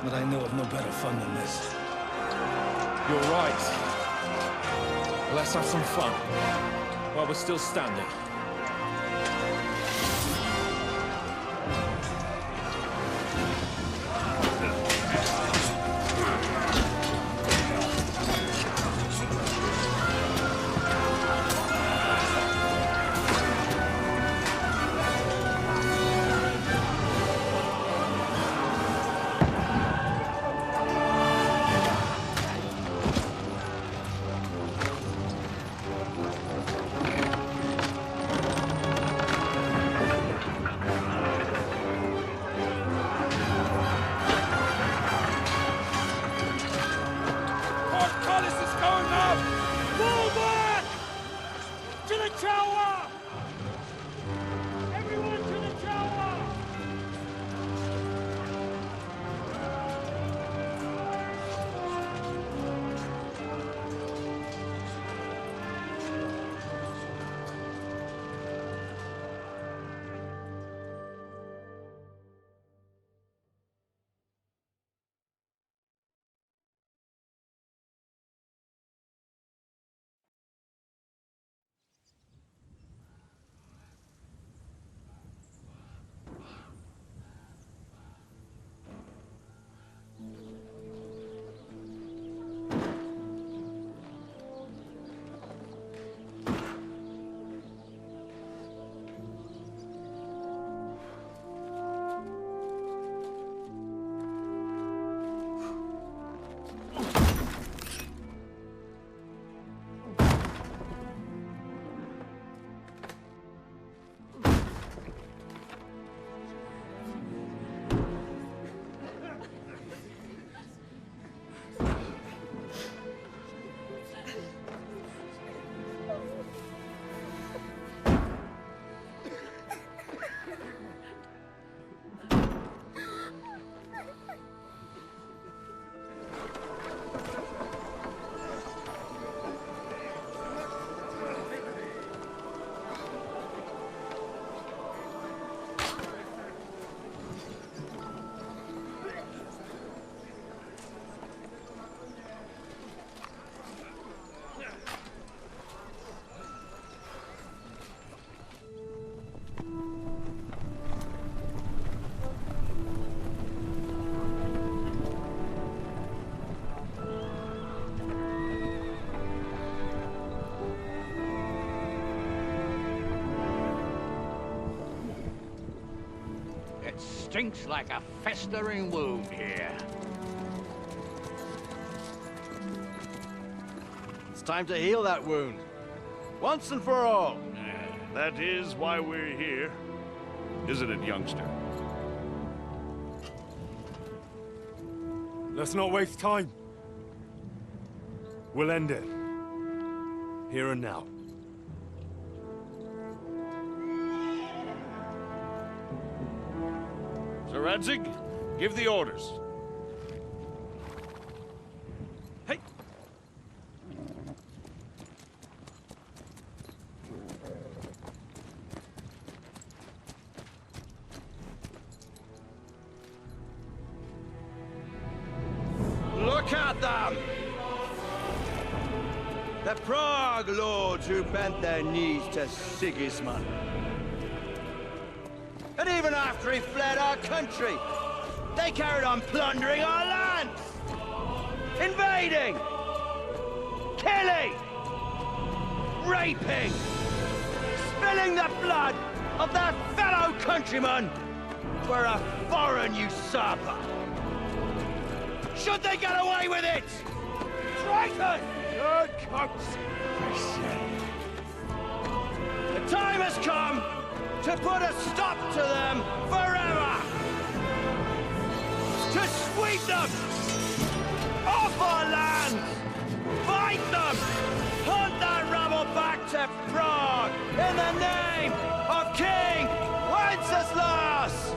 But I know of no better fun than this. You're right. Let's have some fun while we're still standing. stinks like a festering wound here. It's time to heal that wound. Once and for all. That is why we're here. Isn't it, youngster? Let's not waste time. We'll end it. Here and now. Sir Radzig, give the orders. Hey! Look at them! The Prague lords who bent their knees to Sigismund. And even after he fled our country, they carried on plundering our lands! Invading! Killing! Raping! Spilling the blood of their fellow countrymen for a foreign usurper! Should they get away with it? Traitor! Good coats, I say. The time has come to put a stop to them forever! To sweep them off our lands! Fight them! Hunt that rabble back to Prague in the name of King Wenceslas!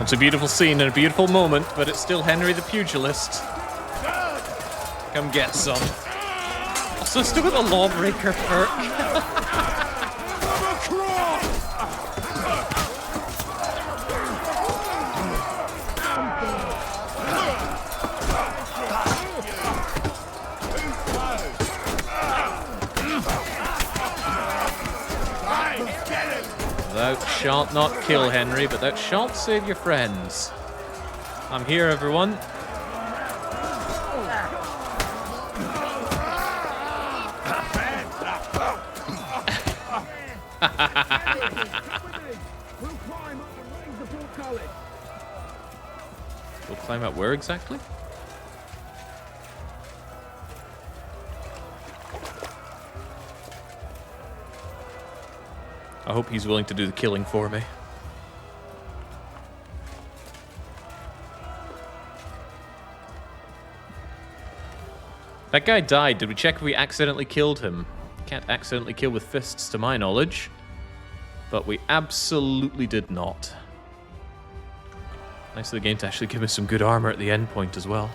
It's a beautiful scene and a beautiful moment, but it's still Henry the Pugilist. Come get some. Also, still with a lawbreaker perk. Thou shalt not kill Henry, but thou shalt save your friends. I'm here, everyone. We'll climb up where exactly? I hope he's willing to do the killing for me. That guy died. Did we check if we accidentally killed him? Can't accidentally kill with fists, to my knowledge. But we absolutely did not. Nice of the game to actually give me some good armor at the end point as well.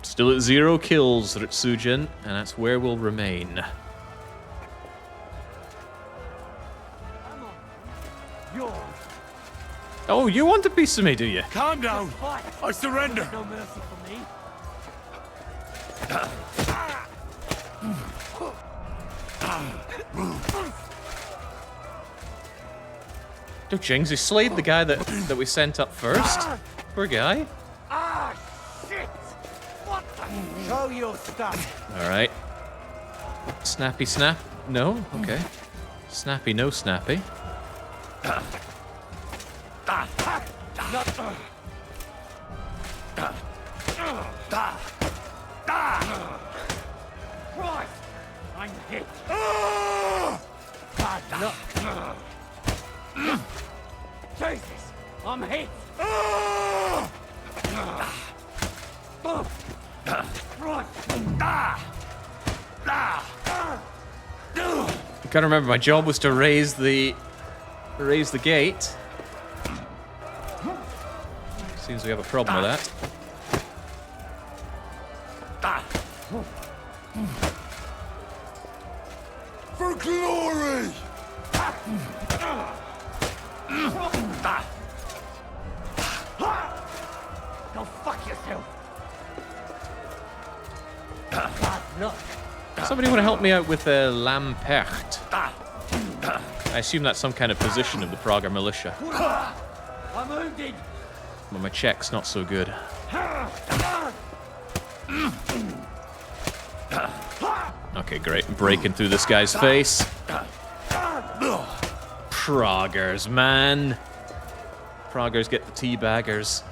Still at 0 kills, Ritsujin, and that's where we'll remain. Oh, you want a piece of me, do you? Calm down. I surrender. No mercy for me. Oh, Jings, he slayed the guy that we sent up first. Poor guy. Ah, shit! What the? Show your stuff. Alright. Snappy snap. No? Okay. Snappy, no snappy. Christ! I'm hit. Bad luck. Jesus! I'm hit. You gotta remember, my job was to raise the gate. Seems we have a problem with that. For glory! Go fuck yourself. Somebody want to help me out with a Lampecht? I assume that's some kind of position of the Prager militia. I'm wounded. Well, my check's not so good. Okay, great. Breaking through this guy's face. Pragers, man. Pragers get the teabaggers.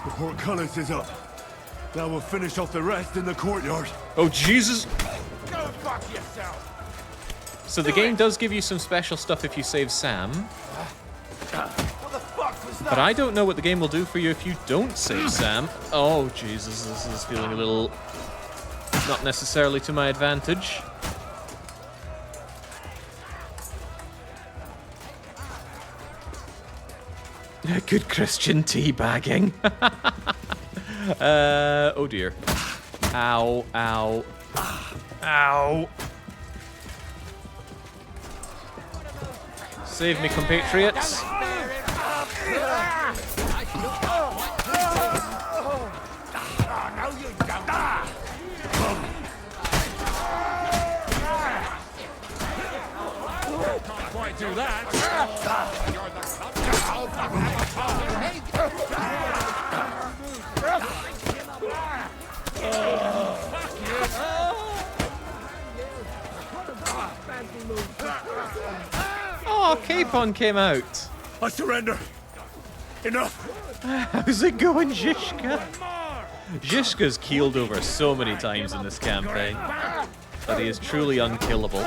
The portcullis is up. Now we'll finish off the rest in the courtyard. Oh, Jesus. Go fuck yourself. So the game does give you some special stuff if you save Sam. What the fuck was that? But I don't know what the game will do for you if you don't save Sam. Oh, Jesus, this is feeling a little not necessarily to my advantage. Good Christian teabagging. Oh dear. Ow, ow. Ow. Save me, compatriots. Can't quite do that. Oh, Capon came out. I surrender. Enough. How's it going, Zizka? Zizka's keeled over so many times in this campaign that he is truly unkillable.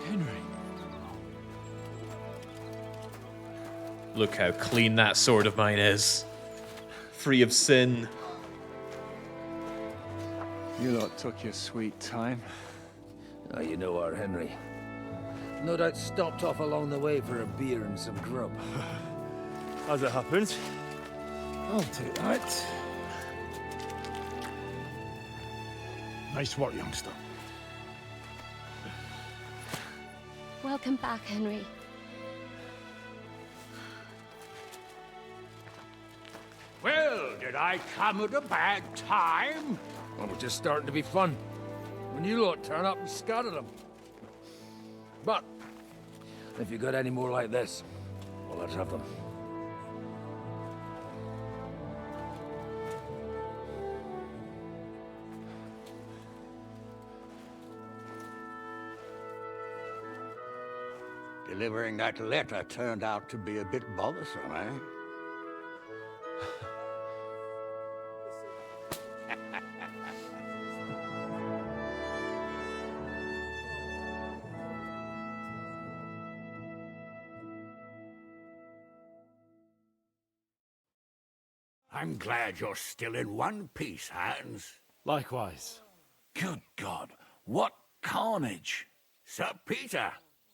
Henry. Look how clean that sword of mine is. Free of sin. You lot took your sweet time. Oh, you know our Henry. No doubt stopped off along the way for a beer and some grub. As it happens. I'll take that. Nice work, youngster. Welcome back, Henry. Well, did I come at a bad time? Well, we're just starting to be fun. When you lot turn up, we scatter them. But, if you got any more like this, well, let's have them. Delivering that letter turned out to be a bit bothersome, eh? I'm glad you're still in one piece, Hans. Likewise. Good God, what carnage! Sir Peter,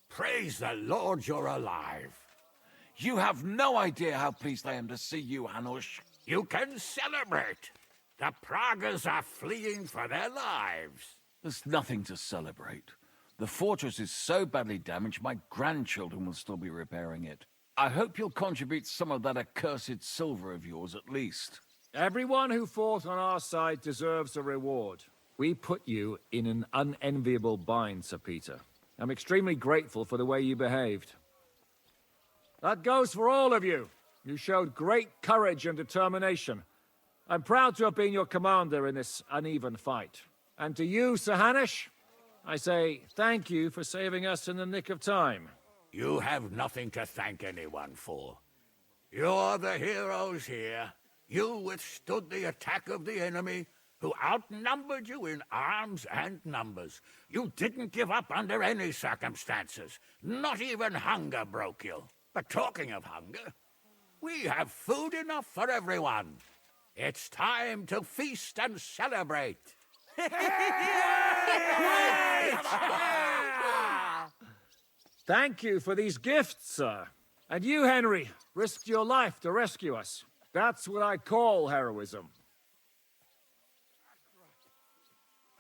praise the Lord you're alive. You have no idea how pleased I am to see you, Hanush. You can celebrate. The Pragas are fleeing for their lives. There's nothing to celebrate. The fortress is so badly damaged, my grandchildren will still be repairing it. I hope you'll contribute some of that accursed silver of yours at least. Everyone who fought on our side deserves a reward. We put you in an unenviable bind, Sir Peter. I'm extremely grateful for the way you behaved. That goes for all of you. You showed great courage and determination. I'm proud to have been your commander in this uneven fight. And to you, Sir Hanush, I say thank you for saving us in the nick of time. You have nothing to thank anyone for. You're the heroes here. You withstood the attack of the enemy, who outnumbered you in arms and numbers. You didn't give up under any circumstances. Not even hunger broke you. But talking of hunger, we have food enough for everyone. It's time to feast and celebrate. Thank you for these gifts, sir. And you, Henry, risked your life to rescue us. That's what I call heroism.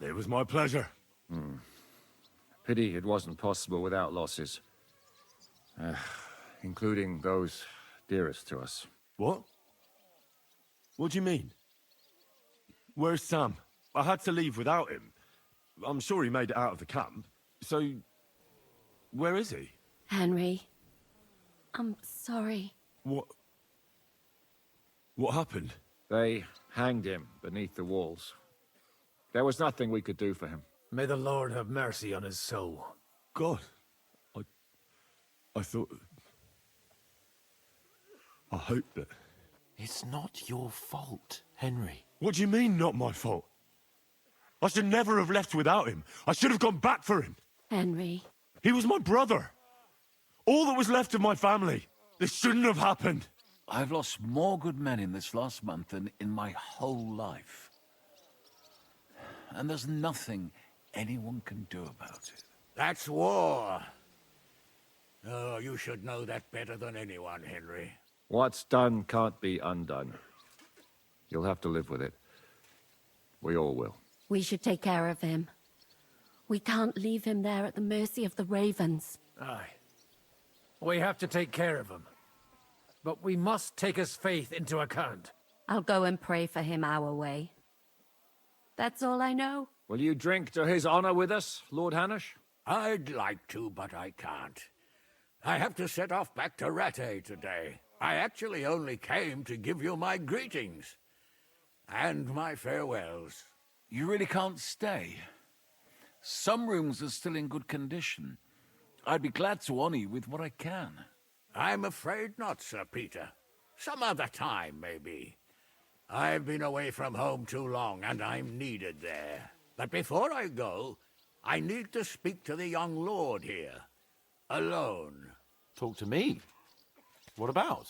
It was my pleasure. Pity it wasn't possible without losses. Including those dearest to us. What? What do you mean? Where's Sam? I had to leave without him. I'm sure he made it out of the camp. So, where is he? Henry, I'm sorry. What happened? They hanged him beneath the walls. There was nothing we could do for him. May the Lord have mercy on his soul. God. I thought... I hope that... It's not your fault, Henry. What do you mean, not my fault? I should never have left without him. I should have gone back for him. Henry. He was my brother. All that was left of my family. This shouldn't have happened. I've lost more good men in this last month than in my whole life. And there's nothing anyone can do about it. That's war. Oh, you should know that better than anyone, Henry. What's done can't be undone. You'll have to live with it. We all will. We should take care of him. We can't leave him there at the mercy of the ravens. Aye. We have to take care of him. But we must take his faith into account. I'll go and pray for him our way. That's all I know. Will you drink to his honor with us, Lord Hanush? I'd like to, but I can't. I have to set off back to Rattay today. I actually only came to give you my greetings. And my farewells. You really can't stay. Some rooms are still in good condition. I'd be glad to honor you with what I can. I'm afraid not, Sir Peter. Some other time, maybe. I've been away from home too long, and I'm needed there. But before I go, I need to speak to the young lord here. Alone. Talk to me? What about?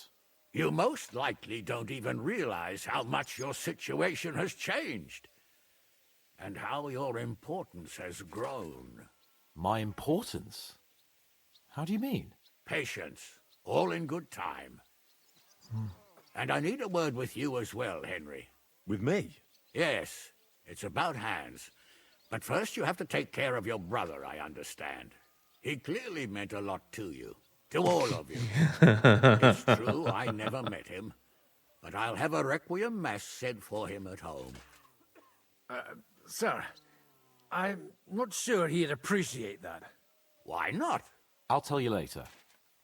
You most likely don't even realize how much your situation has changed. And how your importance has grown. My importance? How do you mean? Patience. All in good time. And I need a word with you as well, Henry. With me? Yes. It's about Hans. But first you have to take care of your brother, I understand. He clearly meant a lot to you. To all of you. It's true, I never met him. But I'll have a requiem mass said for him at home. Sir, I'm not sure he'd appreciate that. Why not? I'll tell you later.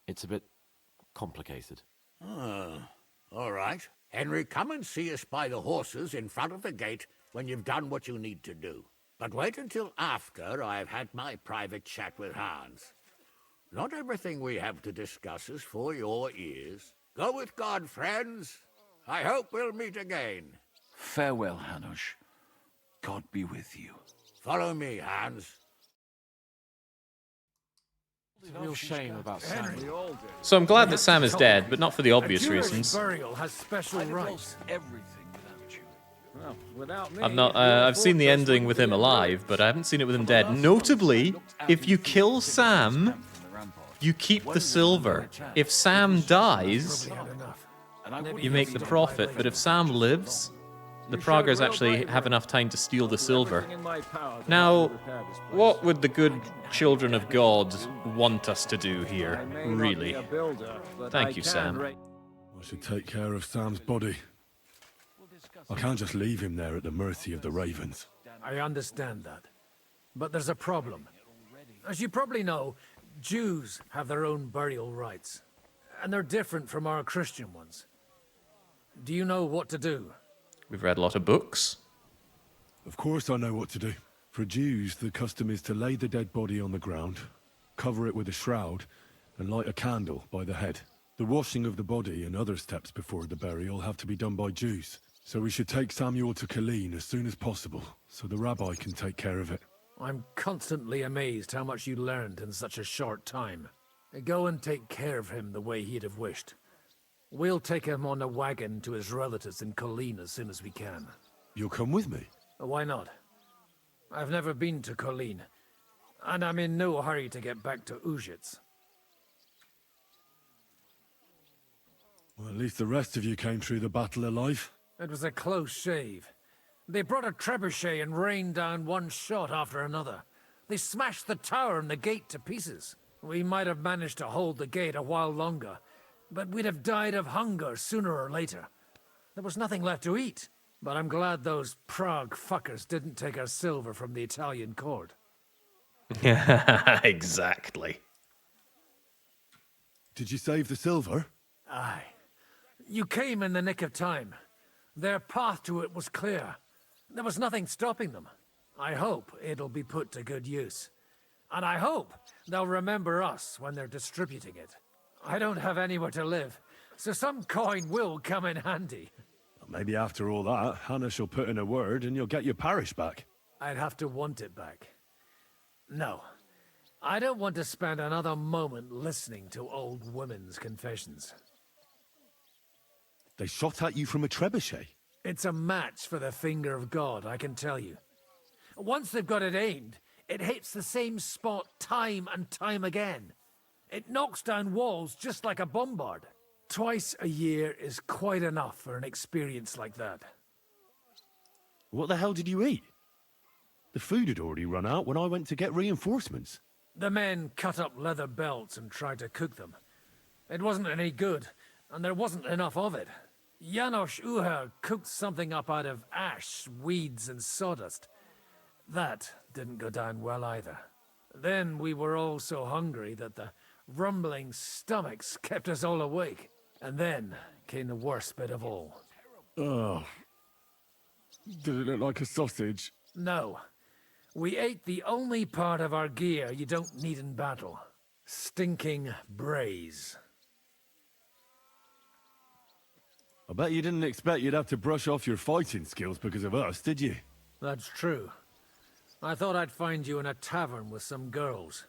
It's a bit complicated. All right. Henry, come and see us by the horses in front of the gate when you've done what you need to do. But wait until after I've had my private chat with Hans. Not everything we have to discuss is for your ears. Go with God, friends. I hope we'll meet again. Farewell, Hanush. God be with you. Follow me, Hans. It's a real shame about Sam. So I'm glad that Sam is dead, but not for the obvious A Jewish reasons. burial has special rights. Well, without me, I've seen the ending with him alive, but I haven't seen it with him dead. Notably, if you kill Sam, you keep the silver. If Sam dies, you make the profit. But if Sam lives, the Proggers actually have enough time to steal the silver. Now, what would the good children of God want us to do here, really? Thank you, Sam. I should take care of Sam's body. I can't just leave him there at the mercy of the Ravens. I understand that. But there's a problem. As you probably know, Jews have their own burial rites. And they're different from our Christian ones. Do you know what to do? We've read a lot of books. Of course I know what to do. For Jews, the custom is to lay the dead body on the ground, cover it with a shroud, and light a candle by the head. The washing of the body and other steps before the burial have to be done by Jews. So we should take Samuel to Colleen as soon as possible, so the rabbi can take care of it. I'm constantly amazed how much you learned in such a short time. Go and take care of him the way he'd have wished. We'll take him on a wagon to his relatives in Colleen as soon as we can. You'll come with me? Why not? I've never been to Colleen, and I'm in no hurry to get back to Ujitz. Well, at least the rest of you came through the battle alive. It was a close shave. They brought a trebuchet and rained down one shot after another. They smashed the tower and the gate to pieces. We might have managed to hold the gate a while longer, but we'd have died of hunger sooner or later. There was nothing left to eat. But I'm glad those Prague fuckers didn't take our silver from the Italian court. Exactly. Did you save the silver? Aye. You came in the nick of time. Their path to it was clear. There was nothing stopping them. I hope it'll be put to good use. And I hope they'll remember us when they're distributing it. I don't have anywhere to live, so some coin will come in handy. Maybe after all that, Hannah shall put in a word and you'll get your parish back. I'd have to want it back. No. I don't want to spend another moment listening to old women's confessions. They shot at you from a trebuchet? It's a match for the finger of God, I can tell you. Once they've got it aimed, it hits the same spot time and time again. It knocks down walls just like a bombard. Twice a year is quite enough for an experience like that. What the hell did you eat? The food had already run out when I went to get reinforcements. The men cut up leather belts and tried to cook them. It wasn't any good, and there wasn't enough of it. Janos Uher cooked something up out of ash, weeds, and sawdust. That didn't go down well either. Then we were all so hungry that the rumbling stomachs kept us all awake. And then came the worst bit of all. Oh. Did it look like a sausage? No. We ate the only part of our gear you don't need in battle. Stinking braise. I bet you didn't expect you'd have to brush off your fighting skills because of us, did you? That's true. I thought I'd find you in a tavern with some girls.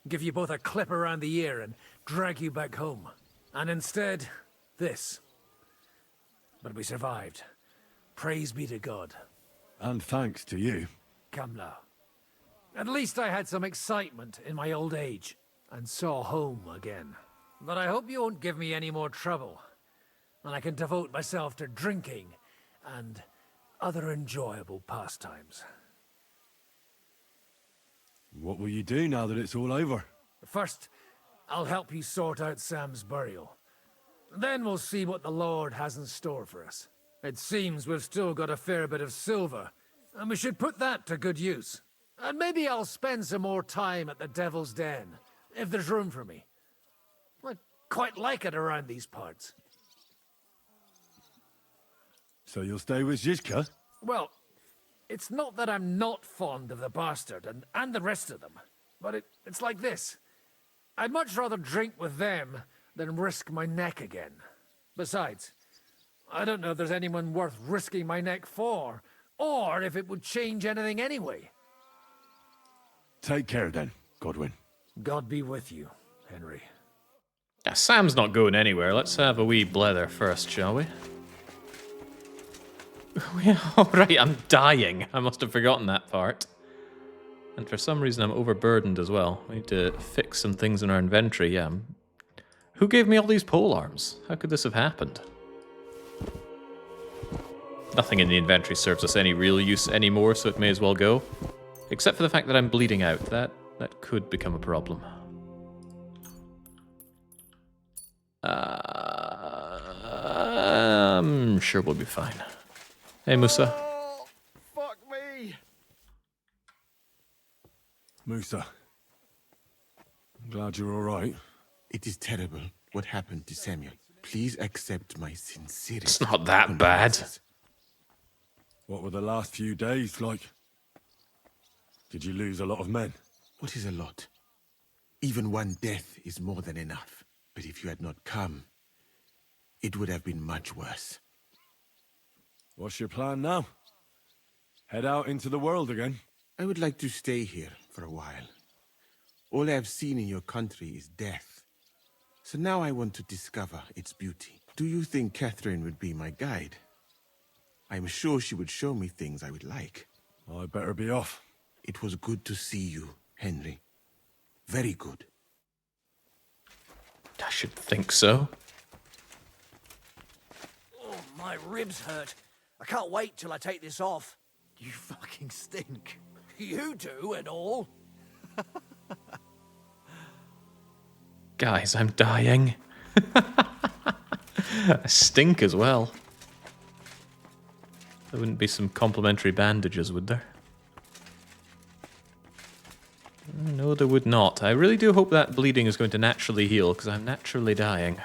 Give you both a clip around the ear and drag you back home. And instead, this. But we survived. Praise be to God. And thanks to you. Come now. At least I had some excitement in my old age, and saw home again. But I hope you won't give me any more trouble, and I can devote myself to drinking and other enjoyable pastimes. What will you do now that it's all over? First, I'll help you sort out Sam's burial. Then we'll see what the Lord has in store for us. It seems we've still got a fair bit of silver, and we should put that to good use. And maybe I'll spend some more time at the Devil's Den, if there's room for me. I quite like it around these parts. So you'll stay with Zizka? Well, it's not that I'm not fond of the bastard and the rest of them, but it's like this. I'd much rather drink with them than risk my neck again. Besides, I don't know if there's anyone worth risking my neck for, or if it would change anything anyway. Take care then, Godwin. God be with you, Henry. Yeah, Sam's not going anywhere. Let's have a wee blether first, shall we? Oh, right, I'm dying. I must have forgotten that part. And for some reason, I'm overburdened as well. We need to fix some things in our inventory. Yeah. Who gave me all these pole arms? How could this have happened? Nothing in the inventory serves us any real use anymore, so it may as well go. Except for the fact that I'm bleeding out. That could become a problem. I'm sure we'll be fine. Hey, Musa. Fuck me! Musa. I'm glad you're alright. It is terrible what happened to Samuel. Please accept my sincerest. It's not that bad. What were the last few days like? Did you lose a lot of men? What is a lot? Even one death is more than enough. But if you had not come, it would have been much worse. What's your plan now? Head out into the world again? I would like to stay here for a while. All I have seen in your country is death. So now I want to discover its beauty. Do you think Catherine would be my guide? I am sure she would show me things I would like. I better be off. It was good to see you, Henry. Very good. I should think so. Oh, my ribs hurt. I can't wait till I take this off. You fucking stink. You do and all. Guys, I'm dying. I stink as well. There wouldn't be some complimentary bandages, would there? No, there would not. I really do hope that bleeding is going to naturally heal, because I'm naturally dying.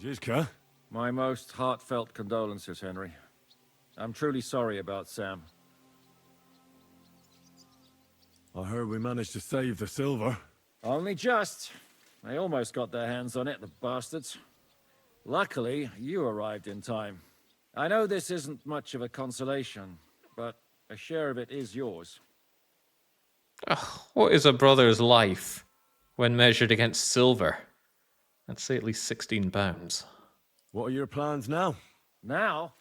Jizka? My most heartfelt condolences, Henry. I'm truly sorry about Sam. I heard we managed to save the silver. Only just. They almost got their hands on it, the bastards. Luckily, you arrived in time. I know this isn't much of a consolation, but a share of it is yours. Ugh, what is a brother's life when measured against silver? I'd say at least 16 pounds. What are your plans now? Now?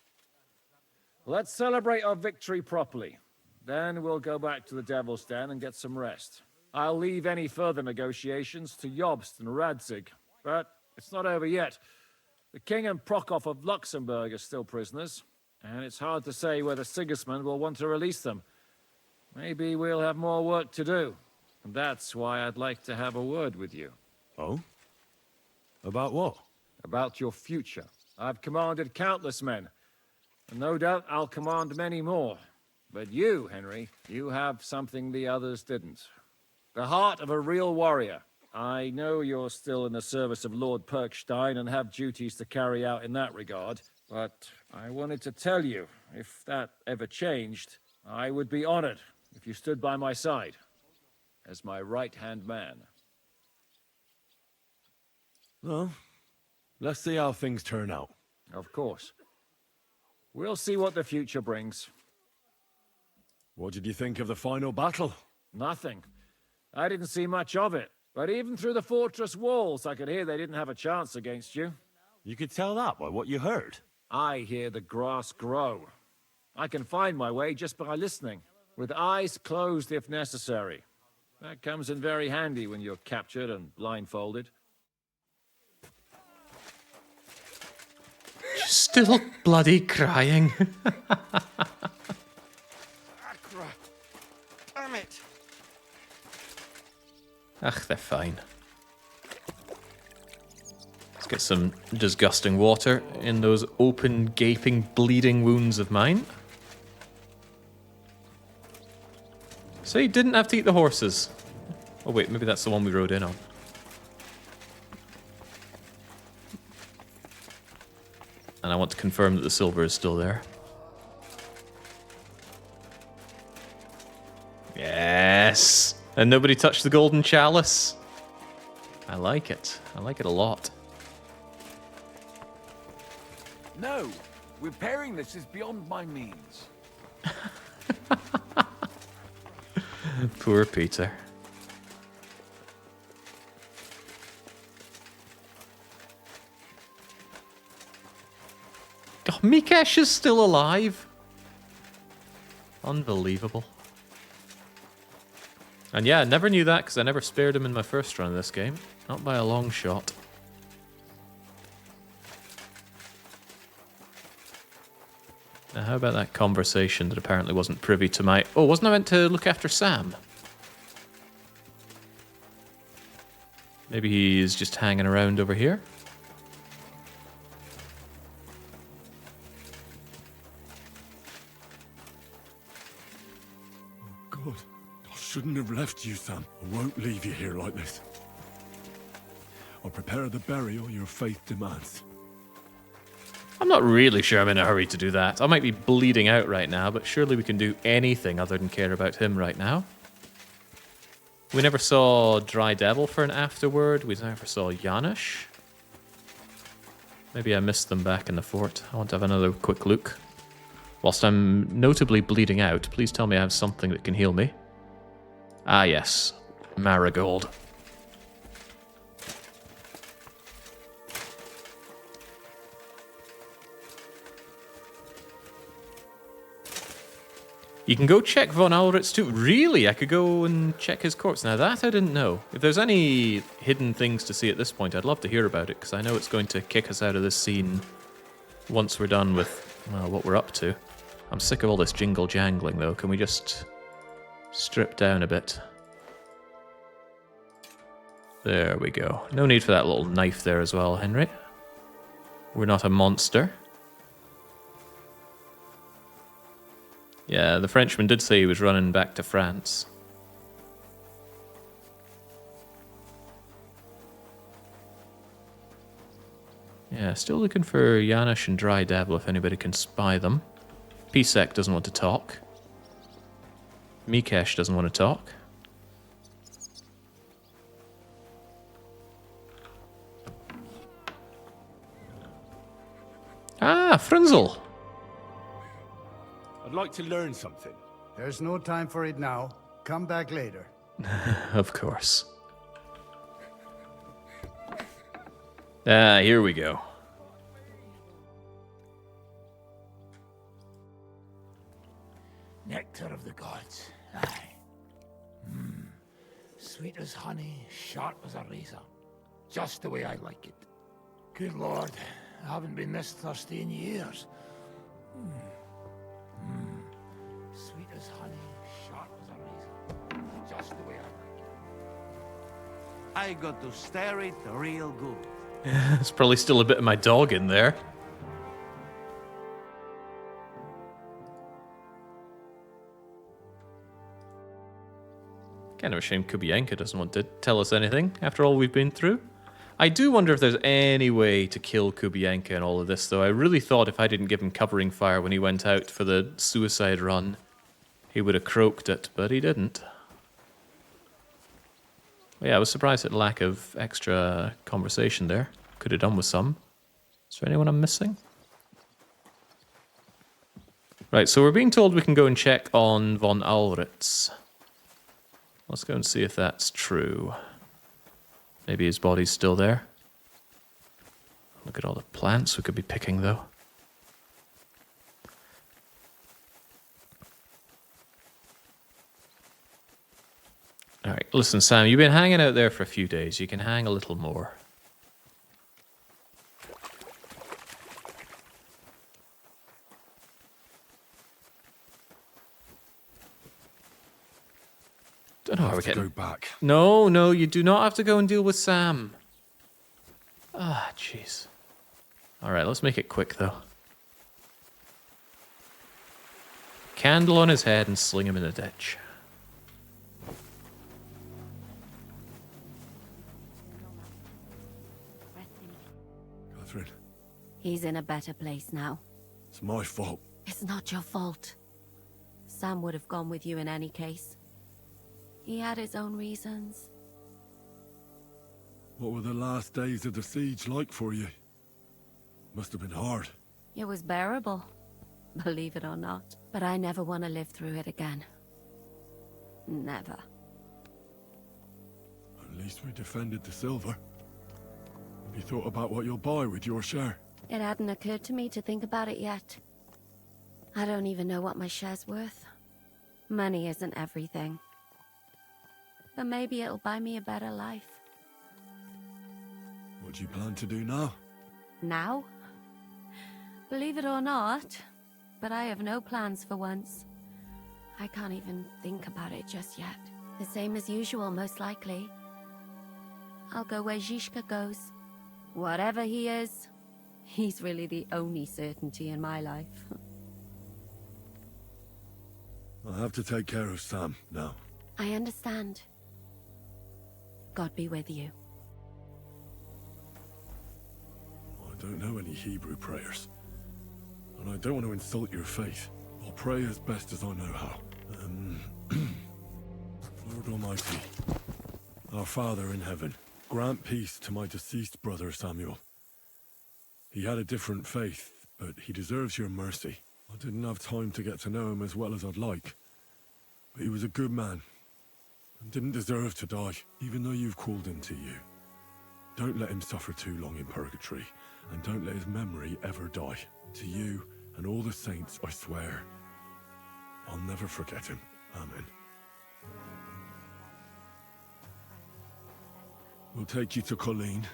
Let's celebrate our victory properly. Then we'll go back to the Devil's Den and get some rest. I'll leave any further negotiations to Jobst and Radzig. But it's not over yet. The King and Prokop of Luxembourg are still prisoners, and it's hard to say whether Sigismund will want to release them. Maybe we'll have more work to do. And that's why I'd like to have a word with you. Oh? About what? About your future. I've commanded countless men, and no doubt I'll command many more. But you, Henry, you have something the others didn't. The heart of a real warrior. I know you're still in the service of Lord Perkstein and have duties to carry out in that regard, but I wanted to tell you, if that ever changed, I would be honored if you stood by my side as my right-hand man. Well, let's see how things turn out. Of course. We'll see what the future brings. What did you think of the final battle? Nothing. I didn't see much of it. But even through the fortress walls, I could hear they didn't have a chance against you. You could tell that by what you heard. I hear the grass grow. I can find my way just by listening, with eyes closed if necessary. That comes in very handy when you're captured and blindfolded. She's still bloody crying. Damn it! Ugh, they're fine. Let's get some disgusting water in those open, gaping, bleeding wounds of mine. So you didn't have to eat the horses. Oh wait, maybe that's the one we rode in on. And I want to confirm that the silver is still there. Yes! And nobody touched the golden chalice. I like it. I like it a lot. No, repairing this is beyond my means. Poor Peter. Oh, Mikesh is still alive. Unbelievable. And yeah, I never knew that because I never spared him in my first run of this game. Not by a long shot. Now, how about that conversation that apparently wasn't privy to my... Oh, wasn't I meant to look after Sam? Maybe he's just hanging around over here? God, I shouldn't have left you, Sam. I won't leave you here like this. I'll prepare the burial your faith demands. I'm not really sure I'm in a hurry to do that. I might be bleeding out right now, but surely we can do anything other than care about him right now. We never saw Dry Devil for an afterword. We never saw Janusz. Maybe I missed them back in the fort. I want to have another quick look. Whilst I'm notably bleeding out, please tell me I have something that can heal me. Ah, yes. Marigold. You can go check Von Alritz too. Really? I could go and check his corpse. Now that I didn't know. If there's any hidden things to see at this point, I'd love to hear about it, because I know it's going to kick us out of this scene once we're done with, well, what we're up to. I'm sick of all this jingle jangling though. Can we just strip down a bit? There we go. No need for that little knife there as well, Henry. We're not a monster. Yeah, the Frenchman did say he was running back to France. Yeah, still looking for Janusz and Dry Devil if anybody can spy them. Pisek doesn't want to talk. Mikesh doesn't want to talk. Ah, Frunzel! I'd like to learn something. There's no time for it now. Come back later. Of course. Ah, here we go. Nectar of the gods. Aye. Sweet as honey, sharp as a razor. Just the way I like it. Good Lord, I haven't been this thirsty in years. Sweet as honey, sharp as a razor. Just the way I like it. I got to stare it real good. There's probably still a bit of my dog in there. Kind of a shame Kubienka doesn't want to tell us anything after all we've been through. I do wonder if there's any way to kill Kubienka in all of this, though. I really thought if I didn't give him covering fire when he went out for the suicide run, he would have croaked it, but he didn't. Yeah, I was surprised at the lack of extra conversation there. Could have done with some. Is there anyone I'm missing? Right, so we're being told we can go and check on Von Alritz. Let's go and see if that's true. Maybe his body's still there. Look at all the plants we could be picking, though. Alright, listen, Sam, you've been hanging out there for a few days. You can hang a little more. Don't know how we're getting... Go back. No, no, you do not have to go and deal with Sam. Ah, jeez. Alright, let's make it quick, though. Candle on his head and sling him in the ditch. Catherine. He's in a better place now. It's my fault. It's not your fault. Sam would have gone with you in any case. He had his own reasons. What were the last days of the siege like for you? Must have been hard. It was bearable, believe it or not. But I never want to live through it again. Never. At least we defended the silver. Have you thought about what you'll buy with your share? It hadn't occurred to me to think about it yet. I don't even know what my share's worth. Money isn't everything. But maybe it'll buy me a better life. What do you plan to do now? Now? Believe it or not, but I have no plans for once. I can't even think about it just yet. The same as usual, most likely. I'll go where Zizka goes. Whatever he is, he's really the only certainty in my life. I have to take care of Sam now. I understand. God be with you. I don't know any Hebrew prayers. And I don't want to insult your faith. I'll pray as best as I know how. Lord Almighty, our Father in heaven, grant peace to my deceased brother Samuel. He had a different faith, but he deserves your mercy. I didn't have time to get to know him as well as I'd like. But he was a good man, and didn't deserve to die, even though you've called him to you. Don't let him suffer too long in purgatory, and don't let his memory ever die. To you and all the saints, I swear, I'll never forget him. Amen. We'll take you to Colleen,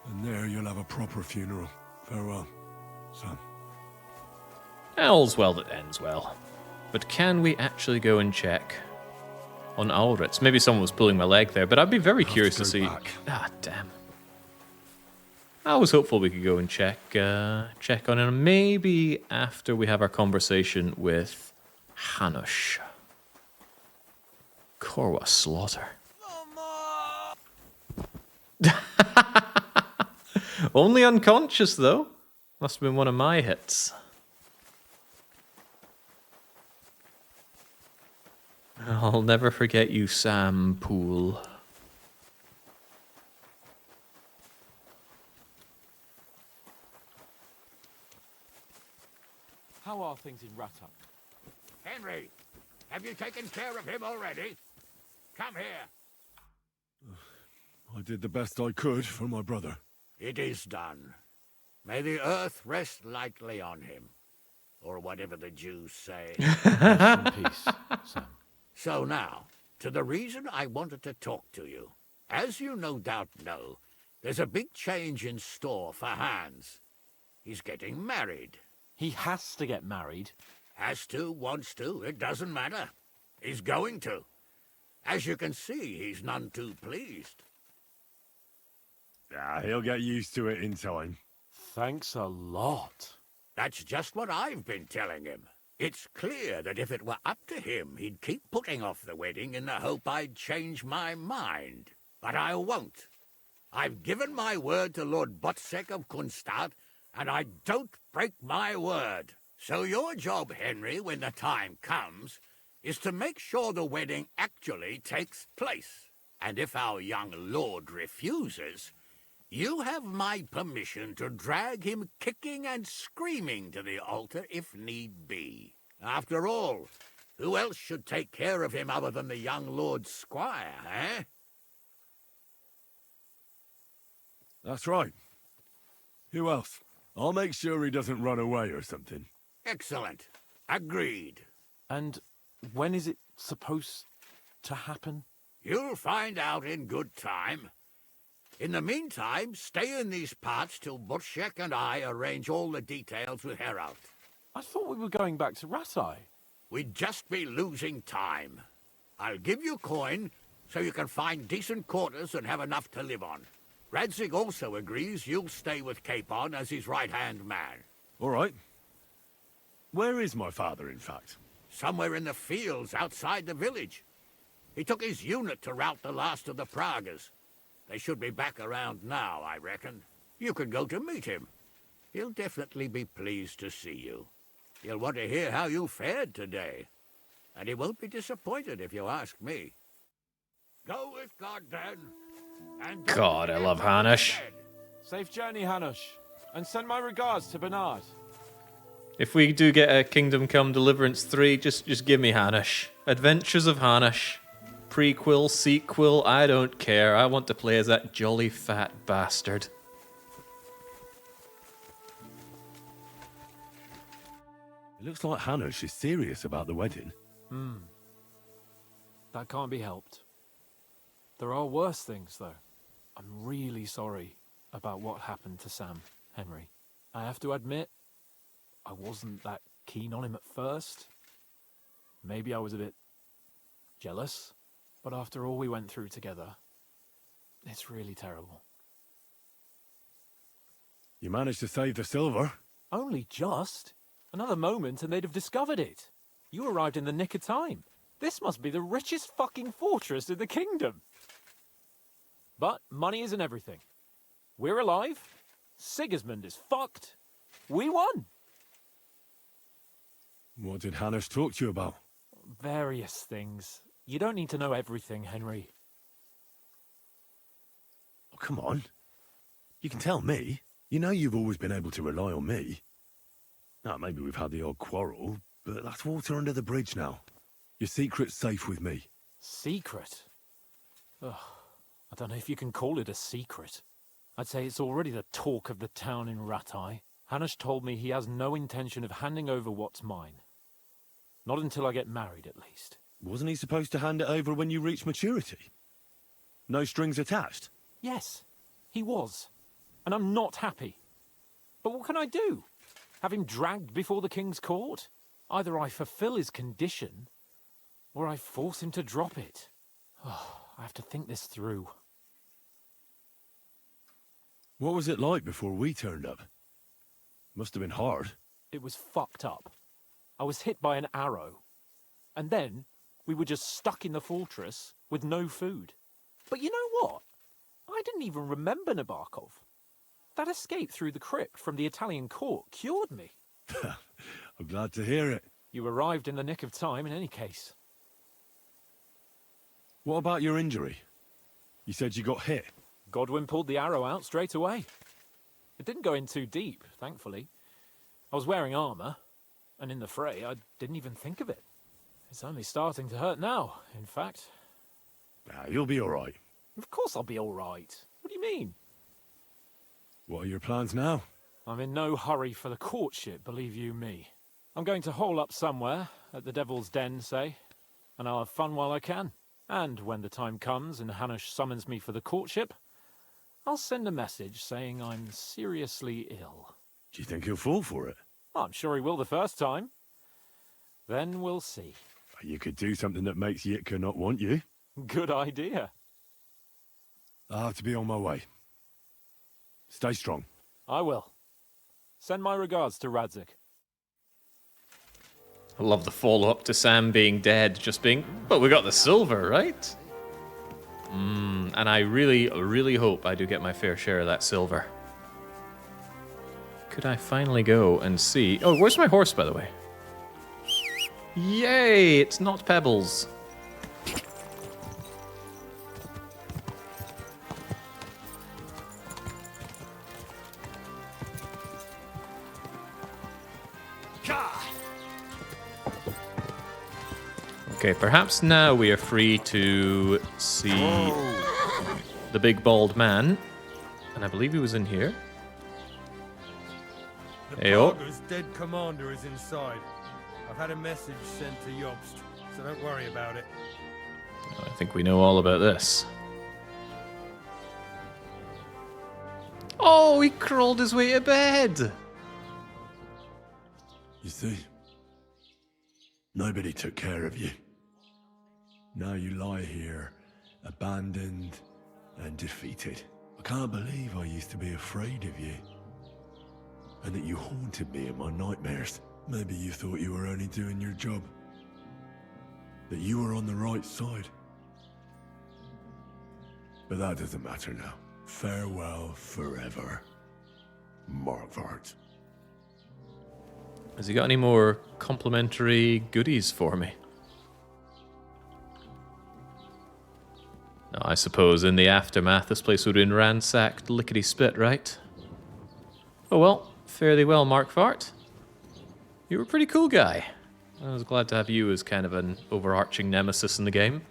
and there you'll have a proper funeral. Farewell, Sam. All's well that ends well. But can we actually go and check on Ulrich? Maybe someone was pulling my leg there, but I'd be very curious to see. Ah, damn. I was hopeful we could go and check on him, maybe after we have our conversation with Hanush. Korwa slaughter. Only unconscious, though. Must have been one of my hits. I'll never forget you, Sam Poole. How are things in Rattup? Henry, have you taken care of him already? Come here. I did the best I could for my brother. It is done. May the earth rest lightly on him. Or whatever the Jews say. Rest in peace, Sam. So now, to the reason I wanted to talk to you. As you no doubt know, there's a big change in store for Hans. He's getting married. He has to get married. Has to, wants to, it doesn't matter. He's going to. As you can see, he's none too pleased. He'll get used to it in time. Thanks a lot. That's just what I've been telling him. It's clear that if it were up to him, he'd keep putting off the wedding in the hope I'd change my mind. But I won't. I've given my word to Lord Botsek of Kunstad, and I don't break my word. So your job, Henry, when the time comes, is to make sure the wedding actually takes place. And if our young lord refuses, you have my permission to drag him kicking and screaming to the altar if need be. After all, who else should take care of him other than the young lord's squire, eh? That's right. Who else? I'll make sure he doesn't run away or something. Excellent. Agreed. And when is it supposed to happen? You'll find out in good time. In the meantime, stay in these parts till Butchek and I arrange all the details with Herald. I thought we were going back to Ratai. We'd just be losing time. I'll give you coin so you can find decent quarters and have enough to live on. Radzig also agrees you'll stay with Capon as his right-hand man. All right. Where is my father, in fact? Somewhere in the fields outside the village. He took his unit to rout the last of the Pragas. They should be back around now, I reckon. You could go to meet him. He'll definitely be pleased to see you. He'll want to hear how you fared today. And he won't be disappointed if you ask me. Go with God, then. And God, I love Hanush. Safe journey, Hanush. And send my regards to Bernard. If we do get a Kingdom Come Deliverance 3, just give me Hanush. Adventures of Hanush. Prequel, sequel, I don't care. I want to play as that jolly fat bastard. It looks like Hanush is serious about the wedding. That can't be helped. There are worse things, though. I'm really sorry about what happened to Sam, Henry. I have to admit, I wasn't that keen on him at first. Maybe I was a bit jealous, but after all we went through together, it's really terrible. You managed to save the silver. Only just. Another moment and they'd have discovered it. You arrived in the nick of time. This must be the richest fucking fortress in the kingdom. But money isn't everything. We're alive. Sigismund is fucked. We won. What did Hanush talk to you about? Various things. You don't need to know everything, Henry. Oh, come on. You can tell me. You know you've always been able to rely on me. Now, maybe we've had the odd quarrel, but that's water under the bridge now. Your secret's safe with me. Secret? Ugh, I don't know if you can call it a secret. I'd say it's already the talk of the town in Rattay. Hanush told me he has no intention of handing over what's mine. Not until I get married, at least. Wasn't he supposed to hand it over when you reach maturity? No strings attached? Yes, he was. And I'm not happy. But what can I do? Have him dragged before the king's court? Either I fulfill his condition, or I force him to drop it. Oh, I have to think this through. What was it like before we turned up? Must have been hard. It was fucked up. I was hit by an arrow. And then we were just stuck in the fortress with no food. But you know what? I didn't even remember Nabokov. That escape through the crypt from the Italian court cured me. I'm glad to hear it. You arrived in the nick of time in any case. What about your injury? You said you got hit. Godwin pulled the arrow out straight away. It didn't go in too deep, thankfully. I was wearing armor, and in the fray, I didn't even think of it. It's only starting to hurt now, in fact. You'll be all right. Of course I'll be all right. What do you mean? What are your plans now? I'm in no hurry for the courtship, believe you me. I'm going to hole up somewhere, at the Devil's Den, say, and I'll have fun while I can. And when the time comes and Hanush summons me for the courtship, I'll send a message saying I'm seriously ill. Do you think he'll fall for it? I'm sure he will the first time. Then we'll see. You could do something that makes Yitka not want you. Good idea. I'll have to be on my way. Stay strong. I will. Send my regards to Radzik. I love the follow-up to Sam being dead, just being, but we got the silver, right? And I really, really hope I do get my fair share of that silver. Could I finally go and see... Oh, where's my horse, by the way? Yay! It's not Pebbles. Okay, perhaps now we are free to see the big bald man. And I believe he was in here. The Heyo. Prague's dead commander is inside. I've had a message sent to Jobst, so don't worry about it. I think we know all about this. Oh, he crawled his way to bed. You see, nobody took care of you. Now you lie here, abandoned and defeated. I can't believe I used to be afraid of you. And that you haunted me in my nightmares. Maybe you thought you were only doing your job. That you were on the right side. But that doesn't matter now. Farewell forever, Markvart. Has he got any more complimentary goodies for me? No, I suppose in the aftermath this place would have been ransacked lickety-spit, right? Oh well, fairly well, Markvart. You were a pretty cool guy. I was glad to have you as kind of an overarching nemesis in the game.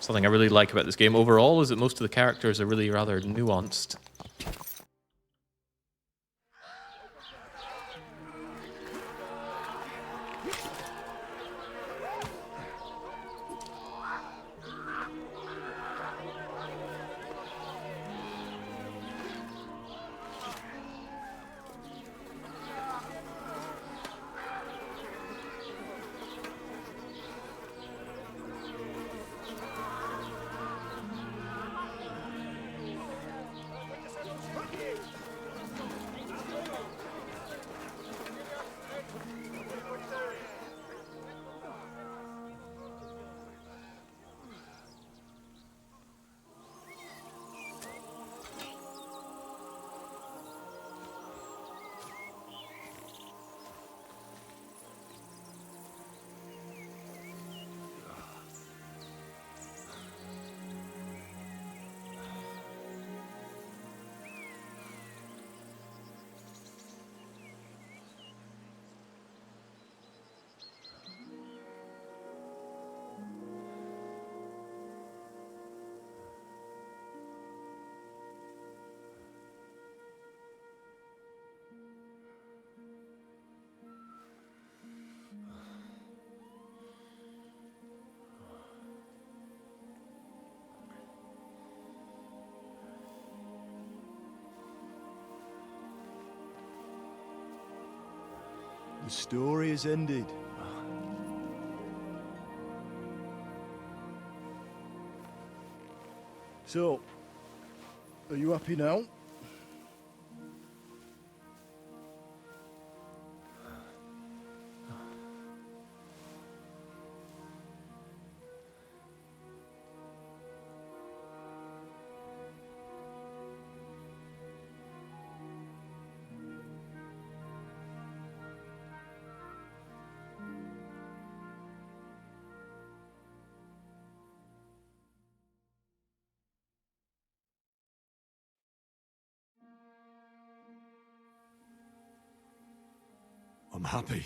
Something I really like about this game overall is that most of the characters are really rather nuanced. The story is ended. So, are you happy now? I'm happy.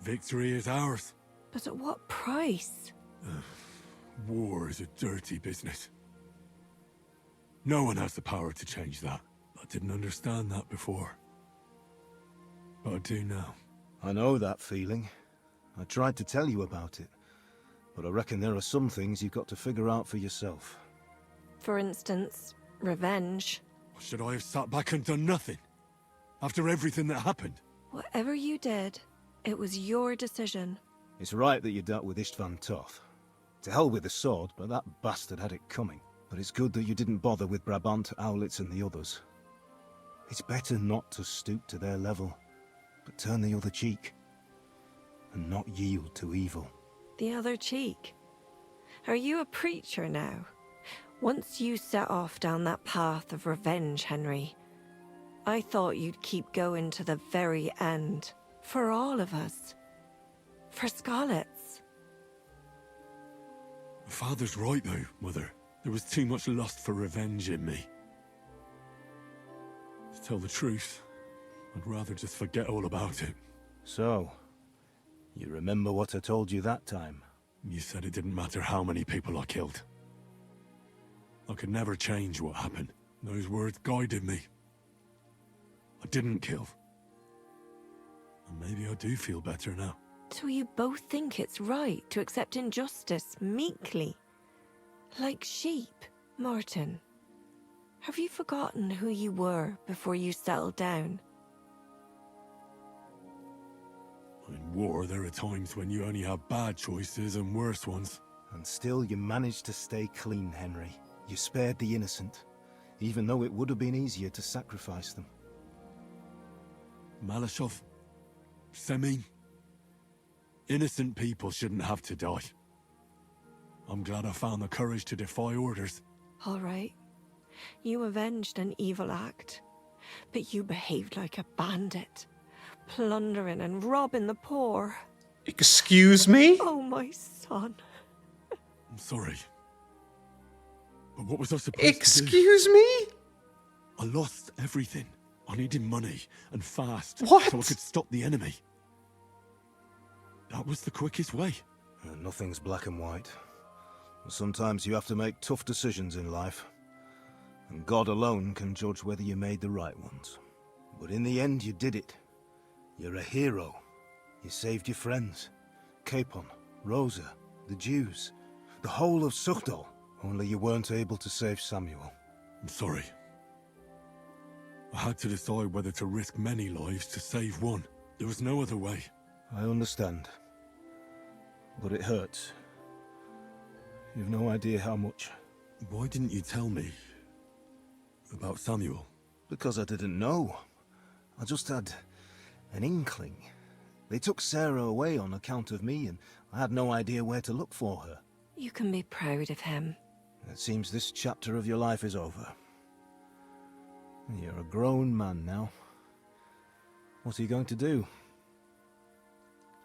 Victory is ours. But at what price? War is a dirty business. No one has the power to change that. I didn't understand that before. But I do now. I know that feeling. I tried to tell you about it. But I reckon there are some things you've got to figure out for yourself. For instance, revenge. Should I have sat back and done nothing? After everything that happened? Whatever you did, it was your decision. It's right that you dealt with Istvan Toth. To hell with the sword, but that bastard had it coming. But it's good that you didn't bother with Brabant, Owlitz and the others. It's better not to stoop to their level, but turn the other cheek. And not yield to evil. The other cheek? Are you a preacher now? Once you set off down that path of revenge, Henry, I thought you'd keep going to the very end. For all of us. For Scarlets. Father's right though, Mother. There was too much lust for revenge in me. To tell the truth, I'd rather just forget all about it. So, you remember what I told you that time? You said it didn't matter how many people I killed. I could never change what happened. Those words guided me. I didn't kill. And maybe I do feel better now. So you both think it's right to accept injustice meekly? Like sheep, Martin. Have you forgotten who you were before you settled down? In war, there are times when you only have bad choices and worse ones. And still you managed to stay clean, Henry. You spared the innocent, even though it would have been easier to sacrifice them. Malashov, Semin, innocent people shouldn't have to die. I'm glad I found the courage to defy orders. All right. You avenged an evil act, but you behaved like a bandit, plundering and robbing the poor. Excuse me? Oh, my son. I'm sorry. But what was I supposed to do? Excuse me? I lost everything. I needed money, and fast, What? so I could stop the enemy. That was the quickest way. Nothing's black and white. Sometimes you have to make tough decisions in life. And God alone can judge whether you made the right ones. But in the end, you did it. You're a hero. You saved your friends. Capon, Rosa, the Jews, the whole of Sugdol. Only you weren't able to save Samuel. I'm sorry. I had to decide whether to risk many lives to save one. There was no other way. I understand. But it hurts. You've no idea how much. Why didn't you tell me about Samuel? Because I didn't know. I just had an inkling. They took Sarah away on account of me, and I had no idea where to look for her. You can be proud of him. It seems this chapter of your life is over. You're a grown man now. What are you going to do?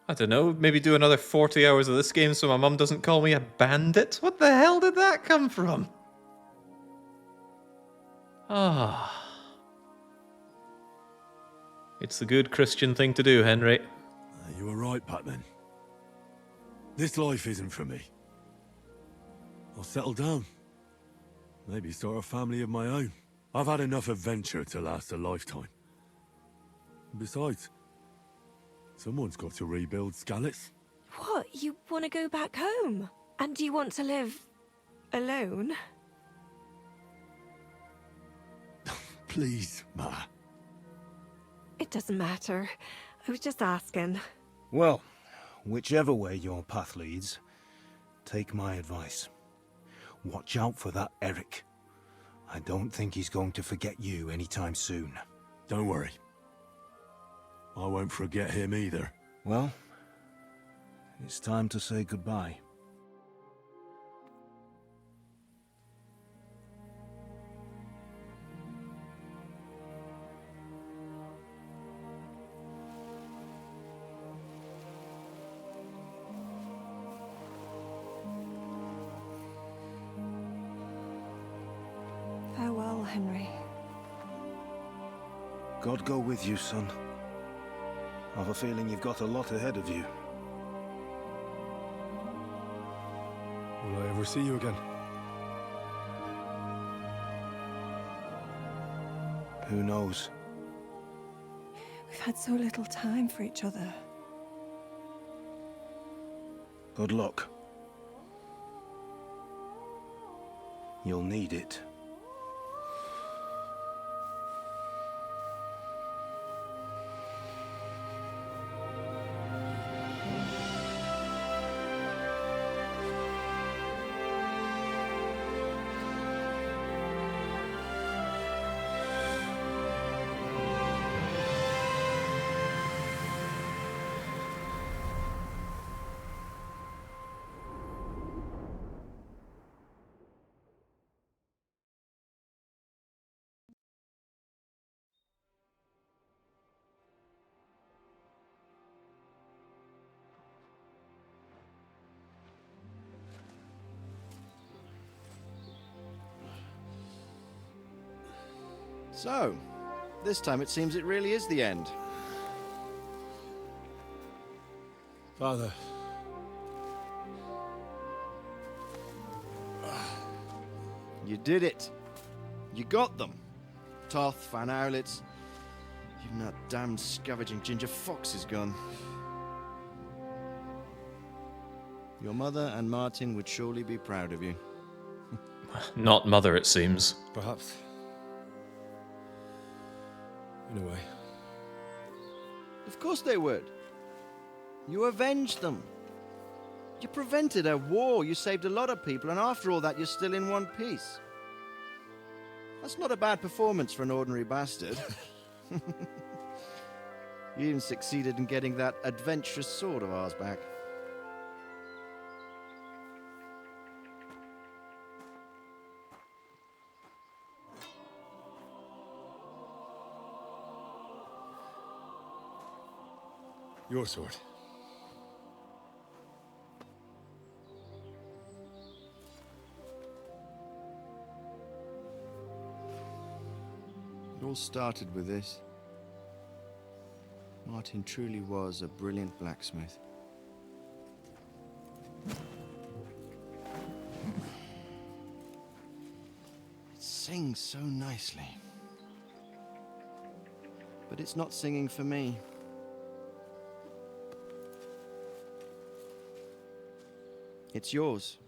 I don't know, maybe do another 40 hours of this game so my mum doesn't call me a bandit? What the hell did that come from? Ah. It's the good Christian thing to do, Henry. You were right back then. This life isn't for me. I'll settle down. Maybe start a family of my own. I've had enough adventure to last a lifetime. Besides, someone's got to rebuild Skalitz. What? You want to go back home? And do you want to live alone? Please, Ma. It doesn't matter. I was just asking. Well, whichever way your path leads, take my advice. Watch out for that Eric. I don't think he's going to forget you anytime soon. Don't worry. I won't forget him either. Well, it's time to say goodbye. Farewell, Henry. God go with you, son. I've a feeling you've got a lot ahead of you. Will I ever see you again? Who knows? We've had so little time for each other. Good luck. You'll need it. So, this time it seems it really is the end. Father. You did it. You got them. Toth, Van Owlitz. Even that damned scavenging ginger fox is gone. Your mother and Martin would surely be proud of you. Not mother, it seems. Perhaps. In a way. Of course they would. You avenged them. You prevented a war. You saved a lot of people, and after all that, you're still in one piece. That's not a bad performance for an ordinary bastard. You even succeeded in getting that adventurous sword of ours back. Your sword. It all started with this. Martin truly was a brilliant blacksmith. It sings so nicely. But it's not singing for me. It's yours,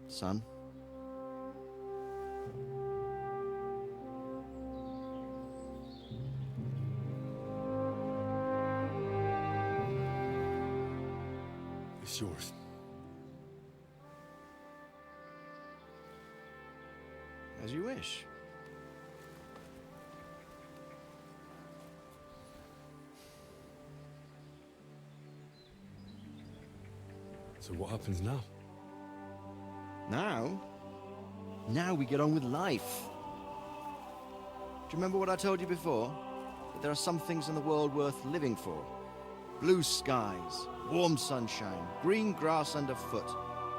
son. It's yours. As you wish. So what happens now? Now? Now we get on with life. Do you remember what I told you before? That there are some things in the world worth living for. Blue skies, warm sunshine, green grass underfoot,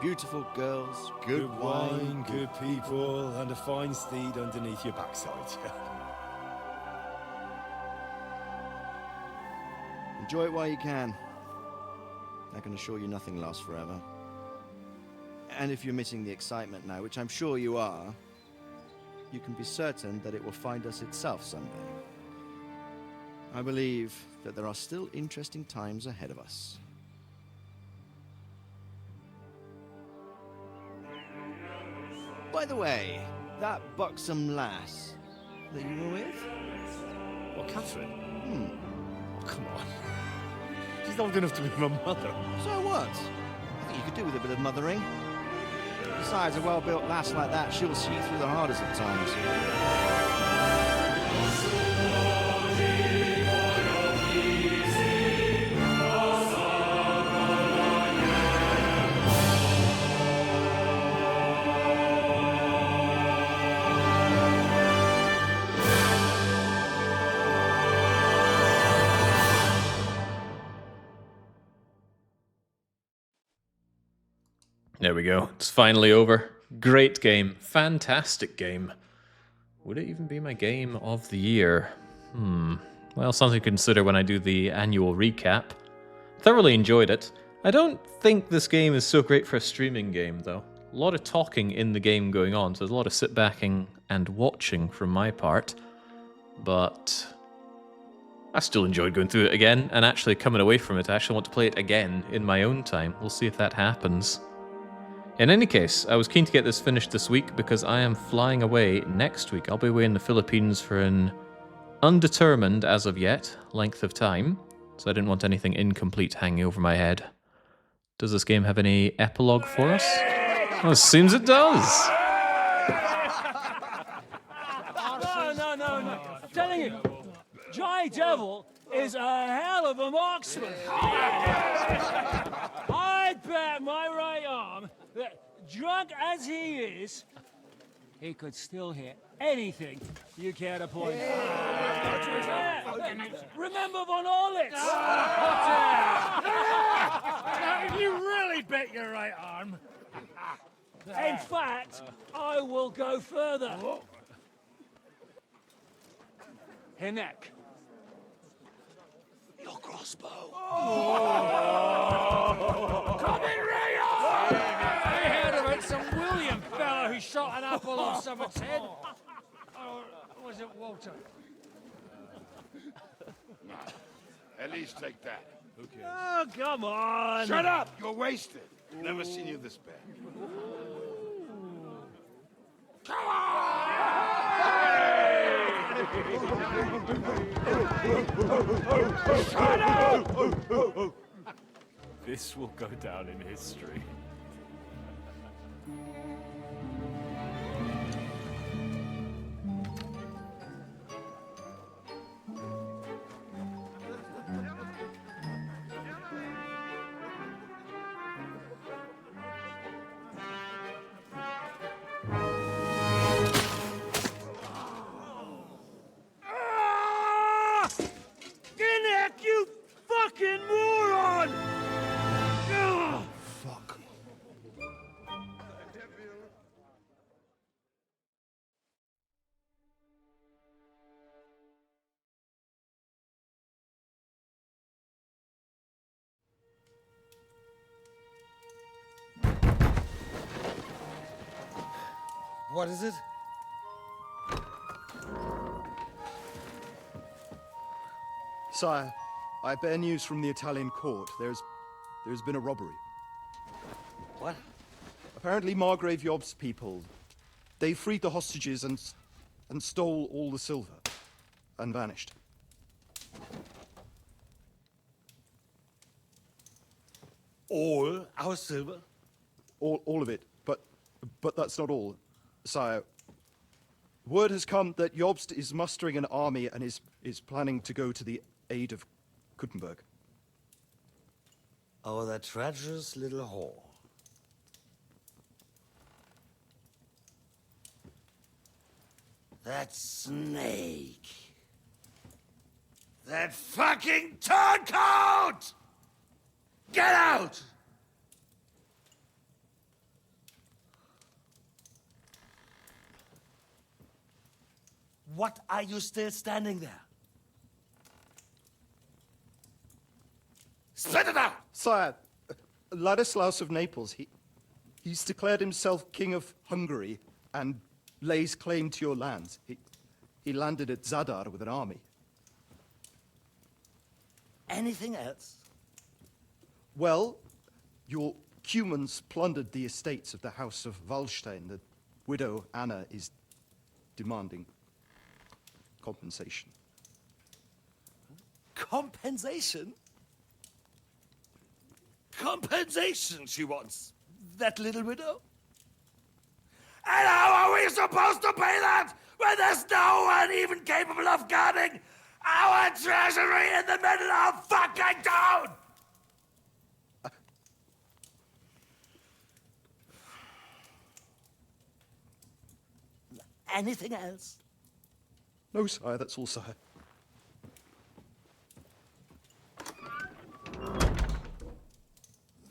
beautiful girls, good wine, good people, and a fine steed underneath your backside. Enjoy it while you can. I can assure you nothing lasts forever. And if you're missing the excitement now, which I'm sure you are, you can be certain that it will find us itself someday. I believe that there are still interesting times ahead of us. By the way, that buxom lass that you were with? What, Catherine? Oh, come on. She's old enough to be my mother. So what? I think you could do with a bit of mothering. Besides, a well-built lass like that, she'll see through the hardest of times. There we go. It's finally over. Great game. Fantastic game. Would it even be my game of the year? Well, something to consider when I do the annual recap. Thoroughly enjoyed it. I don't think this game is so great for a streaming game, though. A lot of talking in the game going on, so there's a lot of sit-backing and watching from my part. But I still enjoyed going through it again, and actually coming away from it, I actually want to play it again in my own time. We'll see if that happens. In any case, I was keen to get this finished this week because I am flying away next week. I'll be away in the Philippines for an undetermined, as of yet, length of time, so I didn't want anything incomplete hanging over my head. Does this game have any epilogue for us? Well, it seems it does! No. I'm telling you, Jai Devil is a hell of a marksman. I bet my right arm that, drunk as he is, he could still hit anything you care to point. Remember Von Orlitz? You really bet your right arm. In fact, I will go further. Hinek. Your crossbow. Come in, Rayo! I heard about some William fella who shot an apple off someone's head. Or was it Walter? At least take that. Who cares? Oh, come on! Shut up! You're wasted. Never seen you this bad. Come on! Shut up! This will go down in history. Hinek, you fucking moron! Fuck. What is it? Sire, I bear news from the Italian court. There's been a robbery. What? Apparently Margrave Yob's people, they freed the hostages and stole all the silver and vanished. All our silver? All of it, but that's not all, sire. Word has come that Jobst is mustering an army and is planning to go to the aid of Kuttenberg. Oh, that treacherous little whore. That snake. That fucking turncoat! Get out! What are you still standing there? Spit it out! Sire, Ladislaus of Naples, he's declared himself King of Hungary and lays claim to your lands. He landed at Zadar with an army. Anything else? Well, your Cumans plundered the estates of the House of Wallstein. The widow Anna is demanding compensation. Compensation? Compensation she wants, that little widow? And how are we supposed to pay that when there's no one even capable of guarding our treasury in the middle of fucking town? Anything else? No, sire, that's all, sire.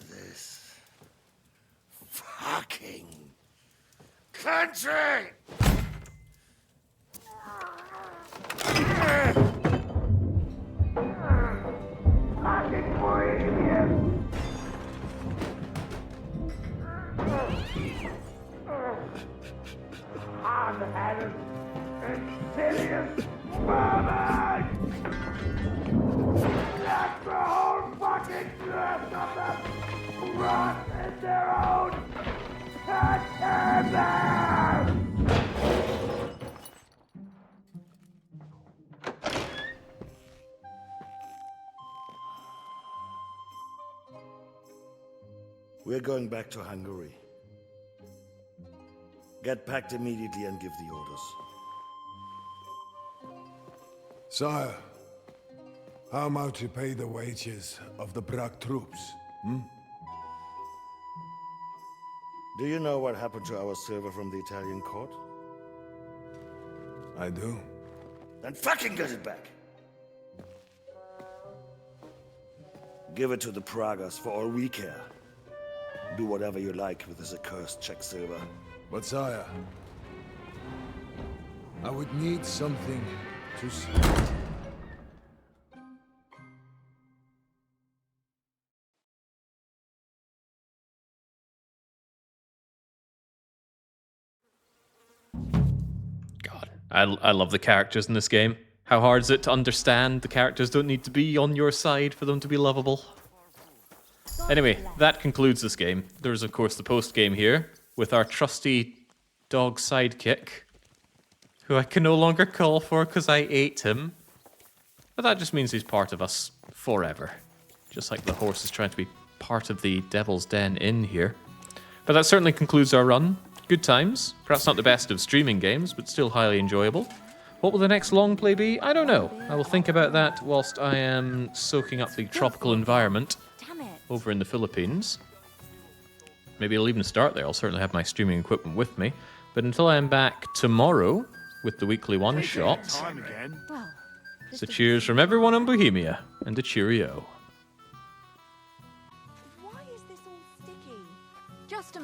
This fucking country! Fucking Bohemian! Hard-headed, insidious vermin! Let the whole fucking rest of them rot in their own containers! We're going back to Hungary. Get packed immediately and give the orders. Sire, how am I to pay the wages of the Prague troops? Do you know what happened to our silver from the Italian court? I do. Then fucking get it back! Give it to the Pragas for all we care. Do whatever you like with this accursed Czech silver. But sire, I would need something to see. God, I love the characters in this game. How hard is it to understand? The characters don't need to be on your side for them to be lovable. Anyway, that concludes this game. There's of course the post-game here, with our trusty dog sidekick, who I can no longer call for because I ate him. But that just means he's part of us forever. Just like the horse is trying to be part of the Devil's Den Inn here. But that certainly concludes our run. Good times. Perhaps not the best of streaming games, but still highly enjoyable. What will the next long play be? I don't know. I will think about that whilst I am soaking up the tropical environment over in the Philippines. Maybe I'll even start there. I'll certainly have my streaming equipment with me. But until I'm back tomorrow with the weekly one-shot, so cheers from everyone on Bohemia, and a cheerio.